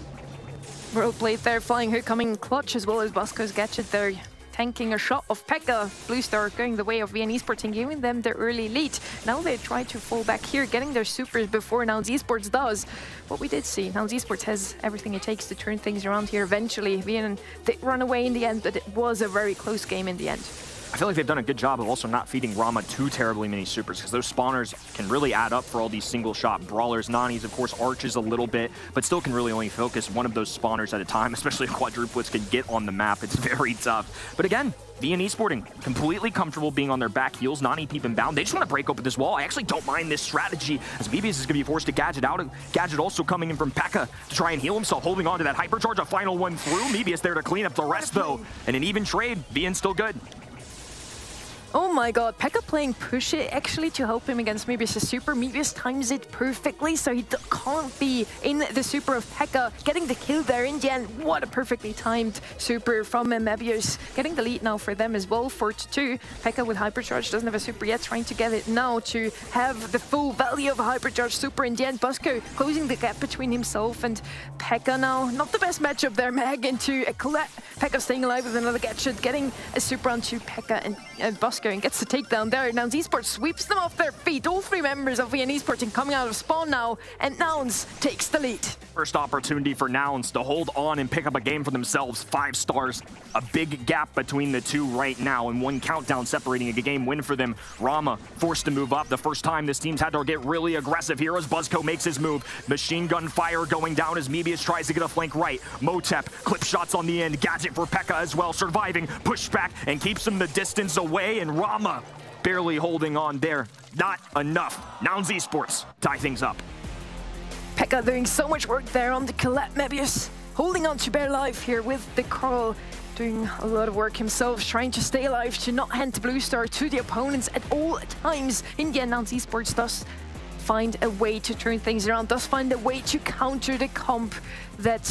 Well played there, flying hook coming clutch as well as Buzzco's gadget there. tanking a shot of Pekka. Blue Star going the way of VN Esports and giving them the early lead. Now they try to fall back here, getting their supers before Nouns Esports does. What we did see, Nouns Esports has everything it takes to turn things around here eventually. VN did run away in the end, but it was a very close game in the end. I feel like they've done a good job of also not feeding Rama too terribly many supers, because those spawners can really add up for all these single-shot brawlers. Nani's, of course, arches a little bit, but still can really only focus one of those spawners at a time, especially if quadruplets can get on the map. It's very tough. But again, VN Esporting, completely comfortable being on their back heels. Nani peeping bound. They just want to break open this wall. I actually don't mind this strategy, as BBS is going to be forced to gadget out. Gadget also coming in from Pekka to try and heal himself, holding on to that hypercharge. A final one through. Mebius there to clean up the rest, though. And an even trade. VN still good. Oh my god, Pekka playing push it actually to help him against Mebius' super. Mebius times it perfectly, so he can't be in the super of Pekka. Getting the kill there in the end. What a perfectly timed super from Mebius. Getting the lead now for them as well, 4-2. Pekka with hypercharge doesn't have a super yet, trying to get it now to have the full value of a hypercharge super in the end. Busco closing the gap between himself and Pekka now. Not the best matchup there, Mag into a Colette. Pekka staying alive with another gadget, getting a super onto Pekka and Busco. And gets the takedown there. Nouns Esports sweeps them off their feet. All three members of VN Esports coming out of spawn now, and Nouns takes the lead. First opportunity for Nouns to hold on and pick up a game for themselves. 5 stars. A big gap between the two right now, and one countdown separating a game win for them. Rama forced to move up. The first time this team's had to get really aggressive here as Buzzco makes his move. Machine gun fire going down as Mebius tries to get a flank right. Motep, clip shots on the end. Gadget for Pekka as well, surviving. Pushback and keeps him the distance away, and Rama barely holding on there. Not enough. Nouns Esports tie things up. Pekka doing so much work there on the Colette. Mebius holding on to bare life here with the Carl. Doing a lot of work himself, trying to stay alive, to not hand the Blue Star to the opponents at all times. In the end, Nouns Esports does find a way to turn things around, does find a way to counter the comp that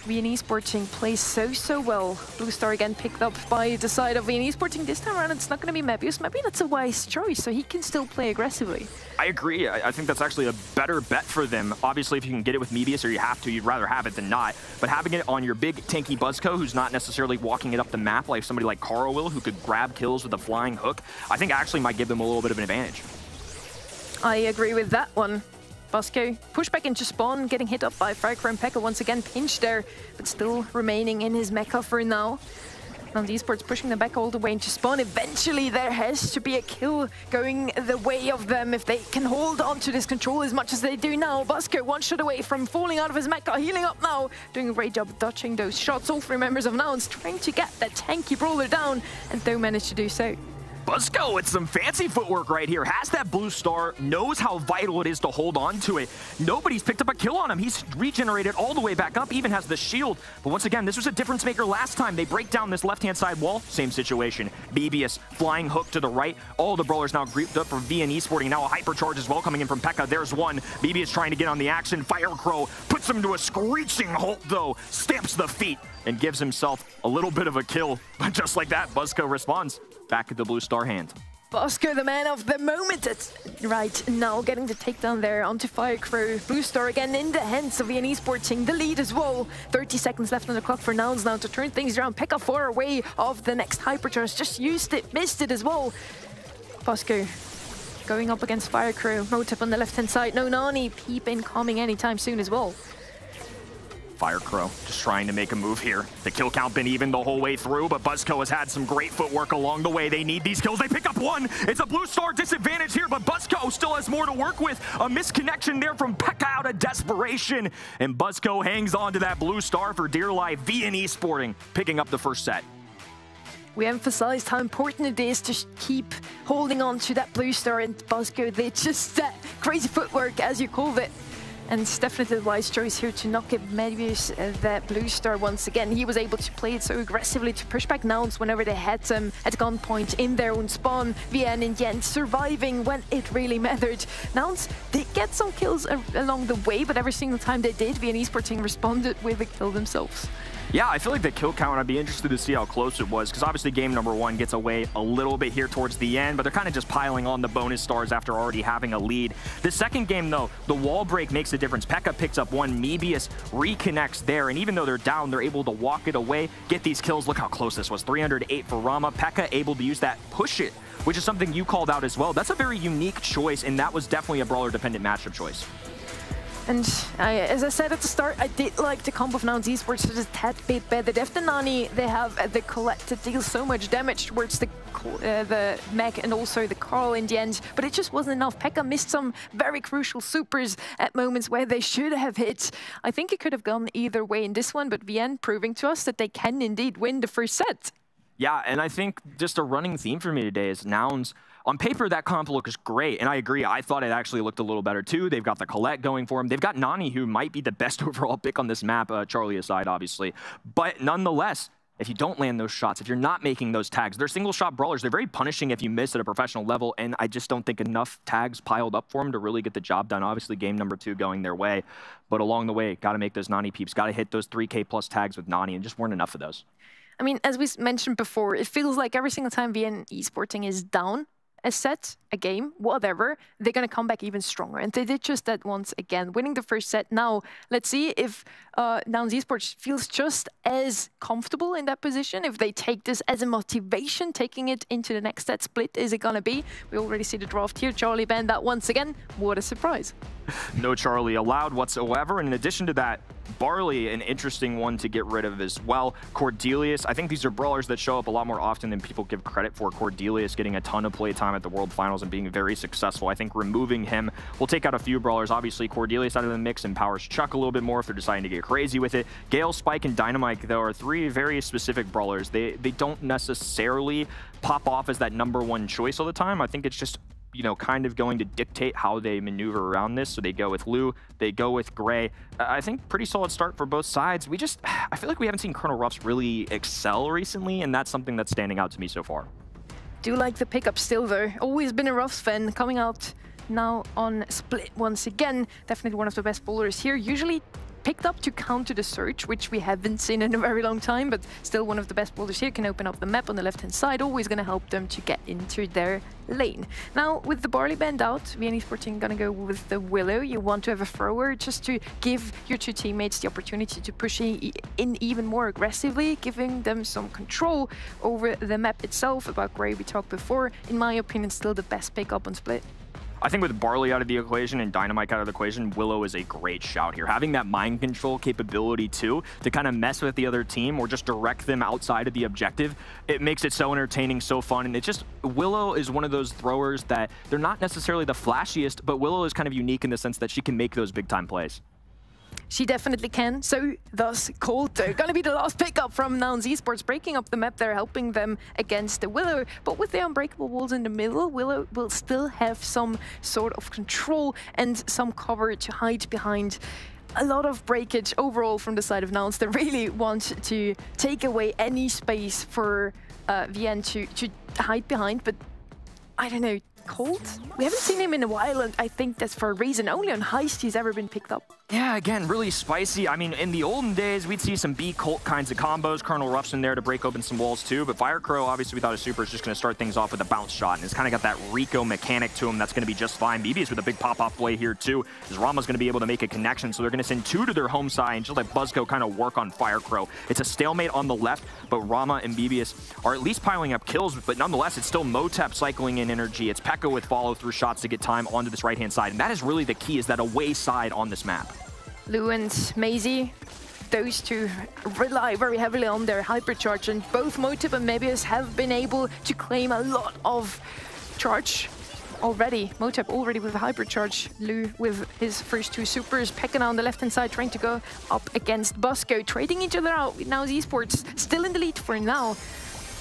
VN Esporting plays so well. Blue Star again picked up by the side of VN Esporting. This time around it's not going to be Mebius. Maybe that's a wise choice, so he can still play aggressively. I agree. I think that's actually a better bet for them. Obviously, if you can get it with Mebius or you have to, you'd rather have it than not. But having it on your big tanky Buzzco, who's not necessarily walking it up the map like somebody like Carl will, who could grab kills with a flying hook, I think actually might give them a little bit of an advantage. I agree with that one. Busco push back into spawn, getting hit up by Firecrow and Pekka once again, pinched there, but still remaining in his mecha for now. Nouns Esports pushing them back all the way into spawn. Eventually there has to be a kill going the way of them if they can hold on to this control as much as they do now. Busco one shot away from falling out of his mecha, healing up now, doing a great job dodging those shots. All three members of Nouns trying to get that tanky brawler down, and don't manage to do so. Buzzco with some fancy footwork right here. Has that Blue Star, knows how vital it is to hold on to it. Nobody's picked up a kill on him. He's regenerated all the way back up, even has the shield. But once again, this was a difference maker last time. They break down this left-hand side wall. Same situation. Mebius flying hook to the right. All the brawlers now grouped up for VN Esporting. Now a hypercharge as well coming in from Pekka. There's one. Mebius trying to get on the action. Firecrow puts him to a screeching halt, though. Stamps the feet and gives himself a little bit of a kill. But just like that, Buzzco responds. Back at the Blue Star hand. Busco, the man of the moment. That's right now, getting the takedown there onto Firecrow. Blue Star again in the hands of VN Esporting, the lead as well. 30 seconds left on the clock for Nouns now to turn things around. Pekka far away of the next hypercharge. Just used it, missed it as well. Busco going up against Firecrow. Motep on the left-hand side. No Nani peep incoming anytime soon as well. Firecrow just trying to make a move here. The kill count been even the whole way through, but Buzzco has had some great footwork along the way. They need these kills. They pick up one. It's a Blue Star disadvantage here, but Buzzco still has more to work with. A misconnection there from Pekka out of desperation, and Buzzco hangs on to that Blue Star for dear life. VN Esporting picking up the first set. We emphasized how important it is to keep holding on to that Blue Star, and Buzzco, they just that crazy footwork, as you called it. And it's definitely the wise choice here to not give Mebius that Blue Star once again. He was able to play it so aggressively to push back Nouns whenever they had them at gunpoint in their own spawn. VN in the end surviving when it really mattered. Nouns did get some kills along the way, but every single time they did, VN Esporting responded with a kill themselves. Yeah, I feel like the kill count, I'd be interested to see how close it was, because obviously game number 1 gets away a little bit here towards the end, but they're kind of just piling on the bonus stars after already having a lead. The second game, though, the wall break makes a difference. Pekka picks up 1, Mebius reconnects there, and even though they're down, they're able to walk it away, get these kills. Look how close this was, 308 for Rama. Pekka able to use that push it, which is something you called out as well. That's a very unique choice, and that was definitely a brawler-dependent matchup choice. And as I said at the start, I did like the comp of Nouns Esports just a tad bit better. They have the Nani, they have the Colette that deals so much damage towards the Meg and also the Carl in the end, but it just wasn't enough. Pekka missed some very crucial supers at moments where they should have hit. I think it could have gone either way in this one, but VN proving to us that they can indeed win the first set. Yeah, and I think just a running theme for me today is Nouns. On paper, that comp looks great, and I agree. I thought it actually looked a little better, too. They've got the Colette going for them. They've got Nani, who might be the best overall pick on this map, Charlie aside, obviously. But nonetheless, if you don't land those shots, if you're not making those tags, they're single-shot brawlers. They're very punishing if you miss at a professional level, and I just don't think enough tags piled up for them to really get the job done. Obviously, game number 2 going their way, but along the way, got to make those Nani peeps, got to hit those 3K plus tags with Nani, and just weren't enough of those. I mean, as we mentioned before, it feels like every single time VN Esporting is down a set, a game, whatever, they're going to come back even stronger. And they did just that once again, winning the first set. Now, let's see if Nouns Esports feels just as comfortable in that position, if they take this as a motivation, taking it into the next set split. Is it going to be? We already see the draft here. Charlie banned that once again. What a surprise. No Charlie allowed whatsoever. And in addition to that, Barley, an interesting one to get rid of as well. Cordelius, I think these are brawlers that show up a lot more often than people give credit for. Cordelius getting a ton of play time at the World Finals and being very successful. I think removing him will take out a few brawlers. Obviously, Cordelius out of the mix empowers Chuck a little bit more if they're deciding to get crazy with it. Gale, Spike, and Dynamite, though, are 3 very specific brawlers. They don't necessarily pop off as that #1 choice all the time. I think it's just, you know, kind of going to dictate how they maneuver around this. So they go with Lou, they go with Gray. I think pretty solid start for both sides. I feel like we haven't seen Colonel Ruffs really excel recently, and that's something that's standing out to me so far. Do like the pickup still though. Always been a Ruffs fan, coming out now on Split once again. Definitely one of the best bowlers here. Usually picked up to counter the surge, which we haven't seen in a very long time, but still one of the best bowlers here. Can open up the map on the left-hand side, always going to help them to get into their lane. Now, with the Barley band out, VN Esporting going to go with the Willow. You want to have a thrower just to give your 2 teammates the opportunity to push in even more aggressively, giving them some control over the map itself. About Gray, we talked before. In my opinion, still the best pickup on Split. I think with Barley out of the equation and Dynamite out of the equation, Willow is a great shout here. Having that mind control capability too, to kind of mess with the other team or just direct them outside of the objective, it makes it so entertaining, so fun. And it's just, Willow is one of those throwers that they're not necessarily the flashiest, but Willow is kind of unique in the sense that she can make those big time plays. She definitely can. So thus Colt, gonna be the last pickup from Nouns Esports, breaking up the map there, helping them against the Willow. But with the unbreakable walls in the middle, Willow will still have some sort of control and some cover to hide behind. A lot of breakage overall from the side of Nouns. They really want to take away any space for VN to hide behind, but I don't know. Colt? We haven't seen him in a while, and I think that's for a reason. Only on Heist he's ever been picked up. Yeah, again, really spicy. I mean, in the olden days, we'd see some B-Colt kinds of combos. Colonel Ruffs in there to break open some walls too, but Firecrow, obviously we thought a super is just going to start things off with a bounce shot, and it's kind of got that Rico mechanic to him that's going to be just fine. Mebius with a big pop-off play here too, as Rama's going to be able to make a connection, so they're going to send 2 to their home side and just let Buzzco kind of work on Firecrow. It's a stalemate on the left, but Rama and Mebius are at least piling up kills, but nonetheless, it's still Motep cycling in energy. It's Pekka with follow-through shots to get time onto this right-hand side, and that is really the key, is that away side on this map. Lou and Maisie, those 2 rely very heavily on their hypercharge, and both Motep and Mebius have been able to claim a lot of charge already. Motep already with a hypercharge, Lou with his first 2 supers, Pekka on the left-hand side trying to go up against Buzzco, trading each other out. Now Esports still in the lead for now,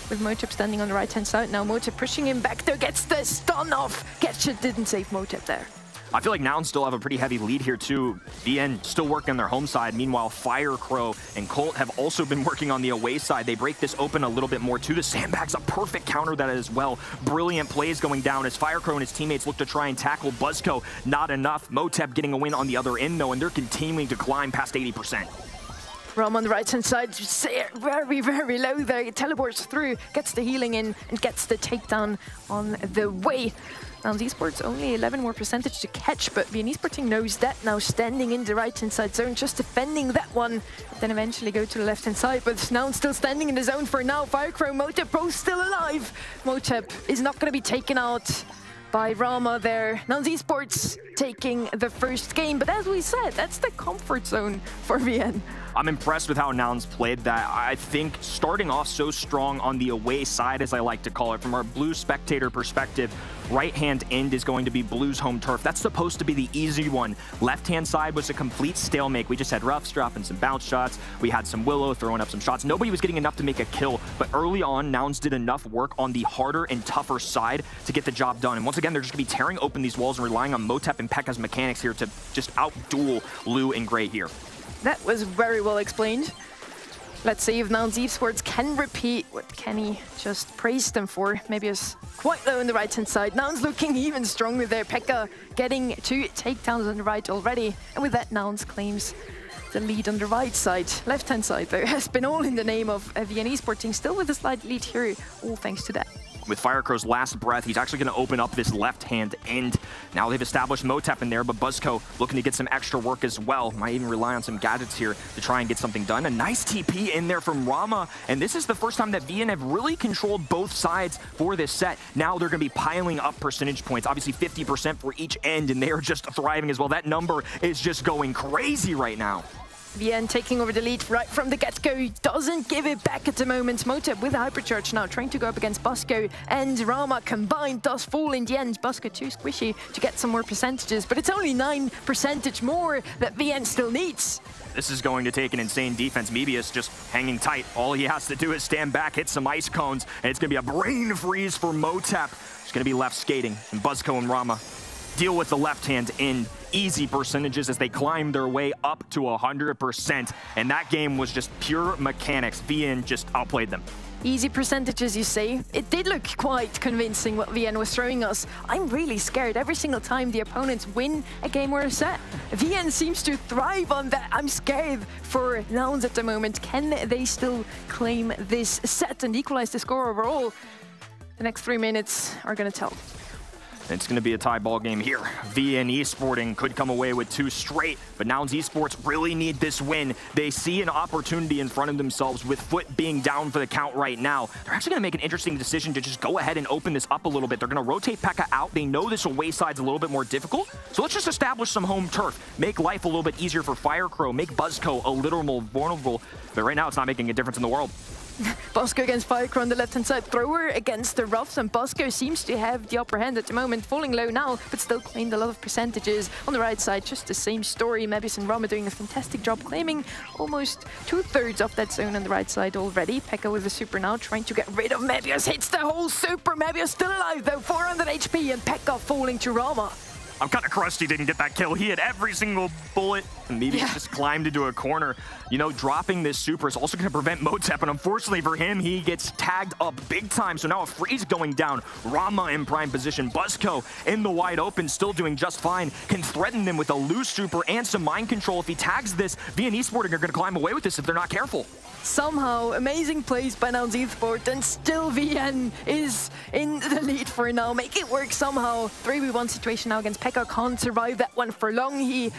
with Motep standing on the right-hand side. Now Motep pushing him back there, gets the stun off. Getcha didn't save Motep there. I feel like Nouns still have a pretty heavy lead here too. VN still working on their home side. Meanwhile, Firecrow and Colt have also been working on the away side. They break this open a little bit more too. The sandbag's a perfect counter that as well. Brilliant plays going down as Firecrow and his teammates look to try and tackle Buzzco. Not enough. Motep getting a win on the other end though, and they're continuing to climb past 80%. Rom on the right-hand side, very, very low there. He teleports through, gets the healing in, and gets the takedown on the way. Now, Esports only 11 more percentage to catch, but VN Esporting knows that now, standing in the right-hand side zone, just defending that one. Then eventually go to the left-hand side, but now still standing in the zone for now. Firecrow, Motep, both still alive. Motep is not going to be taken out by Rama there. Now Esports taking the first game, but as we said, that's the comfort zone for VN. I'm impressed with how Nouns played that. I think starting off so strong on the away side, as I like to call it, from our blue spectator perspective, right-hand end is going to be Blue's home turf. That's supposed to be the easy one. Left-hand side was a complete stalemate. We just had Ruffs dropping some bounce shots. We had some Willow throwing up some shots. Nobody was getting enough to make a kill, but early on, Nouns did enough work on the harder and tougher side to get the job done. And once again, they're just going to be tearing open these walls and relying on Motep and Pekka's mechanics here to just out-duel Lou and Gray here. That was very well explained. Let's see if Nouns Esports can repeat what Kenny just praised them for. Maybe it's quite low on the right-hand side. Nouns looking even stronger there. Pekka getting 2 takedowns on the right already. And with that, Nouns claims the lead on the right side. Left-hand side, though, has been all in the name of VN Esporting, still with a slight lead here, all thanks to that. With Firecrow's last breath, he's actually going to open up this left-hand end. Now they've established Motep in there, but Buzzco looking to get some extra work as well. Might even rely on some gadgets here to try and get something done. A nice TP in there from Rama, and this is the first time that VN have really controlled both sides for this set. Now they're going to be piling up percentage points, obviously 50% for each end, and they are just thriving as well. That number is just going crazy right now. VN taking over the lead right from the get-go. He doesn't give it back at the moment. Motep with a hypercharge now, trying to go up against Buzzco and Rama combined does fall in the end. Buzzco too squishy to get some more percentages, but it's only 9% more that VN still needs. This is going to take an insane defense. Mebius just hanging tight. All he has to do is stand back, hit some ice cones, and it's going to be a brain freeze for Motep. He's going to be left skating, and Buzzco and Rama deal with the left-hand end. Easy percentages as they climb their way up to 100%. And that game was just pure mechanics. VN just outplayed them. Easy percentages, you say? It did look quite convincing what VN was throwing us. I'm really scared every single time the opponents win a game or a set. VN seems to thrive on that. I'm scared for Nouns at the moment. Can they still claim this set and equalize the score overall? The next 3 minutes are going to tell. It's going to be a tie ball game here. VN Esporting could come away with 2 straight, but Nouns Esports really need this win. They see an opportunity in front of themselves with Foot being down for the count right now. They're actually going to make an interesting decision to just go ahead and open this up a little bit. They're going to rotate Pekka out. They know this away side's a little bit more difficult, so let's just establish some home turf. Make life a little bit easier for Firecrow, make Buzzco a little more vulnerable, but right now it's not making a difference in the world. Buzzco against Firecrow on the left-hand side. Thrower against the Ruffs, and Buzzco seems to have the upper hand at the moment, falling low now, but still claimed a lot of percentages. On the right side, just the same story. Mebius and Rama doing a fantastic job, claiming almost 2/3 of that zone on the right side already. Pekka with the super now, trying to get rid of Mebius. Hits the whole super. Mebius still alive though, 400 HP, and Pekka falling to Rama. I'm kind of crushed he didn't get that kill. He hit every single bullet, and maybe just climbed into a corner. You know, dropping this super is also going to prevent Motep, and unfortunately for him, he gets tagged up big time. So now a freeze going down. Rama in prime position. Buzzco in the wide open, still doing just fine. Can threaten them with a loose super and some mind control. If he tags this, VN Esporting are going to climb away with this if they're not careful. Somehow, amazing plays by Nouns Esports, and still VN is in the lead for now. Make it work somehow. 3v1 situation now against Pekka. Can't survive that one for long. He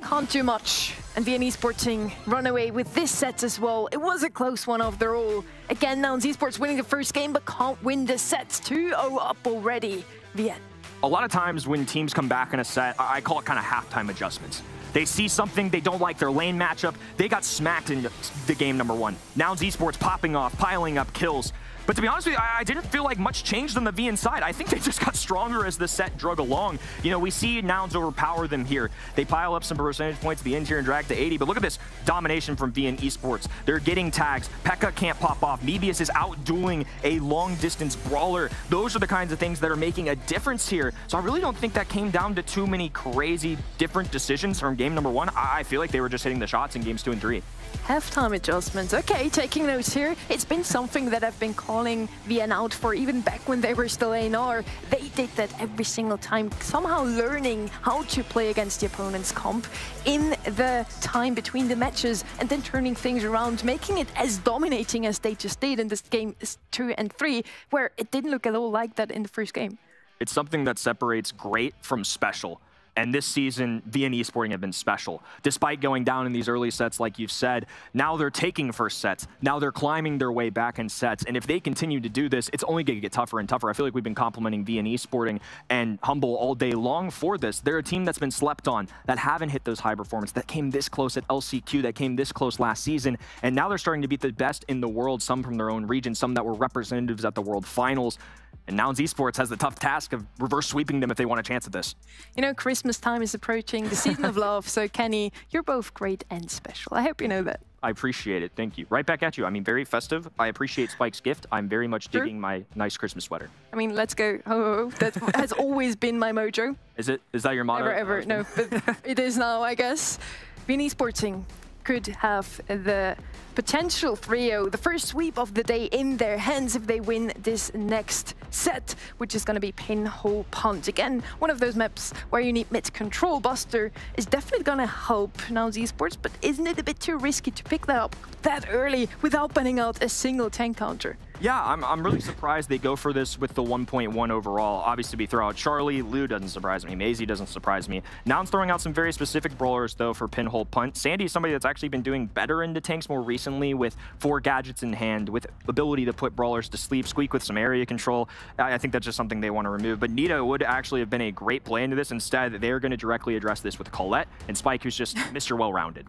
can't do much. And VN Esporting run away with this set as well. It was a close one after all. Again, Nouns Esports winning the first game, but can't win the sets. 2-0 up already. VN. A lot of times when teams come back in a set, I call it kind of halftime adjustments. They see something, they don't like their lane matchup. They got smacked in the game number 1. Nouns Esports popping off, piling up kills. But to be honest with you, I didn't feel like much changed on the VN side. I think they just got stronger as the set drug along. You know, we see Nouns overpower them here. They pile up some percentage points at the end here and drag to 80. But look at this domination from VN Esports. They're getting tags. Pekka can't pop off. Mebius is out-dueling a long-distance brawler. Those are the kinds of things that are making a difference here. So I really don't think that came down to too many crazy different decisions from game number 1. I feel like they were just hitting the shots in games 2 and 3. Halftime adjustments. Okay, taking notes here. It's been something that I've been calling calling VN out for, even back when they were still EUR. They did that every single time, somehow learning how to play against the opponent's comp in the time between the matches and then turning things around, making it as dominating as they just did in this game 2 and 3, where it didn't look at all like that in the first game. It's something that separates great from special. And this season, VN Esporting have been special. Despite going down in these early sets, like you've said, now they're taking first sets. Now they're climbing their way back in sets. And if they continue to do this, it's only going to get tougher and tougher. I feel like we've been complimenting VN Esporting and Humble all day long for this. They're a team that's been slept on, that haven't hit those high performance, that came this close at LCQ, that came this close last season. And now they're starting to beat the best in the world, some from their own region, some that were representatives at the World Finals. And Nouns Esports has the tough task of reverse sweeping them if they want a chance at this. You know, Christmas time is approaching, the season of love. So, Kenny, you're both great and special. I hope you know that. I appreciate it. Thank you. Right back at you. I mean, very festive. I appreciate Spike's gift. I'm very much digging my nice Christmas sweater. I mean, let's go. Oh, that has always been my mojo. Is that your motto? Ever. No, but it is now, I guess. VN Esporting could have the potential 3-0, the first sweep of the day in their hands if they win this next set, which is going to be Pinhole Punt. Again, one of those maps where you need mid control. Buster is definitely going to help Nouns Esports, but isn't it a bit too risky to pick that up that early without banning out a single tank counter? Yeah, I'm really surprised they go for this with the 1.1 overall. Obviously, we throw out Charlie. Lou doesn't surprise me. Maisie doesn't surprise me. Nouns throwing out some very specific brawlers, though, for Pinhole Punt. Sandy is somebody that's actually been doing better into tanks more recently with 4 gadgets in hand, with ability to put brawlers to sleep, Squeak with some area control. I think that's just something they want to remove. But Nita would actually have been a great play into this. Instead, they're going to directly address this with Colette and Spike, who's just Mr. Well-Rounded.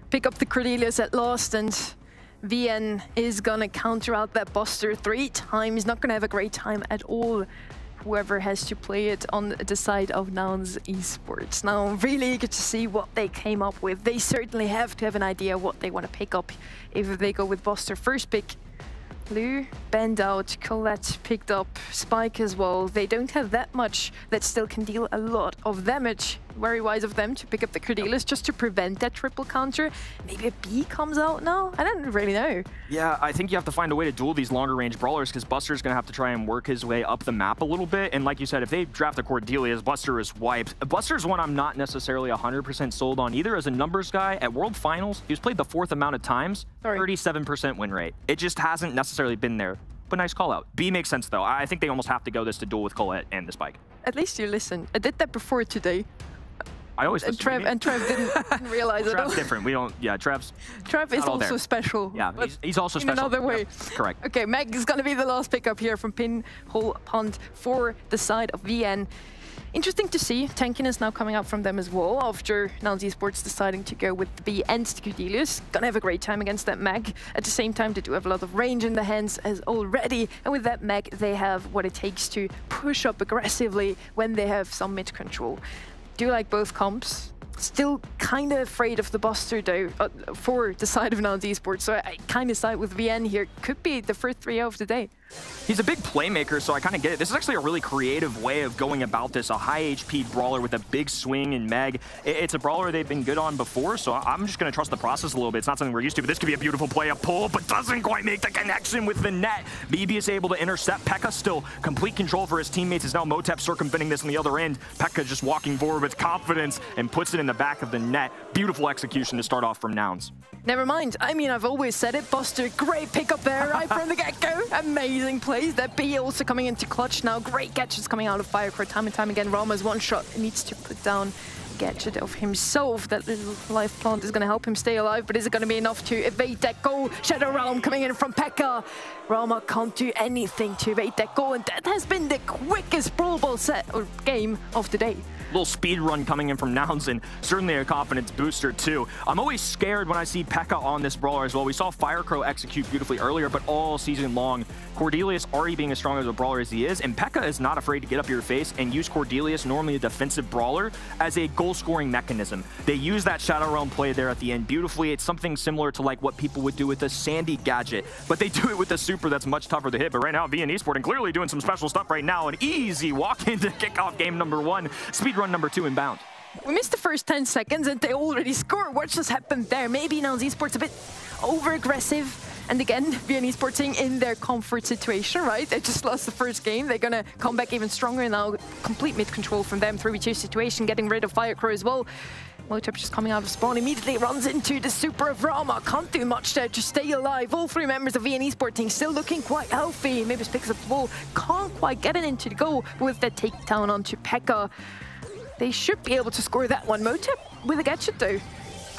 Pick up the Cordelius at last, and VN is gonna counter out that Buster 3 times. Not gonna have a great time at all, whoever has to play it on the side of Nouns Esports. Now, I'm really eager to see what they came up with. They certainly have to have an idea what they want to pick up if they go with Buster first pick. Lou banned out, Colette picked up, Spike as well. They don't have that much that still can deal a lot of damage. Very wise of them to pick up the Cordelius just to prevent that triple counter. Maybe a B comes out now? I don't really know. Yeah, I think you have to find a way to duel these longer range brawlers because Buster's going to have to try and work his way up the map a little bit. And like you said, if they draft a Cordelius, Buster is wiped. Buster's one I'm not necessarily 100% sold on either as a numbers guy. At World Finals, he was played the 4th amount of times, 37% win rate. It just hasn't necessarily been there. But nice call out. B makes sense though. I think they almost have to go this to duel with Colette and the Spike. At least you listen. I did that before today. I always listen. And Trev didn't realize it. Trev's different. We don't. Yeah, Trev is also special. Yeah, he's also special. In another way. Yep, correct. Okay, Meg is going to be the last pickup here from Pinhole Punt for the side of VN. Interesting to see tankiness now coming out from them as well after Nouns Esports deciding to go with the B and Cordelius. Gonna have a great time against that Mag. At the same time, they do have a lot of range in the hands as already. And with that Mag, they have what it takes to push up aggressively when they have some mid control. Do like both comps. Still kind of afraid of the Buster though for the side of Nouns Esports, so I kind of side with VN here. Could be the first 3-0 of the day. He's a big playmaker, so I kind of get it. This is actually a really creative way of going about this. A high HP brawler with a big swing and Meg. It's a brawler they've been good on before, so I'm just going to trust the process a little bit. It's not something we're used to, but this could be a beautiful play, a pull, but doesn't quite make the connection with the net. BB is able to intercept. Pekka still complete control for his teammates. Is now Motep circumventing this on the other end. Pekka just walking forward with confidence and puts it in the back of the net. Beautiful execution to start off from Nouns. Never mind. I mean, I've always said it. Buster, great pickup there right from the get-go. Amazing plays. That B also coming into clutch now. Great gadgets coming out of Firecrow time and time again. Rama's one shot needs to put down a gadget of himself. That little life plant is going to help him stay alive, but is it going to be enough to evade that goal? Shadow Realm coming in from Pekka. Rama can't do anything to evade that goal, and that has been the quickest Brawl Ball set or game of the day. Little speed run coming in from Nouns, and certainly a confidence booster too. I'm always scared when I see Pekka on this brawler as well. We saw Firecrow execute beautifully earlier, but all season long, Cordelius already being as strong as a brawler as he is, and Pekka is not afraid to get up your face and use Cordelius, normally a defensive brawler, as a goal-scoring mechanism. They use that Shadow Realm play there at the end beautifully. It's something similar to like what people would do with the Sandy gadget, but they do it with the super that's much tougher to hit. But right now, VN Esporting clearly doing some special stuff right now. An easy walk into kickoff game number 1, speedrun number 2 inbound. We missed the first 10 seconds and they already score. What just happened there? Maybe Nouns Esports a bit over-aggressive. And again, VN Esporting in their comfort situation, right? They just lost the first game. They're gonna come back even stronger now. Complete mid-control from them, 3v2 situation, getting rid of Firecrow as well. Motep just coming out of spawn, immediately runs into the super of Rama. Can't do much there to stay alive. All three members of VN Esporting still looking quite healthy. Maybe picks up the ball, can't quite get it into the goal with the takedown onto Pekka. They should be able to score that one. Motep with a gadget though.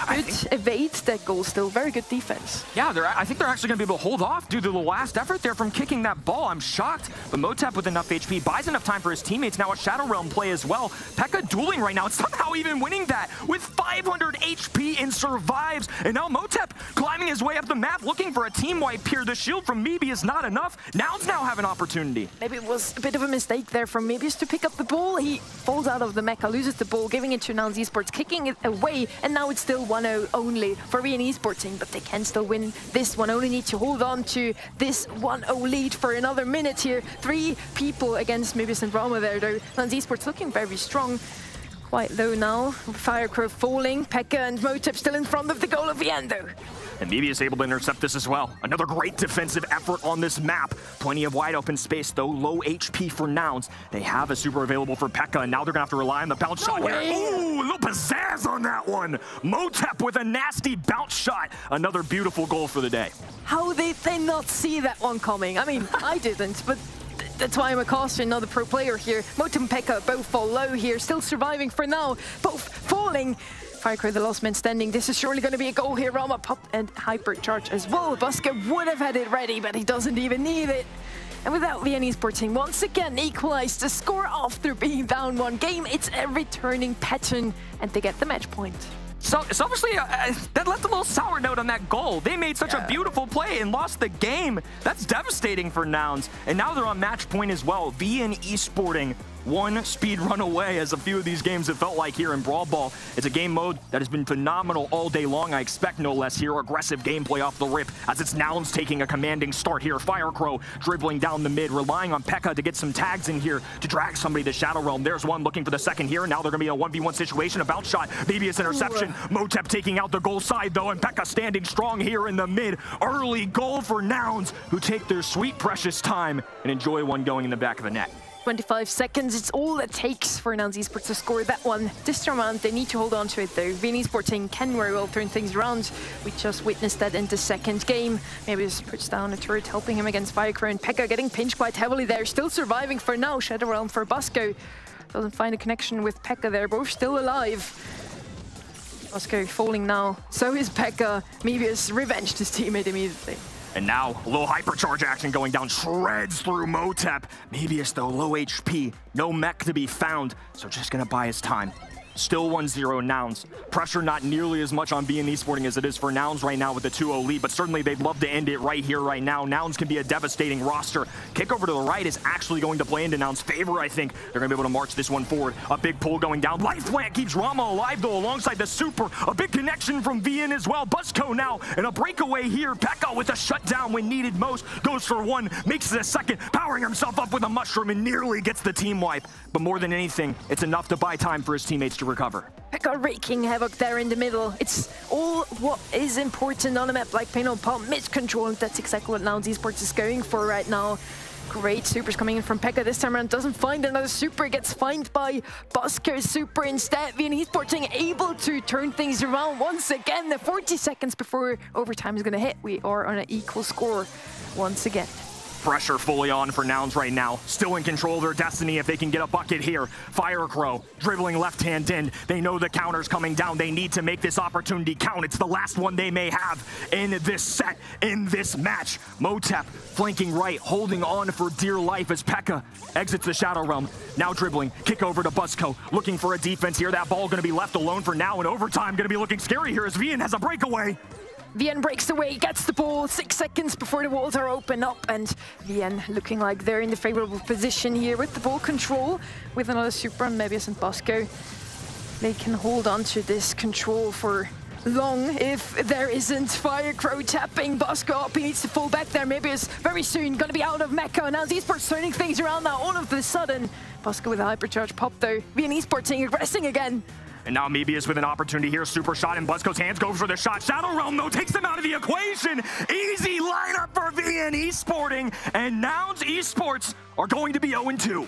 Good evades that goal still. Very good defense. Yeah, I think they're actually going to be able to hold off due to the last effort there from kicking that ball. I'm shocked. But Motep with enough HP buys enough time for his teammates. Now a Shadow Realm play as well. Pekka dueling right now and somehow even winning that with 500 HP and survives. And now Motep climbing his way up the map looking for a team wipe here. The shield from Mebi is not enough. Nouns now have an opportunity. Maybe it was a bit of a mistake there from Mebius to pick up the ball. He falls out of the mecha, loses the ball, giving it to Nouns Esports, kicking it away. And now it's still 1-0 only for VN Esporting, but they can still win this one. Only need to hold on to this 1-0 lead for another minute here. 3 people against Mebius and Rama there though. Nouns Esports looking very strong. Quite low now. Firecrow falling. Pekka and Motep still in front of the goal of VN though. And Mebi is able to intercept this as well. Another great defensive effort on this map. Plenty of wide open space though. Low HP for Nouns. They have a super available for Pekka, and now they're gonna have to rely on the bounce shot here. Ooh, a little pizzazz on that one. Motep with a nasty bounce shot. Another beautiful goal for the day. How did they not see that one coming? I mean, I didn't, but that's why I'm a caster, not a pro player here. Motep and Pekka both fall low here, still surviving for now. Both falling. Firecrow, the last man standing. This is surely going to be a goal here. Rama pop and hypercharge as well. Busker would have had it ready, but he doesn't even need it. And without VN Esporting once again equalized the score after being down 1 game, it's a returning pattern, and they get the match point. So it's obviously, that left a little sour note on that goal. They made such a beautiful play and lost the game. That's devastating for Nouns. And now they're on match point as well. VN Esporting 1 speed run away, as a few of these games have felt like here in Brawl Ball. It's a game mode that has been phenomenal all day long. I expect no less here. Aggressive gameplay off the rip as it's Nouns taking a commanding start here. Firecrow dribbling down the mid, relying on Pekka to get some tags in here to drag somebody to Shadow Realm. There's one looking for the second here. Now they're going to be in a 1v1 situation. A bounce shot, Mebius interception. Motep taking out the goal side though, and Pekka standing strong here in the mid. Early goal for Nouns, who take their sweet precious time and enjoy one going in the back of the net. 25 seconds, it's all it takes for Nouns Esports to score that one. This round, they need to hold on to it though. VN Esporting can very well turn things around. We just witnessed that in the second game. Maybe just puts down a turret, helping him against Firecrow, and Pekka getting pinched quite heavily there. Still surviving for now. Shadow Realm for Busko. Doesn't find a connection with Pekka there, both still alive. Busko falling now. So is Pekka. Mebius revenged his teammate immediately. And now, a little hypercharge action going down, shreds through Motep. Mebius though, low HP, no mech to be found, so just gonna buy his time. Still 1-0 Nouns. Pressure not nearly as much on VN Esporting as it is for Nouns right now with the 2-0 lead, but certainly they'd love to end it right here, right now. Nouns can be a devastating roster. Kick over to the right is actually going to play into Nouns' favor, I think. They're going to be able to march this one forward. A big pull going down. Life plant keeps Rama alive, though, alongside the super. A big connection from VN as well. Busko now, and a breakaway here. Pekka with a shutdown when needed most. Goes for one, makes it a second, powering himself up with a mushroom and nearly gets the team wipe. But more than anything, it's enough to buy time for his teammates to recover. Pekka wreaking havoc there in the middle. It's all what is important on a map like Pain on Palm, mid-control, and that's exactly what Nouns Esports is going for right now. Great supers coming in from Pekka this time around. Doesn't find another super, gets fined by Busker's super instead. VN Esporting able to turn things around once again. The 40 seconds before overtime is going to hit. We are on an equal score once again. Pressure fully on for Nouns right now. Still in control of their destiny if they can get a bucket here. Firecrow dribbling left hand in. They know the counter's coming down. They need to make this opportunity count. It's the last one they may have in this set, in this match. Motep flanking right, holding on for dear life as Pekka exits the Shadow Realm. Now dribbling, kick over to Busko, looking for a defense here. That ball gonna be left alone for now, and overtime gonna be looking scary here as VN has a breakaway. VN breaks away, gets the ball 6 seconds before the walls are open up, and VN looking like they're in the favorable position here with the ball control, with another super on Mebius and Busko. They can hold on to this control for long if there isn't Firecrow tapping Busko up. He needs to fall back there. Mebius very soon gonna be out of mecha. Now Esports turning things around now all of a sudden. Busko with a hypercharge pop though. VN Esporting aggressing again. And now Mebius with an opportunity here. Super shot in Buzzco's hands. Goes for the shot. Shadow Realm, though, takes them out of the equation. Easy lineup for VN Esporting. And Nouns Esports are going to be 0-2.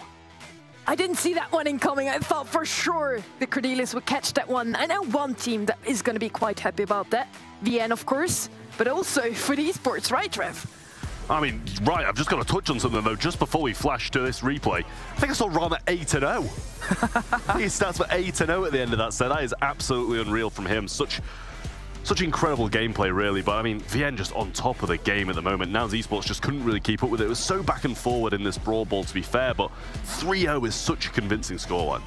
I didn't see that one incoming. I thought for sure the Cordelius would catch that one. I know one team that is going to be quite happy about that. VN, of course, but also for the Esports, right, Trev? I mean, right, I've just got to touch on something, though, just before we flash to this replay. I think I saw Rama 8-0. I think he starts for 8-0 at the end of that set. That is absolutely unreal from him. Such incredible gameplay, really. But, I mean, VN just on top of the game at the moment. Nouns Esports just couldn't really keep up with it. It was so back and forward in this Brawl Ball, to be fair, but 3-0 is such a convincing scoreline.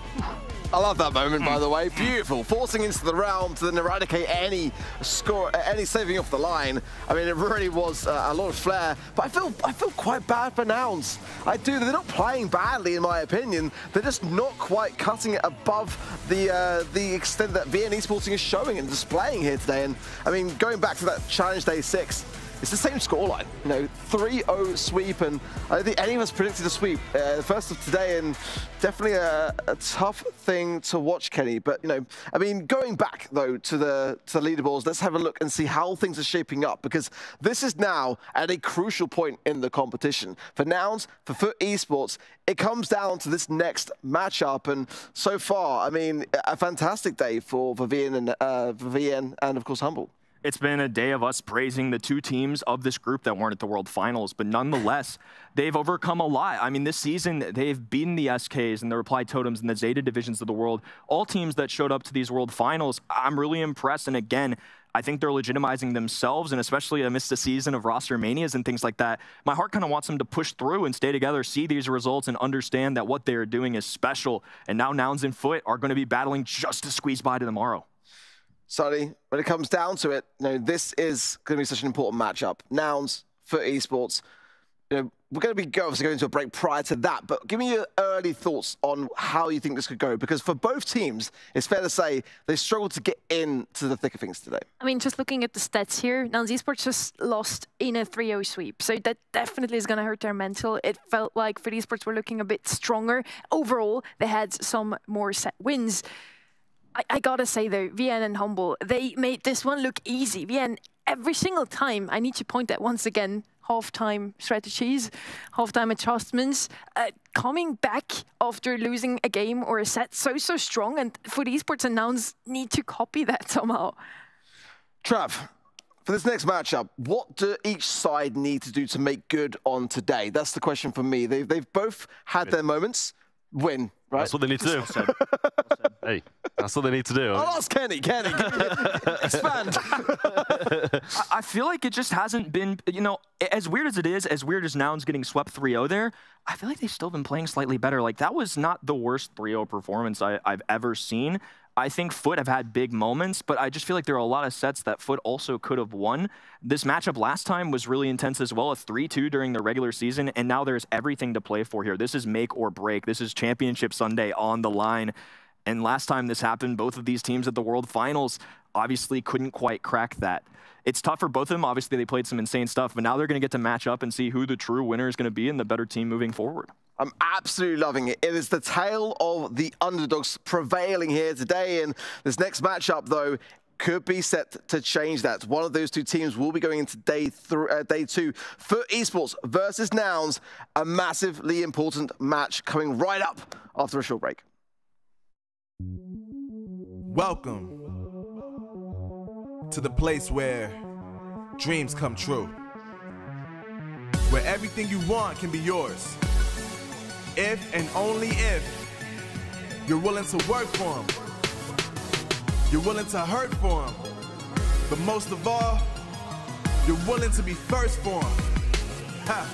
I love that moment, by the way. Beautiful. Forcing into the realm to then eradicate any saving off the line. I mean, it really was a lot of flair. But I feel quite bad for Nouns. I do. They're not playing badly, in my opinion. They're just not quite cutting it above the extent that VN Esporting is showing and displaying here today. And I mean, going back to that Challenge Day 6, it's the same scoreline, 3-0 sweep, and I don't think any of us predicted a sweep. The first of today, and definitely a tough thing to watch, Kenny. But, I mean, going back, though, to the leaderboards, let's have a look and see how things are shaping up, because this is now at a crucial point in the competition. For Nouns, for Foot Esports, it comes down to this next matchup, and so far, I mean, a fantastic day for VN and, of course, Humble. It's been a day of us praising the two teams of this group that weren't at the World Finals, but nonetheless, they've overcome a lot. I mean, this season, they've beaten the SKs and the Reply Totems and the Zeta divisions of the world. All teams that showed up to these World Finals, I'm really impressed. And again, I think they're legitimizing themselves, and especially amidst a season of roster manias and things like that. My heart kind of wants them to push through and stay together, see these results, and understand that what they're doing is special. And now Nouns and Foot are going to be battling just to squeeze by to tomorrow. Sonny, when it comes down to it, this is going to be such an important matchup. Nouns, Foot Esports, we're going to be obviously going to a break prior to that, but give me your early thoughts on how you think this could go, because for both teams, it's fair to say they struggled to get into the thick of things today. I mean, just looking at the stats here, Nouns Esports just lost in a 3-0 sweep, so that definitely is going to hurt their mental. It felt like Foot Esports were looking a bit stronger. Overall, they had some more set wins. I gotta say though, VN and Humble, they made this one look easy. VN, every single time, I need to point that once again, half-time strategies, half-time adjustments, coming back after losing a game or a set so strong, and Foot Esports and Nouns need to copy that somehow. Trav, for this next matchup, what do each side need to do to make good on today? That's the question for me. They've both had their moments. Win, right? That's what they need to do. Well said. Well said. Hey, that's what they need to do. I'll ask Kenny. Kenny, expand. I feel like it just hasn't been, as weird as it is, as weird as Nouns getting swept 3-0 there, I feel like they've still been playing slightly better. Like, that was not the worst 3-0 performance I've ever seen. I think Foot have had big moments, but I just feel like there are a lot of sets that Foot also could have won. This matchup last time was really intense as well, a 3-2 during the regular season, and now there's everything to play for here. This is make or break. This is Championship Sunday on the line. And last time this happened, both of these teams at the World Finals obviously couldn't quite crack that. It's tough for both of them. Obviously, they played some insane stuff, but now they're going to get to match up and see who the true winner is going to be and the better team moving forward. I'm absolutely loving it. It is the tale of the underdogs prevailing here today. And this next matchup, though, could be set to change that. One of those two teams will be going into day 2. Foot Esports versus Nouns, a massively important match coming right up after a short break. Welcome to the place where dreams come true. Where everything you want can be yours. If and only if you're willing to work for them. You're willing to hurt for them. But most of all, you're willing to be first for them. Ha!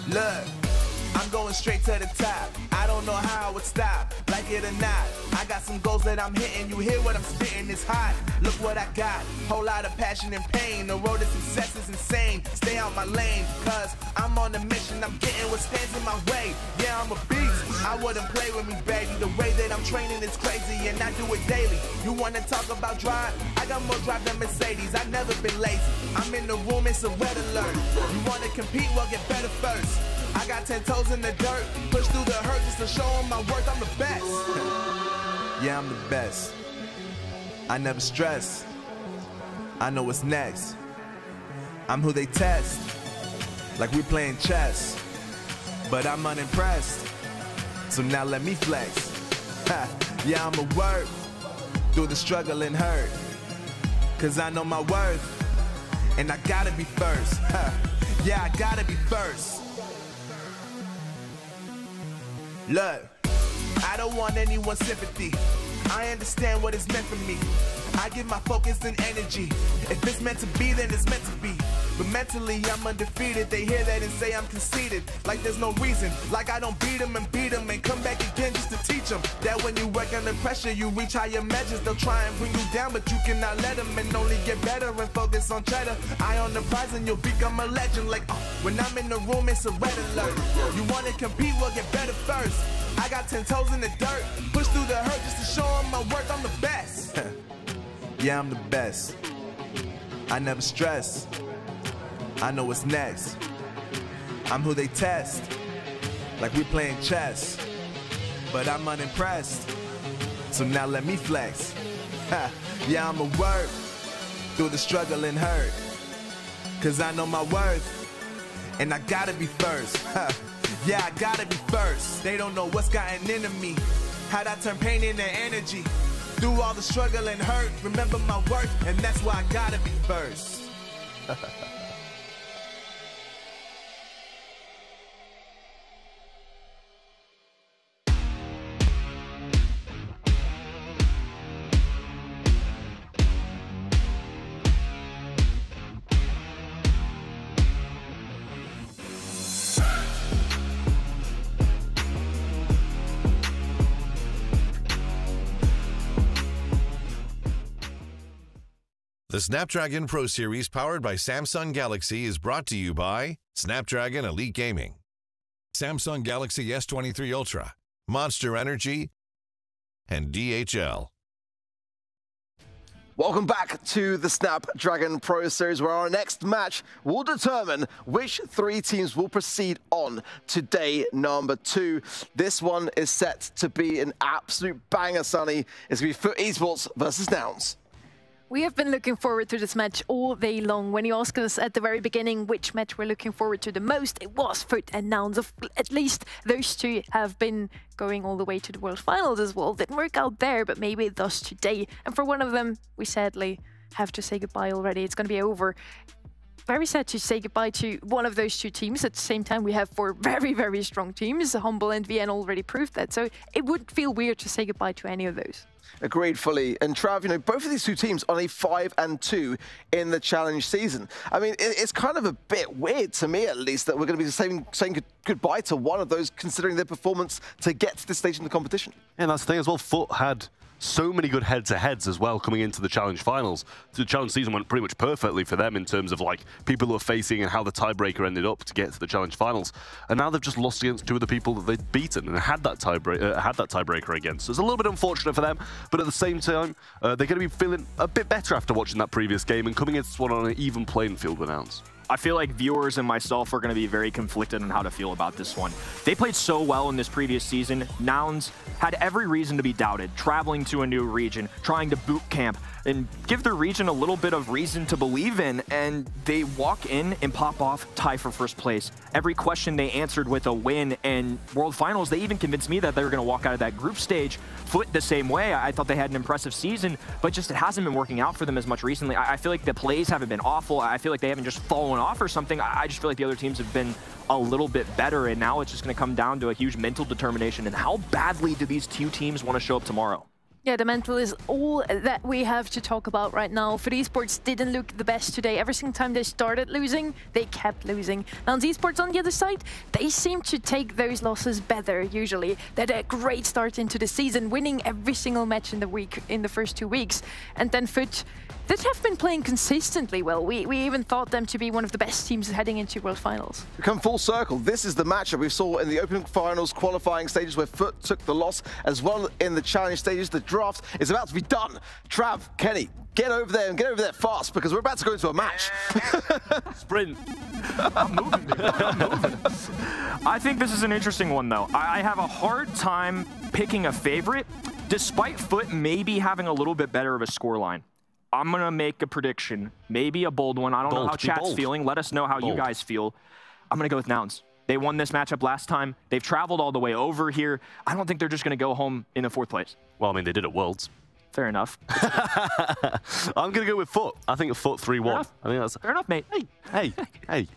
Look, I'm going straight to the top. I don't know how I would stop, like it or not. I got some goals that I'm hitting. You hear what I'm spitting, it's hot. Look what I got, whole lot of passion and pain. The road to success is insane. Stay out my lane, cause I'm on a mission. I'm getting what stands in my way. Yeah, I'm a beast, I wouldn't play with me, baby. The way that I'm training is crazy and I do it daily. You wanna talk about drive? I got more drive than Mercedes, I've never been lazy. I'm in the room, it's a red alert. You wanna compete, well get better first. I got 10 toes in the dirt, push through the hurt just to show them my worth. I'm the best. Yeah, I'm the best. I never stress. I know what's next. I'm who they test, like we playing chess. But I'm unimpressed, so now let me flex. Ha, yeah, I'ma work through the struggle and hurt, cause I know my worth, and I gotta be first. Ha, yeah, I gotta be first. Look, I don't want anyone's sympathy. I understand what it's meant for me. I give my focus and energy. If it's meant to be, then it's meant to be. But mentally, I'm undefeated. They hear that and say I'm conceited. Like there's no reason. Like I don't beat them and come back again just to teach them that when you work under pressure, you reach higher measures. They'll try and bring you down, but you cannot let them, and only get better and focus on cheddar. Eye on the prize and you'll become a legend. Like, when I'm in the room, it's a red alert. You want to compete, well, get better first. I got 10 toes in the dirt. Push through the hurt just to show them my worth. I'm the best. Yeah, I'm the best. I never stress. I know what's next. I'm who they test, like we playing chess. But I'm unimpressed, so now let me flex. Ha, yeah, I'ma work through the struggle and hurt, cause I know my worth, and I gotta be first. Ha, yeah, I gotta be first. They don't know what's gotten into me, how'd I turn pain into energy. Through all the struggle and hurt, remember my worth, and that's why I gotta be first. The Snapdragon Pro Series powered by Samsung Galaxy is brought to you by Snapdragon Elite Gaming, Samsung Galaxy S23 Ultra, Monster Energy, and DHL. Welcome back to the Snapdragon Pro Series, where our next match will determine which 3 teams will proceed on to day number 2. This one is set to be an absolute banger, Sonny. It's going to be Foot Esports versus Nouns. We have been looking forward to this match all day long. When you asked us at the very beginning which match we're looking forward to the most, it was Foot and Nouns. At least those two have been going all the way to the World Finals as well. Didn't work out there, but maybe it does today. And for one of them, we sadly have to say goodbye already. It's going to be over. Very sad to say goodbye to one of those two teams. At the same time, we have 4 very, very strong teams. Humble and VN already proved that. So it would feel weird to say goodbye to any of those. Agreed fully. And Trav, you know, both of these two teams on a 5-2 in the challenge season. I mean, it's kind of a bit weird, to me at least, that we're going to be saying goodbye to one of those, considering their performance to get to this stage in the competition. And that's the thing as well. Foot had so many good head-to-heads as well coming into the challenge finals. The challenge season went pretty much perfectly for them in terms of like people who are facing and how the tiebreaker ended up to get to the challenge finals. And now they've just lost against 2 of the people that they'd beaten and had that tiebreaker against. So it's a little bit unfortunate for them, but at the same time, they're going to be feeling a bit better after watching that previous game and coming into this one on an even playing field with Nouns. I feel like viewers and myself are going to be very conflicted on how to feel about this one. They played so well in this previous season. Nouns had every reason to be doubted, traveling to a new region, trying to boot camp, and give their region a little bit of reason to believe in, and they walk in and pop off, tie for first place. Every question they answered with a win, and World Finals, they even convinced me that they were going to walk out of that group stage Foot the same way. I thought they had an impressive season, but just it hasn't been working out for them as much recently. I feel like the plays haven't been awful. I feel like they haven't just fallen off or something. I just feel like the other teams have been a little bit better, and now it's just going to come down to a huge mental determination and how badly do these 2 teams want to show up tomorrow. Yeah, the mental is all that we have to talk about right now. Foot Esports didn't look the best today. Every single time they started losing, they kept losing. Nouns Esports on the other side, they seem to take those losses better usually. They had a great start into the season, winning every single match in the first 2 weeks. And then Foot, that have been playing consistently well. We even thought them to be one of the best teams heading into World Finals. We come full circle. This is the matchup we saw in the opening finals qualifying stages where Foot took the loss, as well in the challenge stages. The draft is about to be done. Trav, Kenny, get over there and get over there fast, because we're about to go into a match. Sprint. I'm moving. I'm moving. I think this is an interesting one, though. I have a hard time picking a favorite. despite Foot maybe having a little bit better of a scoreline, I'm going to make a prediction, maybe a bold one. I don't know how chat's feeling. Let us know how you guys feel. I'm going to go with Nouns. They won this matchup last time. They've traveled all the way over here. I don't think they're just going to go home in the 4th place. Well, I mean, they did at Worlds. Fair enough. I'm going to go with Foot. I think a Foot 3-1. I think that's fair enough, mate. Hey.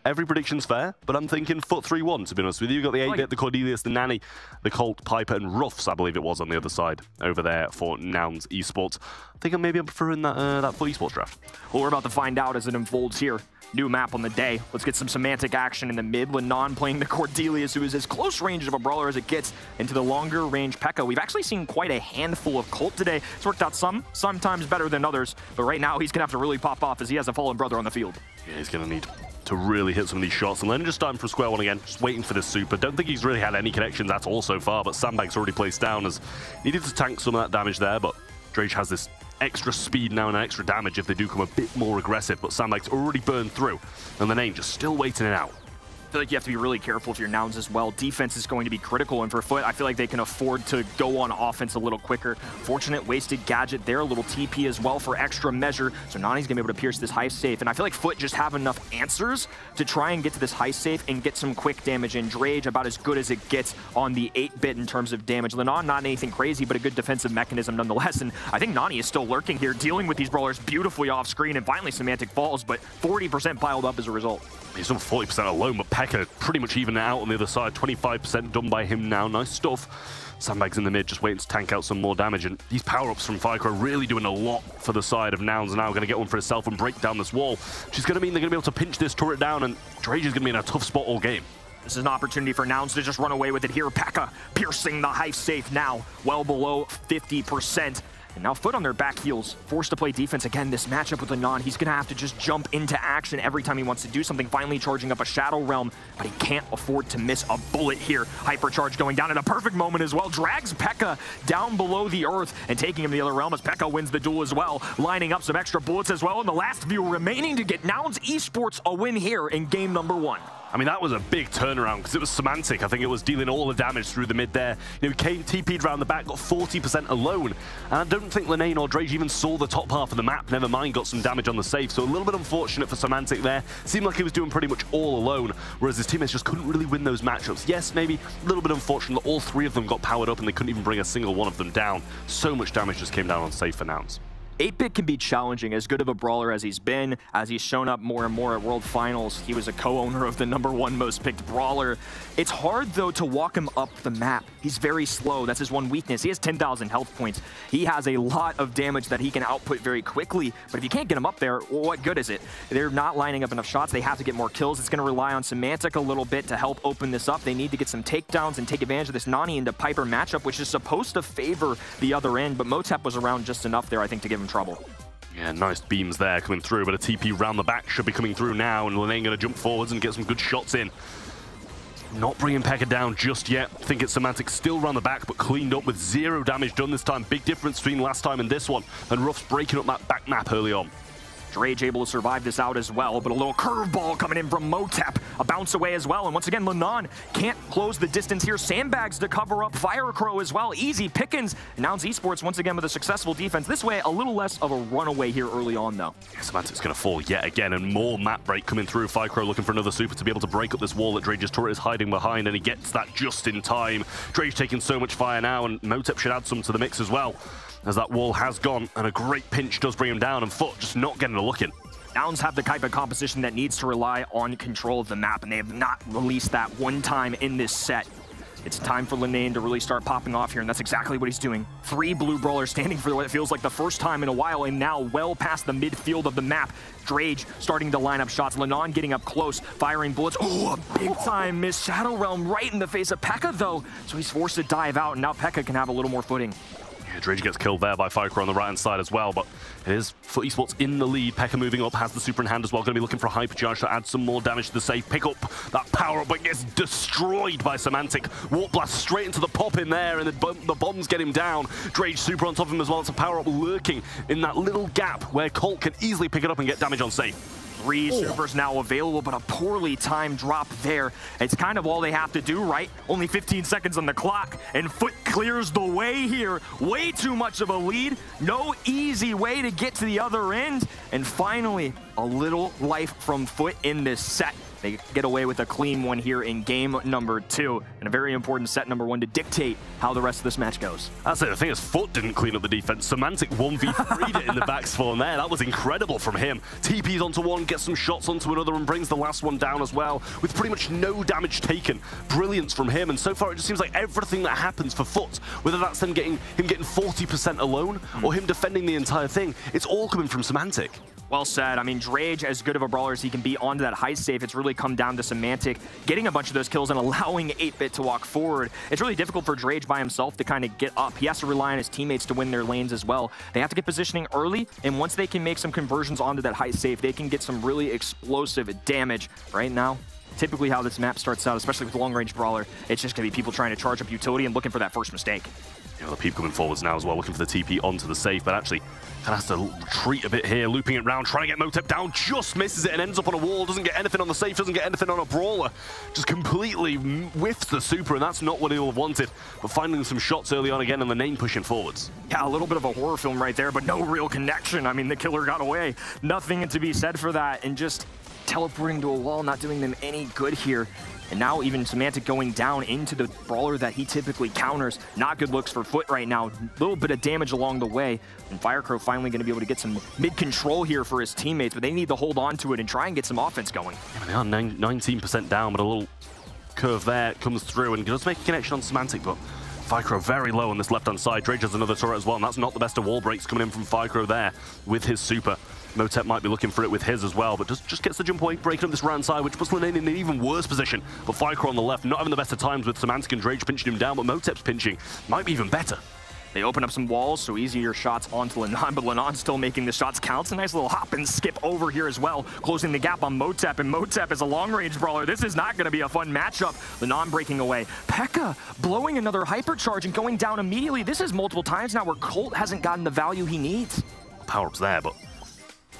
Every prediction's fair, but I'm thinking Foot 3-1, to be honest with you. You've got the 8-bit, the Cordelius, the Nanny, the Colt, Piper, and Ruffs, I believe it was, on the other side over there for Nouns Esports. I think maybe I'm preferring that Foot Esports draft. Well, we're about to find out as it unfolds here. New map on the day. Let's get some semantic action in the mid. Lenon playing the Cordelius, who is as close range of a brawler as it gets, into the longer range P.E.K.K.A. We've actually seen quite a handful of Colt today. It's worked out sometimes better than others, but right now he's going to have to really pop off as he has a fallen brother on the field. Yeah, he's going to need to really hit some of these shots. And then just starting from square one again, just waiting for this super. Don't think he's really had any connections at all so far, but Sandbag's already placed down as needed to tank some of that damage there, but Drage has this extra speed now and extra damage if they do come a bit more aggressive, but Sandbag's already burned through, and the name just still waiting it out. I feel like you have to be really careful if you're Nouns as well. Defense is going to be critical, and for Foot, I feel like they can afford to go on offense a little quicker. Fortunate wasted gadget there, a little TP as well for extra measure, so Nani's gonna be able to pierce this high safe, and I feel like Foot just have enough answers to try and get to this high safe and get some quick damage in. Drage about as good as it gets on the 8-bit in terms of damage. Lenon, not anything crazy, but a good defensive mechanism nonetheless, and I think Nani is still lurking here, dealing with these brawlers beautifully off screen, and finally Semantic falls, but 40% piled up as a result. He's on 40% alone, but P.E.K.K.A. pretty much even out on the other side. 25% done by him now. Nice stuff. Sandbag's in the mid, just waiting to tank out some more damage. And these power-ups from Fycro really doing a lot for the side of Nouns. Now going to get one for herself and break down this wall. She's going to mean they're going to be able to pinch this turret down, and Drage is going to be in a tough spot all game. This is an opportunity for Nouns to just run away with it here. P.E.K.K.A. piercing the high safe now, well below 50%. And now Foot on their back heels, forced to play defense again. This matchup with Lenon, he's gonna have to just jump into action every time he wants to do something, finally charging up a Shadow Realm, but he can't afford to miss a bullet here. Hypercharge going down at a perfect moment as well, drags P.E.K.K.A. down below the earth and taking him to the other realm as P.E.K.K.A. wins the duel as well, lining up some extra bullets as well, and the last few remaining to get Nouns Esports a win here in game number 1. I mean, that was a big turnaround because it was Semantic. I think it was dealing all the damage through the mid there. You know, came TP'd around the back, got 40% alone. And I don't think Lenane or Drage even saw the top half of the map. Never mind, got some damage on the safe. So a little bit unfortunate for Semantic there. Seemed like he was doing pretty much all alone, whereas his teammates just couldn't really win those matchups. Yes, maybe a little bit unfortunate that all 3 of them got powered up and they couldn't even bring a single one of them down. So much damage just came down on safe for Nouns. 8-bit can be challenging, as good of a brawler as he's been, as he's shown up more and more at World Finals. He was a co-owner of the #1 most picked brawler. It's hard, though, to walk him up the map. He's very slow. That's his one weakness. He has 10,000 health points. He has a lot of damage that he can output very quickly, but if you can't get him up there, what good is it? They're not lining up enough shots. They have to get more kills. It's going to rely on Semantic a little bit to help open this up. They need to get some takedowns and take advantage of this Nani into Piper matchup, which is supposed to favor the other end, but Motep was around just enough there, I think, to give him trouble. Yeah, nice beams there coming through, but a TP round the back should be coming through now, and Lenane going to jump forwards and get some good shots in. Not bringing P.E.K.K.A. down just yet. I think it's Semantic still round the back, but cleaned up with 0 damage done this time. Big difference between last time and this one, and Ruff's breaking up that back map early on. Drage able to survive this out as well, but a little curveball coming in from Motep. A bounce away as well, and once again, Lenon can't close the distance here. Sandbags to cover up, Firecrow as well. Easy pickings. Nouns Esports once again with a successful defense. This way, a little less of a runaway here early on, though. Yeah, Semantic's going to fall yet again, and more map break coming through. Firecrow looking for another super to be able to break up this wall that Drage's turret is hiding behind, and he gets that just in time. Drage taking so much fire now, and Motep should add some to the mix as well, as that wall has gone, and a great pinch does bring him down, and Foot just not getting a look in. Nouns have the type of composition that needs to rely on control of the map, and they have not released that one time in this set. It's time for Lenane to really start popping off here, and that's exactly what he's doing. 3 blue brawlers standing for what it feels like the first time in a while, and now well past the midfield of the map. Drage starting to line up shots. Lenon getting up close, firing bullets. Oh, a big time miss. Shadow Realm right in the face of P.E.K.K.A. though, so he's forced to dive out, and now P.E.K.K.A. can have a little more footing. Yeah, Drage gets killed there by Firecrow on the right-hand side as well, but it is Foot Esports in the lead. P.E.K.K.A. moving up, has the super in hand as well. Going to be looking for a Hypercharge to add some more damage to the safe. Pick up that power-up, but gets destroyed by Semantic. Warp Blast straight into the pop in there, and the bombs get him down. Drage super on top of him as well. It's a power-up lurking in that little gap where Colt can easily pick it up and get damage on safe. 3 supers now available, but a poorly timed drop there. It's kind of all they have to do, right? Only 15 seconds on the clock, and Foot clears the way here. Way too much of a lead. No easy way to get to the other end. And finally, a little life from Foot in this set. They get away with a clean one here in game number 2, and a very important set number 1 to dictate how the rest of this match goes. That's it. The thing is, Foot didn't clean up the defense. Semantic 1v3'd it in the back spawn there. That was incredible from him. TP's onto one, gets some shots onto another, and brings the last one down as well, with pretty much no damage taken. Brilliance from him, and so far it just seems like everything that happens for Foot, whether that's him getting 40% alone, or him defending the entire thing, it's all coming from Semantic. Well said. I mean, Drage, as good of a brawler as he can be onto that high safe, it's really come down to Semantic getting a bunch of those kills and allowing 8-Bit to walk forward. It's really difficult for Drage by himself to kind of get up. He has to rely on his teammates to win their lanes as well. They have to get positioning early, and once they can make some conversions onto that high safe, they can get some really explosive damage. Right now, typically how this map starts out, especially with long-range brawler, it's just going to be people trying to charge up utility and looking for that first mistake. You know, the peep coming forwards now as well, looking for the TP onto the safe, but actually kind of has to retreat a bit here, looping it round, trying to get Motep down, just misses it and ends up on a wall, doesn't get anything on the safe, doesn't get anything on a brawler, just completely whiffs the super, and that's not what he'll have wanted, but finding some shots early on again and the name pushing forwards. Yeah, a little bit of a horror film right there, but no real connection. I mean, the killer got away. Nothing to be said for that, and just teleporting to a wall, not doing them any good here. And now even Semantic going down into the brawler that he typically counters. Not good looks for Foot right now. A little bit of damage along the way. And Firecrow finally going to be able to get some mid-control here for his teammates, but they need to hold on to it and try and get some offense going. Yeah, they are 19% down, but a little curve there comes through and does make a connection on Semantic, but Firecrow very low on this left-hand side. Drage has another turret as well, and that's not the best of wall breaks coming in from Firecrow there with his super. Motep might be looking for it with his as well, but just gets the jump away, breaking up this right side, which puts Linane in an even worse position. But Firecrow on the left, not having the best of times with Semantic and Drage pinching him down, but Motep's pinching might be even better. They open up some walls, so easier shots onto Linan, but Linan's still making the shots count. It's a nice little hop and skip over here as well, closing the gap on Motep, and Motep is a long-range brawler. This is not going to be a fun matchup. Linan breaking away. P.E.K.K.A blowing another hypercharge and going down immediately. This is multiple times now where Colt hasn't gotten the value he needs. Power-up's there, but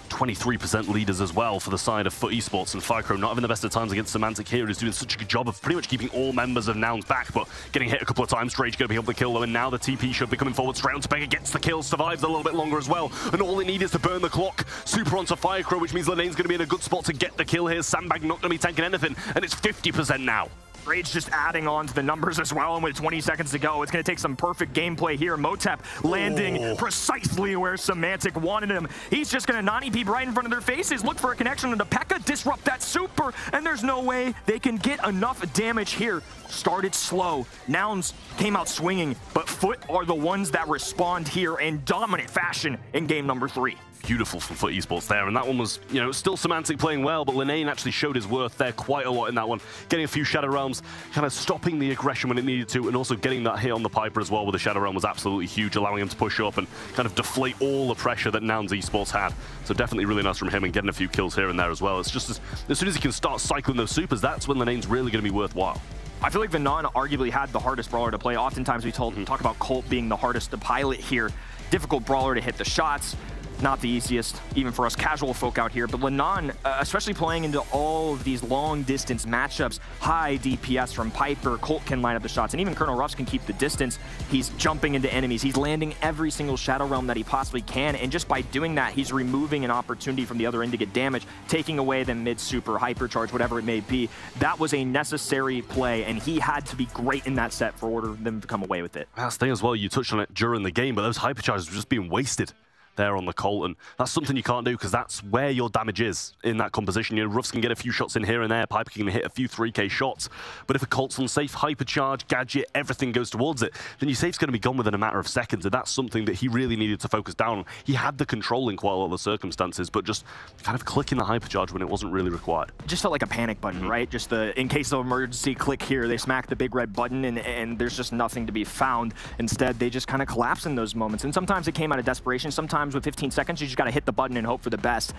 23% leaders as well for the side of Foot Esports, and Firecrow not having the best of times against Semantic here, who's doing such a good job of pretty much keeping all members of Nouns back, but getting hit a couple of times. Drage going to be able to kill though, and now the TP should be coming forward straight onto P.E.K.K.A, gets the kill, survives a little bit longer as well, and all they need is to burn the clock. Super onto Firecrow, which means Linane's going to be in a good spot to get the kill here. Sandbag not going to be tanking anything, and it's 50% now. Drage just adding on to the numbers as well, and with 20 seconds to go, it's going to take some perfect gameplay here. Motep landing precisely where Semantic wanted him. He's just going to Nani peep right in front of their faces, look for a connection into P.E.K.K.A, disrupt that super, and there's no way they can get enough damage here. Started slow. Nouns came out swinging, but Foot are the ones that respond here in dominant fashion in game number 3. Beautiful from Foot Esports there, and that one was, you know, still Semantic playing well, but Linane actually showed his worth there quite a lot in that one, getting a few Shadow Realms, kind of stopping the aggression when it needed to, and also getting that hit on the Piper as well with the Shadow Realm was absolutely huge, allowing him to push up and kind of deflate all the pressure that Nouns Esports had. So definitely really nice from him, and getting a few kills here and there as well. It's just as soon as he can start cycling those supers, that's when Linane's really going to be worthwhile. I feel like Venon arguably had the hardest brawler to play. Oftentimes we talk about Colt being the hardest to pilot here. Difficult brawler to hit the shots. Not the easiest, even for us casual folk out here, but Linan, especially playing into all of these long-distance matchups, high DPS from Piper, Colt can line up the shots, and even Colonel Ruffs can keep the distance. He's jumping into enemies. He's landing every single Shadow Realm that he possibly can, and just by doing that, he's removing an opportunity from the other end to get damage, taking away the mid-super, hypercharge, whatever it may be. That was a necessary play, and he had to be great in that set for order them to come away with it. That's the thing as well, you touched on it during the game, but those hypercharges were just being wasted there on the Colt, and that's something you can't do because that's where your damage is in that composition. You know, Ruffs can get a few shots in here and there, Piper can hit a few 3k shots, but if a Colt's unsafe, hypercharge, gadget, everything goes towards it, then your safe's going to be gone within a matter of seconds, and that's something that he really needed to focus down on. He had the control in quite a lot of the circumstances, but just kind of clicking the hypercharge when it wasn't really required. It just felt like a panic button, right? Just the, in case of emergency, click here, they smack the big red button, and there's just nothing to be found. Instead, they just kind of collapse in those moments, and sometimes it came out of desperation, sometimes with 15 seconds, you just got to hit the button and hope for the best.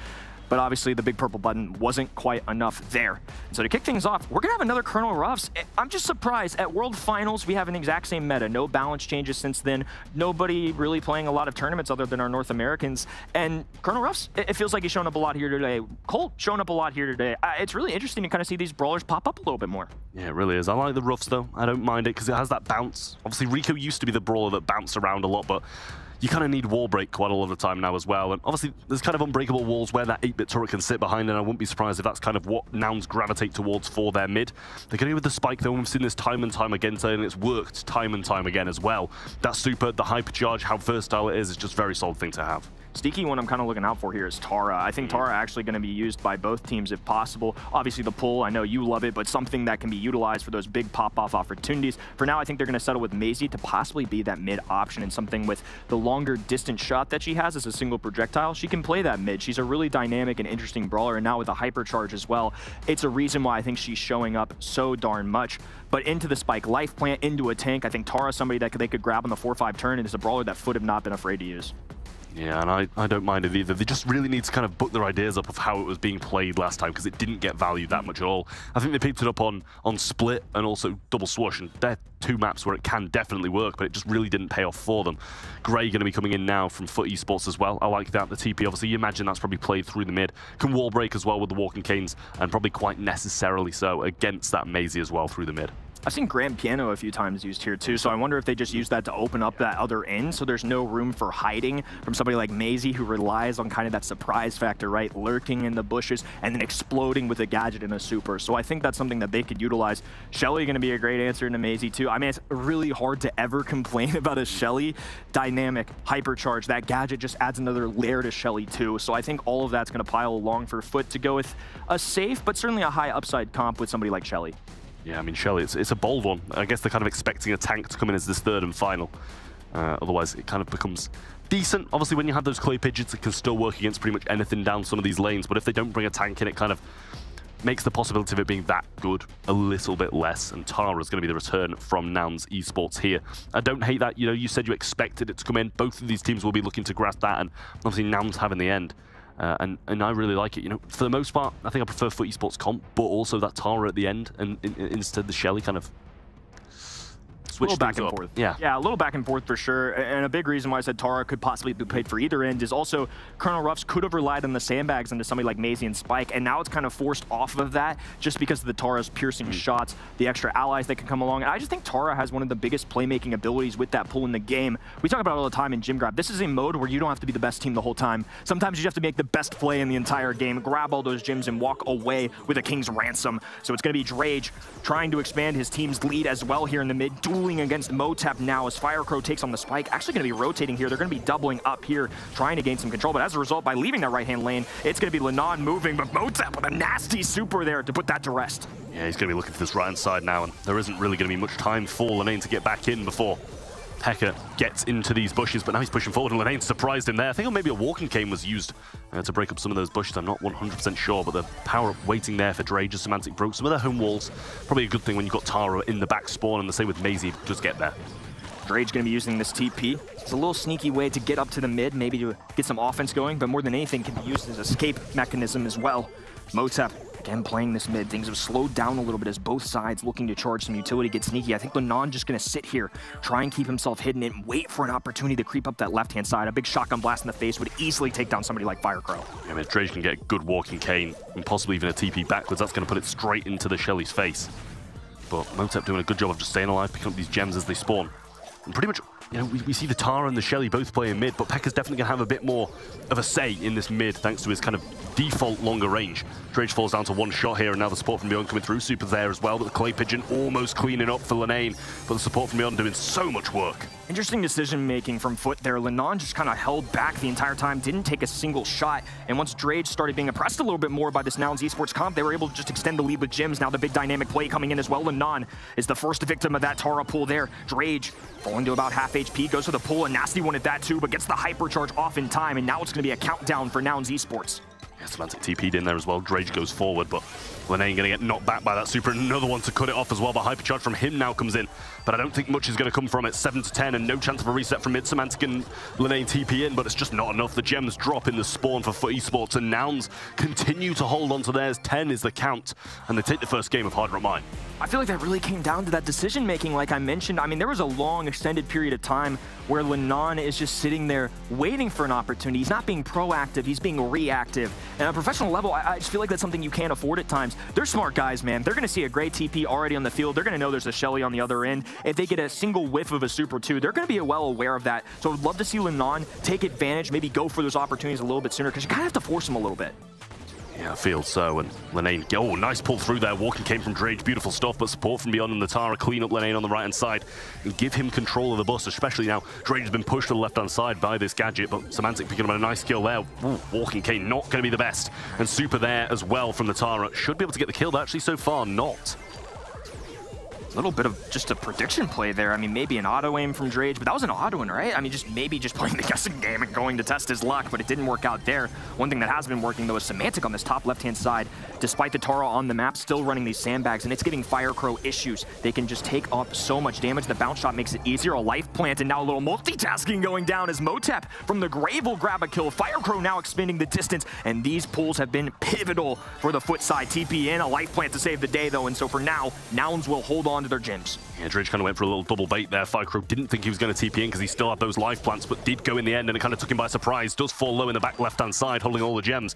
but obviously the big purple button wasn't quite enough there. So to kick things off, we're going to have another Colonel Ruffs. I'm just surprised. At World Finals, we have an exact same meta. No balance changes since then. Nobody really playing a lot of tournaments other than our North Americans. And Colonel Ruffs, it feels like he's showing up a lot here today. Colt showing up a lot here today. It's really interesting to kind of see these brawlers pop up a little bit more. Yeah, it really is. I like the Ruffs, though. I don't mind it because it has that bounce. Obviously, Rico used to be the brawler that bounced around a lot, but you kind of need wall break quite a lot of the time now as well. And obviously, there's kind of unbreakable walls where that 8-bit turret can sit behind, and I wouldn't be surprised if that's kind of what Nouns gravitate towards for their mid. They're going with the spike, though, and we've seen this time and time again, and it's worked time and time again as well. That super, the hypercharge, how versatile it is just a very solid thing to have. Sneaky one I'm kind of looking out for here is Tara. I think Tara actually going to be used by both teams if possible. Obviously the pull, I know you love it, but something that can be utilized for those big pop-off opportunities. For now, I think they're going to settle with Maisie to possibly be that mid option, and something with the longer distance shot that she has as a single projectile. She can play that mid. She's a really dynamic and interesting brawler, and now with a hypercharge as well, it's a reason why I think she's showing up so darn much. But into the spike life plant, into a tank, I think Tara's somebody that they could grab on the 4-5 turn, and is a brawler that Foot have not been afraid to use. Yeah, and I don't mind it either. They just really need to kind of book their ideas up of how it was being played last time, because it didn't get valued that much at all. I think they picked it up on Split and also Double Swoosh, and they're two maps where it can definitely work, but it just really didn't pay off for them. Gray going to be coming in now from Foot Esports as well. I like that. The TP, obviously, you imagine that's probably played through the mid. Can wall break as well with the Walking Canes, and probably quite necessarily so against that Maisie as well through the mid. I've seen Grand Piano a few times used here too, so I wonder if they just use that to open up that other end, so there's no room for hiding from somebody like Maisie, who relies on kind of that surprise factor, right? Lurking in the bushes and then exploding with a gadget and a super. So I think that's something that they could utilize. Shelly going to be a great answer into Maisie too. I mean, it's really hard to ever complain about a Shelly. Dynamic, hypercharge, that gadget just adds another layer to Shelly too. So I think all of that's going to pile along for Foot to go with a safe, but certainly a high upside comp with somebody like Shelly. Yeah, I mean, Shelly, it's a bold one. I guess they're kind of expecting a tank to come in as this third and final. Otherwise, it kind of becomes decent. Obviously, when you have those clay pigeons, it can still work against pretty much anything down some of these lanes. But if they don't bring a tank in, it kind of makes the possibility of it being that good a little bit less. And Tara's going to be the return from Nouns Esports here. I don't hate that. You know, you said you expected it to come in. Both of these teams will be looking to grasp that, and obviously Nouns have in the end. And I really like it. You know, for the most part, I think I prefer Foot Esports comp, but also that Tara at the end, and instead the Shelly kind of A little back and forth. Yeah, a little back and forth for sure. And a big reason why I said Tara could possibly be played for either end is also Colonel Ruffs could have relied on the sandbags into somebody like Maisie and Spike, and now it's kind of forced off of that just because of the Tara's piercing shots, the extra allies that can come along. And I just think Tara has one of the biggest playmaking abilities with that pull in the game. We talk about it all the time in Gym Grab. This is a mode where you don't have to be the best team the whole time. Sometimes you just have to make the best play in the entire game, grab all those gyms, and walk away with a King's Ransom. So it's going to be Drage trying to expand his team's lead as well here in the mid, dueling against Motep now as Firecrow takes on the Spike. Actually going to be rotating here. They're going to be doubling up here, trying to gain some control. But as a result, by leaving that right-hand lane, it's going to be Lenon moving, but Motep with a nasty super there to put that to rest. Yeah, he's going to be looking for this right-hand side now, and there isn't really going to be much time for Lenane to get back in before Pekka gets into these bushes, but now he's pushing forward, and Lenane surprised him there. I think maybe a walking cane was used to break up some of those bushes. I'm not 100% sure, but the power-up waiting there for Drage. Semantic broke some of their home walls. Probably a good thing when you've got Tara in the back spawn, and the same with Maisie, just get there. Drage going to be using this TP. It's a little sneaky way to get up to the mid, maybe to get some offense going, but more than anything can be used as an escape mechanism as well. Motep, again, playing this mid. Things have slowed down a little bit as both sides looking to charge some utility, get sneaky. I think Lenon just going to sit here, try and keep himself hidden and wait for an opportunity to creep up that left-hand side. A big shotgun blast in the face would easily take down somebody like Firecrow. Yeah, I mean, if Drage can get a good walking cane and possibly even a TP backwards, that's going to put it straight into the Shelly's face. But Motep doing a good job of just staying alive, picking up these gems as they spawn. And pretty much, you know, we see the Tara and the Shelly both playing mid, but Pekka's definitely going to have a bit more of a say in this mid thanks to his kind of default longer range. Drage falls down to one shot here, and now the support from beyond coming through. Super there as well, but the Clay Pigeon almost cleaning up for Lenane, but the support from beyond doing so much work. Interesting decision-making from Foot there. Lenon just kind of held back the entire time, didn't take a single shot, and once Drage started being oppressed a little bit more by this Nouns Esports comp, they were able to just extend the lead with Gyms. Now the big dynamic play coming in as well. Lenon is the first victim of that Tara pull there. Drage falling to about half HP, goes for the pull, a nasty one at that too, but gets the hypercharge off in time, and now it's going to be a countdown for Nouns Esports. Yeah, Semantic TP'd in there as well. Drage goes forward, but EUR&MENA going to get knocked back by that super. Another one to cut it off as well, but Hypercharge from him now comes in. But I don't think much is going to come from it. 7 to 10 and no chance of a reset from mid. Semantic and EUR&MENA TP in, but it's just not enough. The gems drop in the spawn for FUT Esports, and Nouns continue to hold on to theirs. 10 is the count, and they take the first game of Hard Rock Mine. I feel like that really came down to that decision-making, like I mentioned. I mean, there was a long, extended period of time where EUR&MENA is just sitting there waiting for an opportunity. He's not being proactive, he's being reactive. And at a professional level, I just feel like that's something you can't afford at times. They're smart guys, man. They're going to see a great TP already on the field. They're going to know there's a Shelly on the other end. If they get a single whiff of a Super 2, they're going to be well aware of that. So I would love to see EUR&MENA take advantage, maybe go for those opportunities a little bit sooner, because you kind of have to force them a little bit. Yeah, I feel so, and EUR&MENA, oh, nice pull through there. Walking came from Drage, beautiful stuff, but support from beyond and the Tara clean up EUR&MENA on the right-hand side and give him control of the bus, especially now Drage has been pushed to the left-hand side by this gadget, but Semantic picking up a nice kill there. Ooh, Walking Kane not going to be the best, and Super there as well from the Tara. Should be able to get the kill, but actually so far not. A little bit of just a prediction play there. I mean, maybe an auto-aim from Drage, but that was an odd one, right? I mean, maybe just playing the guessing game and going to test his luck, but it didn't work out there. One thing that has been working, though, is Semantic on this top left-hand side. Despite the Tara on the map, still running these sandbags, and it's giving Firecrow issues. They can just take up so much damage. The bounce shot makes it easier. A life plant, and now a little multitasking going down as Motep from the grave will grab a kill. Firecrow now expanding the distance, and these pulls have been pivotal for the FUT side. TP in, a life plant to save the day, though, and so for now, Nouns will hold on to their gems. Yeah, Drage kind of went for a little double bait there. Firecrow didn't think he was going to TP in because he still had those life plants, but did go in the end, and it kind of took him by surprise. Does fall low in the back left-hand side, holding all the gems.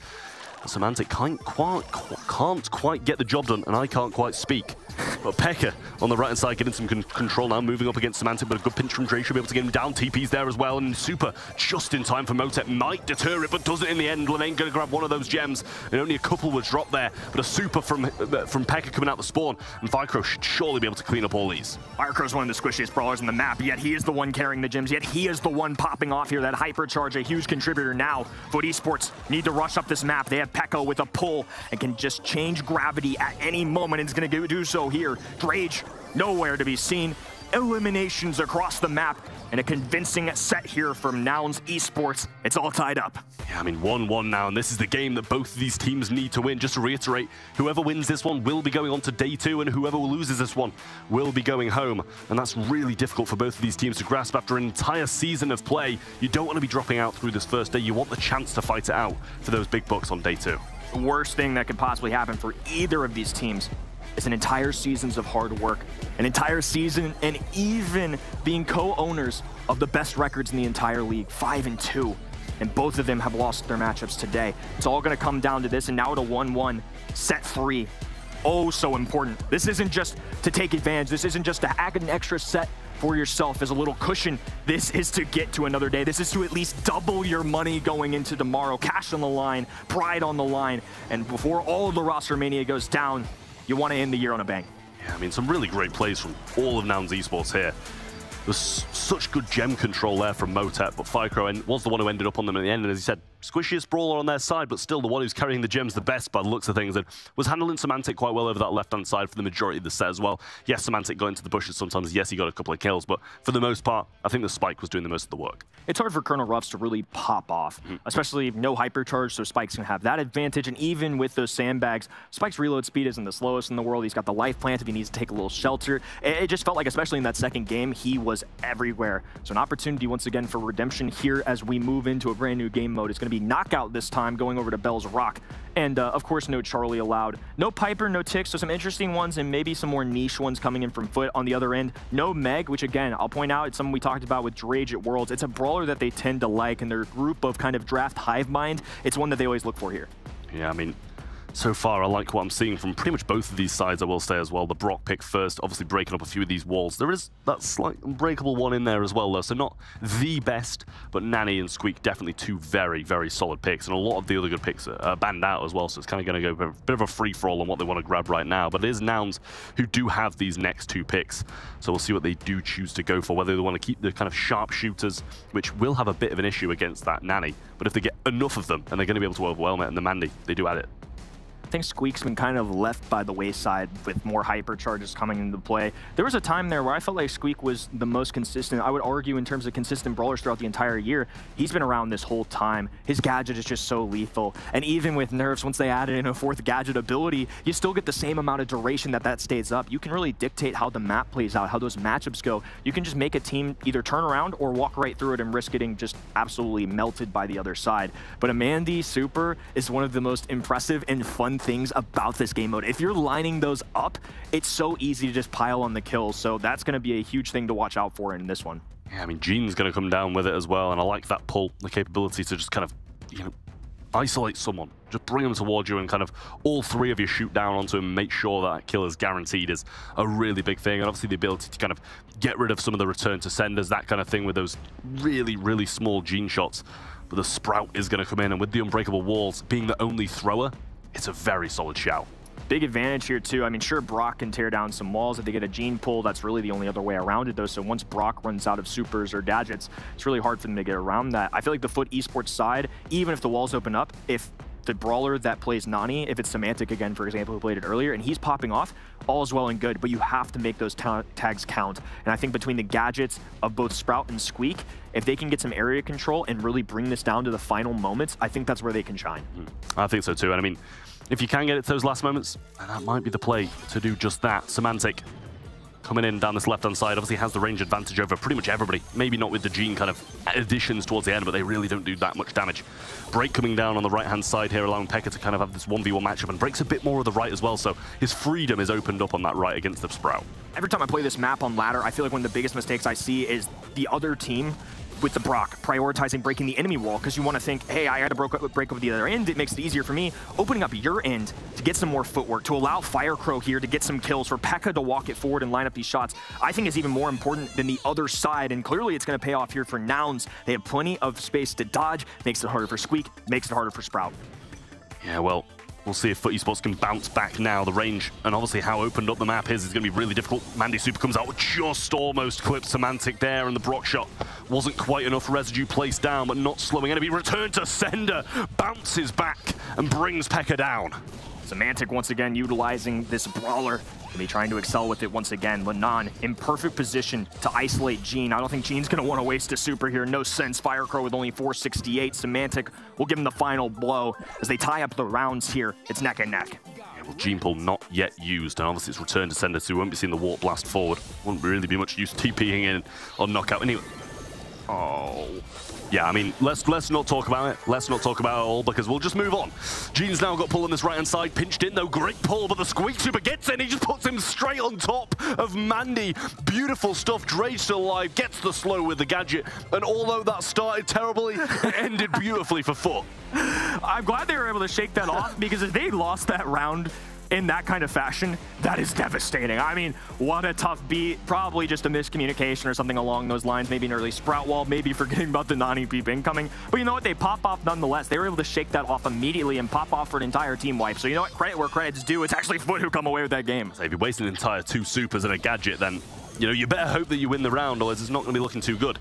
But Semantic can't quite get the job done, and I can't quite speak. But Pekka on the right-hand side getting some control now, moving up against Semantic, but a good pinch from Drake should be able to get him down. TP's there as well, and Super just in time for Motep. Might deter it, but doesn't in the end. EUR&MENA going to grab one of those gems, and only a couple was dropped there. But a Super from Pekka coming out the spawn, and Firecrow should surely be able to clean up all these. Firecrow's one of the squishiest brawlers in the map, yet he is the one carrying the gems, yet he is the one popping off here. That Hypercharge, a huge contributor now. FUT Esports need to rush up this map. They have Pekka with a pull and can just change gravity at any moment, and is going to do so here. Drage, nowhere to be seen. Eliminations across the map, and a convincing set here from Nouns Esports. It's all tied up. Yeah, I mean, 1-1 now, and this is the game that both of these teams need to win. Just to reiterate, whoever wins this one will be going on to day 2, and whoever loses this one will be going home. And that's really difficult for both of these teams to grasp after an entire season of play. You don't want to be dropping out through this first day. You want the chance to fight it out for those big bucks on day 2. The worst thing that could possibly happen for either of these teams is an entire seasons of hard work, an entire season, and even being co-owners of the best records in the entire league, 5-2. And both of them have lost their matchups today. It's all going to come down to this, and now at a 1-1, set 3. Oh, so important. This isn't just to take advantage. This isn't just to add an extra set for yourself as a little cushion. This is to get to another day. This is to at least double your money going into tomorrow. Cash on the line, pride on the line, and before all of the roster mania goes down, you want to end the year on a bang. Yeah, I mean, some really great plays from all of Nouns Esports here. There's such good gem control there from Motep, but Firecrow was the one who ended up on them at the end, and as he said, squishiest brawler on their side, but still the one who's carrying the gems the best by the looks of things, and was handling Semantic quite well over that left-hand side for the majority of the set as well. Yes, Semantic got into the bushes sometimes, yes, he got a couple of kills, but for the most part, I think the Spike was doing the most of the work. It's hard for Colonel Ruffs to really pop off, especially no hypercharge, so Spike's gonna have that advantage, and even with those sandbags, Spike's reload speed isn't the slowest in the world. He's got the life plant if he needs to take a little shelter. It just felt like, especially in that second game, he was everywhere. So an opportunity once again for redemption here as we move into a brand new game mode. It's gonna be knockout this time, going over to Bell's Rock. And of course, no Charlie allowed. No Piper, no Tix, so some interesting ones and maybe some more niche ones coming in from FUT on the other end. No Meg, which again, I'll point out, it's something we talked about with Drage at Worlds. It's a brawler that they tend to like, and their group of kind of draft hive mind, it's one that they always look for here. Yeah, I mean, so far, I like what I'm seeing from pretty much both of these sides, I will say as well. The Brock pick first, obviously breaking up a few of these walls. There is that slight unbreakable one in there as well, though, so not the best, but Nanny and Squeak definitely two very, very solid picks, and a lot of the other good picks are banned out as well, so it's kind of going to go a bit of a free-for-all on what they want to grab right now, but it is Nouns who do have these next 2 picks, so we'll see what they do choose to go for, whether they want to keep the kind of sharpshooters, which will have a bit of an issue against that Nanny, but if they get enough of them, and they're going to be able to overwhelm it, and the Mandy, they do add it. think Squeak's been kind of left by the wayside with more hypercharges coming into play. There was a time there where I felt like Squeak was the most consistent. I would argue in terms of consistent brawlers throughout the entire year. He's been around this whole time. His gadget is just so lethal. And even with nerfs, once they added in a 4th gadget ability, you still get the same amount of duration that stays up. You can really dictate how the map plays out, how those matchups go. You can just make a team either turn around or walk right through it and risk getting just absolutely melted by the other side. But a Mandy super is one of the most impressive and fun things about this game mode. If you're lining those up, it's so easy to just pile on the kills. So that's going to be a huge thing to watch out for in this one. Yeah, I mean, Gene's going to come down with it as well, and I like that pull, the capability to just kind of, you know, isolate someone, just bring them towards you and kind of all 3 of you shoot down onto him and make sure that kill is guaranteed is a really big thing. And obviously the ability to kind of get rid of some of the return to senders, that kind of thing with those really, really small Gene shots. But the Sprout is going to come in, and with the unbreakable walls being the only thrower, it's a very solid shout. Big advantage here too. I mean, sure, Brock can tear down some walls. If they get a Gene pull, that's really the only other way around it though. So once Brock runs out of supers or gadgets, it's really hard for them to get around that. I feel like the Foot Esports side, even if the walls open up, if the brawler that plays Nani, if it's Semantic again, for example, who played it earlier, and he's popping off, all is well and good, but you have to make those tags count. And I think between the gadgets of both Sprout and Squeak, if they can get some area control and really bring this down to the final moments, I think that's where they can shine. I think so too. And I mean, if you can get it to those last moments, that might be the play to do just that. Semantic coming in down this left-hand side, obviously has the range advantage over pretty much everybody. Maybe not with the Gene kind of additions towards the end, but they really don't do that much damage. Break coming down on the right-hand side here, allowing Pekka to kind of have this 1v1 matchup, and Break's a bit more of the right as well, so his freedom is opened up on that right against the Sprout. Every time I play this map on ladder, I feel like one of the biggest mistakes I see is the other team with the Brock prioritizing breaking the enemy wall, because you want to think, hey, I got to break over the other end. It makes it easier for me. Opening up your end to get some more footwork, to allow Firecrow here to get some kills, for Pekka to walk it forward and line up these shots, I think is even more important than the other side. And clearly it's going to pay off here for Nouns. They have plenty of space to dodge. Makes it harder for Squeak, makes it harder for Sprout. Yeah, well, we'll see if Foot Esports can bounce back now. The range and obviously how opened up the map is going to be really difficult. Mandy Super comes out, just almost clipped Semantic there, and the Brock shot wasn't quite enough residue placed down, but not slowing enemy. Return to sender, bounces back and brings Pekka down. Semantic once again utilizing this brawler. Gonna be trying to excel with it once again. Lenon in perfect position to isolate Gene. I don't think Gene's gonna want to waste a super here. No sense. Firecrow with only 468. Semantic will give him the final blow as they tie up the rounds here. It's neck and neck. Yeah, well, Gene pull not yet used, and obviously it's returned to sender, so we won't be seeing the warp blast forward. Wouldn't really be much use TPing in on knockout anyway. Oh. Yeah, I mean, let's not talk about it. Let's not talk about it all, because we'll just move on. Gene's now got pull on this right-hand side. Pinched in, though. Great pull, but the Squeak Super gets in. He just puts him straight on top of Mandy. Beautiful stuff. Drage still alive. Gets the slow with the gadget. And although that started terribly, it ended beautifully for Foot. I'm glad they were able to shake that off, because if they lost that round in that kind of fashion, that is devastating. I mean, what a tough beat. Probably just a miscommunication or something along those lines. Maybe an early Sprout wall, maybe forgetting about the Nani peep incoming. But you know what? They pop off nonetheless. They were able to shake that off immediately and pop off for an entire team wipe. So you know what? Credit where credit's due. It's actually Foot who come away with that game. So if you waste an entire 2 supers and a gadget, then you know you better hope that you win the round, or it's not going to be looking too good.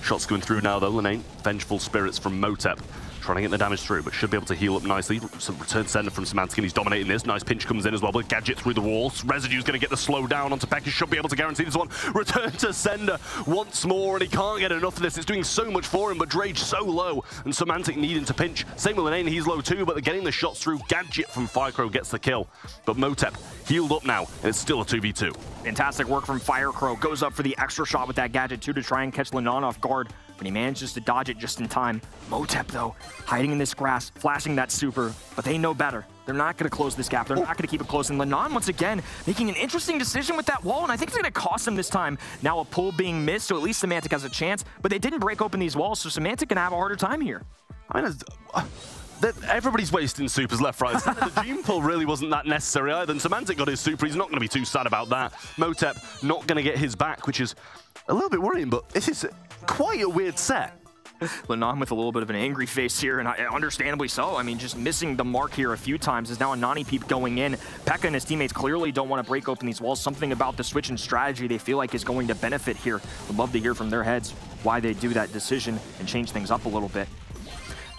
Shots going through now though. Lane, vengeful spirits from Motep. Trying to get the damage through, but should be able to heal up nicely. Some return sender from Semantic, and he's dominating this. Nice pinch comes in as well, but gadget through the walls. Residue's going to get the slow down onto Pekka. Should be able to guarantee this one. Return to sender once more, and he can't get enough of this. It's doing so much for him, but Drage so low, and Semantic needing to pinch. Same with Lane, he's low too, but they're getting the shots through. Gadget from Firecrow gets the kill, but Motep healed up now, and it's still a 2v2. Fantastic work from Firecrow. Goes up for the extra shot with that gadget too to try and catch Lenon off guard, but he manages to dodge it just in time. Motep though, hiding in this grass, flashing that super, but they know better. They're not going to close this gap. They're not going to keep it close. And Lenon, once again, making an interesting decision with that wall, and I think it's going to cost him this time. Now a pull being missed, so at least Semantic has a chance, but they didn't break open these walls, so Semantic can have a harder time here. I mean, everybody's wasting supers left, right. The Gene pull really wasn't that necessary either. And Semantic got his super. He's not going to be too sad about that. Motep not going to get his back, which is a little bit worrying, but this is quite a weird set. Lenon with a little bit of an angry face here, and understandably so. I mean, just missing the mark here a few times. Is now a Nani peep going in. Pekka and his teammates clearly don't want to break open these walls. Something about the switch in strategy they feel like is going to benefit here. Would love to hear from their heads why they do that decision and change things up a little bit.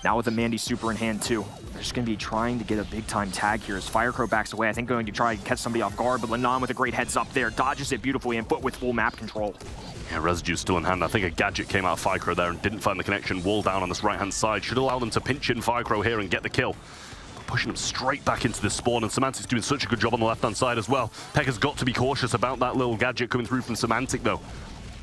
Now with the Mandy super in hand too. They're just going to be trying to get a big time tag here as Firecrow backs away. I think going to try and catch somebody off guard, but Lenon with a great heads up there. Dodges it beautifully and Foot with full map control. Yeah, Residue still in hand. I think a gadget came out of Firecrow there and didn't find the connection. Wall down on this right-hand side. Should allow them to pinch in Firecrow here and get the kill. But pushing them straight back into this spawn, and Semantic's doing such a good job on the left-hand side as well. Pekka's got to be cautious about that little gadget coming through from Semantic, though.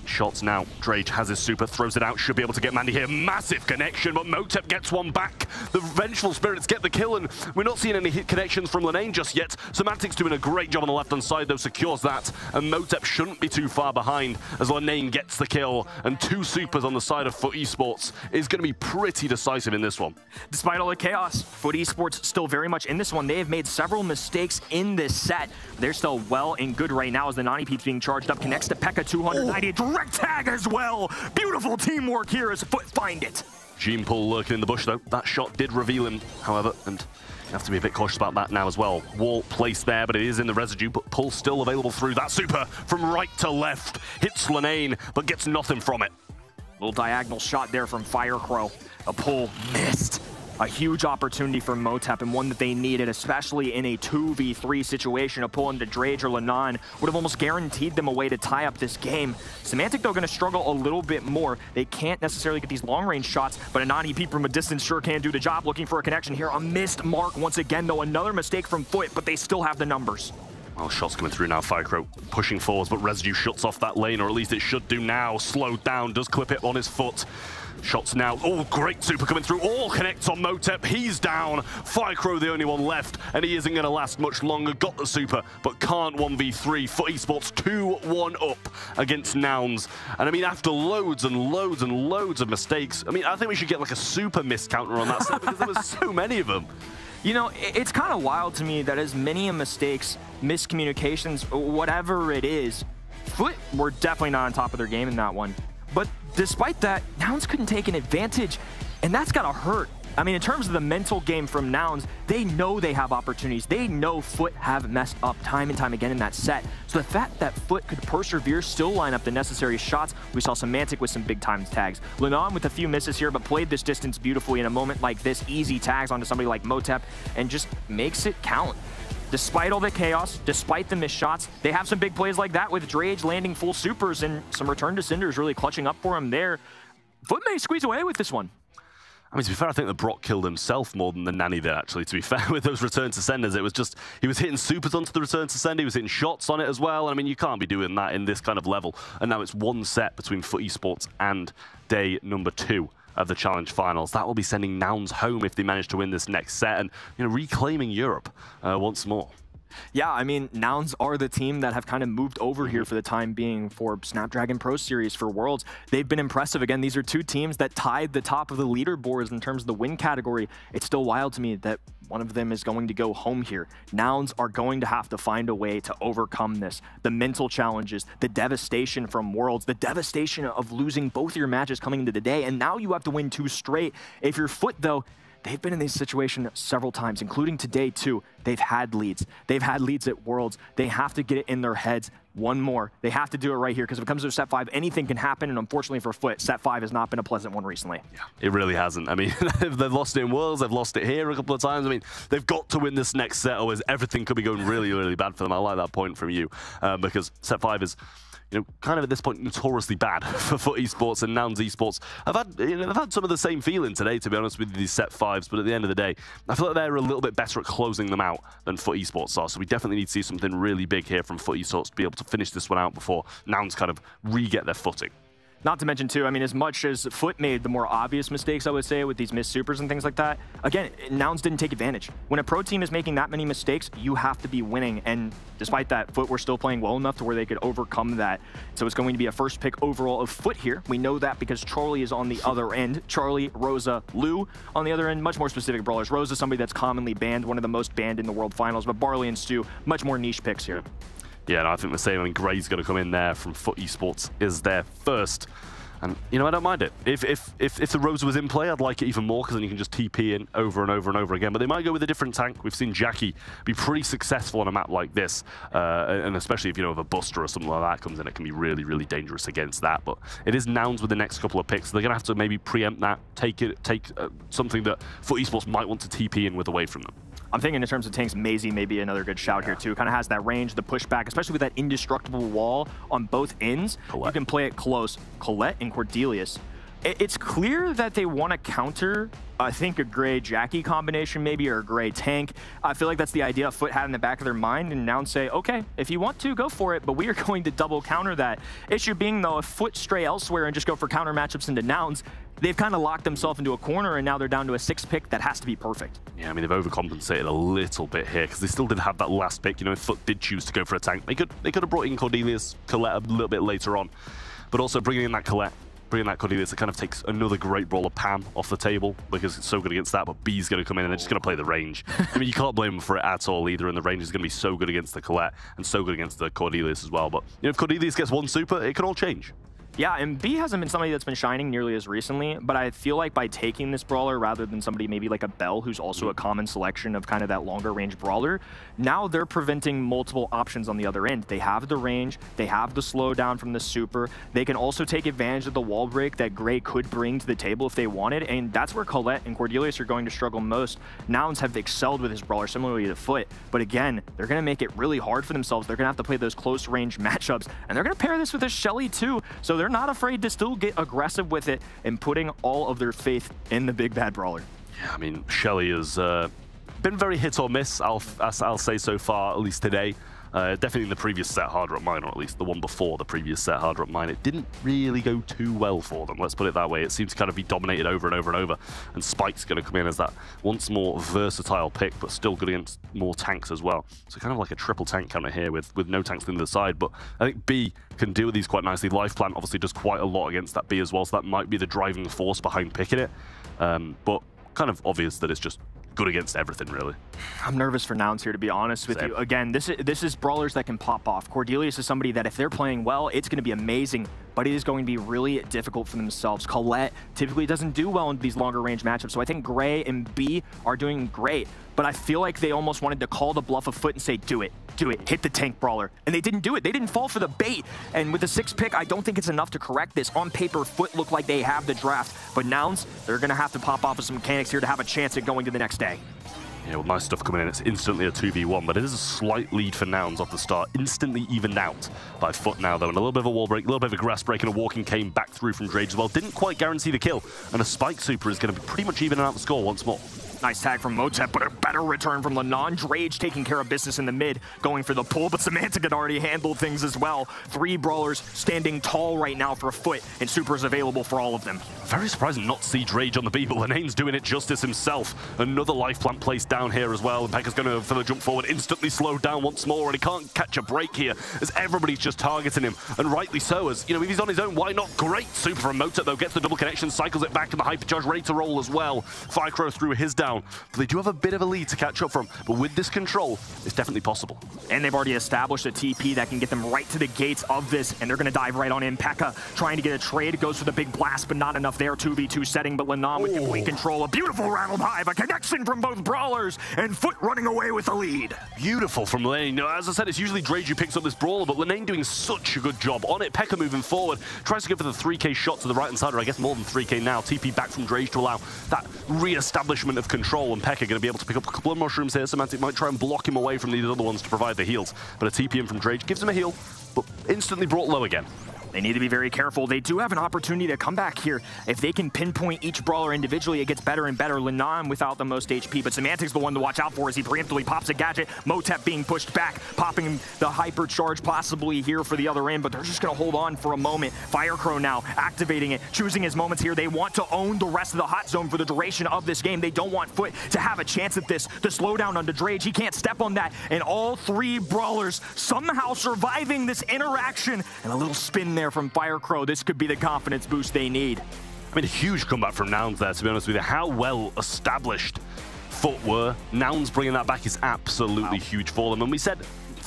Shots now. Drage has his super, throws it out, should be able to get Mandy here. Massive connection, but Motep gets one back. The Vengeful Spirits get the kill, and we're not seeing any hit connections from Lenane just yet. Semantic's doing a great job on the left-hand side, though, secures that, and Motep shouldn't be too far behind as Lenane gets the kill, and 2 supers on the side of Foot Esports is going to be pretty decisive in this one. Despite all the chaos, Foot Esports still very much in this one. They have made several mistakes in this set. They're still well and good right now as the Nani Pete's being charged up, connects to Pekka 290. Direct tag as well. Beautiful teamwork here as Foot find it. Gene Pull lurking in the bush though. That shot did reveal him, however, and you have to be a bit cautious about that now as well. Wall placed there, but it is in the residue, but Pull still available through. That super from right to left hits Lenane, but gets nothing from it. Little diagonal shot there from Firecrow. A pull missed. A huge opportunity for Motep and one that they needed, especially in a 2v3 situation. A pull into Drage or Lenon would have almost guaranteed them a way to tie up this game. Semantic, though, going to struggle a little bit more. They can't necessarily get these long-range shots, but a non-EP from a distance sure can do the job. Looking for a connection here. A missed mark once again, though. Another mistake from Foot, but they still have the numbers. Well, shots coming through now. Firecrow pushing forwards, but Residue shuts off that lane, or at least it should do now. Slowed down, does clip it on his foot. Shots now. Oh, great super coming through. All connects on Motep. He's down. Firecrow the only one left, and he isn't going to last much longer. Got the super, but can't 1v3. Foot Esports 2-1 up against Nouns. And I mean, after loads and loads and loads of mistakes, I mean, I think we should get like a super miss counter on that set because there was so many of them. You know, it's kind of wild to me that as many mistakes, miscommunications, whatever it is, Foot were definitely not on top of their game in that one. But despite that, Nouns couldn't take an advantage, and that's gotta hurt. I mean, in terms of the mental game from Nouns, they know they have opportunities. They know Foot have messed up time and time again in that set. So the fact that Foot could persevere, still line up the necessary shots. We saw Semantic with some big time tags. Lenon with a few misses here, but played this distance beautifully in a moment like this. Easy tags onto somebody like Motep and just makes it count. Despite all the chaos, despite the missed shots, they have some big plays like that with Drage landing full supers and some return to Cinders really clutching up for him there. Foot may squeeze away with this one. I mean, to be fair, I think that Brock killed himself more than the Nanny did, actually, to be fair, with those return to senders. It was just, he was hitting supers onto the return to sender, he was hitting shots on it as well. And I mean, you can't be doing that in this kind of level. And now it's one set between Foot Esports and day number 2 of the Challenge Finals. That will be sending Nouns home if they manage to win this next set and, you know, reclaiming Europe once more. Yeah, I mean, Nouns are the team that have kind of moved over here for the time being for Snapdragon Pro Series for Worlds. They've been impressive. Again, these are 2 teams that tied the top of the leaderboards in terms of the win category. It's still wild to me that one of them is going to go home here. Nouns are going to have to find a way to overcome this. The mental challenges, the devastation from Worlds, the devastation of losing both your matches coming into the day, and now you have to win 2 straight. If you're Foot, though, they've been in this situation several times, including today, too. They've had leads. They've had leads at Worlds. They have to get it in their heads. One more. They have to do it right here, because if it comes to set 5, anything can happen, and unfortunately for Foot, set 5 has not been a pleasant one recently. Yeah, it really hasn't. I mean, they've lost it in Worlds, they've lost it here a couple of times. I mean, they've got to win this next set, or everything could be going really, really bad for them. I like that point from you, because set 5 is, you know, kind of at this point notoriously bad for Foot Esports, and Nouns Esports. I've had some of the same feeling today, to be honest with these set 5s, but at the end of the day, I feel like they're a little bit better at closing them out than Foot Esports are, so we definitely need to see something really big here from Foot Esports to be able to finish this one out before Nouns kind of re-get their footing. Not to mention, too, I mean, as much as Foot made the more obvious mistakes, I would say, with these missed supers and things like that, again, Nouns didn't take advantage. When a pro team is making that many mistakes, you have to be winning, and despite that, Foot were still playing well enough to where they could overcome that. So it's going to be a first pick overall of Foot here. We know that because Charlie is on the other end. Charlie, Rosa, Lou on the other end, much more specific brawlers. Rosa is somebody that's commonly banned, one of the most banned in the World Finals, but Barley and Stu, much more niche picks here. Yeah, no, I think the same. I mean, Gray's going to come in there from Foot Esports is their first. And, you know, I don't mind it. If the Rosa was in play, I'd like it even more, because then you can just TP in over and over and over again. But they might go with a different tank. We've seen Jackie be pretty successful on a map like this. And especially if, you know, if a Buster or something like that comes in, it can be really, really dangerous against that. But it is Nouns with the next couple of picks. So they're going to have to maybe preempt that, take something that FUT Esports might want to TP in with away from them. I'm thinking in terms of tanks, Maisie may be another good shout here too. Kind of has that range, the pushback, especially with that indestructible wall on both ends. Colette. You can play it close. Colette and Cordelius. It's clear that they want to counter, I think, a Gray Jackie combination maybe, or a Gray tank. I feel like that's the idea FUT had in the back of their mind, and now say, okay, if you want to, go for it, but we are going to double counter that. Issue being, though, if FUT stray elsewhere and just go for counter matchups into Nouns, they've kind of locked themselves into a corner, and now they're down to a 6th pick that has to be perfect. Yeah, I mean, they've overcompensated a little bit here, because they still did have that last pick. You know, if FUT did choose to go for a tank, they could have brought in Cordelius, Colette a little bit later on, but also bringing in that Colette, bringing that Cordelius, it kind of takes another great brawler, Pam, off the table, because it's so good against that, but B's going to come in and they're just going to play the range. I mean, you can't blame them for it at all either, and the range is going to be so good against the Colette and so good against the Cordelius as well. But, you know, if Cordelius gets one super, it can all change. Yeah, and B hasn't been somebody that's been shining nearly as recently, but I feel like by taking this brawler rather than somebody maybe like a Bell, who's also a common selection of kind of that longer range brawler, now they're preventing multiple options on the other end. They have the range, they have the slowdown from the super, they can also take advantage of the wall break that Gray could bring to the table if they wanted, and that's where Colette and Cordelius are going to struggle most. Nouns have excelled with his brawler, similarly to FUT, but again, they're going to make it really hard for themselves. They're going to have to play those close range matchups, and they're going to pair this with a Shelly too, so they're not afraid to still get aggressive with it and putting all of their faith in the big bad brawler. Yeah, I mean, Shelly has been very hit or miss, I'll say so far, at least today. Definitely in the previous set, Harder Up Mine, or at least the one before the previous set, Harder Up Mine, it didn't really go too well for them, let's put it that way. It seems to kind of be dominated over and over and over, and Spike's going to come in as that once more versatile pick, but still good against more tanks as well. So kind of like a triple tank counter here with no tanks on the other side, but I think B can deal with these quite nicely. Life Plant obviously does quite a lot against that B as well, so that might be the driving force behind picking it, but kind of obvious that it's just good against everything, really. I'm nervous for Nouns here, to be honest with you. Again, this is brawlers that can pop off. Cordelius is somebody that if they're playing well, it's going to be amazing, but it is going to be really difficult for themselves. Colette typically doesn't do well in these longer range matchups, so I think Gray and B are doing great, but I feel like they almost wanted to call the bluff of FUT and say, do it, hit the tank brawler, and they didn't do it. They didn't fall for the bait, and with the 6th pick, I don't think it's enough to correct this. On paper, FUT look like they have the draft, but Nouns, they're going to have to pop off with some mechanics here to have a chance at going to the next day. Yeah, with nice stuff coming in, it's instantly a 2v1, but it is a slight lead for Nouns off the start, instantly evened out by FUT now, though, and a little bit of a wall break, a little bit of a grass break, and a walking came back through from Drage as well. Didn't quite guarantee the kill, and a Spike super is going to be pretty much evening out the score once more. Nice tag from Motep, but a better return from Lenon. Drage taking care of business in the mid, going for the pull, but Semantic had already handled things as well. 3 brawlers standing tall right now for FUT, and super is available for all of them. Very surprising not to see Drage on the B, but Lenane's doing it justice himself. Another life plant placed down here as well, and Pekka's going to, for the jump forward, instantly slowed down once more, and he can't catch a break here, as everybody's just targeting him, and rightly so, as, you know, if he's on his own, why not? Great super from Motep, though, gets the double connection, cycles it back, and the hypercharge ready to roll as well. Firecrow threw his down, but they do have a bit of a lead to catch up from, but with this control, it's definitely possible. And they've already established a TP that can get them right to the gates of this, and they're going to dive right on in. Pekka trying to get a trade, goes for the big blast, but not enough there. 2v2 setting, but Lenon with complete control. A beautiful rattled hive, a connection from both brawlers, and FUT running away with the lead. Beautiful from Lenane. Now, as I said, it's usually Drage who picks up this brawler, but Lenane doing such a good job on it. Pekka moving forward, tries to go for the 3k shot to the right-hand side, or I guess more than 3k now. TP back from Drage to allow that re-establishment of control, and Pekka going to be able to pick up a couple of mushrooms here. Semantic might try and block him away from these other ones to provide the heals, but a TP in from Drage gives him a heal, but instantly brought low again. They need to be very careful. They do have an opportunity to come back here. If they can pinpoint each brawler individually, it gets better and better. Lenon without the most HP, but Semantic's the one to watch out for as he preemptively pops a gadget. Motep being pushed back, popping the hypercharge possibly here for the other end, but they're just going to hold on for a moment. Firecrow now activating it, choosing his moments here. They want to own the rest of the hot zone for the duration of this game. They don't want FUT to have a chance at this. The slowdown onto Drage, he can't step on that, and all 3 brawlers somehow surviving this interaction, and a little spin there from Firecrow. This could be the confidence boost they need. I mean, a huge comeback from Nouns there, to be honest with you. How well established FUT were. Nouns bringing that back is absolutely huge for them. And we said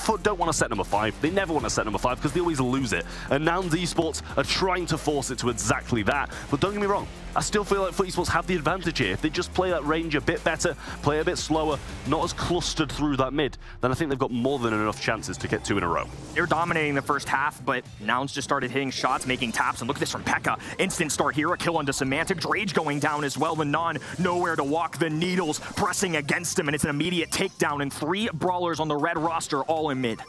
Foot don't want to set number 5. They never want to set number 5 because they always lose it. And Nouns Esports are trying to force it to exactly that. But don't get me wrong, I still feel like Foot Esports have the advantage here. If they just play that range a bit better, play a bit slower, not as clustered through that mid, then I think they've got more than enough chances to get 2 in a row. They're dominating the first half, but Nouns just started hitting shots, making taps, and look at this from Pekka. Instant start here, a kill onto Semantic. Drage going down as well. Lenon nowhere to walk. The Needles pressing against him, and it's an immediate takedown, and 3 brawlers on the red roster all in mid.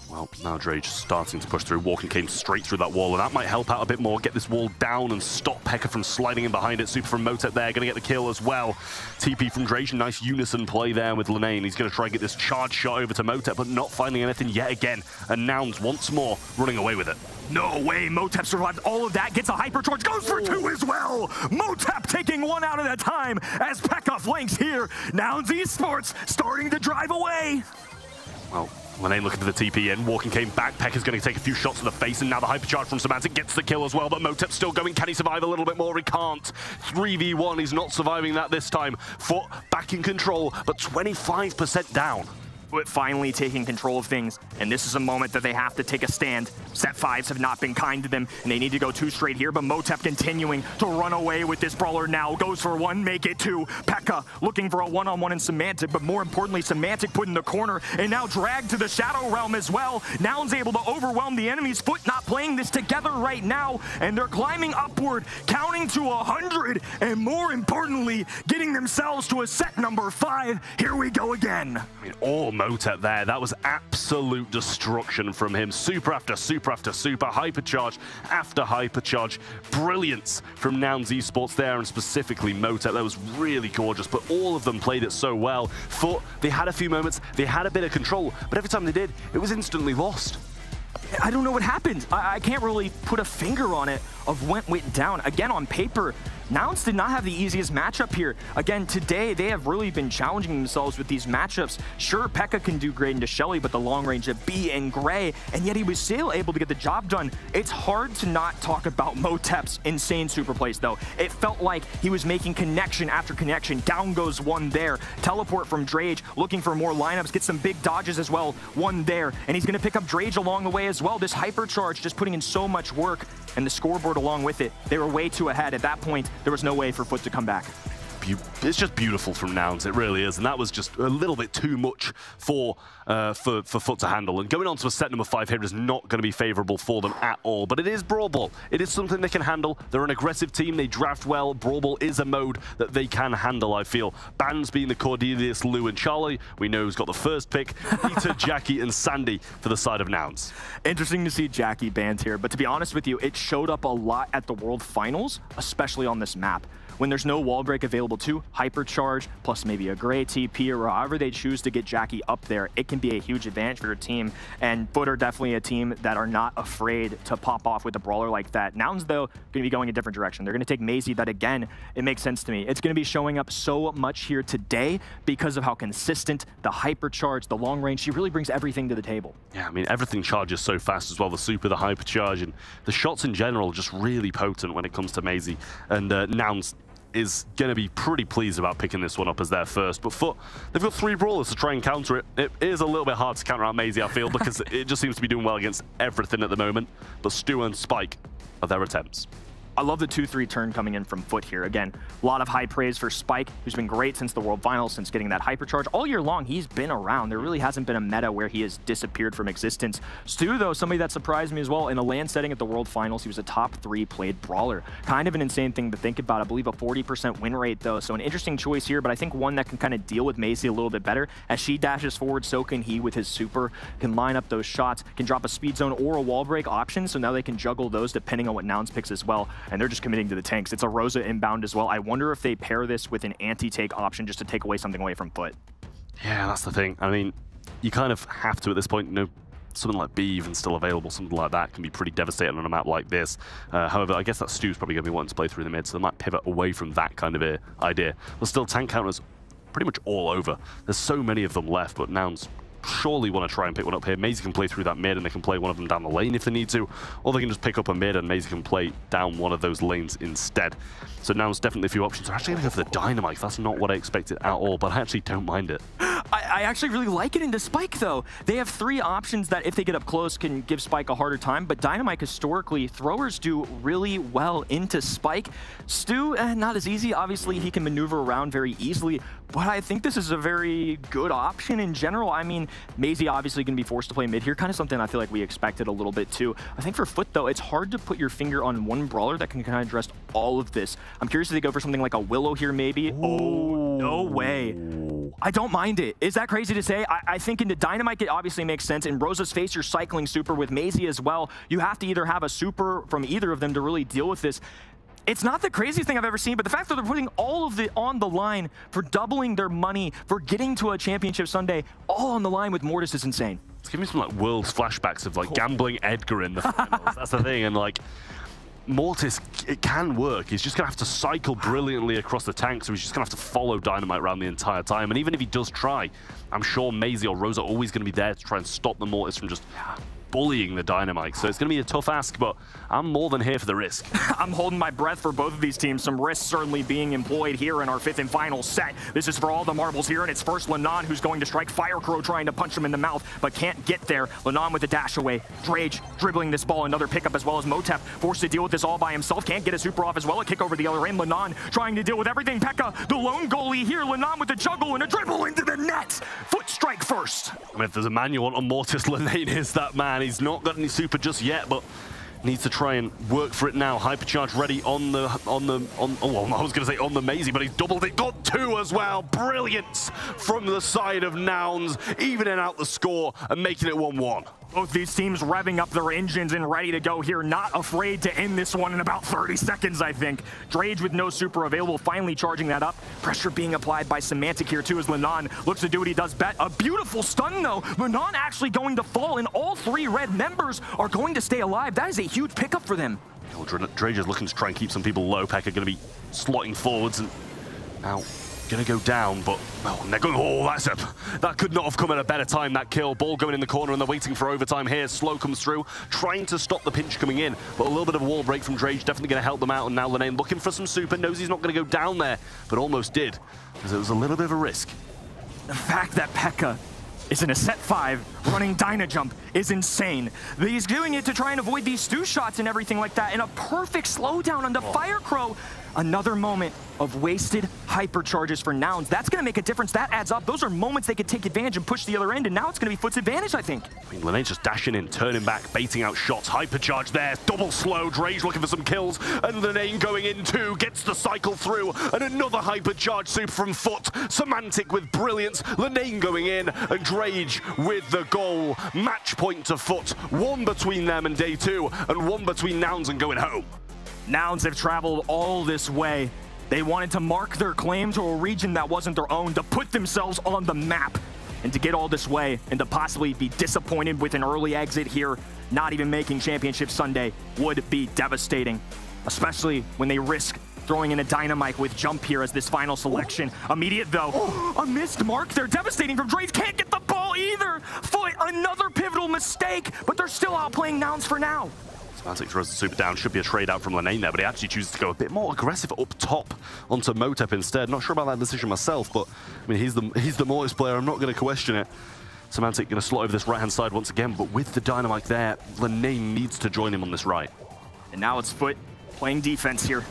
Well, now Drage starting to push through. Walking came straight through that wall, and that might help out a bit more. Get this wall down and stop Pekka from sliding in behind it. Super from Motep there, going to get the kill as well. TP from Drage, nice unison play there with Linane. He's going to try and get this charge shot over to Motep, but not finding anything yet again. And Nouns once more running away with it. No way, Motep survived all of that, gets a hypercharge, goes for 2 as well! Motep taking 1 out at a time as Pekka flanks here. Nouns Esports starting to drive away. Well, Linane looking for the TP in. Walking came back. Pekka's going to take a few shots to the face, and now the hypercharge from Semantic gets the kill as well, but Motep's still going. Can he survive a little bit more? He can't. 3v1, he's not surviving that this time. Foot back in control, but 25% down. Foot finally taking control of things, and this is a moment that they have to take a stand. Set 5s have not been kind to them, and they need to go 2 straight here, but Motep continuing to run away with this brawler now. Goes for 1, make it 2. Pekka looking for a one-on-one in Semantic, but more importantly, Semantic put in the corner, and now dragged to the Shadow Realm as well. Nouns able to overwhelm the enemies. Foot not playing this together right now, and they're climbing upward, counting to 100, and more importantly, getting themselves to a set number 5. Here we go again. I mean, all Motep there, that was absolute destruction from him. Super after super after super, hypercharge after hypercharge. Brilliance from Nouns Esports there, and specifically Motep. That was really gorgeous, but all of them played it so well. Foot, they had a few moments, they had a bit of control, but every time they did, it was instantly lost. I don't know what happened. I can't really put a finger on it of what went down. Again, on paper, Nouns did not have the easiest matchup here. Again, today, they have really been challenging themselves with these matchups. Sure, Pekka can do great into Shelly, but the long range of B and Gray, and yet he was still able to get the job done. It's hard to not talk about Motep's insane super plays, though. It felt like he was making connection after connection. Down goes 1 there. Teleport from Drage, looking for more lineups, get some big dodges as well. 1 there, and he's going to pick up Drage along the way as well. This hypercharge just putting in so much work, and the scoreboard along with it. They were way too ahead. At that point, there was no way for Foot to come back. It's just beautiful from Nouns, it really is, and that was just a little bit too much for Foot to handle. And going on to a set number 5 here is not going to be favourable for them at all, but it is Brawl Ball. It is something they can handle. They're an aggressive team, they draft well. Brawl Ball is a mode that they can handle, I feel. Bans being the Cordelius, Lou, and Charlie. We know who's got the first pick. Peter, Jackie, and Sandy for the side of Nouns. Interesting to see Jackie banned here, but to be honest with you, it showed up a lot at the World Finals, especially on this map. When there's no wall break available too, hypercharge, plus maybe a gray TP, or however they choose to get Jackie up there, it can be a huge advantage for your team. And Foot are definitely a team that are not afraid to pop off with a brawler like that. Nouns, though, going to be going a different direction. They're going to take Maisie, that again, it makes sense to me. It's going to be showing up so much here today because of how consistent the hypercharge, the long range, she really brings everything to the table. Yeah, I mean, everything charges so fast as well. The super, the hypercharge, and the shots in general just really potent when it comes to Maisie. And Nouns is going to be pretty pleased about picking this one up as their first. But Foot, they've got 3 brawlers to try and counter it. It is a little bit hard to counter out Maisie, I feel, because it just seems to be doing well against everything at the moment. But Stu and Spike are their attempts. I love the 2-3 turn coming in from Foot here. Again, a lot of high praise for Spike, who's been great since the World Finals, since getting that hypercharge. All year long, he's been around. There really hasn't been a meta where he has disappeared from existence. Stu, though, somebody that surprised me as well. In a LAN setting at the World Finals, he was a top 3 played brawler. Kind of an insane thing to think about. I believe a 40% win rate, though, so an interesting choice here, but I think one that can kind of deal with Maisie a little bit better. As she dashes forward, so can he with his super, can line up those shots, can drop a speed zone or a wall break option, so now they can juggle those depending on what Nouns picks as well, and they're just committing to the tanks. It's a Rosa inbound as well. I wonder if they pair this with an anti-take option just to take away something away from Foot. Yeah, that's the thing. I mean, you kind of have to at this point. You know, something like B even still available, something like that can be pretty devastating on a map like this. However, I guess that Stu's probably going to be wanting to play through the mid, so they might pivot away from that kind of idea. But still, tank counters pretty much all over. There's so many of them left, but Nouns surely want to try and pick one up here. Maisie can play through that mid and they can play one of them down the lane if they need to, or they can just pick up a mid and Maisie can play down one of those lanes instead. So now there's definitely a few options. They're actually going to go for the Dynamite. That's not what I expected at all, but I actually don't mind it. I actually really like it into Spike, though. They have 3 options that, if they get up close, can give Spike a harder time. But Dynamite, historically, throwers do really well into Spike. Stu, not as easy. Obviously, he can maneuver around very easily. But I think this is a very good option in general. I mean, Maisie obviously going to be forced to play mid here. Kind of something I feel like we expected a little bit, too. I think for Foot, though, it's hard to put your finger on one brawler that can kind of address all of this. I'm curious if they go for something like a Willow here, maybe. Ooh. Oh, no way. I don't mind it. Is that crazy to say? I think into Dynamite, it obviously makes sense. In Rosa's face, you're cycling super with Maisie as well. You have to either have a super from either of them to really deal with this. It's not the craziest thing I've ever seen, but the fact that they're putting all of it on the line for doubling their money, for getting to a championship Sunday, all on the line with Mortis is insane. It's giving me some like Worlds flashbacks of like gambling Edgar in the finals. That's the thing, and like Mortis, it can work. He's just gonna have to cycle brilliantly across the tank, so he's just gonna have to follow Dynamite around the entire time. And even if he does try, I'm sure Maisie or Rosa are always gonna be there to try and stop the Mortis from just bullying the Dynamite. So it's going to be a tough ask, but I'm more than here for the risk. I'm holding my breath for both of these teams. Some risks certainly being employed here in our 5th and final set. This is for all the marbles here, and it's first Lenon who's going to strike. Firecrow trying to punch him in the mouth, but can't get there. Lenon with the dash away. Drage dribbling this ball, another pickup, as well as Motep forced to deal with this all by himself. Can't get a super off as well. A kick over the other end. Lenon trying to deal with everything. Pekka, the lone goalie here. Lenon with the juggle and a dribble into the net. Foot strike first. I mean, if there's a man you want on Mortis, Lenane is that man. He's not got any super just yet, but needs to try and work for it now. Hypercharge ready on the Maisie, but he's doubled it. Got 2 as well. Brilliant from the side of Nouns, evening out the score and making it 1-1. Both these teams revving up their engines and ready to go here. Not afraid to end this one in about 30 seconds, I think. Drage with no super available, finally charging that up. Pressure being applied by Semantic here too as Lenon looks to do what he does best. A beautiful stun though. Lenon actually going to fall, and all 3 red members are going to stay alive. That is a huge pickup for them. Drage is looking to try and keep some people low. Pekka going to be slotting forwards and now going to go down, but and they're going, that could not have come at a better time, that kill. Ball going in the corner, and they're waiting for overtime here. Slow comes through, trying to stop the pinch coming in, but a little bit of a wall break from Drage, definitely going to help them out. And now Lenane looking for some super, knows he's not going to go down there, but almost did, because it was a little bit of a risk. The fact that Pekka is in a set 5 running Dyna Jump is insane. He's doing it to try and avoid these Stu shots and everything like that, and a perfect slowdown on the Firecrow. Another moment of wasted hypercharges for Nouns. That's going to make a difference. That adds up. Those are moments they could take advantage and push the other end, and now it's going to be Foot's advantage, I think. I mean, Lenane's just dashing in, turning back, baiting out shots. Hypercharge there, double slow. Drage looking for some kills, and Lenane going in too, gets the cycle through, and another hypercharge super from Foot. Semantic with brilliance. Lenane going in, and Drage with the goal. Match point to Foot. 1 between them and day 2, and 1 between Nouns and going home. Nouns have traveled all this way. They wanted to mark their claim to a region that wasn't their own, to put themselves on the map, and to get all this way, and to possibly be disappointed with an early exit here, not even making Championship Sunday, would be devastating, especially when they risk throwing in a Dynamite with Jump here as this final selection. Immediate though, a missed mark there, devastating from Drake, can't get the ball either. Foot, another pivotal mistake, but they're still outplaying Nouns for now. Semantic throws the super down, should be a trade out from Lenane there, but he actually chooses to go a bit more aggressive up top onto Motep instead. Not sure about that decision myself, but I mean, he's the Mortis player, I'm not going to question it. Semantic going to slot over this right-hand side once again, but with the Dynamite there, Lenane needs to join him on this right. And now it's Foot playing defense here.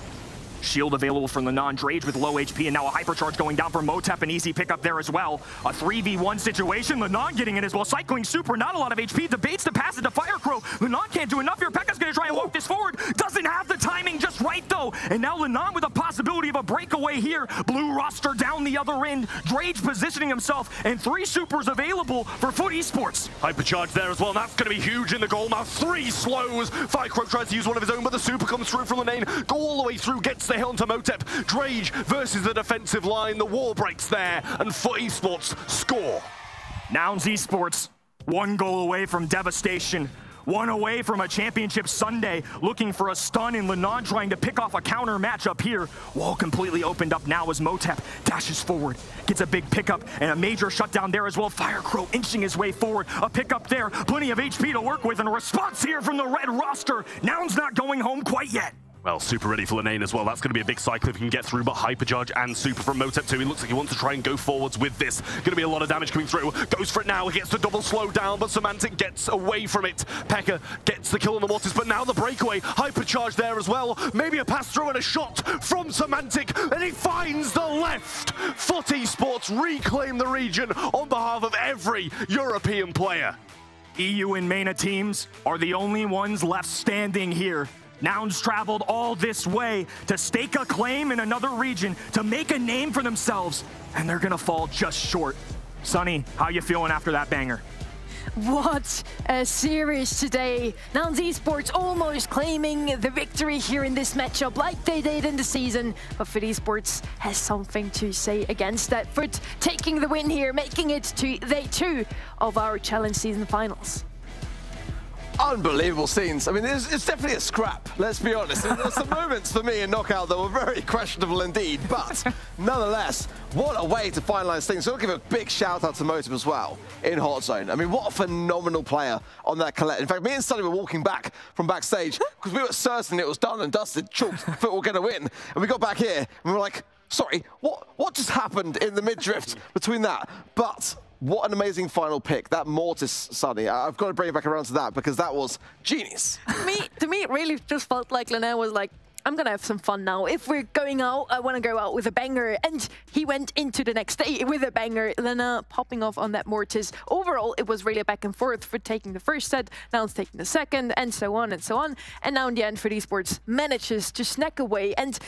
Shield available from Lenon, Drage with low HP, and now a hypercharge going down for Motep, an easy pickup there as well. A 3v1 situation, Lenon getting in as well, cycling super, not a lot of HP, debates to pass it to Firecrow. Lenon can't do enough here, Pekka's gonna try and walk this forward, doesn't have the timing just right though, and now Lenon with a possibility of a breakaway here. Blue roster down the other end, Drage positioning himself, and 3 supers available for Foot Esports. Hypercharge there as well, and that's gonna be huge in the goal now. 3 slows, Firecrow tries to use one of his own, but the super comes through from Lenane, go all the way through, gets the hill onto Motep. Drage versus the defensive line. The wall breaks there, and Foot Esports score. Nouns Esports, 1 goal away from devastation. 1 away from a championship Sunday, looking for a stun, and Lenon trying to pick off a counter matchup here. Wall completely opened up now as Motep dashes forward, gets a big pickup, and a major shutdown there as well. Firecrow inching his way forward, a pickup there, plenty of HP to work with, and a response here from the red roster. Nouns not going home quite yet. Well, super ready for EUR&MENA as well. That's going to be a big cycle if he can get through, but Hypercharge and super from Motep too. He looks like he wants to try and go forwards with this. Going to be a lot of damage coming through. Goes for it now. He gets the double slow down, but Semantic gets away from it. P.E.K.K.A gets the kill on the Mortis, but now the breakaway. Hypercharge there as well. Maybe a pass through and a shot from Semantic, and he finds the left. Foot Esports reclaim the region on behalf of every European player. EU and MENA teams are the only ones left standing here. Nouns traveled all this way to stake a claim in another region, to make a name for themselves, and they're gonna fall just short. Sonny, how you feeling after that banger? What a series today. Nouns Esports almost claiming the victory here in this matchup like they did in the season. But FUT Esports has something to say against that. FUT taking the win here, making it to day 2 of our Challenge Season Finals. Unbelievable scenes. I mean, it's definitely a scrap, let's be honest. There's some moments for me in Knockout that were very questionable indeed, but nonetheless, what a way to finalize things. So I'll give a big shout out to Motive as well in Hot Zone. I mean, what a phenomenal player on that Colette. In fact, me and Sonny were walking back from backstage because we were certain it was done and dusted, chalked, FUT were going to win. And we got back here and we were like, sorry, what just happened in the mid-drift between that? But what an amazing final pick. That Mortis, Sonny. I've got to bring it back around to that because that was genius. To me, it really just felt like Lennell was like, I'm going to have some fun now. If we're going out, I want to go out with a banger. And he went into the next day with a banger. Lena popping off on that Mortis. Overall, it was really back and forth for taking the first set. Now it's taking the second, and so on and so on. And now in the end, FUT Esports manages to snack away and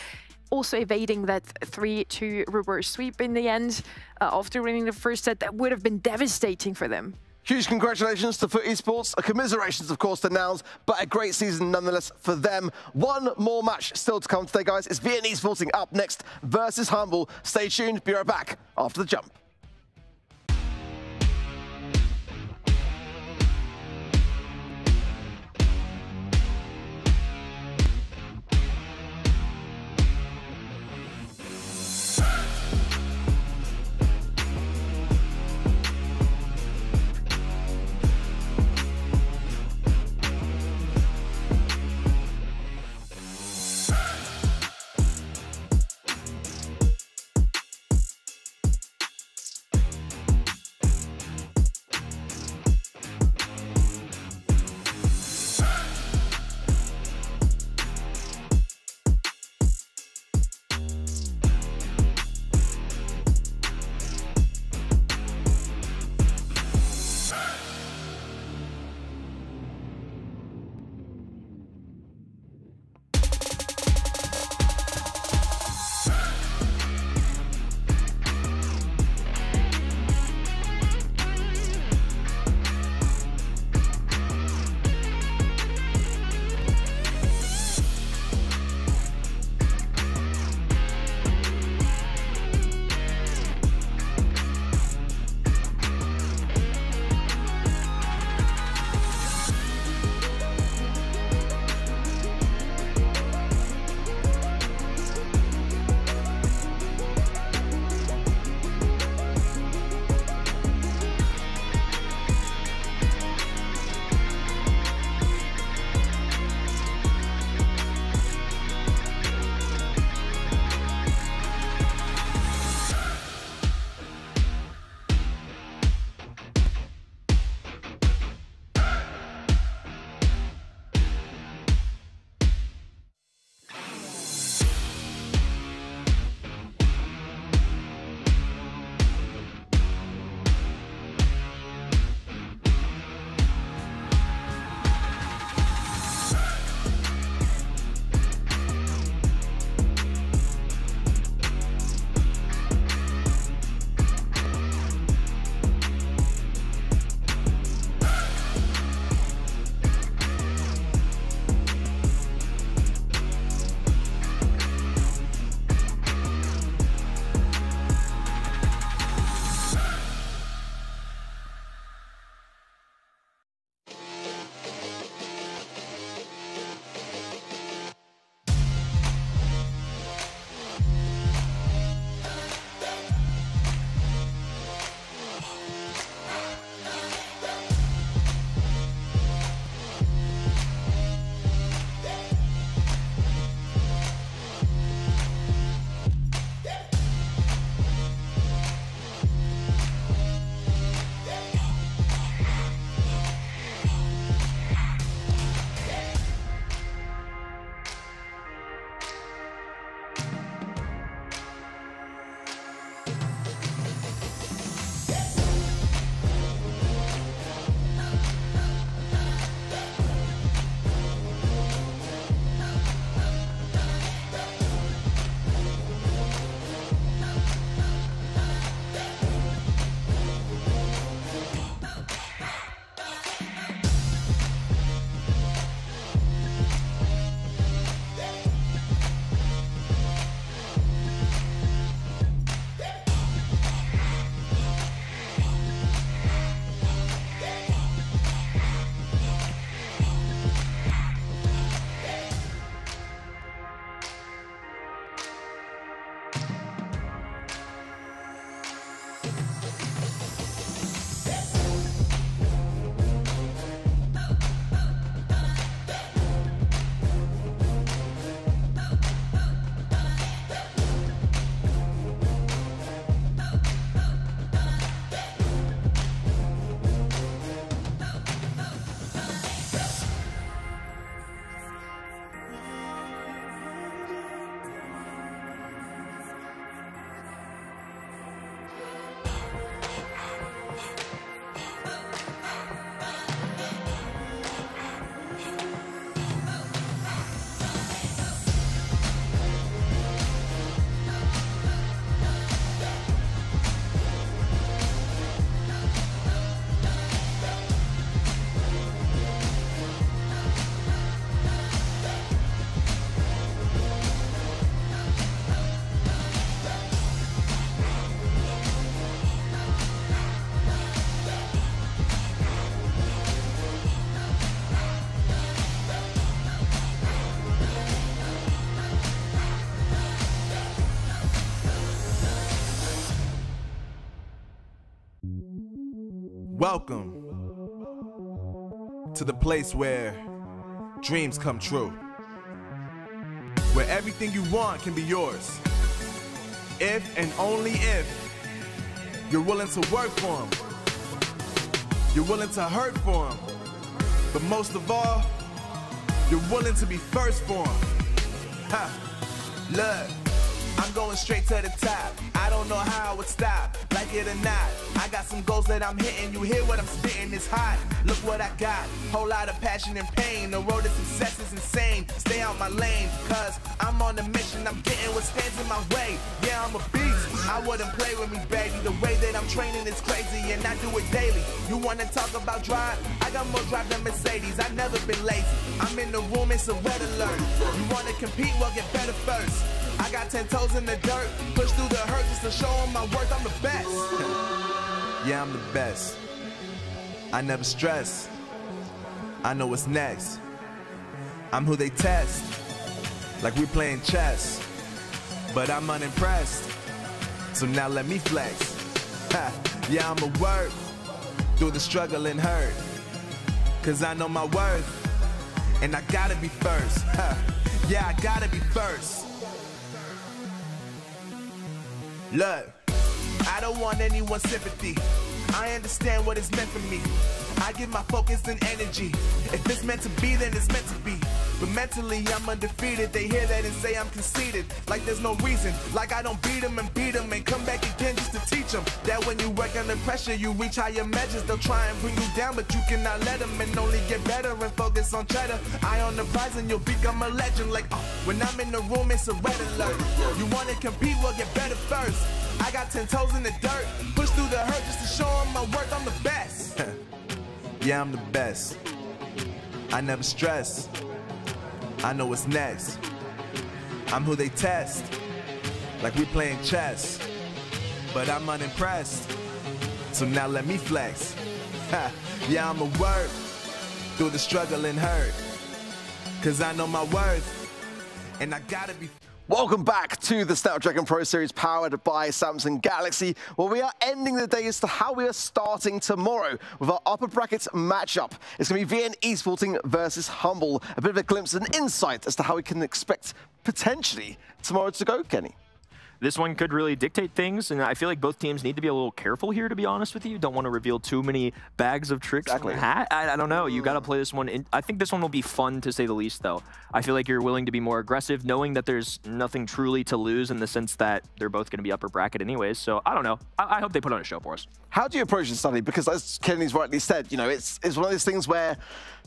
also evading that 3-2 reverse sweep in the end. After winning the first set, that would have been devastating for them. Huge congratulations to FUT Esports. Commiserations, of course, to Nouns, but a great season nonetheless for them. One more match still to come today, guys. It's Vietnamese Sporting up next versus Humble. Stay tuned. Be right back after the jump. Welcome to the place where dreams come true. Where everything you want can be yours. If and only if you're willing to work for them. You're willing to hurt for them. But most of all, you're willing to be first for them. Ha! Look, I'm going straight to the top. I don't know how I would stop, like it or not. I got some goals that I'm hitting. You hear what I'm spitting, it's hot. Look what I got, whole lot of passion and pain. The road to success is insane. Stay out my lane, cause I'm on a mission. I'm getting what stands in my way. Yeah, I'm a beast. I wouldn't play with me, baby. The way that I'm training is crazy, and I do it daily. You wanna talk about drive? I got more drive than Mercedes. I've never been lazy. I'm in the room, it's a red alert. You wanna compete? Well, get better first. I got 10 toes in the dirt, push through the hurt just to show them my worth. I'm the best. Yeah, I'm the best. I never stress. I know what's next. I'm who they test, like we playing chess. But I'm unimpressed, so now let me flex. Ha. Yeah, I'ma work through the struggle and hurt, cause I know my worth, and I gotta be first. Ha. Yeah, I gotta be first. Look, I don't want anyone's sympathy. I understand what it's meant for me. I give my focus and energy. If it's meant to be, then it's meant to be. But mentally, I'm undefeated. They hear that and say I'm conceited. Like there's no reason. Like I don't beat them and come back again just to teach them that when you work under pressure, you reach higher measures. They'll try and bring you down, but you cannot let them, and only get better and focus on cheddar. Eye on the prize and you'll become a legend. Like, when I'm in the room, it's a red alert. You want to compete? Well, get better first. I got 10 toes in the dirt, push through the hurt just to show them my worth. I'm the best. Yeah, I'm the best. I never stress. I know what's next. I'm who they test, like we playing chess. But I'm unimpressed, so now let me flex. Ha. Yeah, I'ma work through the struggle and hurt, cause I know my worth, and I gotta be. Welcome back to the Snapdragon Pro Series powered by Samsung Galaxy, where we are ending the day as to how we are starting tomorrow with our upper brackets matchup. It's going to be VN Esporting versus Humble. A bit of a glimpse and insight as to how we can expect potentially tomorrow to go, Kenny. This one could really dictate things, and I feel like both teams need to be a little careful here, to be honest with you. Don't want to reveal too many bags of tricks from the hat. I don't know. You got to play this one. I think this one will be fun, to say the least, though. I feel like you're willing to be more aggressive, knowing that there's nothing truly to lose in the sense that they're both going to be upper bracket anyways. So I don't know. I hope they put on a show for us. How do you approach this, Sonny? Because as Kenny's rightly said, you know, it's one of those things where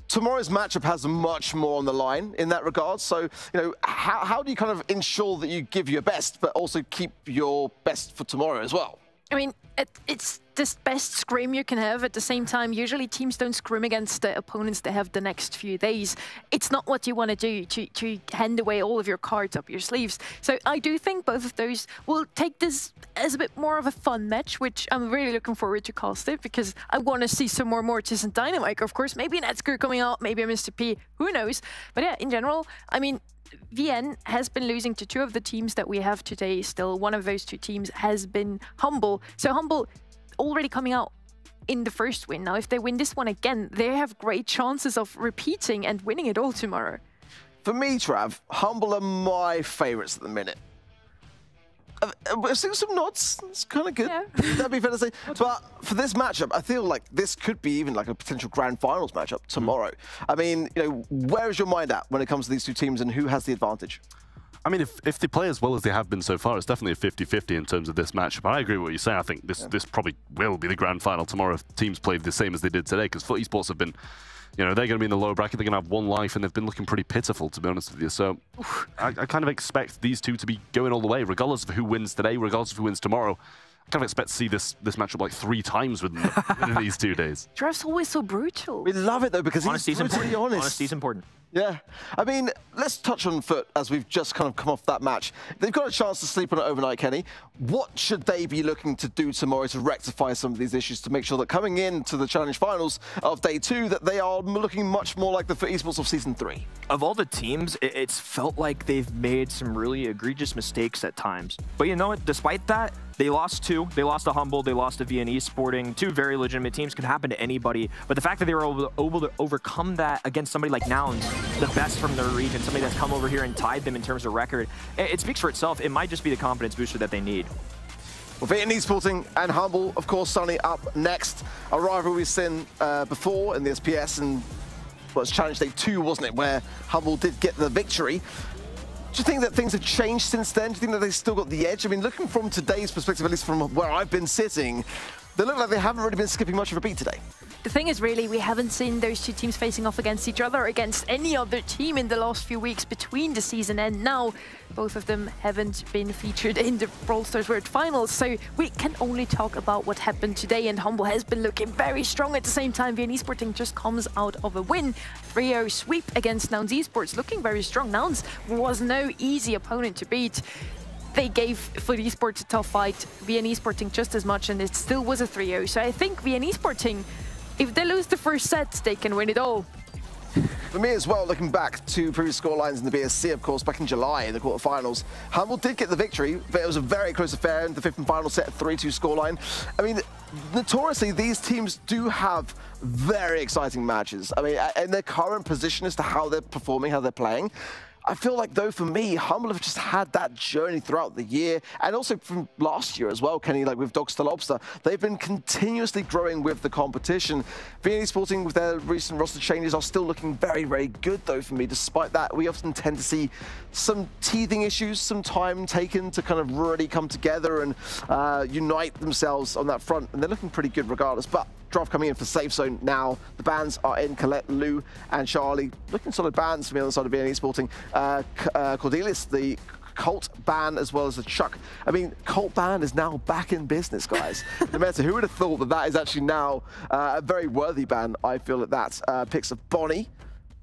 tomorrow's matchup has much more on the line in that regard. So, you know, how do you kind of ensure that you give your best, but also keep your best for tomorrow as well? I mean, it's the best scrim you can have. At the same time, usually teams don't scrim against the opponents they have the next few days. It's not what you want to do, to hand away all of your cards up your sleeves. So I do think both of those will take this as a bit more of a fun match, which I'm really looking forward to cast it, because I want to see some more Mortis and Dynamite, of course. Maybe an Edgar coming out, maybe a Mr. P, who knows? But yeah, in general, I mean, VN has been losing to two of the teams that we have today. Still, one of those two teams has been Humble. So Humble already coming out in the first win. Now, if they win this one again, they have great chances of repeating and winning it all tomorrow. For me, Trav, Humble are my favourites at the minute. I've seen some nods. It's kind of good. Yeah. That'd be fair to say. But for this matchup, I feel like this could be even like a potential grand finals matchup tomorrow. I mean, you know, where is your mind at when it comes to these two teams, and who has the advantage? I mean, if they play as well as they have been so far, it's definitely a 50-50 in terms of this matchup. I agree with what you say. I think this probably will be the grand final tomorrow if teams play the same as they did today, because FUT Esports have been, you know, they're going to be in the lower bracket. They're going to have one life, and they've been looking pretty pitiful, to be honest with you. So I kind of expect these two to be going all the way, regardless of who wins today, regardless of who wins tomorrow. I kind of expect to see this matchup like 3 times within these 2 days. Draf's always so brutal. We love it, though, because he's brutally honest. Honesty's important. Yeah, I mean, let's touch on Foot as we've just kind of come off that match. They've got a chance to sleep on it overnight, Kenny. What should they be looking to do tomorrow to rectify some of these issues to make sure that coming into the Challenge Finals of Day 2 that they are looking much more like the Foot Esports of Season 3? Of all the teams, it's felt like they've made some really egregious mistakes at times. But you know what? Despite that, they lost 2. They lost to Humble. They lost to VNE Sporting. 2 very legitimate teams. Could happen to anybody. But the fact that they were able to overcome that against somebody like Nouns, the best from their region, somebody that's come over here and tied them in terms of record, it speaks for itself. It might just be the confidence booster that they need. Well, VNE Sporting and Humble, of course, Sunny up next. A rival we've seen before in the SPS, and well, it's Challenge Day 2, wasn't it, where Humble did get the victory. Do you think that things have changed since then? Do you think that they've still got the edge? I mean, looking from today's perspective, at least from where I've been sitting, they look like they haven't really been skipping much of a beat today. The thing is, really, we haven't seen those two teams facing off against each other, against any other team in the last few weeks between the season and now. Both of them haven't been featured in the Brawl Stars World Finals, so we can only talk about what happened today, and Humble has been looking very strong at the same time. VNE Sporting just comes out of a win. 3-0 sweep against Nouns Esports, looking very strong. Nouns was no easy opponent to beat. They gave Foot Esports a tough fight, VNE Sporting just as much, and it still was a 3-0. So I think VNE Sporting, if they lose the first set, they can win it all. For me as well, looking back to previous scorelines in the BSC, of course, back in July in the quarterfinals, Humble did get the victory, but it was a very close affair in the 5th and final set, 3-2 scoreline. I mean, notoriously, these teams do have very exciting matches. I mean, in their current position as to how they're performing, how they're playing, I feel like, though, for me, Humble have just had that journey throughout the year, and also from last year as well, Kenny, like with Dogs to Lobster. They've been continuously growing with the competition. VNE Sporting, with their recent roster changes, are still looking very, very good, though, for me. Despite that, we often tend to see some teething issues, some time taken to kind of really come together and unite themselves on that front, and they're looking pretty good regardless. But Draft coming in for Safe Zone now. The bans are in Colette, Lou, and Charlie. Looking solid bans for me on the side of VNE Sporting. Cordelius, the Colt ban, as well as the Chuck. I mean, Colt ban is now back in business, guys. No matter who would have thought that that is actually now a very worthy ban, I feel at that. Picks of Bonnie.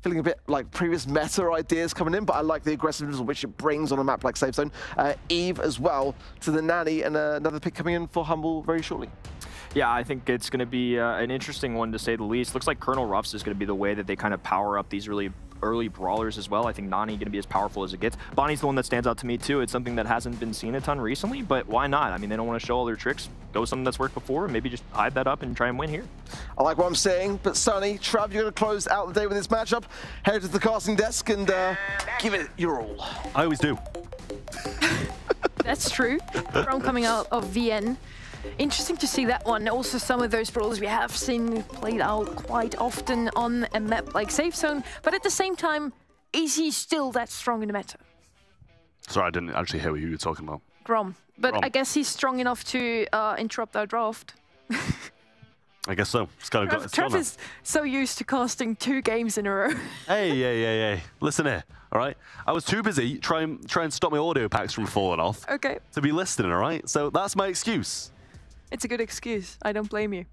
Feeling a bit like previous meta ideas coming in, but I like the aggressiveness which it brings on a map like Safe Zone. Eve as well to the Nanny, and another pick coming in for Humble very shortly. Yeah, I think it's going to be an interesting one, to say the least. Looks like Colonel Ruffs is going to be the way that they kind of power up these really early brawlers as well. I think Nani going to be as powerful as it gets. Bonnie's the one that stands out to me too. It's something that hasn't been seen a ton recently, but why not? I mean, they don't want to show all their tricks. Go with something that's worked before and maybe just hide that up and try and win here. I like what I'm saying, but Sonny, Trav, you're going to close out the day with this matchup. Head to the casting desk and give it your all. I always do. That's true. From coming out of VN. Interesting to see that one. Also, some of those brawls we have seen played out quite often on a map like Safe Zone, but at the same time, is he still that strong in the meta? Sorry, I didn't actually hear what you were talking about. Grom. But Grom. I guess he's strong enough to interrupt our draft. I guess so. It's kind of Trev is so used to casting 2 games in a row. Hey. Listen here, all right? I was too busy trying to stop my audio packs from falling off to be listening, all right? So that's my excuse. It's a good excuse. I don't blame you.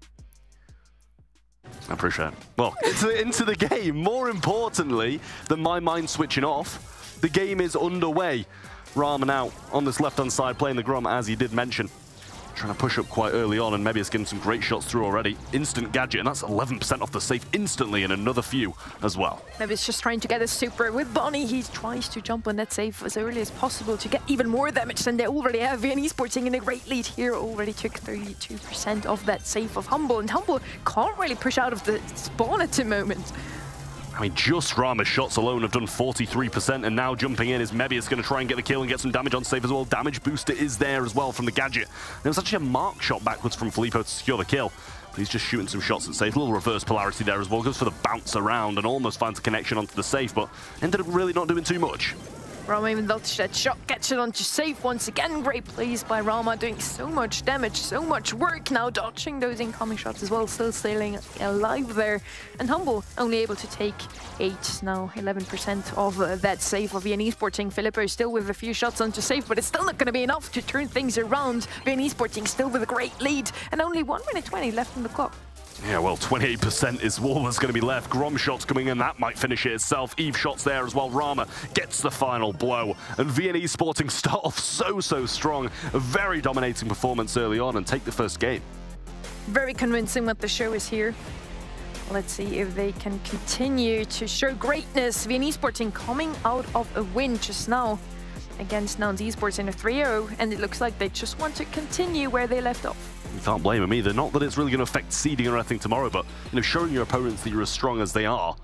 I appreciate it. Well, into the game. More importantly than my mind switching off, the game is underway. Ramen out on this left-hand side, playing the Grom, as he did mention. Trying to push up quite early on, and maybe it's getting some great shots through already. Instant gadget, and that's 11% off the safe instantly, and another few as well. Maybe it's just trying to get a super. With Bonnie, he tries to jump on that safe as early as possible to get even more damage than they already have. VNE Sporting in a great lead here, already took 32% of that safe of Humble, and Humble can't really push out of the spawn at the moment. I mean, just Rama's shots alone have done 43%, and now jumping in is Mebius going to try and get the kill and get some damage on safe as well. Damage booster is there as well from the gadget. There was actually a mark shot backwards from Filippo to secure the kill, but he's just shooting some shots at safe. A little reverse polarity there as well. Goes for the bounce around and almost finds a connection onto the safe, but ended up really not doing too much. Rama even dodged that shot, gets it onto safe once again. Great plays by Rama, doing so much damage, so much work now, dodging those incoming shots as well, still sailing alive there. And Humble only able to take 8, now 11% of that safe of VNE Sporting. Filippo still with a few shots onto safe, but it's still not going to be enough to turn things around. VNE Sporting still with a great lead, and only 1 minute 20 left on the clock. Yeah, well, 28% is all that's going to be left. Grom shots coming in, that might finish it itself. Eve shots there as well. Rama gets the final blow. And VNE Sporting start off so strong. A very dominating performance early on and take the first game. Very convincing what the show is here. Let's see if they can continue to show greatness. VNE Sporting coming out of a win just now against Nouns Esports in a 3-0, and it looks like they just want to continue where they left off. You can't blame them either. Not that it's really going to affect seeding or anything tomorrow, but showing your opponents that you're as strong as they are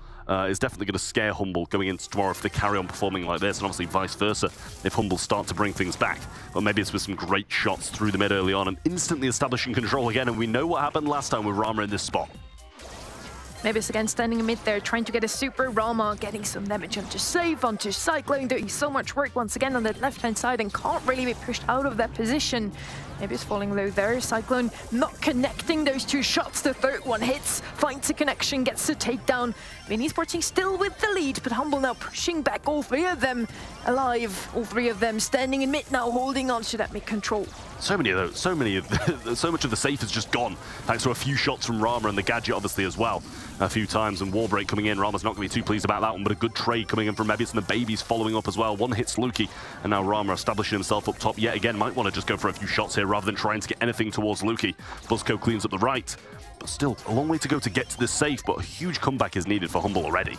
is definitely going to scare Humble going into tomorrow if they carry on performing like this, and obviously vice versa if Humble start to bring things back. But maybe it's with some great shots through the mid early on and instantly establishing control again, and we know what happened last time with Rama in this spot. Maybe it's again standing in mid there, trying to get a super. Rama getting some damage onto Save, onto Cyclone, doing so much work once again on that left-hand side and can't really be pushed out of that position. Maybe it's falling low there. Cyclone not connecting those two shots. The third one hits, finds a connection, gets the takedown. VNE Sporting still with the lead, but Humble now pushing back, all three of them alive. All three of them standing in mid now, holding on to that mid control. So many of those, so much of the safe is just gone, thanks to a few shots from Rama and the gadget obviously as well. A few times, and wall break coming in. Rama's not going to be too pleased about that one, but a good trade coming in from Mebius, and the baby's following up as well. One hits Lukey, and now Rama establishing himself up top yet again. Might want to just go for a few shots here rather than trying to get anything towards Lukey. Buzzco cleans up the right, but still a long way to go to get to this safe, but a huge comeback is needed for Humble already.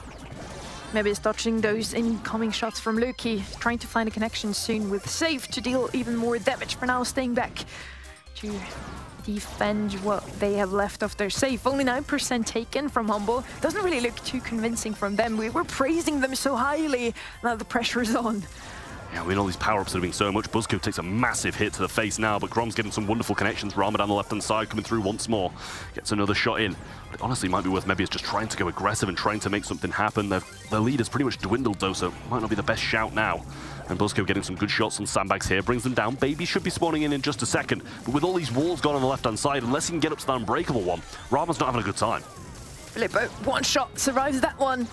Maybe it's dodging those incoming shots from Lukey, trying to find a connection soon with Safe to deal even more damage. For now, staying back to defend what they have left of their Safe. Only 9% taken from Humble. Doesn't really look too convincing from them. We were praising them so highly. Now the pressure is on. Yeah, we know these power-ups are doing so much. Buzzco takes a massive hit to the face now, but Grom's getting some wonderful connections. Rama down the left-hand side coming through once more. Gets another shot in. But it honestly might be worth maybe it's just trying to go aggressive and trying to make something happen. Their lead has pretty much dwindled though, so it might not be the best shout now. And Buzzco getting some good shots on sandbags here, brings them down. Baby should be spawning in just a second. But with all these walls gone on the left-hand side, unless he can get up to that unbreakable one, Rama's not having a good time. Filippo, one shot, survives that one.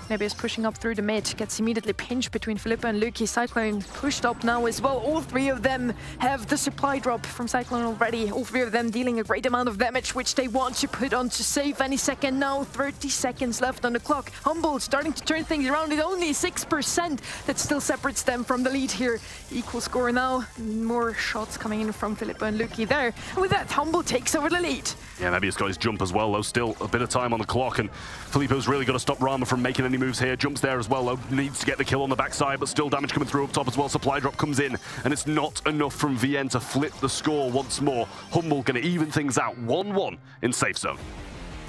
Maybe is pushing up through the mid, gets immediately pinched between Filippo and Lukey. Cyclone pushed up now as well. All three of them have the supply drop from Cyclone already. All three of them dealing a great amount of damage, which they want to put on to save any second now. 30 seconds left on the clock. Humble starting to turn things around. It's only 6% that still separates them from the lead here. Equal score now. More shots coming in from Filippo and Lukey there. And with that, Humble takes over the lead. Yeah, maybe he's got his jump as well, though. Still a bit of time on the clock, and Filippo's really got to stop Rama from making any moves here. Jumps there as well, though. Needs to get the kill on the backside, but still damage coming through up top as well. Supply drop comes in, and it's not enough from VN to flip the score once more. Humble going to even things out 1-1 in safe zone.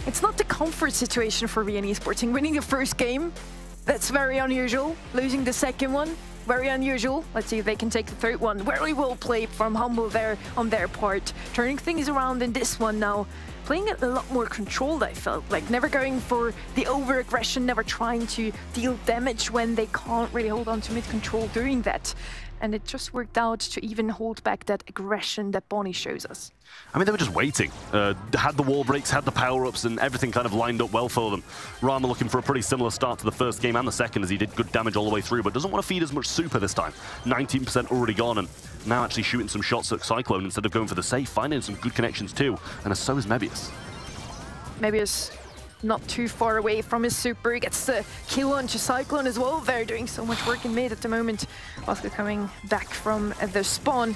It's not the comfort situation for VNE Sporting. Winning the first game, that's very unusual. Losing the second one, very unusual. Let's see if they can take the third one. Very well played from Humble there on their part. Turning things around in this one now. Playing it a lot more controlled, I felt. Like never going for the over-aggression, never trying to deal damage when they can't really hold on to mid-control doing that. And it just worked out to even hold back that aggression that Bonnie shows us. I mean, they were just waiting. Had the wall breaks, had the power-ups, and everything kind of lined up well for them. Rama looking for a pretty similar start to the first game and the second, as he did good damage all the way through, but doesn't want to feed as much super this time. 19% already gone, and now actually shooting some shots at Cyclone instead of going for the safe, finding some good connections too, and so is Mebius. Mebius not too far away from his super, gets the kill onto Cyclone as well. They're doing so much work in mid at the moment. Oscar coming back from the spawn.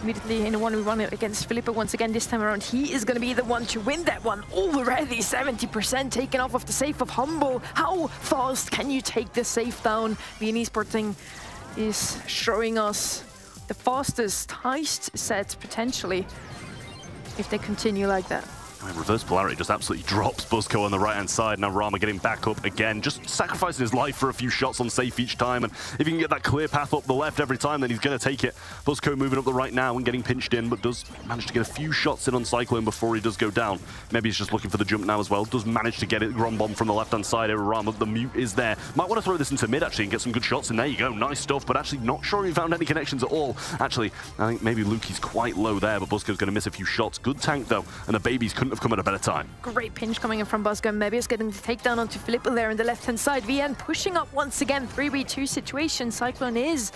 Immediately in a 1v1 against Filippo once again this time around. He is going to be the one to win that one. Already 70% taken off of the safe of Humble. How fast can you take the safe down? VNE Sporting is showing us the fastest heist set potentially if they continue like that. I mean, reverse polarity just absolutely drops Buzzco on the right-hand side. Now Rama getting back up again, just sacrificing his life for a few shots on safe each time. And if he can get that clear path up the left every time, then he's going to take it. Buzzco moving up the right now and getting pinched in, but does manage to get a few shots in on Cyclone before he does go down. Maybe he's just looking for the jump now as well. Does manage to get it. Grom bomb from the left-hand side. Rama, the mute is there. Might want to throw this into mid, actually, and get some good shots. And there you go. Nice stuff, but actually not sure he found any connections at all. Actually, I think maybe Lukey's quite low there, but Buzzco's going to miss a few shots. Good tank, though, and the babies couldn't have come at a better time. Great pinch coming in from Buzzco. Mebius getting the takedown onto Filippo there on the left-hand side. VN pushing up once again. 3v2 situation. Cyclone is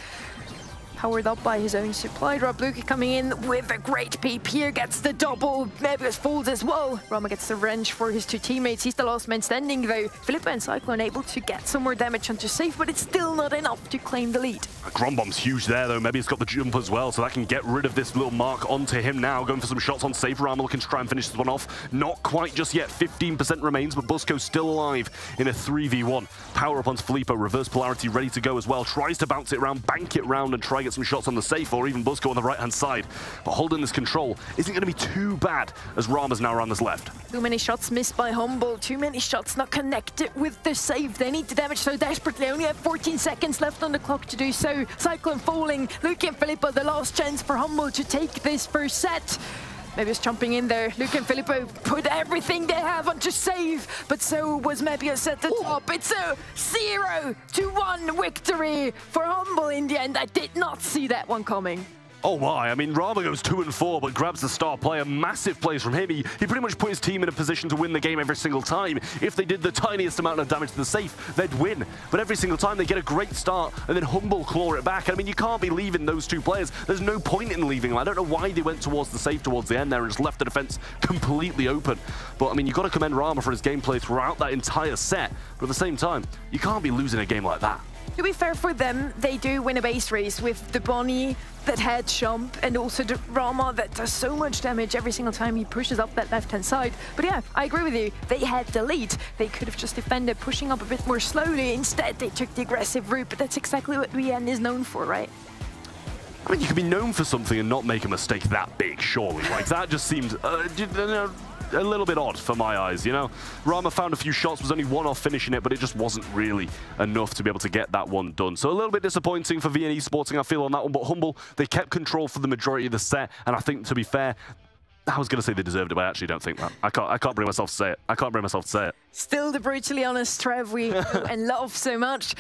powered up by his own supply drop. Luca coming in with a great peep here, gets the double. Mebius falls as well. Rama gets the wrench for his two teammates. He's the last man standing though. Philippa and Cyclone able to get some more damage onto Safe, but it's still not enough to claim the lead. Grombomb's huge there though. Maybe he's got the jump as well, so that can get rid of this little mark onto him now. Going for some shots on Safe. Rama looking to try and finish this one off. Not quite just yet. 15% remains, but Busco still alive in a 3v1. Power up onto Filippo. Reverse polarity ready to go as well. Tries to bounce it around, bank it round, and try and get some shots on the Safe, or even Busco on the right-hand side. But holding this control isn't going to be too bad as Rama's now around this left. Too many shots missed by Humble. Too many shots not connected with the Safe. They need the damage so desperately. Only have 14 seconds left on the clock to do so. Cyclone falling. Luke and Filippo, the last chance for Humble to take this first set. Mebius jumping in there. Luke and Filippo put everything they have on to save, but so was Mebius at the top. It's a 0-1 victory for Humble in the end. I did not see that one coming. Oh my, I mean, Rama goes 2-4, but grabs the star player. Massive plays from him. He pretty much put his team in a position to win the game every single time. If they did the tiniest amount of damage to the Safe, they'd win. But every single time they get a great start and then Humble claw it back. I mean, you can't be leaving those two players. There's no point in leaving them. I don't know why they went towards the Safe towards the end there and just left the defense completely open. But I mean, you've got to commend Rama for his gameplay throughout that entire set. But at the same time, you can't be losing a game like that. To be fair for them, they do win a base race with the Bonnie that had jump and also the Rama that does so much damage every single time he pushes up that left-hand side. But yeah, I agree with you. They had the lead. They could have just defended, pushing up a bit more slowly. Instead, they took the aggressive route, but that's exactly what VN is known for, right? I mean, you can be known for something and not make a mistake that big, surely. Like, that just seemed a little bit odd for my eyes, you know? Rama found a few shots, was only one off finishing it, but it just wasn't really enough to be able to get that one done. So a little bit disappointing for VN Esporting, I feel, on that one, but Humble, they kept control for the majority of the set, and I think, to be fair, I was going to say they deserved it, but I actually don't think that. I can't bring myself to say it. I can't bring myself to say it. Still the brutally honest Trev we know and love so much.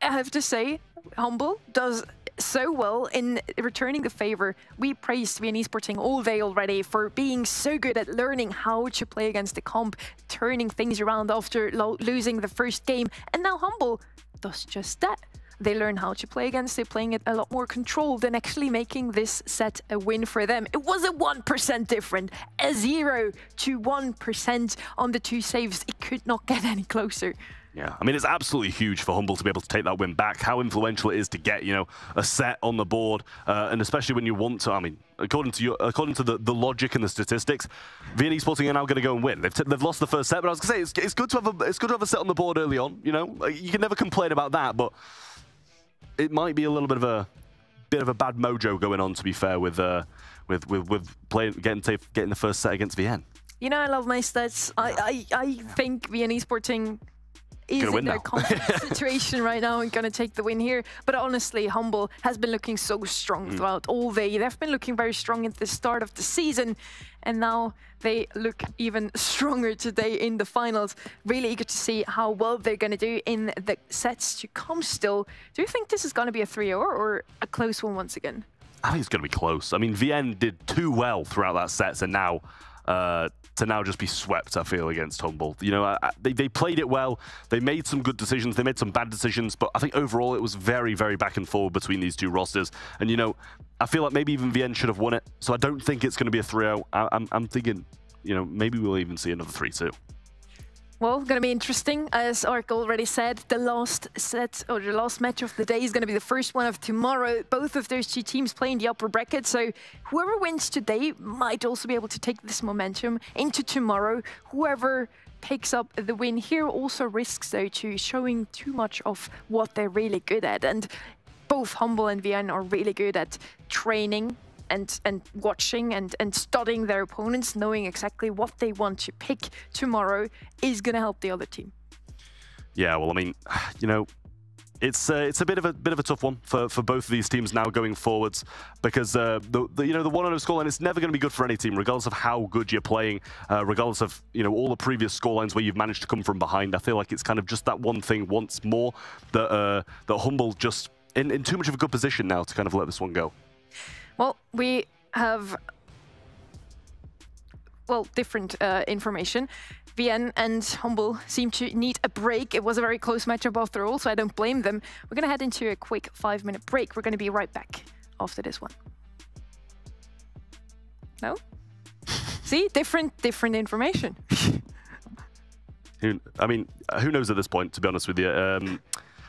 I have to say, Humble does so well in returning the favor. We praised VN Esporting all day already for being so good at learning how to play against the comp, turning things around after losing the first game, and now Humble does just that. They learn how to play against it, playing it a lot more controlled and actually making this set a win for them. It was a 1% different, a 0 to 1% on the two saves. It could not get any closer. Yeah, I mean, it's absolutely huge for Humble to be able to take that win back. How influential it is to get, you know, a set on the board, and especially when you want to. I mean, according to the logic and the statistics, VN Esporting are now going to go and win. They've lost the first set, but I was going to say it's good to have a set on the board early on. You know, you can never complain about that, but it might be a little bit of a bad mojo going on. To be fair, with playing getting the first set against VN. You know, I love my stats. I think VN Esporting is in their confident situation right now and gonna take the win here. But honestly, Humble has been looking so strong throughout all day. They've been looking very strong at the start of the season, and now they look even stronger today in the finals. Really eager to see how well they're gonna do in the sets to come still. Do you think this is gonna be a 3-0 or a close one once again? I think it's gonna be close. I mean, VN did too well throughout that set, and now to now just be swept, I feel, against Humble. You know, they played it well. They made some good decisions. They made some bad decisions. But I think overall it was very, very back and forward between these two rosters. And, you know, I feel like maybe even VN should have won it. So I don't think it's going to be a 3-0. I'm thinking, you know, maybe we'll even see another 3-2. Well, going to be interesting. As Ark already said, the last set or the last match of the day is going to be the first one of tomorrow. Both of those two teams play in the upper bracket, so whoever wins today might also be able to take this momentum into tomorrow. Whoever picks up the win here also risks, though, to showing too much of what they're really good at. And both Humble and VN are really good at training and watching and studying their opponents, knowing exactly what they want to pick tomorrow is going to help the other team. Yeah, well, I mean, you know, it's a bit of a tough one for both of these teams now going forwards, because the 1-0 scoreline is never going to be good for any team, regardless of how good you're playing, regardless of, you know, all the previous scorelines where you've managed to come from behind. I feel like it's kind of just that one thing once more that Humble just in too much of a good position now to kind of let this one go. Well, we have, different information. VN and Humble seem to need a break. It was a very close matchup after all, so I don't blame them. We're going to head into a quick 5-minute break. We're going to be right back after this one. No? See, different information. I mean, who knows at this point, to be honest with you.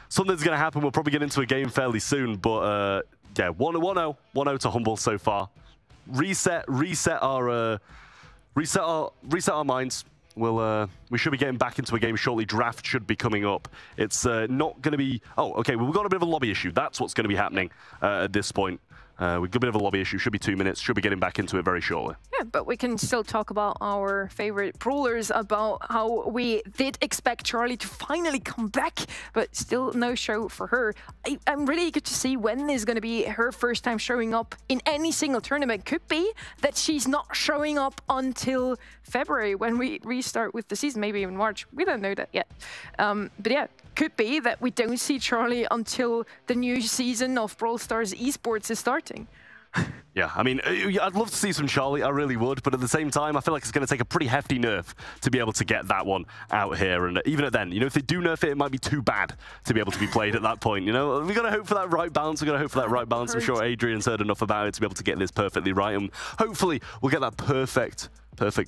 Something's going to happen. We'll probably get into a game fairly soon, but yeah, 1-0 to Humble so far. Reset our minds. We should be getting back into a game shortly. Draft should be coming up. It's not going to be... Oh, okay, well, we've got a bit of a lobby issue. That's what's going to be happening at this point. We've got a bit of a lobby issue. Should be 2 minutes. Should be getting back into it very shortly. Yeah, but we can still talk about our favorite brawlers, about how we did expect Charlie to finally come back, but still no show for her. I'm really eager to see when is going to be her first time showing up in any single tournament. Could be that she's not showing up until February when we restart with the season, maybe even March. We don't know that yet. But yeah, could be that we don't see Charlie until the new season of Brawl Stars esports is starting. Yeah, I mean, I'd love to see some Charlie, I really would, but at the same time, I feel like it's going to take a pretty hefty nerf to be able to get that one out here, and even at then, you know, if they do nerf it, it might be too bad to be able to be played at that point, you know? We've got to hope for that right balance, I'm sure Adrian's heard enough about it to be able to get this perfectly right, and hopefully we'll get that perfect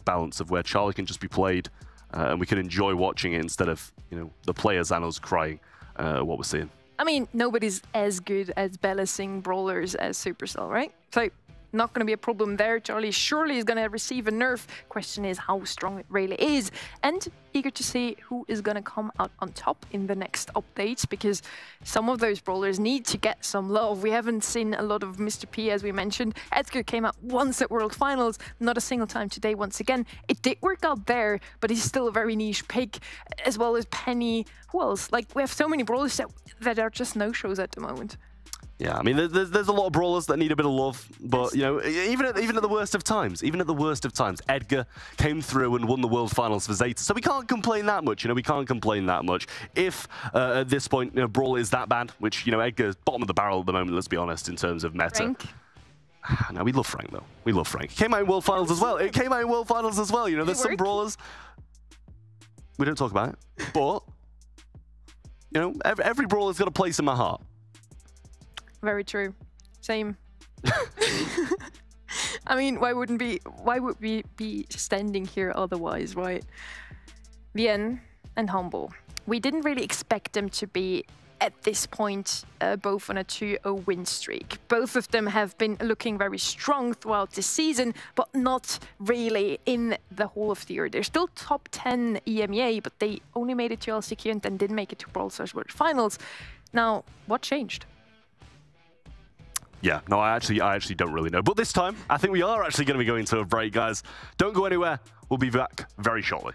balance of where Charlie can just be played, and we can enjoy watching it instead of, you know, the players and us crying what we're seeing. I mean, nobody's as good as balancing brawlers as Supercell, right? So, not going to be a problem there. Charlie surely is going to receive a nerf. Question is how strong it really is. And eager to see who is going to come out on top in the next updates, because some of those brawlers need to get some love. We haven't seen a lot of Mr. P, as we mentioned. Edgar came out once at World Finals, not a single time today once again. It did work out there, but he's still a very niche pick, as well as Penny. Who else? Like, we have so many brawlers that are just no-shows at the moment. Yeah, I mean, there's a lot of brawlers that need a bit of love, but, you know, even at the worst of times, Edgar came through and won the World Finals for Zeta, so we can't complain that much, you know, we can't complain that much. If, at this point, you know, Brawl is that bad, which, you know, Edgar's bottom of the barrel at the moment, let's be honest, in terms of meta. Frank. No, we love Frank, though. We love Frank. He came out in World Finals as well. You know, there's some brawlers. We don't talk about it, but, you know, every brawler's got a place in my heart. Very true. Same. I mean, why would we be standing here otherwise, right? Vienne and Humble. We didn't really expect them to be at this point both on a 2-0 win streak. Both of them have been looking very strong throughout the season, but not really in the whole of the year. They're still top 10 EMEA, but they only made it to LCQ and then didn't make it to Brawl Stars World Finals. Now, what changed? Yeah, no, I actually don't really know. But this time, I think we are actually going to be going to a break, guys. Don't go anywhere. We'll be back very shortly.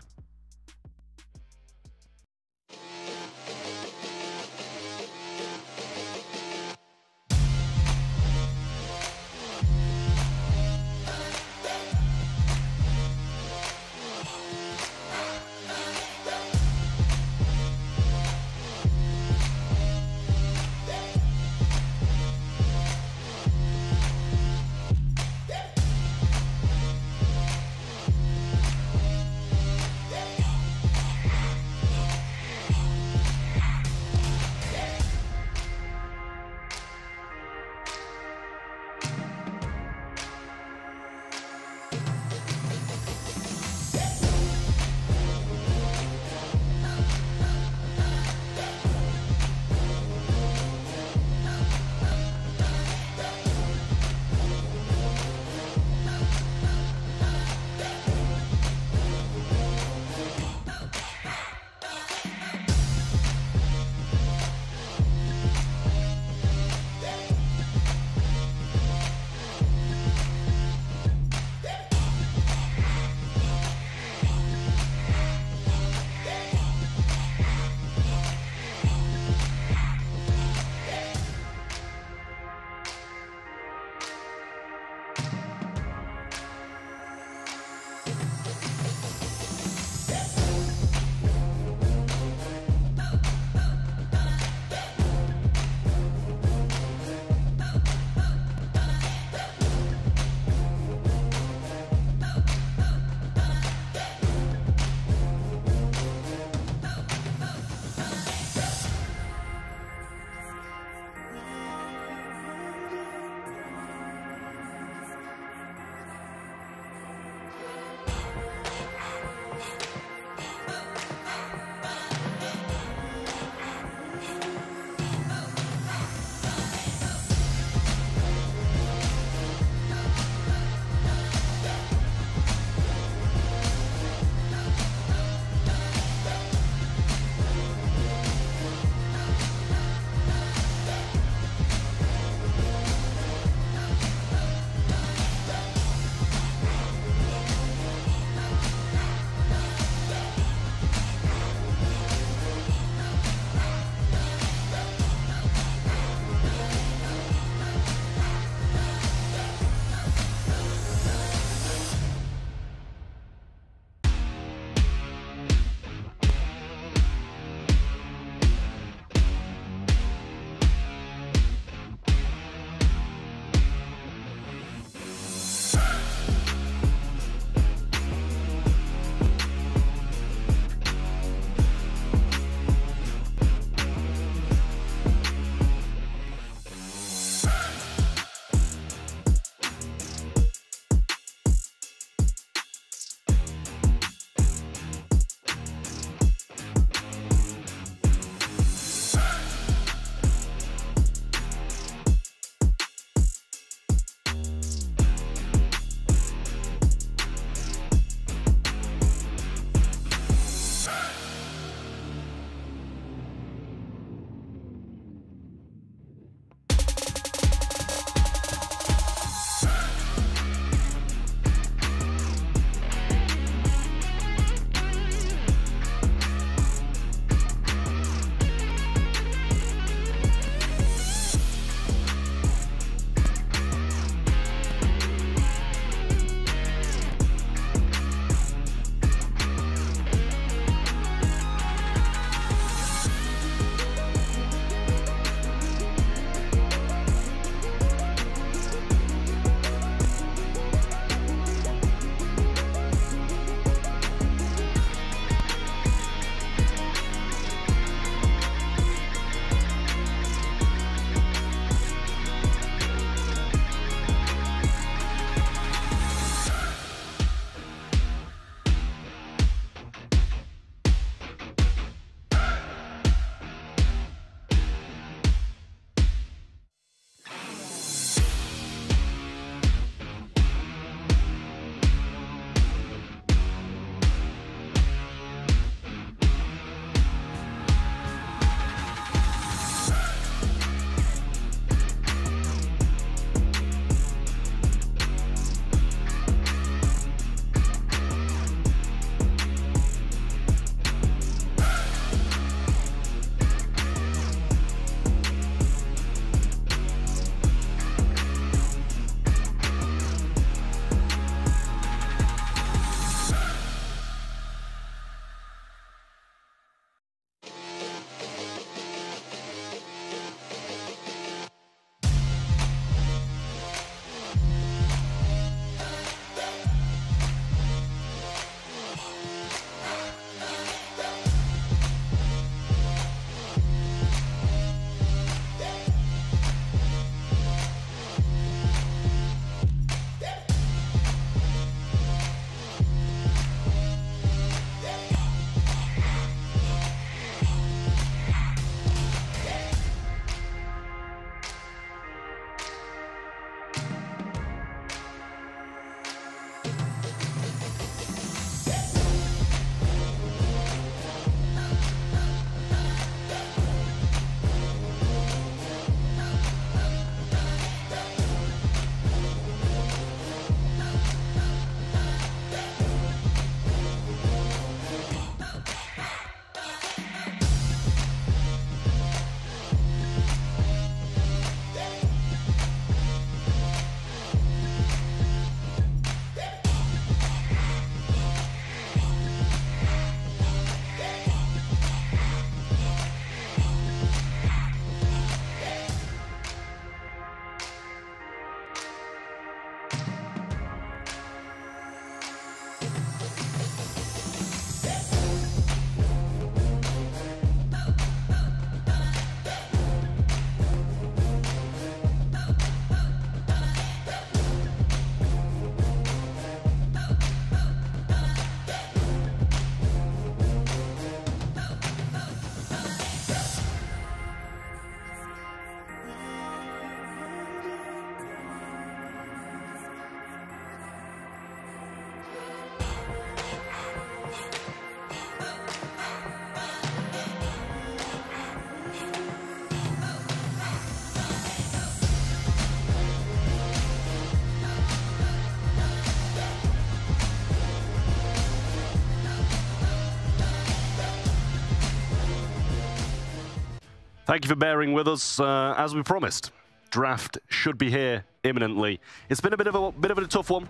Thank you for bearing with us. As we promised, draft should be here imminently. It's been a bit of a tough one.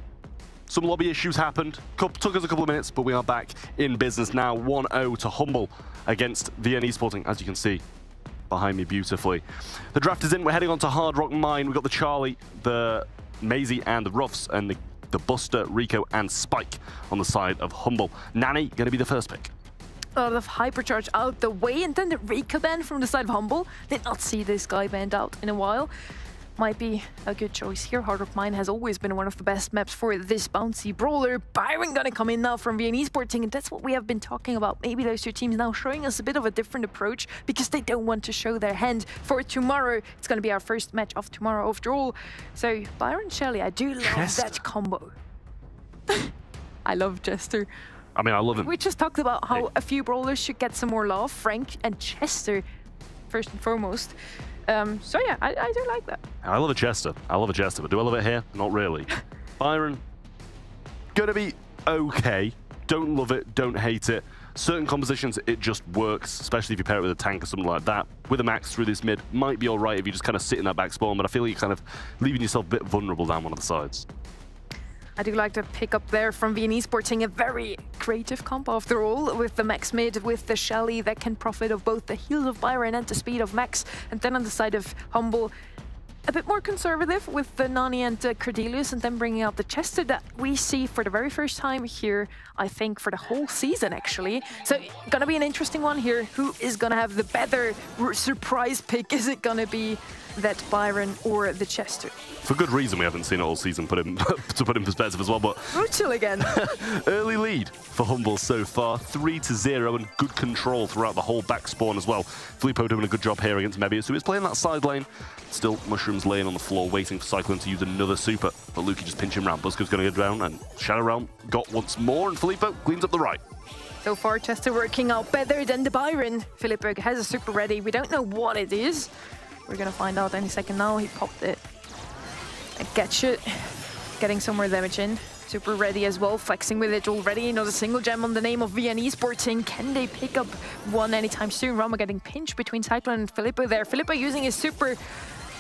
Some lobby issues happened. Took us a couple of minutes, but we are back in business now. 1-0 to Humble against VN Esporting, as you can see behind me beautifully. The draft is in. We're heading on to Hard Rock Mine. We've got the Charlie, the Maisie, and the Ruffs, and the Buster, Rico, and Spike on the side of Humble. Nani going to be the first pick. A lot of hypercharge out the way, and then the Rico ban from the side of Humble. Did not see this guy banned out in a while. Might be a good choice here. Hard Rock Mine has always been one of the best maps for this bouncy brawler. Byron gonna come in now from VN Esporting, and that's what we have been talking about. Maybe those two teams now showing us a bit of a different approach because they don't want to show their hand for tomorrow. It's gonna be our first match of tomorrow after all. So Byron, Shelly, I do love that combo. I love Chester. I mean, I love him. We just talked about how a few brawlers should get some more love. Frank and Chester, first and foremost. So yeah, I do like that. I love a Chester. I love a Chester, but do I love it here? Not really. Byron, gonna be okay. Don't love it, don't hate it. Certain compositions, it just works, especially if you pair it with a tank or something like that. With a max through this mid, might be all right if you just kind of sit in that back spawn, but I feel like you're kind of leaving yourself a bit vulnerable down one of the sides. I do like to pick up there from VN Esporting, a very creative comp after all, with the Max mid, with the Shelly that can profit of both the heals of Byron and the speed of Max. And then on the side of Humble, a bit more conservative with the Nani and Cordelius, and then bringing out the Chester that we see for the very first time here, I think, for the whole season, actually. So, gonna be an interesting one here. Who is gonna have the better surprise pick? Is it gonna be that Byron or the Chester? For good reason we haven't seen it all season, to put in perspective as well, but... Brutal again. Early lead for Humble so far, 3-0, and good control throughout the whole back spawn as well. Filippo doing a good job here against Mebius, who is playing that side lane. Still, Mushrooms laying on the floor, waiting for Cyclone to use another super, but Lukey just pinch him round. Busko's going to go down, and Shadow Realm got once more, and Filippo cleans up the right. So far, Chester working out better than the Byron. Filippo has a super ready. We don't know what it is. We're gonna find out any second now. He popped it. I get it. Getting some more damage in. Super ready as well, flexing with it already. Not a single gem on the name of VN Esporting. Can they pick up one anytime soon? Rama getting pinched between Cyclone and Filippo there. Filippo using his super.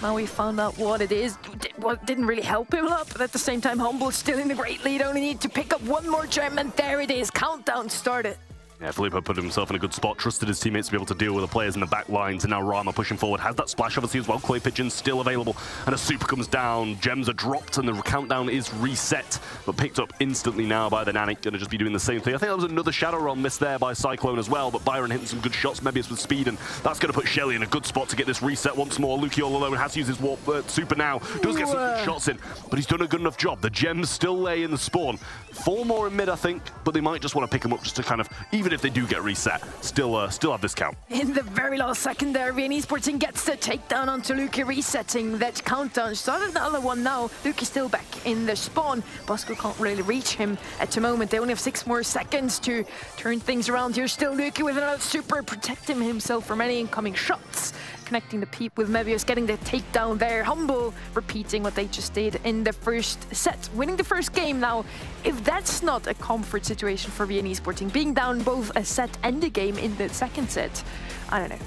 Now we found out what it is. What didn't really help him up, but at the same time, Humble still in the great lead. Only need to pick up one more gem, and there it is. Countdown started. Yeah, Filippo put himself in a good spot, trusted his teammates to be able to deal with the players in the back lines, and now Rama pushing forward, has that splash obviously as well. Clay Pigeon still available, and a super comes down, gems are dropped, and the countdown is reset, but picked up instantly now by the Nanic, gonna just be doing the same thing. I think that was another Shadow Realm miss there by Cyclone as well, but Byron hitting some good shots, Mebius with speed, and that's gonna put Shelly in a good spot to get this reset once more. Lukey all alone, has to use his warp super now, does get some good shots in, but he's done a good enough job. The gems still lay in the spawn. 4 more in mid, I think, but they might just want to pick them up just to kind of, even if they do get reset, still have this count. In the very last second there, VN Esporting gets the takedown onto Lukey, resetting that countdown. Started another one now. Lukey still back in the spawn. Bosco can't really reach him at the moment. They only have 6 more seconds to turn things around here. Still Lukey with another super, protecting himself from any incoming shots. Connecting the peep with Mebius, getting the takedown there. Humble repeating what they just did in the first set, winning the first game. Now, if that's not a comfort situation for VN Esporting, being down both a set and a game in the second set, I don't know.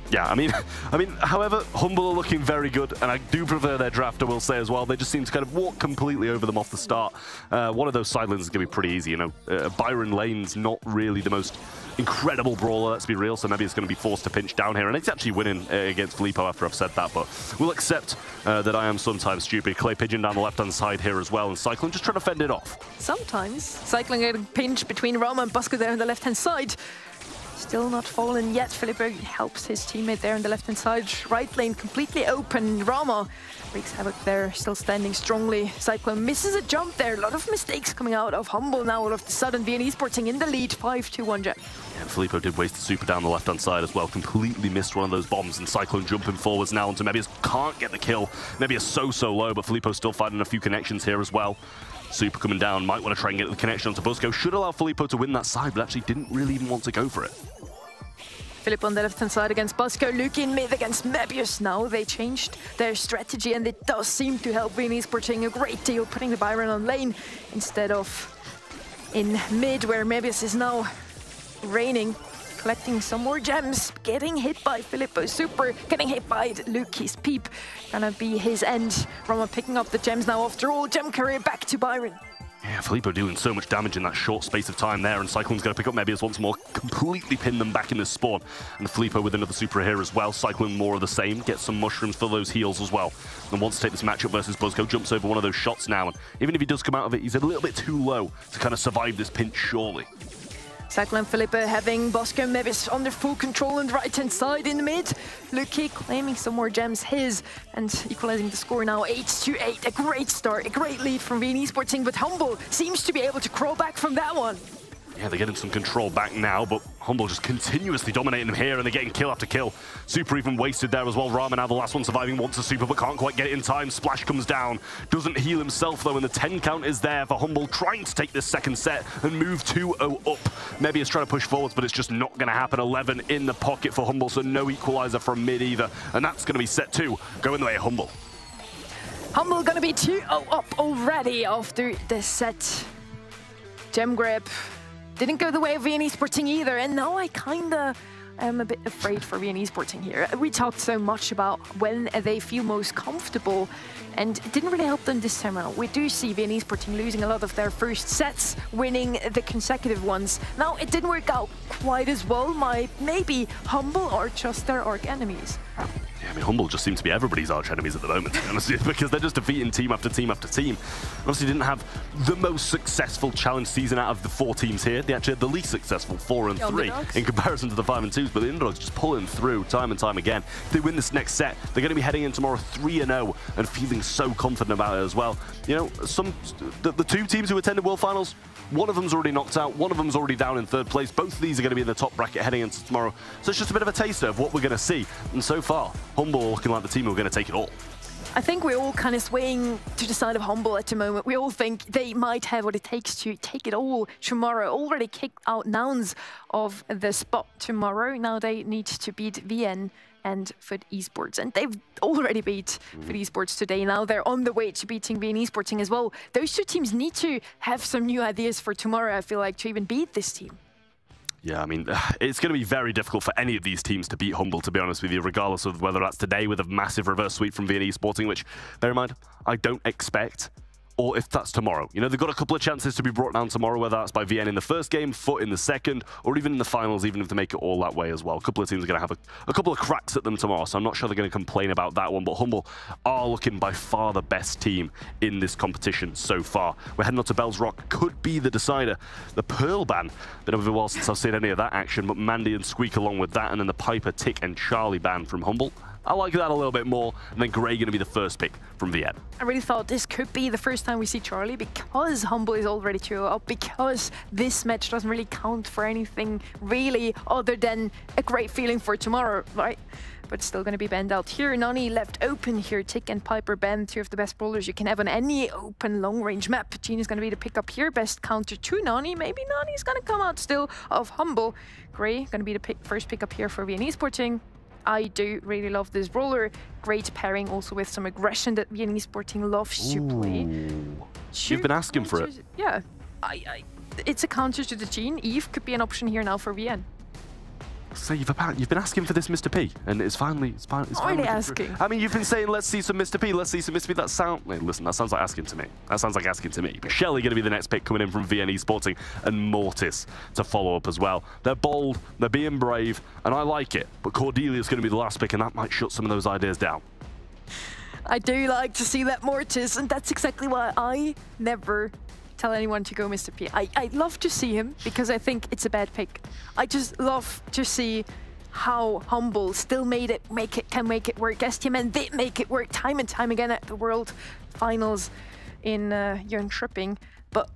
Yeah, I mean, however, Humble are looking very good, and I do prefer their draft, I will say as well. They just seem to kind of walk completely over them off the start. One of those side lanes is going to be pretty easy, you know. Byron lane's not really the most incredible brawler, let's be real, so maybe it's going to be forced to pinch down here, and it's actually winning against Filippo after I've said that, but we'll accept that I am sometimes stupid. Clay Pigeon down the left-hand side here as well, and Cyclone just trying to fend it off. Sometimes. Cyclone getting pinched between Rama and Bosco there on the left-hand side. Still not fallen yet. Filippo helps his teammate there on the left-hand side. Right lane completely open. Rama wreaks havoc there, still standing strongly. Cyclone misses a jump there. A lot of mistakes coming out of Humble now. All of a sudden, VN Esporting in the lead, 5-2-1 gem. Yeah, and Filippo did waste the super down the left-hand side as well. Completely missed one of those bombs, and Cyclone jumping forwards now onto Mebius. Can't get the kill. Mebius so low, but Filippo still finding a few connections here as well. Super coming down, might want to try and get the connection onto Busko. Should allow Filippo to win that side, but actually didn't really even want to go for it. Filippo on the left-hand side against Bosco, Lukey in mid against Mebius. Now they changed their strategy, and it does seem to help VN Esporting a great deal, putting the Byron on lane instead of in mid, where Mebius is now reigning. collecting some more gems, getting hit by Filippo's super, getting hit by Luki's peep. Gonna be his end. Roma picking up the gems now after all. Gem carrier back to Byron. Yeah, Filippo doing so much damage in that short space of time there, and Cyclone's going to pick up Mebius once more, completely pin them back in this spawn. And Filippo with another super here as well. Cyclone more of the same, gets some mushrooms for those heals as well. And wants to take this matchup versus Buzzco, jumps over one of those shots now, and even if he does come out of it, he's a little bit too low to kind of survive this pinch, surely. Cyclone Filippo having Bosco and Mevis under full control on the right-hand side in the mid. Luki claiming some more gems his and equalizing the score now 8-8. A great start, a great lead from VN Esports, but Humble seems to be able to crawl back from that one. Yeah, they're getting some control back now, but Humble just continuously dominating them here, and they're getting kill after kill. Super even wasted there as well. Rama now the last one surviving, wants a super, but can't quite get it in time. Splash comes down, doesn't heal himself though, and the 10 count is there for Humble, trying to take this second set and move 2-0 up. Mebius trying to push forwards, but it's just not going to happen. 11 in the pocket for Humble, so no equalizer from mid either, and that's going to be set 2, going the way of Humble. Humble going to be 2-0 up already after this set. Gem grab didn't go the way of VN Esporting either, and now I kinda am a bit afraid for VN Esporting here. We talked so much about when they feel most comfortable, and it didn't really help them this time around. We do see VN Esporting losing a lot of their first sets, winning the consecutive ones. Now, it didn't work out quite as well. Maybe Humble are just their arch enemies. Yeah, I mean, Humble just seems to be everybody's arch enemies at the moment, to be honest with you, because they're just defeating team after team after team. Obviously didn't have the most successful challenge season out of the 4 teams here. They actually had the least successful, 4-3, in comparison to the 5-2s, but the underdogs just pulling through time and time again. If they win this next set, they're going to be heading in tomorrow 3-0 and feeling so confident about it as well. You know, the 2 teams who attended World Finals, one of them's already knocked out, one of them's already down in 3rd place. Both of these are going to be in the top bracket heading into tomorrow. So it's just a bit of a taster of what we're going to see. And so far, Humble looking like the team who are going to take it all. I think we're all kind of swaying to the side of Humble at the moment. We all think they might have what it takes to take it all tomorrow. Already kicked out Nouns of the spot tomorrow. Now they need to beat VN and FUT Esports. And they've already beat FUT Esports today. Now they're on the way to beating VN Esporting as well. Those 2 teams need to have some new ideas for tomorrow, I feel like, to even beat this team. Yeah, I mean, it's going to be very difficult for any of these teams to beat Humble, to be honest with you, regardless of whether that's today with a massive reverse sweep from VN Esporting, which, bear in mind, I don't expect, or if that's tomorrow. You know, they've got a couple of chances to be brought down tomorrow, whether that's by VN in the first game, FUT in the second, or even in the finals, even if they make it all that way as well. A couple of teams are going to have a couple of cracks at them tomorrow, so I'm not sure they're going to complain about that one, but Humble are looking by far the best team in this competition so far. We're heading up to Bell's Rock, could be the decider. The Pearl ban, been over a while since I've seen any of that action, but Mandy and Squeak along with that, and then the Piper, Tick, and Charlie ban from Humble. I like that a little bit more, and then Gray going to be the first pick from VN. I really thought this could be the first time we see Charlie, because Humble is already 2-0 up, because this match doesn't really count for anything really other than a great feeling for tomorrow, right? But still going to be banned out here. Nani left open here. Tick and Piper banned, 2 of the best brawlers you can have on any open long-range map. Gene is going to be the pickup here. Best counter to Nani. Maybe Nani's going to come out still of Humble. Gray going to be the first pickup here for VN Esporting. I do really love this brawler. Great pairing also with some aggression that VN Esporting loves to play. You've been asking for it. Yeah. It's a counter to the Gene. Eve could be an option here now for VN. So you've been asking for this Mr. P, and it's finally asking. I mean, you've been saying, let's see some Mr. P, let's see some Mr. P. Listen, that sounds like asking to me. That sounds like asking to me. But Shelly going to be the next pick coming in from VN Esporting, and Mortis to follow up as well. They're bold, they're being brave, and I like it. But Cordelia's going to be the last pick, and that might shut some of those ideas down. I do like to see that Mortis, and that's exactly why I never tell anyone to go Mr. P. I love to see him because I think it's a bad pick. I just love to see how Humble still can make it work. STMN did make it work time and time again at the World Finals in EUR&MENA. But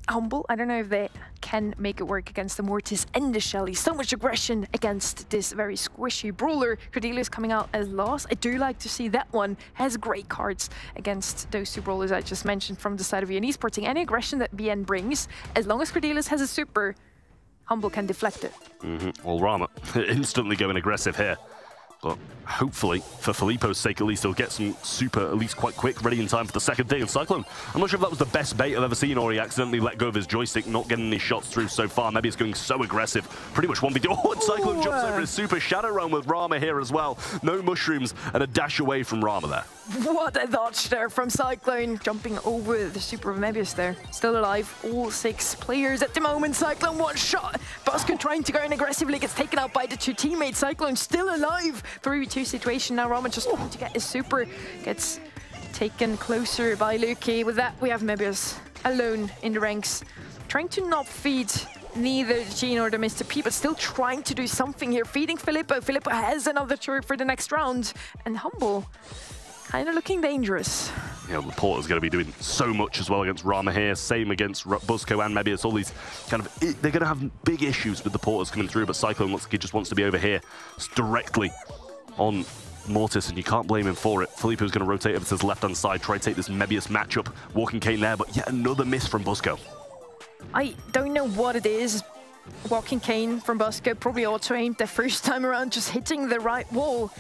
Humble, I don't know if they can make it work against the Mortis and the Shelly. So much aggression against this very squishy brawler. Cordelia's coming out as last. I do like to see that one. Has great cards against those 2 brawlers I just mentioned from the side of VN Esporting. Any aggression that VN brings, as long as Cordelia's has a super, Humble can deflect it. Well, Rama instantly going aggressive here. But hopefully, for Filippo's sake at least, he'll get some super, at least quite quick, ready in time for the second thing. And Cyclone, I'm not sure if that was the best bait I've ever seen, or he accidentally let go of his joystick, not getting any shots through so far. Maybe it's going so aggressive. Pretty much 1v2. Oh, and Cyclone jumps over his super Shadow Realm with Rama here as well. No mushrooms and a dash away from Rama there. What a dodge there from Cyclone, jumping over the super of Mebius there. Still alive, all 6 players at the moment. Cyclone one shot. Bosco trying to go in aggressively, gets taken out by the 2 teammates. Cyclone still alive. 3v2 situation now. Rama just trying to get his super, gets taken closer by Luki. With that, we have Mebius alone in the ranks, trying to not feed neither the G nor the Mr. P, but still trying to do something here, feeding Filippo. Filippo has another turret for the next round, and Humble kind of looking dangerous. You know, Laporta's going to be doing so much as well against Rama here. Same against Busco and Mebius. All these kind of... They're going to have big issues with the Porters coming through, but Cyclone looks like he just wants to be over here. It's directly on Mortis, and you can't blame him for it. Filippo's going to rotate over to his left-hand side, try to take this Mebius matchup. Walking Cane there, but yet another miss from Busco. I don't know what it is. Walking Cane from Busco, probably auto-aimed the first time around, just hitting the right wall.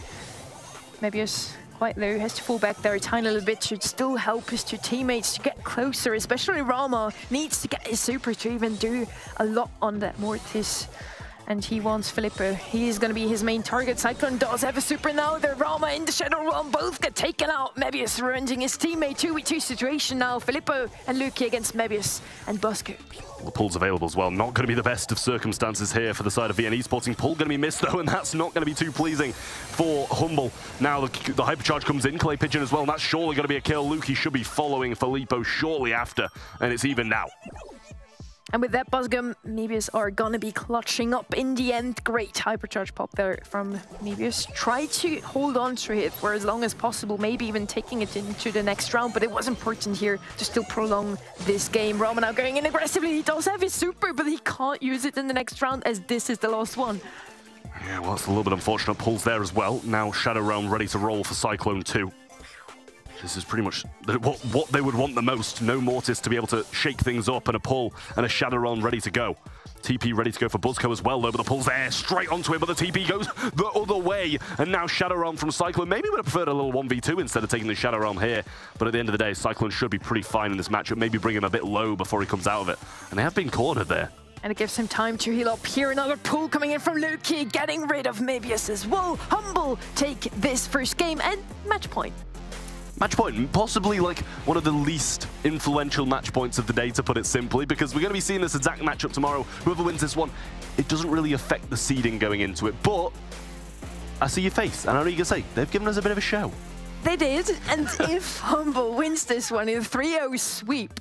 Mebius quite low, has to fall back there a tiny little bit, should still help his 2 teammates to get closer, especially Rama needs to get his super to even do a lot on that Mortis. And he wants Filippo. He is going to be his main target. Cyclone does have a super now. The Rama in the Shadow Realm both get taken out. Mebius revenging his teammate. 2v2 situation now. Filippo and Luki against Mebius and Busco. The pull's available as well. Not going to be the best of circumstances here for the side of VNE Sporting. Pull going to be missed though, and that's not going to be too pleasing for Humble. Now the hypercharge comes in. Clay Pigeon as well, and that's surely going to be a kill. Luki should be following Filippo shortly after, and it's even now. And with that, Busco, Mebius are gonna be clutching up in the end. Great hypercharge pop there from Mebius. Try to hold on to it for as long as possible, maybe even taking it into the next round, but it was important here to still prolong this game. Rama now going in aggressively. He does have his super, but he can't use it in the next round as this is the last one. Yeah, well, it's a little bit unfortunate pulls there as well. Now Shadow Realm ready to roll for Cyclone 2. This is pretty much what they would want the most. No Mortis to be able to shake things up, and a pull and a Shadow Realm ready to go. TP ready to go for Busco as well, though, but the pull's there, straight onto it, but the TP goes the other way. And now Shadow Realm from Cyclone. Maybe would have preferred a little 1v2 instead of taking the Shadow Realm here. But at the end of the day, Cyclone should be pretty fine in this matchup. Maybe bring him a bit low before he comes out of it. And they have been cornered there. And it gives him time to heal up here. Another pull coming in from Luki, getting rid of Mebius as well. Humble take this first game and match point. Match point, possibly like one of the least influential match points of the day, to put it simply, because we're going to be seeing this exact matchup tomorrow. Whoever wins this one, it doesn't really affect the seeding going into it, but I see your face, and I know you're going to say, they've given us a bit of a show. They did, and if Humble wins this one in a 3-0 sweep,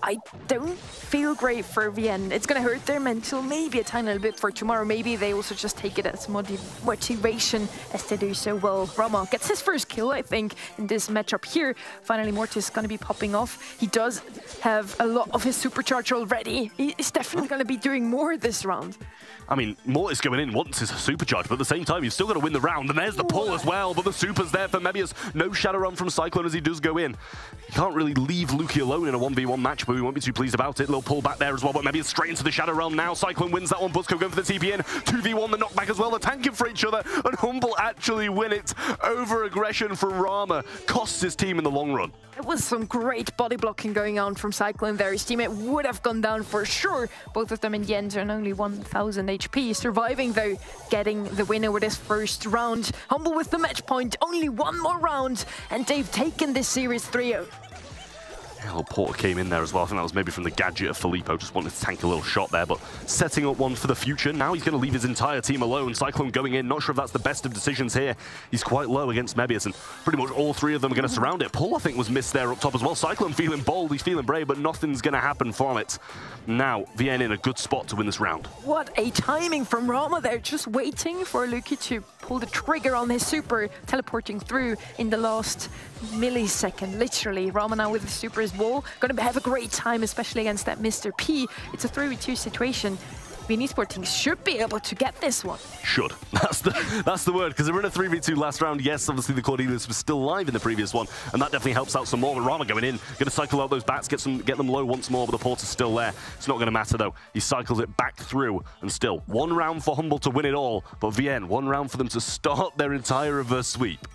I don't feel great for VN. It's going to hurt their mental, maybe a tiny little bit for tomorrow. Maybe they also just take it as motivation as they do so well. Rama gets his first kill, I think, in this matchup here. Finally, Mortis is going to be popping off. He does have a lot of his supercharge already. He's definitely going to be doing more this round. I mean, Mortis going in wants his supercharge, but at the same time, you've still got to win the round. And there's the pull as well, but the super's there for Mebius. No Shadow Run from Cyclone as he does go in. You can't really leave Luki alone in a 1v1 match, but we won't be too pleased about it. Little pull back there as well, but Mebius straight into the Shadow Realm now. Cyclone wins that one. Busco going for the TP in. 2v1, the knockback as well. They're tanking for each other, and Humble actually win it. Over-aggression from Rama costs his team in the long run. It was some great body blocking going on from Cyclone there. His teammate would have gone down for sure. Both of them in the end are on only 1,000 HP. Surviving though, getting the winner with this first round. Humble with the match point, only one more round, and they've taken this series 3-0. Little Porter came in there as well. I think that was maybe from the gadget of Filippo. Just wanted to tank a little shot there, but setting up one for the future. Now he's going to leave his entire team alone. Cyclone going in. Not sure if that's the best of decisions here. He's quite low against Mebius, and pretty much all three of them are going to surround it. Pull, I think, was missed there up top as well. Cyclone feeling bold. He's feeling brave, but nothing's going to happen from it. Now, VN in a good spot to win this round. What a timing from Rama there. Just waiting for Luki to pull the trigger on his super, teleporting through in the last millisecond, literally. Rama now with the super as well. Going to have a great time, especially against that Mr. P. It's a 3v2 situation. VN Esporting should be able to get this one. Should. That's the word, because they're in a 3v2 last round. Yes, obviously the Cordelis was still live in the previous one, and that definitely helps out some more. But Rama going in, going to cycle out those bats, get them low once more, but the porter's still there. It's not going to matter, though. He cycles it back through, and still, one round for Humble to win it all, but VN, one round for them to start their entire reverse sweep.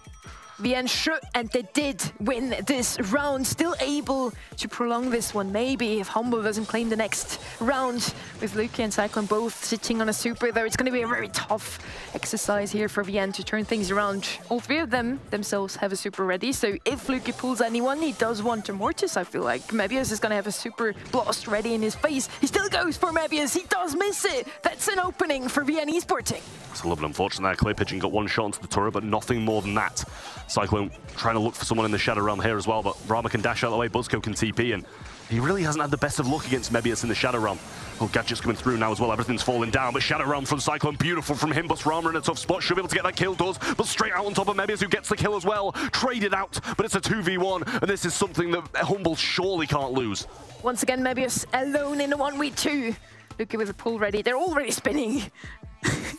VN should, and they did win this round, still able to prolong this one. Maybe if Humble doesn't claim the next round, with Luki and Cyclone both sitting on a super, though it's going to be a very tough exercise here for VN to turn things around. All three of them themselves have a super ready, so if Luki pulls anyone, he does want to Mortis, I feel like. Mebius is going to have a super blast ready in his face. He still goes for Mebius, he does miss it. That's an opening for VN Esporting. It's a little bit unfortunate there. Clear Pigeon got one shot onto the turret, but nothing more than that. Cyclone trying to look for someone in the Shadow Realm here as well, but Rama can dash out of the way, Buzzco can TP, and he really hasn't had the best of luck against Mebius in the Shadow Realm. Oh, Gadget's coming through now as well, everything's falling down, but Shadow Realm from Cyclone, beautiful from him, but Rama in a tough spot, should be able to get that kill, does, but straight out on top of Mebius, who gets the kill as well. Traded out, but it's a 2v1, and this is something that Humble surely can't lose. Once again, Mebius alone in a 1v2. Luki with a pull ready, they're already spinning.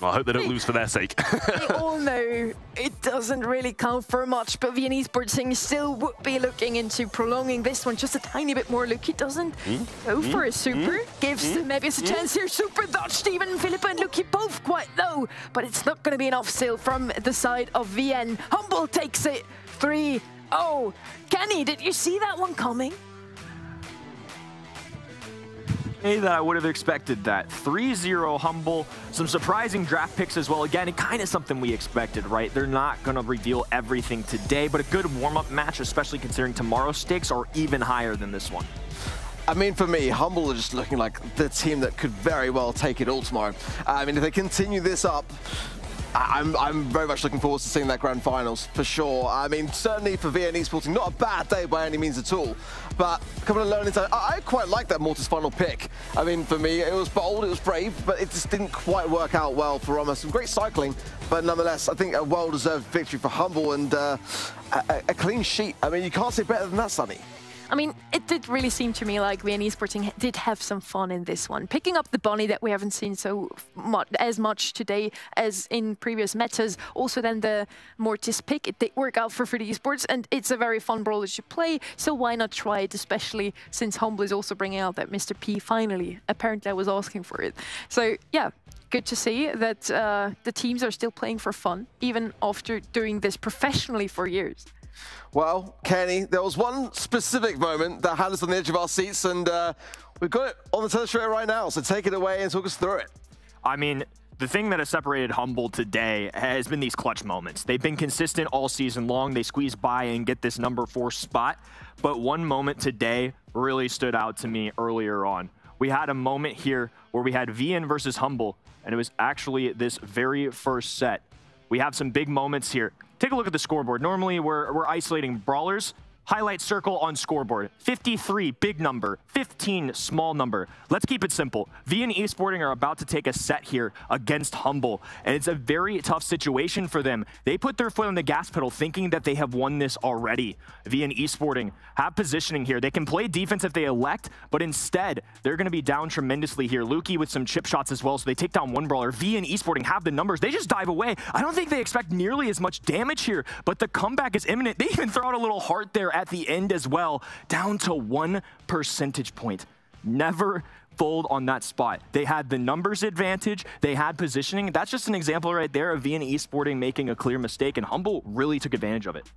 I hope they don't lose for their sake. They all know it doesn't really count for much, but VN Esporting still would be looking into prolonging this one just a tiny bit more. Luki doesn't go for a super, gives Mebius a chance here. Super dodged, even Philippa and Luki both quite low, but it's not going to be enough still from the side of VN. Humble takes it 3-0. Kenny, did you see that one coming? That I would have expected that. 3-0 Humble, some surprising draft picks as well. Again, kind of something we expected, right? They're not going to reveal everything today, but a good warm-up match, especially considering tomorrow's stakes are even higher than this one. I mean, for me, Humble are just looking like the team that could very well take it all tomorrow. I mean, if they continue this up, I'm very much looking forward to seeing that grand finals, for sure. I mean, certainly for VN Esporting, not a bad day by any means at all, but a couple of learnings. I quite like that Mortis final pick. I mean, for me, it was bold, it was brave, but it just didn't quite work out well for Rama. Some great cycling, but nonetheless, I think a well-deserved victory for Humble and a clean sheet. I mean, you can't say better than that, Sonny. I mean, it did really seem to me like VN Esporting did have some fun in this one. Picking up the bunny that we haven't seen as much today as in previous metas. Also then the Mortis pick, it did work out for 3D Esports, and it's a very fun brawler to play, so why not try it, especially since Humble is also bringing out that Mr. P finally. Apparently I was asking for it. So yeah, good to see that the teams are still playing for fun, even after doing this professionally for years. Well, Kenny, there was one specific moment that had us on the edge of our seats, and we've got it on the telestrator right now, so take it away and talk us through it. I mean, the thing that has separated Humble today has been these clutch moments. They've been consistent all season long. They squeeze by and get this number 4 spot, but one moment today really stood out to me earlier on. We had a moment here where we had VN versus Humble, and it was actually this very first set. We have some big moments here. Take a look at the scoreboard. Normally, we're isolating brawlers. Highlight circle on scoreboard. 53, big number. 15, small number. Let's keep it simple. VN Esporting are about to take a set here against Humble, and it's a very tough situation for them. They put their foot on the gas pedal thinking that they have won this already. VN Esporting have positioning here. They can play defense if they elect, but instead, they're going to be down tremendously here. Luki with some chip shots as well, so they take down one brawler. VN Esporting have the numbers. They just dive away. I don't think they expect nearly as much damage here, but the comeback is imminent. They even throw out a little heart there at the end as well, down to 1 percentage point. Never fold on that spot. They had the numbers advantage, they had positioning. That's just an example right there of VN Esporting making a clear mistake, and Humble really took advantage of it.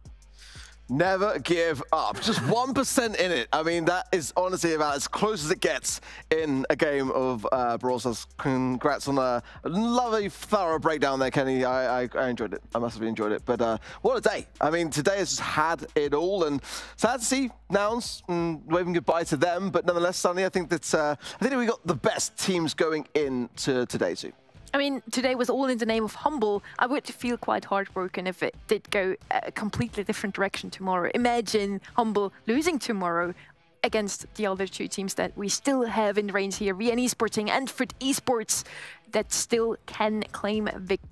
Never give up. Just 1% in it. I mean, that is honestly about as close as it gets in a game of Brawl Stars. Congrats on a lovely, thorough breakdown there, Kenny. I enjoyed it. I massively enjoyed it. But what a day. I mean, today has just had it all. And sad to see Nouns waving goodbye to them. But nonetheless, Sonny, I think that we got the best teams going into today too. I mean, today was all in the name of Humble. I would feel quite heartbroken if it did go a completely different direction tomorrow. Imagine Humble losing tomorrow against the other two teams that we still have in the reins here, VN Esporting and 3D Esports, that still can claim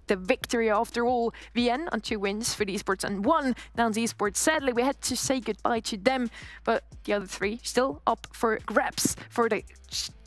the victory after all. VN on 2 wins, 3D Esports on 1. Nouns Esports, sadly, we had to say goodbye to them, but the other 3 still up for grabs for the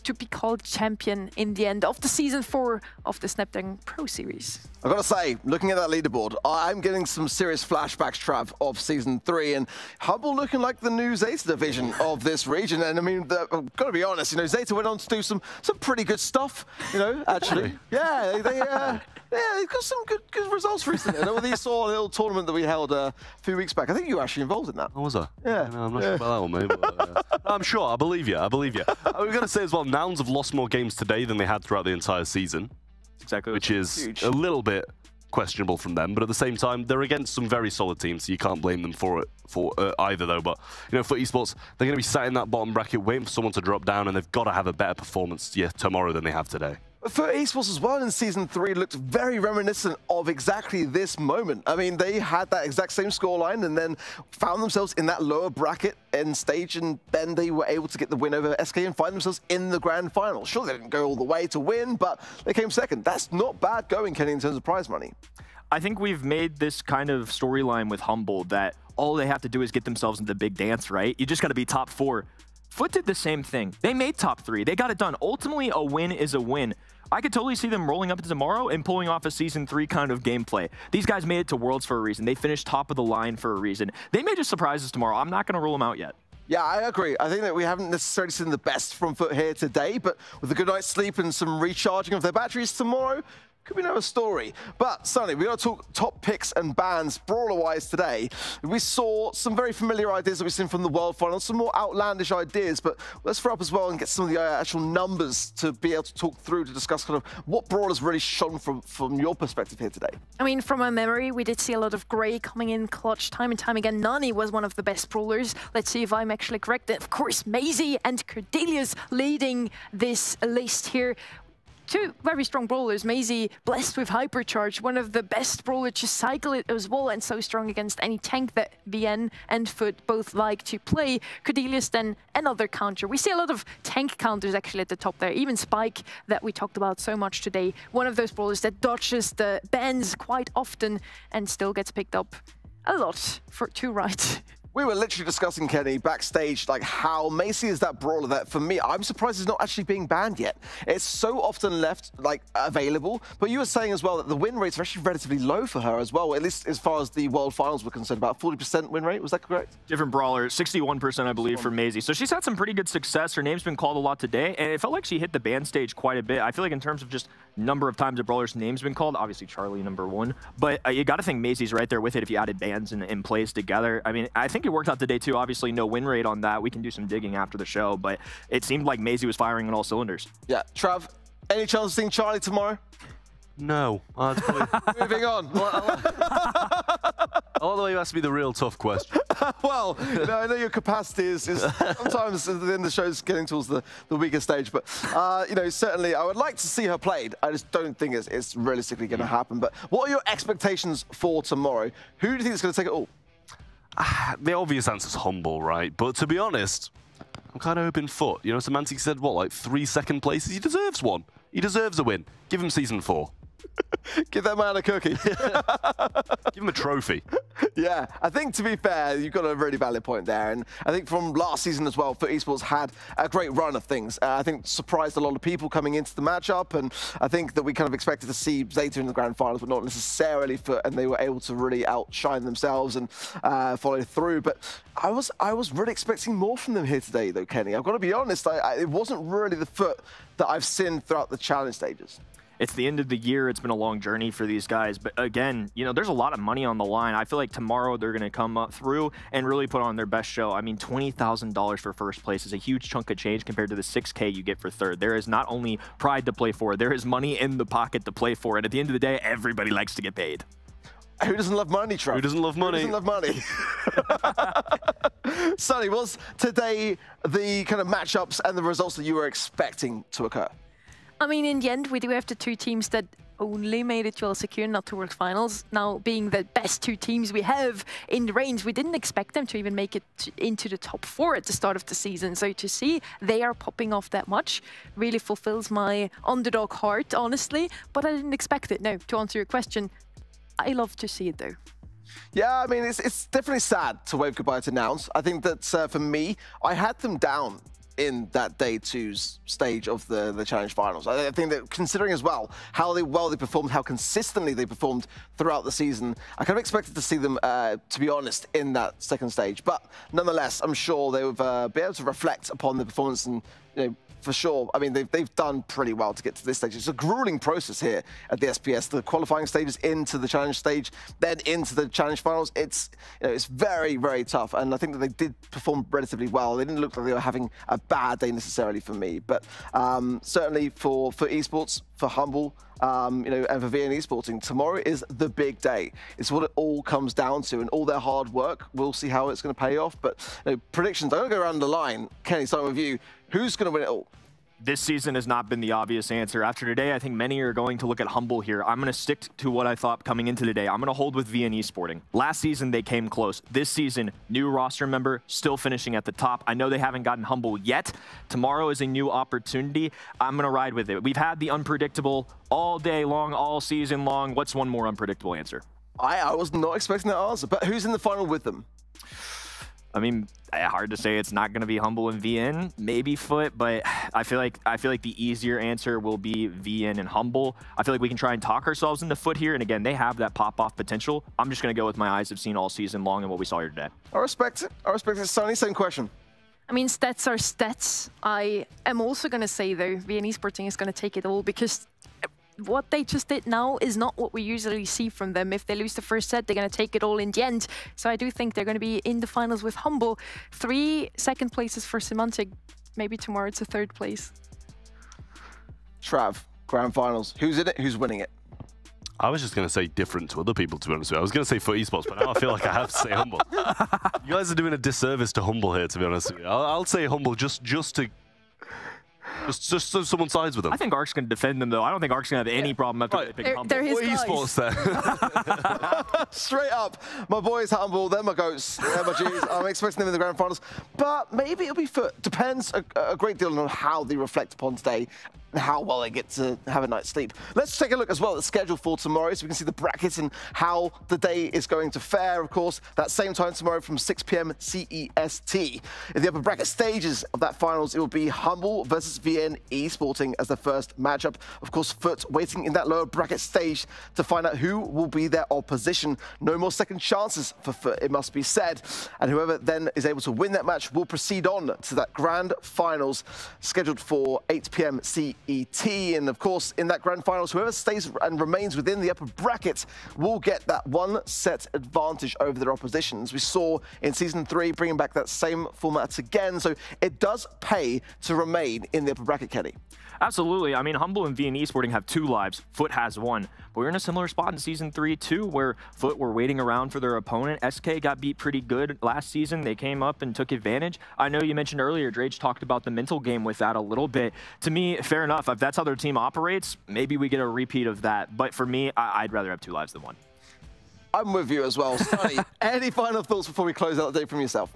to be called champion in the end of the Season 4 of the Snapdragon Pro Series. I've got to say, looking at that leaderboard, I'm getting some serious flashbacks, Trav, of Season 3, and Humble looking like the new Zeta division of this region. And I mean, I've got to be honest, you know, Zeta went on to do some pretty good stuff, you know, actually. Yeah, they've got some good results recently. I know you saw a little tournament that we held a few weeks back. I think you were actually involved in that. Oh, was I? Yeah. No, I'm not sure about that one, mate. But, I'm sure. I believe you. I believe you. We've got to say as well, Nouns have lost more games today than they had throughout the entire season. Exactly. Which is huge. A little bit questionable from them, but at the same time, they're against some very solid teams, so you can't blame them for it either, though. But, you know, for esports, they're going to be sat in that bottom bracket waiting for someone to drop down, and they've got to have a better performance tomorrow than they have today. For esports as well in Season 3, it looked very reminiscent of exactly this moment. I mean, they had that exact same scoreline and then found themselves in that lower bracket end stage, and then they were able to get the win over SK and find themselves in the grand final. Sure, they didn't go all the way to win, but they came second. That's not bad going, Kenny, in terms of prize money. I think we've made this kind of storyline with Humble that all they have to do is get themselves into the big dance, right? You just got to be top 4. Foot did the same thing. They made top 3. They got it done. Ultimately, a win is a win. I could totally see them rolling up to tomorrow and pulling off a Season 3 kind of gameplay. These guys made it to Worlds for a reason. They finished top of the line for a reason. They may just surprise us tomorrow. I'm not going to rule them out yet. Yeah, I agree. I think that we haven't necessarily seen the best from Foot here today, but with a good night's sleep and some recharging of their batteries tomorrow, could be another story. But, Sonny, we're going to talk top picks and bans brawler-wise today. We saw some very familiar ideas that we've seen from the World Finals, some more outlandish ideas, but let's throw up as well and get some of the actual numbers to be able to talk through to discuss kind of what brawlers really shone from your perspective here today. I mean, from my memory, we did see a lot of Grey coming in clutch time and time again. Nani was one of the best brawlers. Let's see if I'm actually correct. And of course, Maisie and Cordelius leading this list here. Two very strong brawlers. Maisie blessed with Hypercharge, one of the best brawlers to cycle it as well, and so strong against any tank that VN and Foot both like to play. Cordelius then another counter. We see a lot of tank counters actually at the top there. Even Spike that we talked about so much today. One of those brawlers that dodges the bans quite often and still gets picked up a lot for two right. We were literally discussing, Kenny, backstage, like how Macy is that brawler that, for me, I'm surprised is not actually being banned yet. It's so often left, like, available. But you were saying as well that the win rates are actually relatively low for her as well, at least as far as the World Finals were concerned, about 40% win rate. Was that correct? Different brawler, 61%, I believe, for Maisie. So she's had some pretty good success. Her name's been called a lot today, and it felt like she hit the ban stage quite a bit. I feel like in terms of just number of times a brawler's name's been called, obviously Charlie #1, but you got to think Maisie's right there with it if you added bans and plays together. I mean, I think it worked out today too. Obviously no win rate on that. We can do some digging after the show, but it seemed like Maisie was firing on all cylinders. Yeah, Trav, any chance of seeing Charlie tomorrow? No. Moving on. All the way, you asked me the real tough question. Well, you know, I know your capacity is sometimes at the end of the show is getting towards the weaker stage, but you know, certainly I would like to see her played. I just don't think it's realistically going to happen. But what are your expectations for tomorrow? Who do you think is going to take it all? The obvious answer is Humble, right? But to be honest, I'm kind of hoping Foot. You know, Semantic said, what, like 3 second places? He deserves one. He deserves a win. Give him Season 4. Give that man a cookie. Give him a trophy. Yeah, I think to be fair, you've got a really valid point there. And I think from last season as well, Foot Esports had a great run of things. I think surprised a lot of people coming into the matchup. And I think that we kind of expected to see Zeta in the grand finals, but not necessarily Foot. And they were able to really outshine themselves and follow through. But I was really expecting more from them here today, though, Kenny. I've got to be honest, it wasn't really the Foot that I've seen throughout the challenge stages. It's the end of the year. It's been a long journey for these guys. But again, you know, there's a lot of money on the line. I feel like tomorrow they're going to come up through and really put on their best show. I mean, $20,000 for first place is a huge chunk of change compared to the $6K you get for third. There is not only pride to play for, there is money in the pocket to play for. And at the end of the day, everybody likes to get paid. Who doesn't love money, Trump? Who doesn't love money? Who doesn't love money? Sonny, was today the kind of matchups and the results that you were expecting to occur? I mean, in the end, we do have the two teams that only made it to El Secure, not to World Finals. Now, being the best two teams we have in the range, we didn't expect them to even make it into the top 4 at the start of the season. So to see they are popping off that much really fulfills my underdog heart, honestly. But I didn't expect it. No, to answer your question, I love to see it, though. Yeah, I mean, it's definitely sad to wave goodbye to Nouns. I think that for me, I had them down in that day 2's stage of the challenge finals. I think that considering as well how well they performed, how consistently they performed throughout the season, I kind of expected to see them, to be honest, in that second stage. But nonetheless, I'm sure they would be able to reflect upon the performance and, you know, for sure. I mean, they've done pretty well to get to this stage. It's a grueling process here at the SPS. The qualifying stages into the challenge stage, then into the challenge finals. It's, you know, it's very, very tough. And I think that they did perform relatively well. They didn't look like they were having a bad day necessarily for me. But certainly for esports, for Humble, you know, and for VN Esporting, tomorrow is the big day. It's what it all comes down to, and all their hard work. We'll see how it's going to pay off. But you know, predictions, I'm going to go around the line. Kenny, starting with you. Who's going to win it all? This season has not been the obvious answer. After today, I think many are going to look at Humble here. I'm going to stick to what I thought coming into today. I'm going to hold with VN Esporting. Last season, they came close. This season, new roster member, still finishing at the top. I know they haven't gotten Humble yet. Tomorrow is a new opportunity. I'm going to ride with it. We've had the unpredictable all day long, all season long. What's one more unpredictable answer? I was not expecting that answer, but who's in the final with them? I mean, hard to say it's not going to be Humble and VN, maybe Foot, but I feel like the easier answer will be VN and Humble. I feel like we can try and talk ourselves into Foot here, and again, they have that pop-off potential. I'm just going to go with my eyes have seen all season long and what we saw here today. I respect it. I respect it. Sonny, same question. I mean, stats are stats. I am also going to say, though, VN Esporting is going to take it all because what they just did now is not what we usually see from them. If they lose the first set, they're going to take it all in the end. So I do think they're going to be in the finals with Humble. 3 second places for Semantic. Maybe tomorrow it's a 3rd place. Trav, grand finals. Who's in it? Who's winning it? I was just going to say different to other people, to be honest with you. I was going to say Foot Esports, but now I feel like I have to say Humble. You guys are doing a disservice to Humble here, to be honest with you. I'll say Humble just so someone sides with them. I think Ark's going to defend them, though. I don't think Ark's going to have any problem after they pick Humble. They're his guys. Esports there. Straight up, my boys Humble, they're my goats, they're my G's. I'm expecting them in the grand finals, but maybe it'll be Foot. Depends a great deal on how they reflect upon today and how well they get to have a night's sleep. Let's take a look as well at the schedule for tomorrow so we can see the brackets and how the day is going to fare, of course. That same time tomorrow from 6 p.m. CEST. In the upper bracket stages of that finals, it will be Humble versus VN Esporting as the first matchup. Of course, Foot waiting in that lower bracket stage to find out who will be their opposition. No more second chances for Foot, it must be said. And whoever then is able to win that match will proceed on to that grand finals scheduled for 8 p.m. CET. And of course, in that grand finals, whoever stays and remains within the upper bracket will get that 1 set advantage over their oppositions. We saw in Season 3 bringing back that same format again. So it does pay to remain in the upper bracket, Kenny. Absolutely. I mean, Humble and VN Esporting have 2 lives. Foot has 1. But we're in a similar spot in Season 3, too, where Foot were waiting around for their opponent. SK got beat pretty good last season. They came up and took advantage. I know you mentioned earlier, Drage talked about the mental game with that a little bit. To me, fair enough. If that's how their team operates, maybe we get a repeat of that. But for me, I'd rather have 2 lives than 1. I'm with you as well. Sonny, any final thoughts before we close out the day from yourself?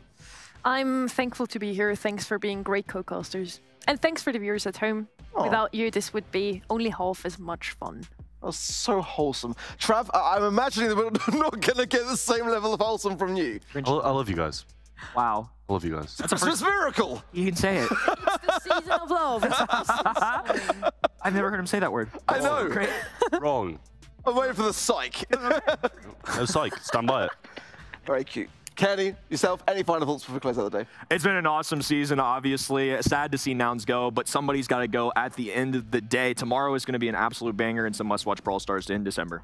I'm thankful to be here. Thanks for being great co-casters. And thanks for the viewers at home. Aww. Without you, this would be only half as much fun. That was so wholesome. Trav, I'm imagining that we're not going to get the same level of wholesome from you. I love you guys. Wow. I love you guys. That's a Christmas miracle. You can say it. It's the season of love. I've never heard him say that word. I know. Great. Wrong. I'm waiting for the psych. No psych. Stand by it. Very cute. Kenny, yourself, any final thoughts before we close out the day? It's been an awesome season, obviously. Sad to see Nouns go, but somebody's got to go at the end of the day. Tomorrow is going to be an absolute banger and some must-watch Brawl Stars in December.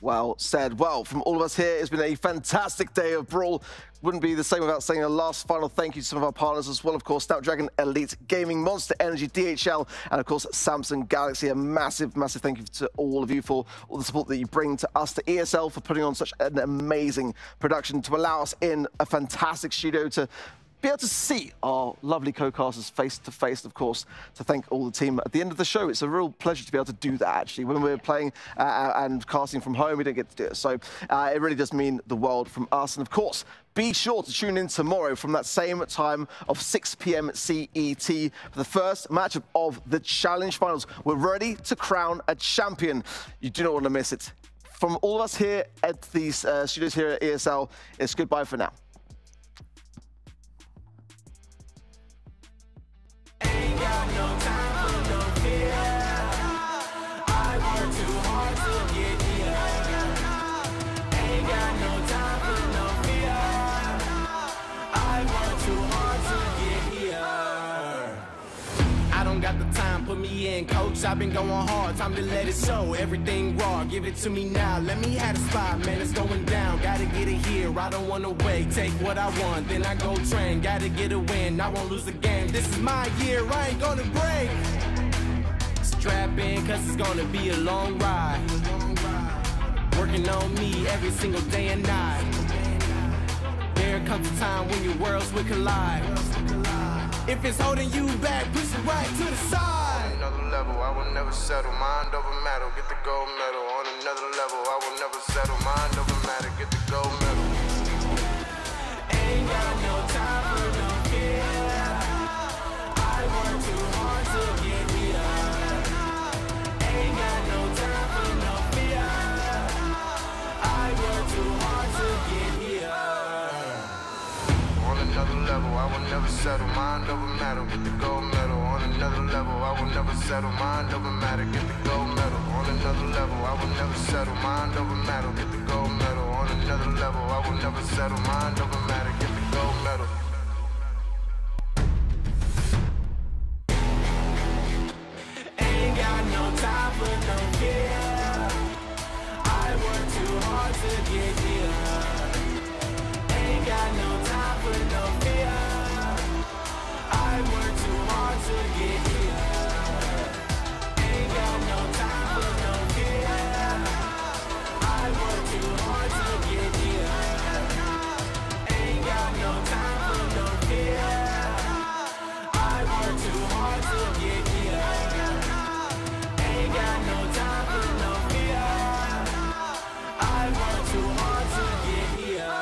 Well said. Well, from all of us here, it's been a fantastic day of Brawl. Wouldn't be the same without saying a last final thank you to some of our partners as well. Of course, Snapdragon, Elite Gaming, Monster Energy, DHL, and of course, Samsung Galaxy. A massive, massive thank you to all of you for all the support that you bring to us, to ESL, for putting on such an amazing production to allow us in a fantastic studio to be able to see our lovely co-casters face to face, of course, to thank all the team at the end of the show. It's a real pleasure to be able to do that, actually. When we're playing and casting from home, we don't get to do it. So it really does mean the world from us. And of course, be sure to tune in tomorrow from that same time of 6 p.m. CET for the first matchup of the Challenge Finals. We're ready to crown a champion. You do not want to miss it. From all of us here at these studios here at ESL, it's goodbye for now. in, coach, I've been going hard, time to let it show. Everything raw, give it to me now, let me have the spot, man, it's going down. Gotta get it here, I don't wanna wait. Take what I want, then I go train. Gotta get a win, I won't lose the game. This is my year, I ain't gonna break. Strap in, cause it's gonna be a long ride. Working on me every single day and night. There comes a time when your worlds will collide. If it's holding you back, push it right to the side. On another level, I will never settle. Mind over matter, get the gold medal. On another level, I will never settle. Mind over matter, get the gold medal. Ain't got no time for no fear. I work too hard to get here. Ain't got no time for no fear. I work too hard to get here. On another level, I will never settle. Mind over matter, get the gold medal. On another level, I will never settle. Mind over matter, get the gold medal. On another level, I will never settle. Mind over matter, get the gold medal. On another level, I will never settle. Mind over matter, get the gold medal. Ain't got no time for no fear. I work too hard to get here. Ain't got no time for no fear. I work too hard to get here. Ain't got no time for no fear. I work too hard to get here. Ain't got no time for no fear. I work too hard to get here. Ain't got no time for no fear. I work too hard to get here.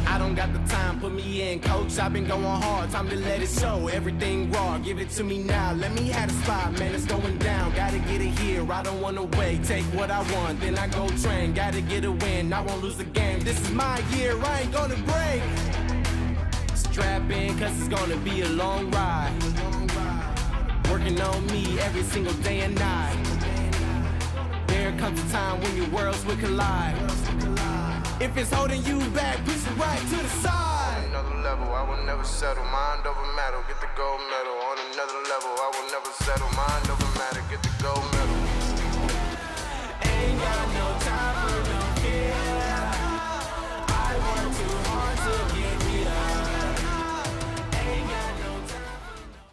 I don't got the time, put me in, coach, I've been going hard, time to let it show. Everything raw, give it to me now, let me have the spot, man, it's going down. Gotta get it here, I don't wanna wait. Take what I want, then I go train. Gotta get a win, I won't lose the game. This is my year, I ain't gonna break. Strap in, cause it's gonna be a long ride. Working on me every single day and night. There comes a time when your worlds will collide. If it's holding you back, push it right to the side. On another level, I will never settle. Mind over matter, get the gold medal. On another level, I will never settle. Mind over matter, get the gold medal. Ain't got no time for no fear. I work too hard to get here. Ain't got no time for no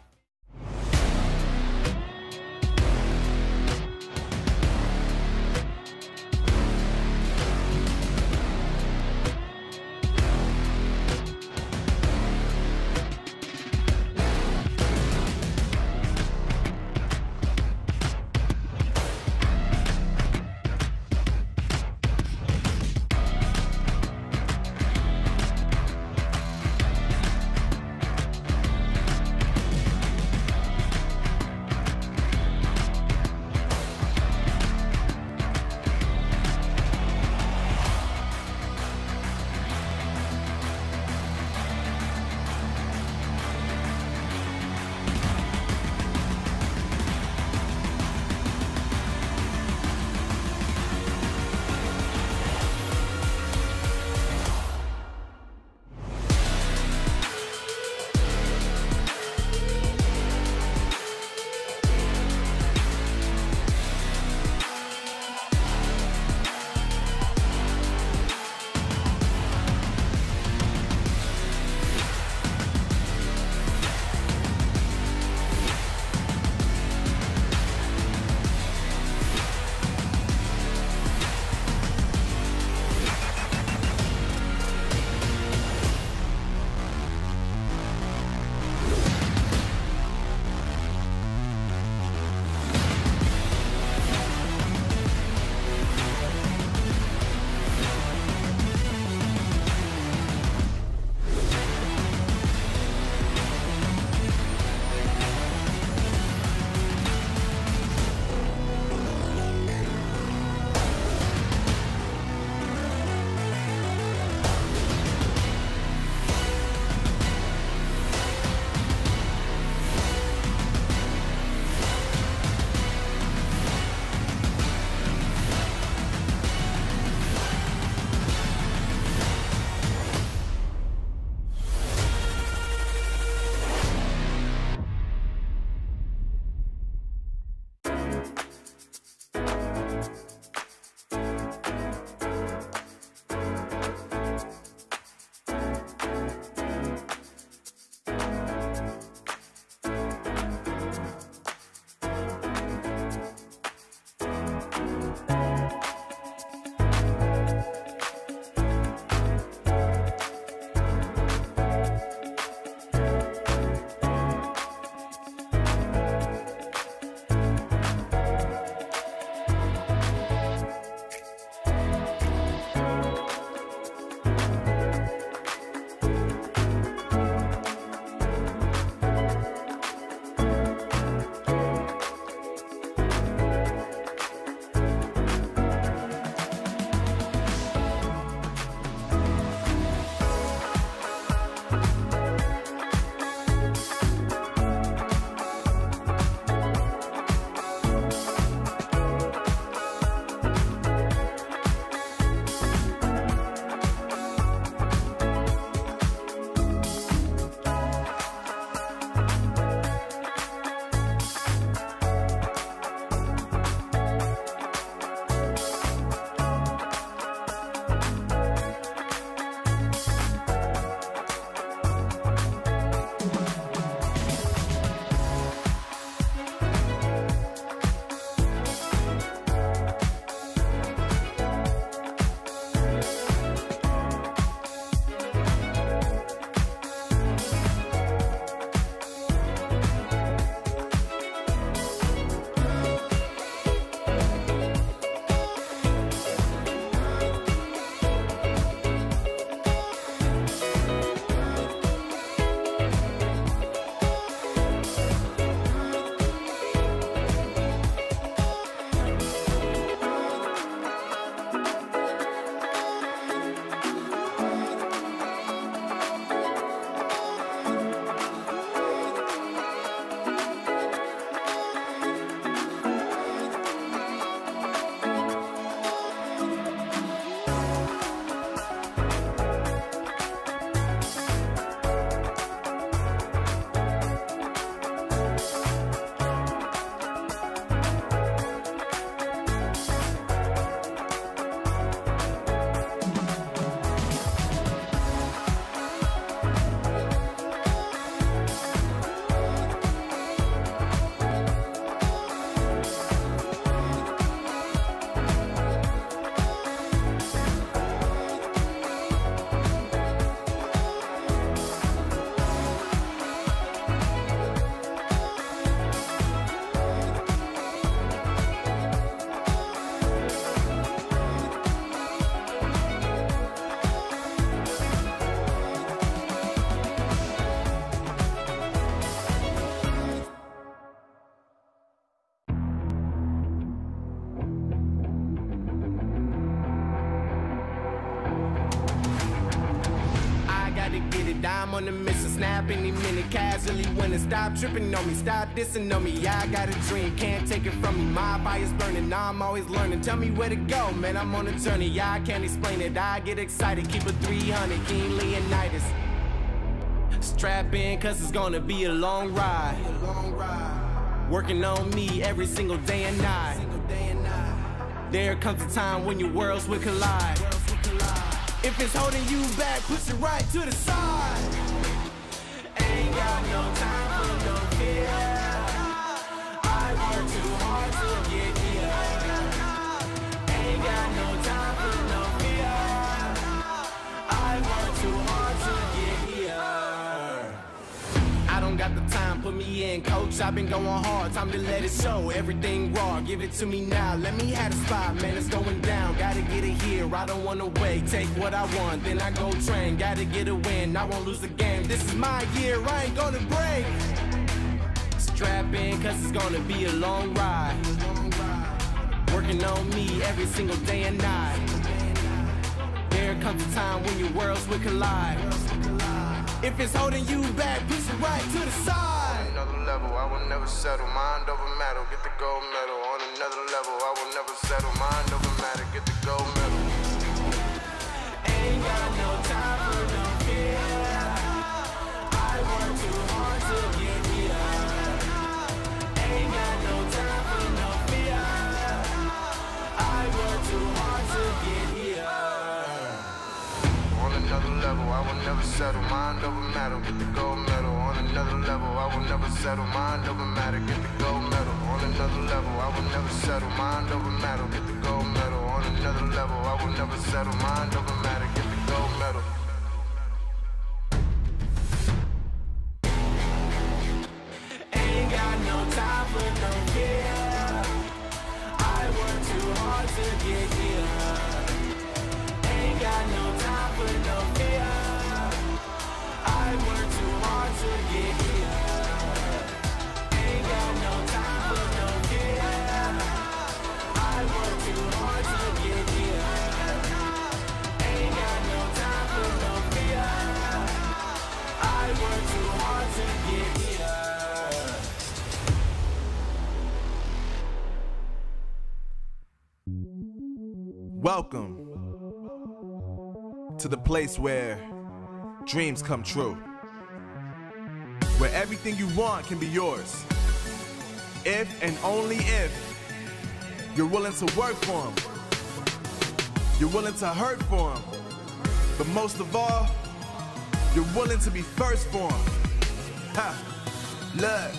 I'm on the mission, snap any minute, casually winning. Stop tripping on me, stop dissing on me. Yeah, I got a dream, can't take it from me. My fire's burning, I'm always learning. Tell me where to go, man, I'm on a journey. Yeah, I can't explain it, I get excited. Keep it 300, King Leonidas. Strap in, cause it's gonna be a long ride. Working on me every single day and night. There comes a time when your worlds will collide. If it's holding you back, push it right to the side. Ain't got no time for no fear. I work too hard to get here. Ain't got no time for no fear. I work too hard to get here. I don't got the time, put me in, coach. I've been going hard, time to let it show. Everything raw, give it to me now. Let me have the spot, man, it's going down. Gotta get it here, I don't wanna wait. Take what I want, then I go train. Gotta get a win, I won't lose the game. This is my year, I ain't gonna break. Strap in, cause it's gonna be a long ride. Working on me every single day and night. There comes a time when your worlds will collide. If it's holding you back, push it right to the side. On another level, I will never settle. Mind over matter, get the gold medal. On another level, I will never settle. Mind over matter, get the gold medal. Ain't got no time for no fear. I work too hard to get here. Ain't got no time for no fear. I work too hard to get here. On another level, I will never settle. Mind over matter, get the gold medal. On another level, I will never settle. Mind over matter, get the gold medal. On another level, I will never settle. Mind over matter, get the gold medal. On another level, I will never settle. Mind over matter, get the gold medal. Ain't got no time for no fear. I work too hard to get here. Ain't got no time for no fear. I work too hard to get here. Ain't got no time for no fear. I work too hard to get here. Ain't got no time for no fear. I work too hard to get here. Welcome to the place where dreams come true, where everything you want can be yours, if and only if you're willing to work for them, you're willing to hurt for them, but most of all, you're willing to be first for them. Ha! Look,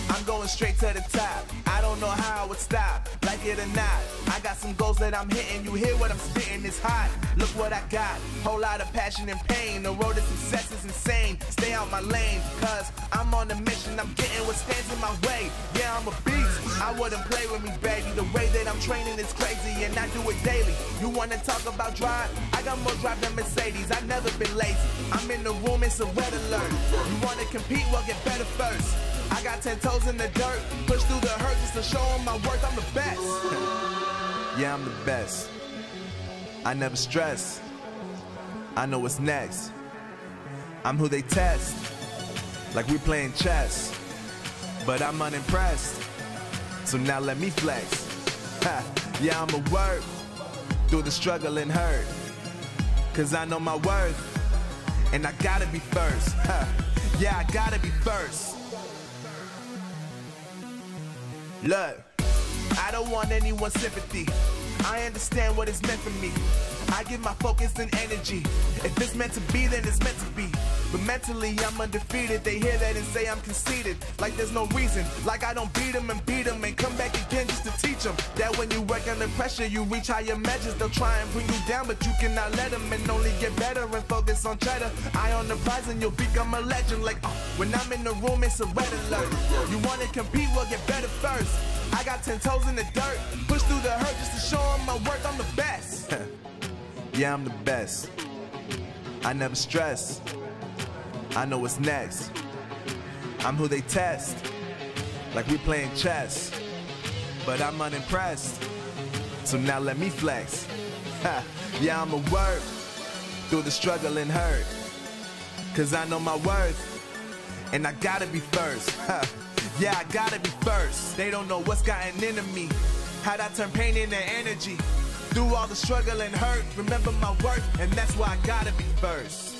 I'm going straight to the top. I don't know how I would stop, like it or not. I got some goals that I'm hitting. You hear what I'm spitting, it's hot. Look what I got, whole lot of passion and pain. The road to success is insane. Stay out my lane, cause I'm on a mission. I'm getting what stands in my way. Yeah, I'm a beast, I wouldn't play with me, baby. The way that I'm training is crazy, and I do it daily. You wanna talk about drive? I got more drive than Mercedes, I've never been lazy. I'm in the room, it's a red alert. You wanna compete, well get better first. I got 10 toes in the dirt, push through the hurt just to show them my worth. I'm the best. Yeah, I'm the best. I never stress. I know what's next. I'm who they test, like we playing chess. But I'm unimpressed, so now let me flex. Ha. Yeah, I'ma work through the struggle and hurt, cause I know my worth, and I gotta be first. Ha. Yeah, I gotta be first. Look, I don't want anyone's sympathy. I understand what it's meant for me. I give my focus and energy. If it's meant to be, then it's meant to be. But mentally, I'm undefeated. They hear that and say I'm conceited. Like there's no reason. Like I don't beat them and come back again just to teach them that when you work under pressure, you reach higher measures. They'll try and bring you down, but you cannot let them, and only get better and focus on cheddar. Eye on the prize and you'll become a legend. Like, when I'm in the room, it's a red alert. You wanna compete, well get better first. I got 10 toes in the dirt, push through the hurt just to show them my worth. I'm the best. Yeah, I'm the best. I never stress. I know what's next. I'm who they test, like we playing chess. But I'm unimpressed, so now let me flex. Ha. Yeah, I'ma work through the struggle and hurt, cause I know my worth, and I gotta be first. Yeah, I gotta be first. They don't know what's gotten into me, how'd I turn pain into energy. Through all the struggle and hurt, remember my worth, and that's why I gotta be first.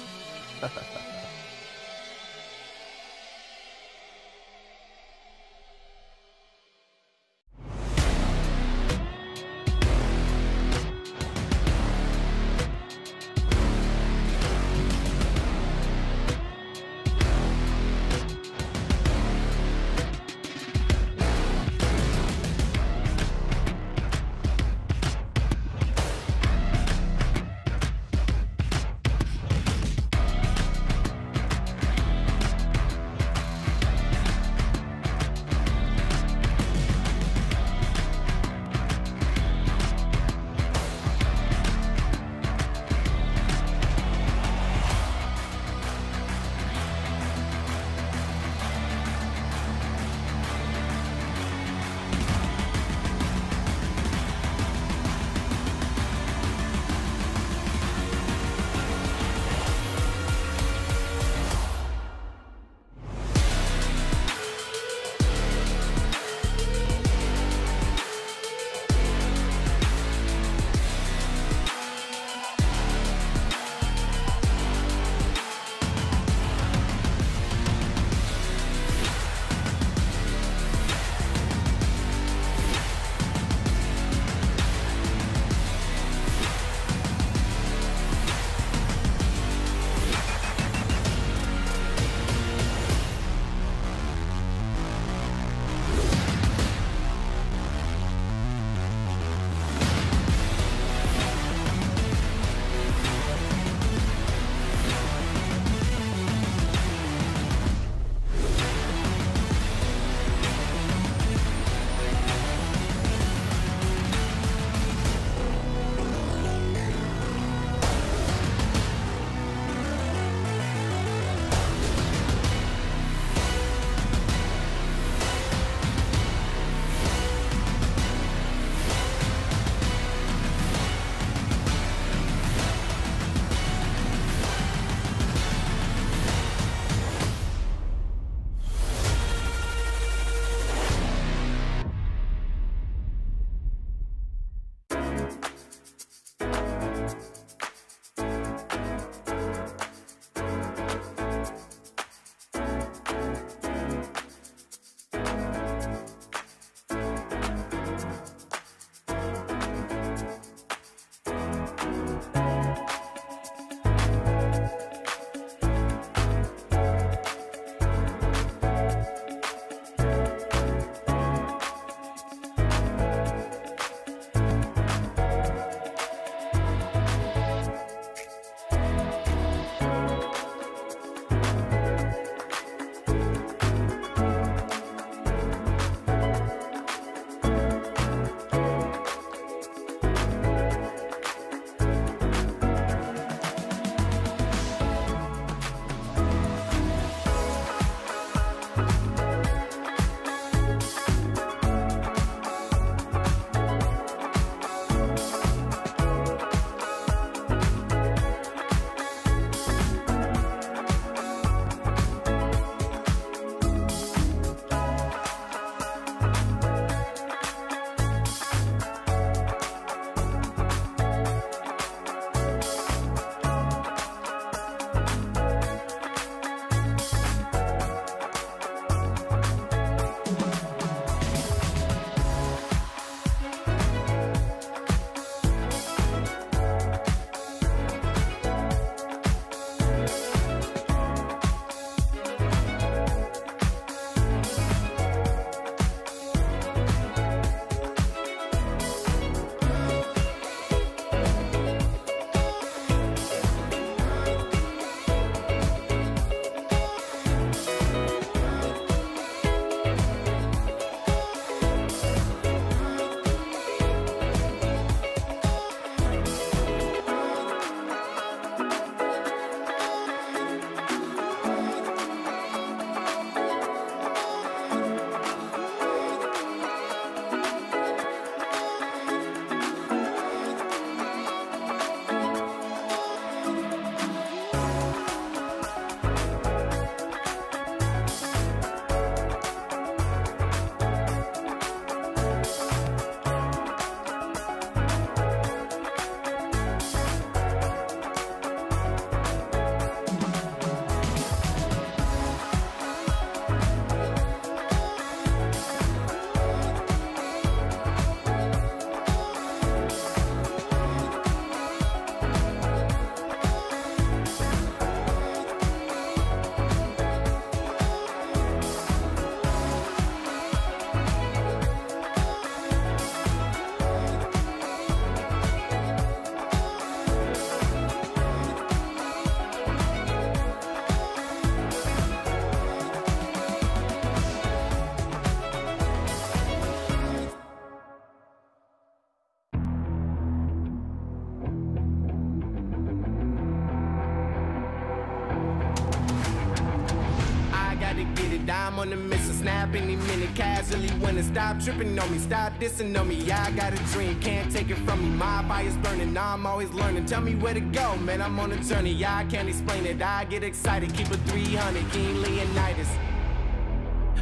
to get it. I'm on the mission, snap any minute, casually winning. Stop tripping on me, stop dissing on me. Yeah, I got a dream, can't take it from me. My fire's burning, I'm always learning. Tell me where to go, man, I'm on a journey. Yeah, I can't explain it, I get excited. Keep it 300, King Leonidas.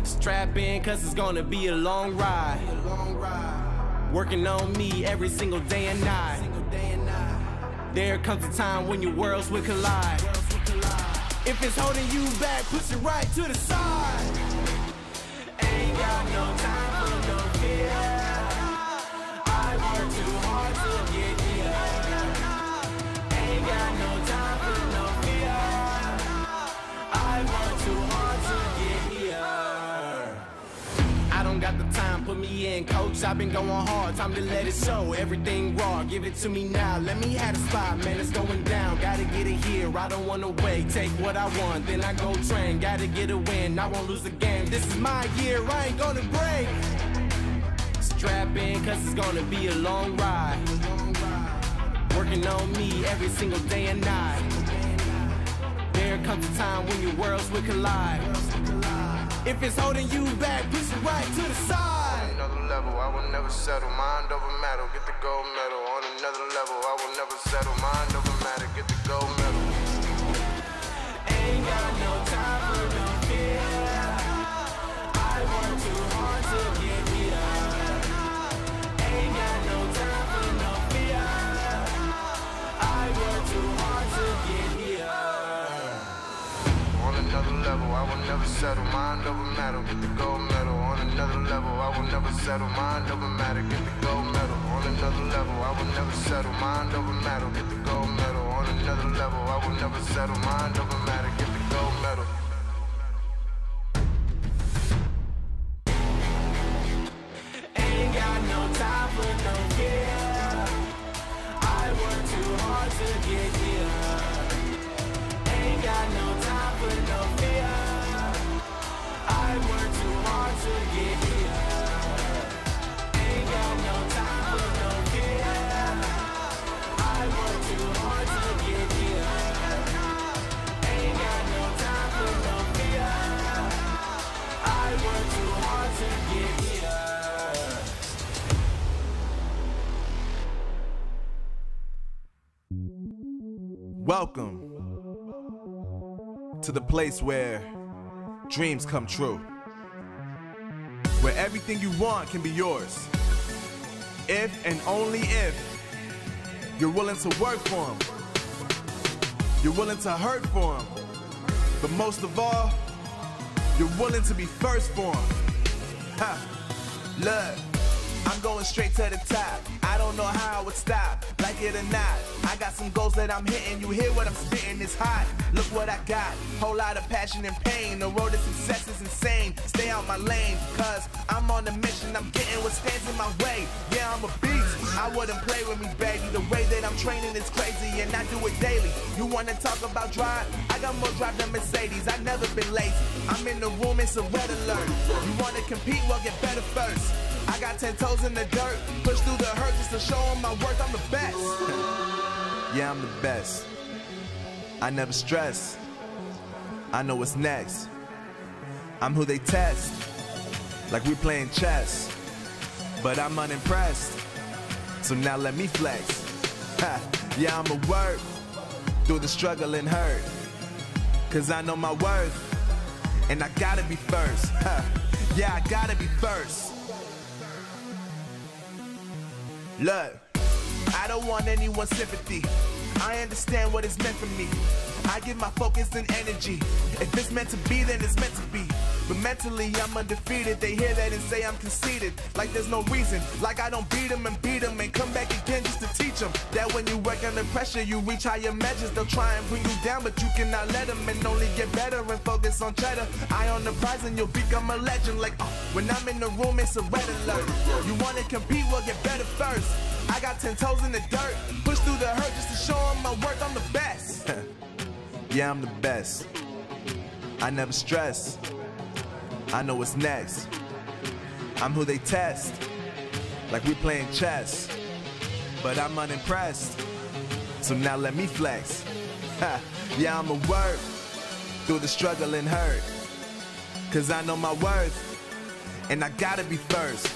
Strap in, cause it's gonna be a long ride. Working on me every single day and night. There comes a time when your worlds will collide. If it's holding you back, push it right to the side. Ain't got no time for no fear. I work too hard to get here. Ain't got no time for no fear. I work too hard to get here. I don't got the time, put me in, coach. I've been going hard, time to let it show. Everything raw, give it to me now. Let me have the spot, man, it's going down. Gotta get it here, I don't wanna wait. Take what I want, then I go train. Gotta get a win, I won't lose the game. This is my year, I ain't gonna break. Strap in, cause it's gonna be a long ride. Working on me every single day and night. There comes a time when your worlds will collide. If it's holding you back, push it right to the side. On another level, I will never settle. Mind over matter, get the gold medal. On another level, I will never settle. Mind over matter, get the gold medal. Ain't got no time for no fear. I work too hard to get here. Ain't got no time for no fear. I work too hard to get here. On another level, I will never settle. Mind over matter, get the gold medal. On another level, I will never settle. Mind over matter, get the gold medal. On another level, I will never settle. Mind over matter, get the gold medal. On another level, I will never settle. Mind over matter, get the gold medal. Ain't got no time for no fear. I work too hard to get here. Ain't got no time for no fear. I work too hard to get here. Ain't got no time for no fear. I work too hard to get here. Ain't got no time for no fear. I work too hard to get here. Welcome to the place where dreams come true, where everything you want can be yours, if and only if you're willing to work for them, you're willing to hurt for them, but most of all, you're willing to be first for them. Ha! Look, I'm going straight to the top. I don't know how I would stop, like it or not. I got some goals that I'm hitting. You hear what I'm spitting, it's hot. Look what I got, whole lot of passion and pain. The road to success is insane. Stay out my lane, cause I'm on a mission. I'm getting what stands in my way. Yeah, I'm a beast, I wouldn't play with me, baby. The way that I'm training is crazy and I do it daily. You wanna talk about drive? I got more drive than Mercedes, I've never been lazy. I'm in the room, it's a red alert. You wanna compete, well get better first. I got 10 toes in the dirt, push through the hurt just to show them my worth. I'm the best. Yeah, I'm the best. I never stress. I know what's next. I'm who they test, like we playing chess. But I'm unimpressed, so now let me flex. Ha. Yeah, I'ma work through the struggle and hurt, cause I know my worth, and I gotta be first. Ha. Yeah, I gotta be first. Look, I don't want anyone's sympathy. I understand what it's meant for me. I give my focus and energy. If it's meant to be, then it's meant to be. But mentally, I'm undefeated. They hear that and say I'm conceited. Like there's no reason. Like I don't beat them and come back again just to teach them that when you work under pressure, you reach higher measures. They'll try and bring you down, but you cannot let them, and only get better and focus on cheddar. Eye on the prize and you'll become a legend. Like, when I'm in the room, it's a red alert. You wanna compete, well get better first. I got 10 toes in the dirt, push through the hurt just to show them my worth. I'm the best. Yeah, I'm the best. I never stress. I know what's next. I'm who they test, like we playing chess. But I'm unimpressed, so now let me flex. Ha. Yeah, I'ma work through the struggle and hurt, cause I know my worth, and I gotta be first.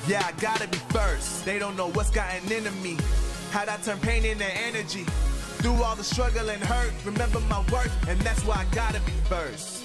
Yeah, I gotta be first. They don't know what's gotten into me, how'd I turn pain into energy. Through all the struggle and hurt, remember my worth, and that's why I gotta be first.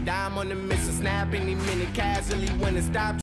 minute, dime on the mission, snap any minute, casually when it stops.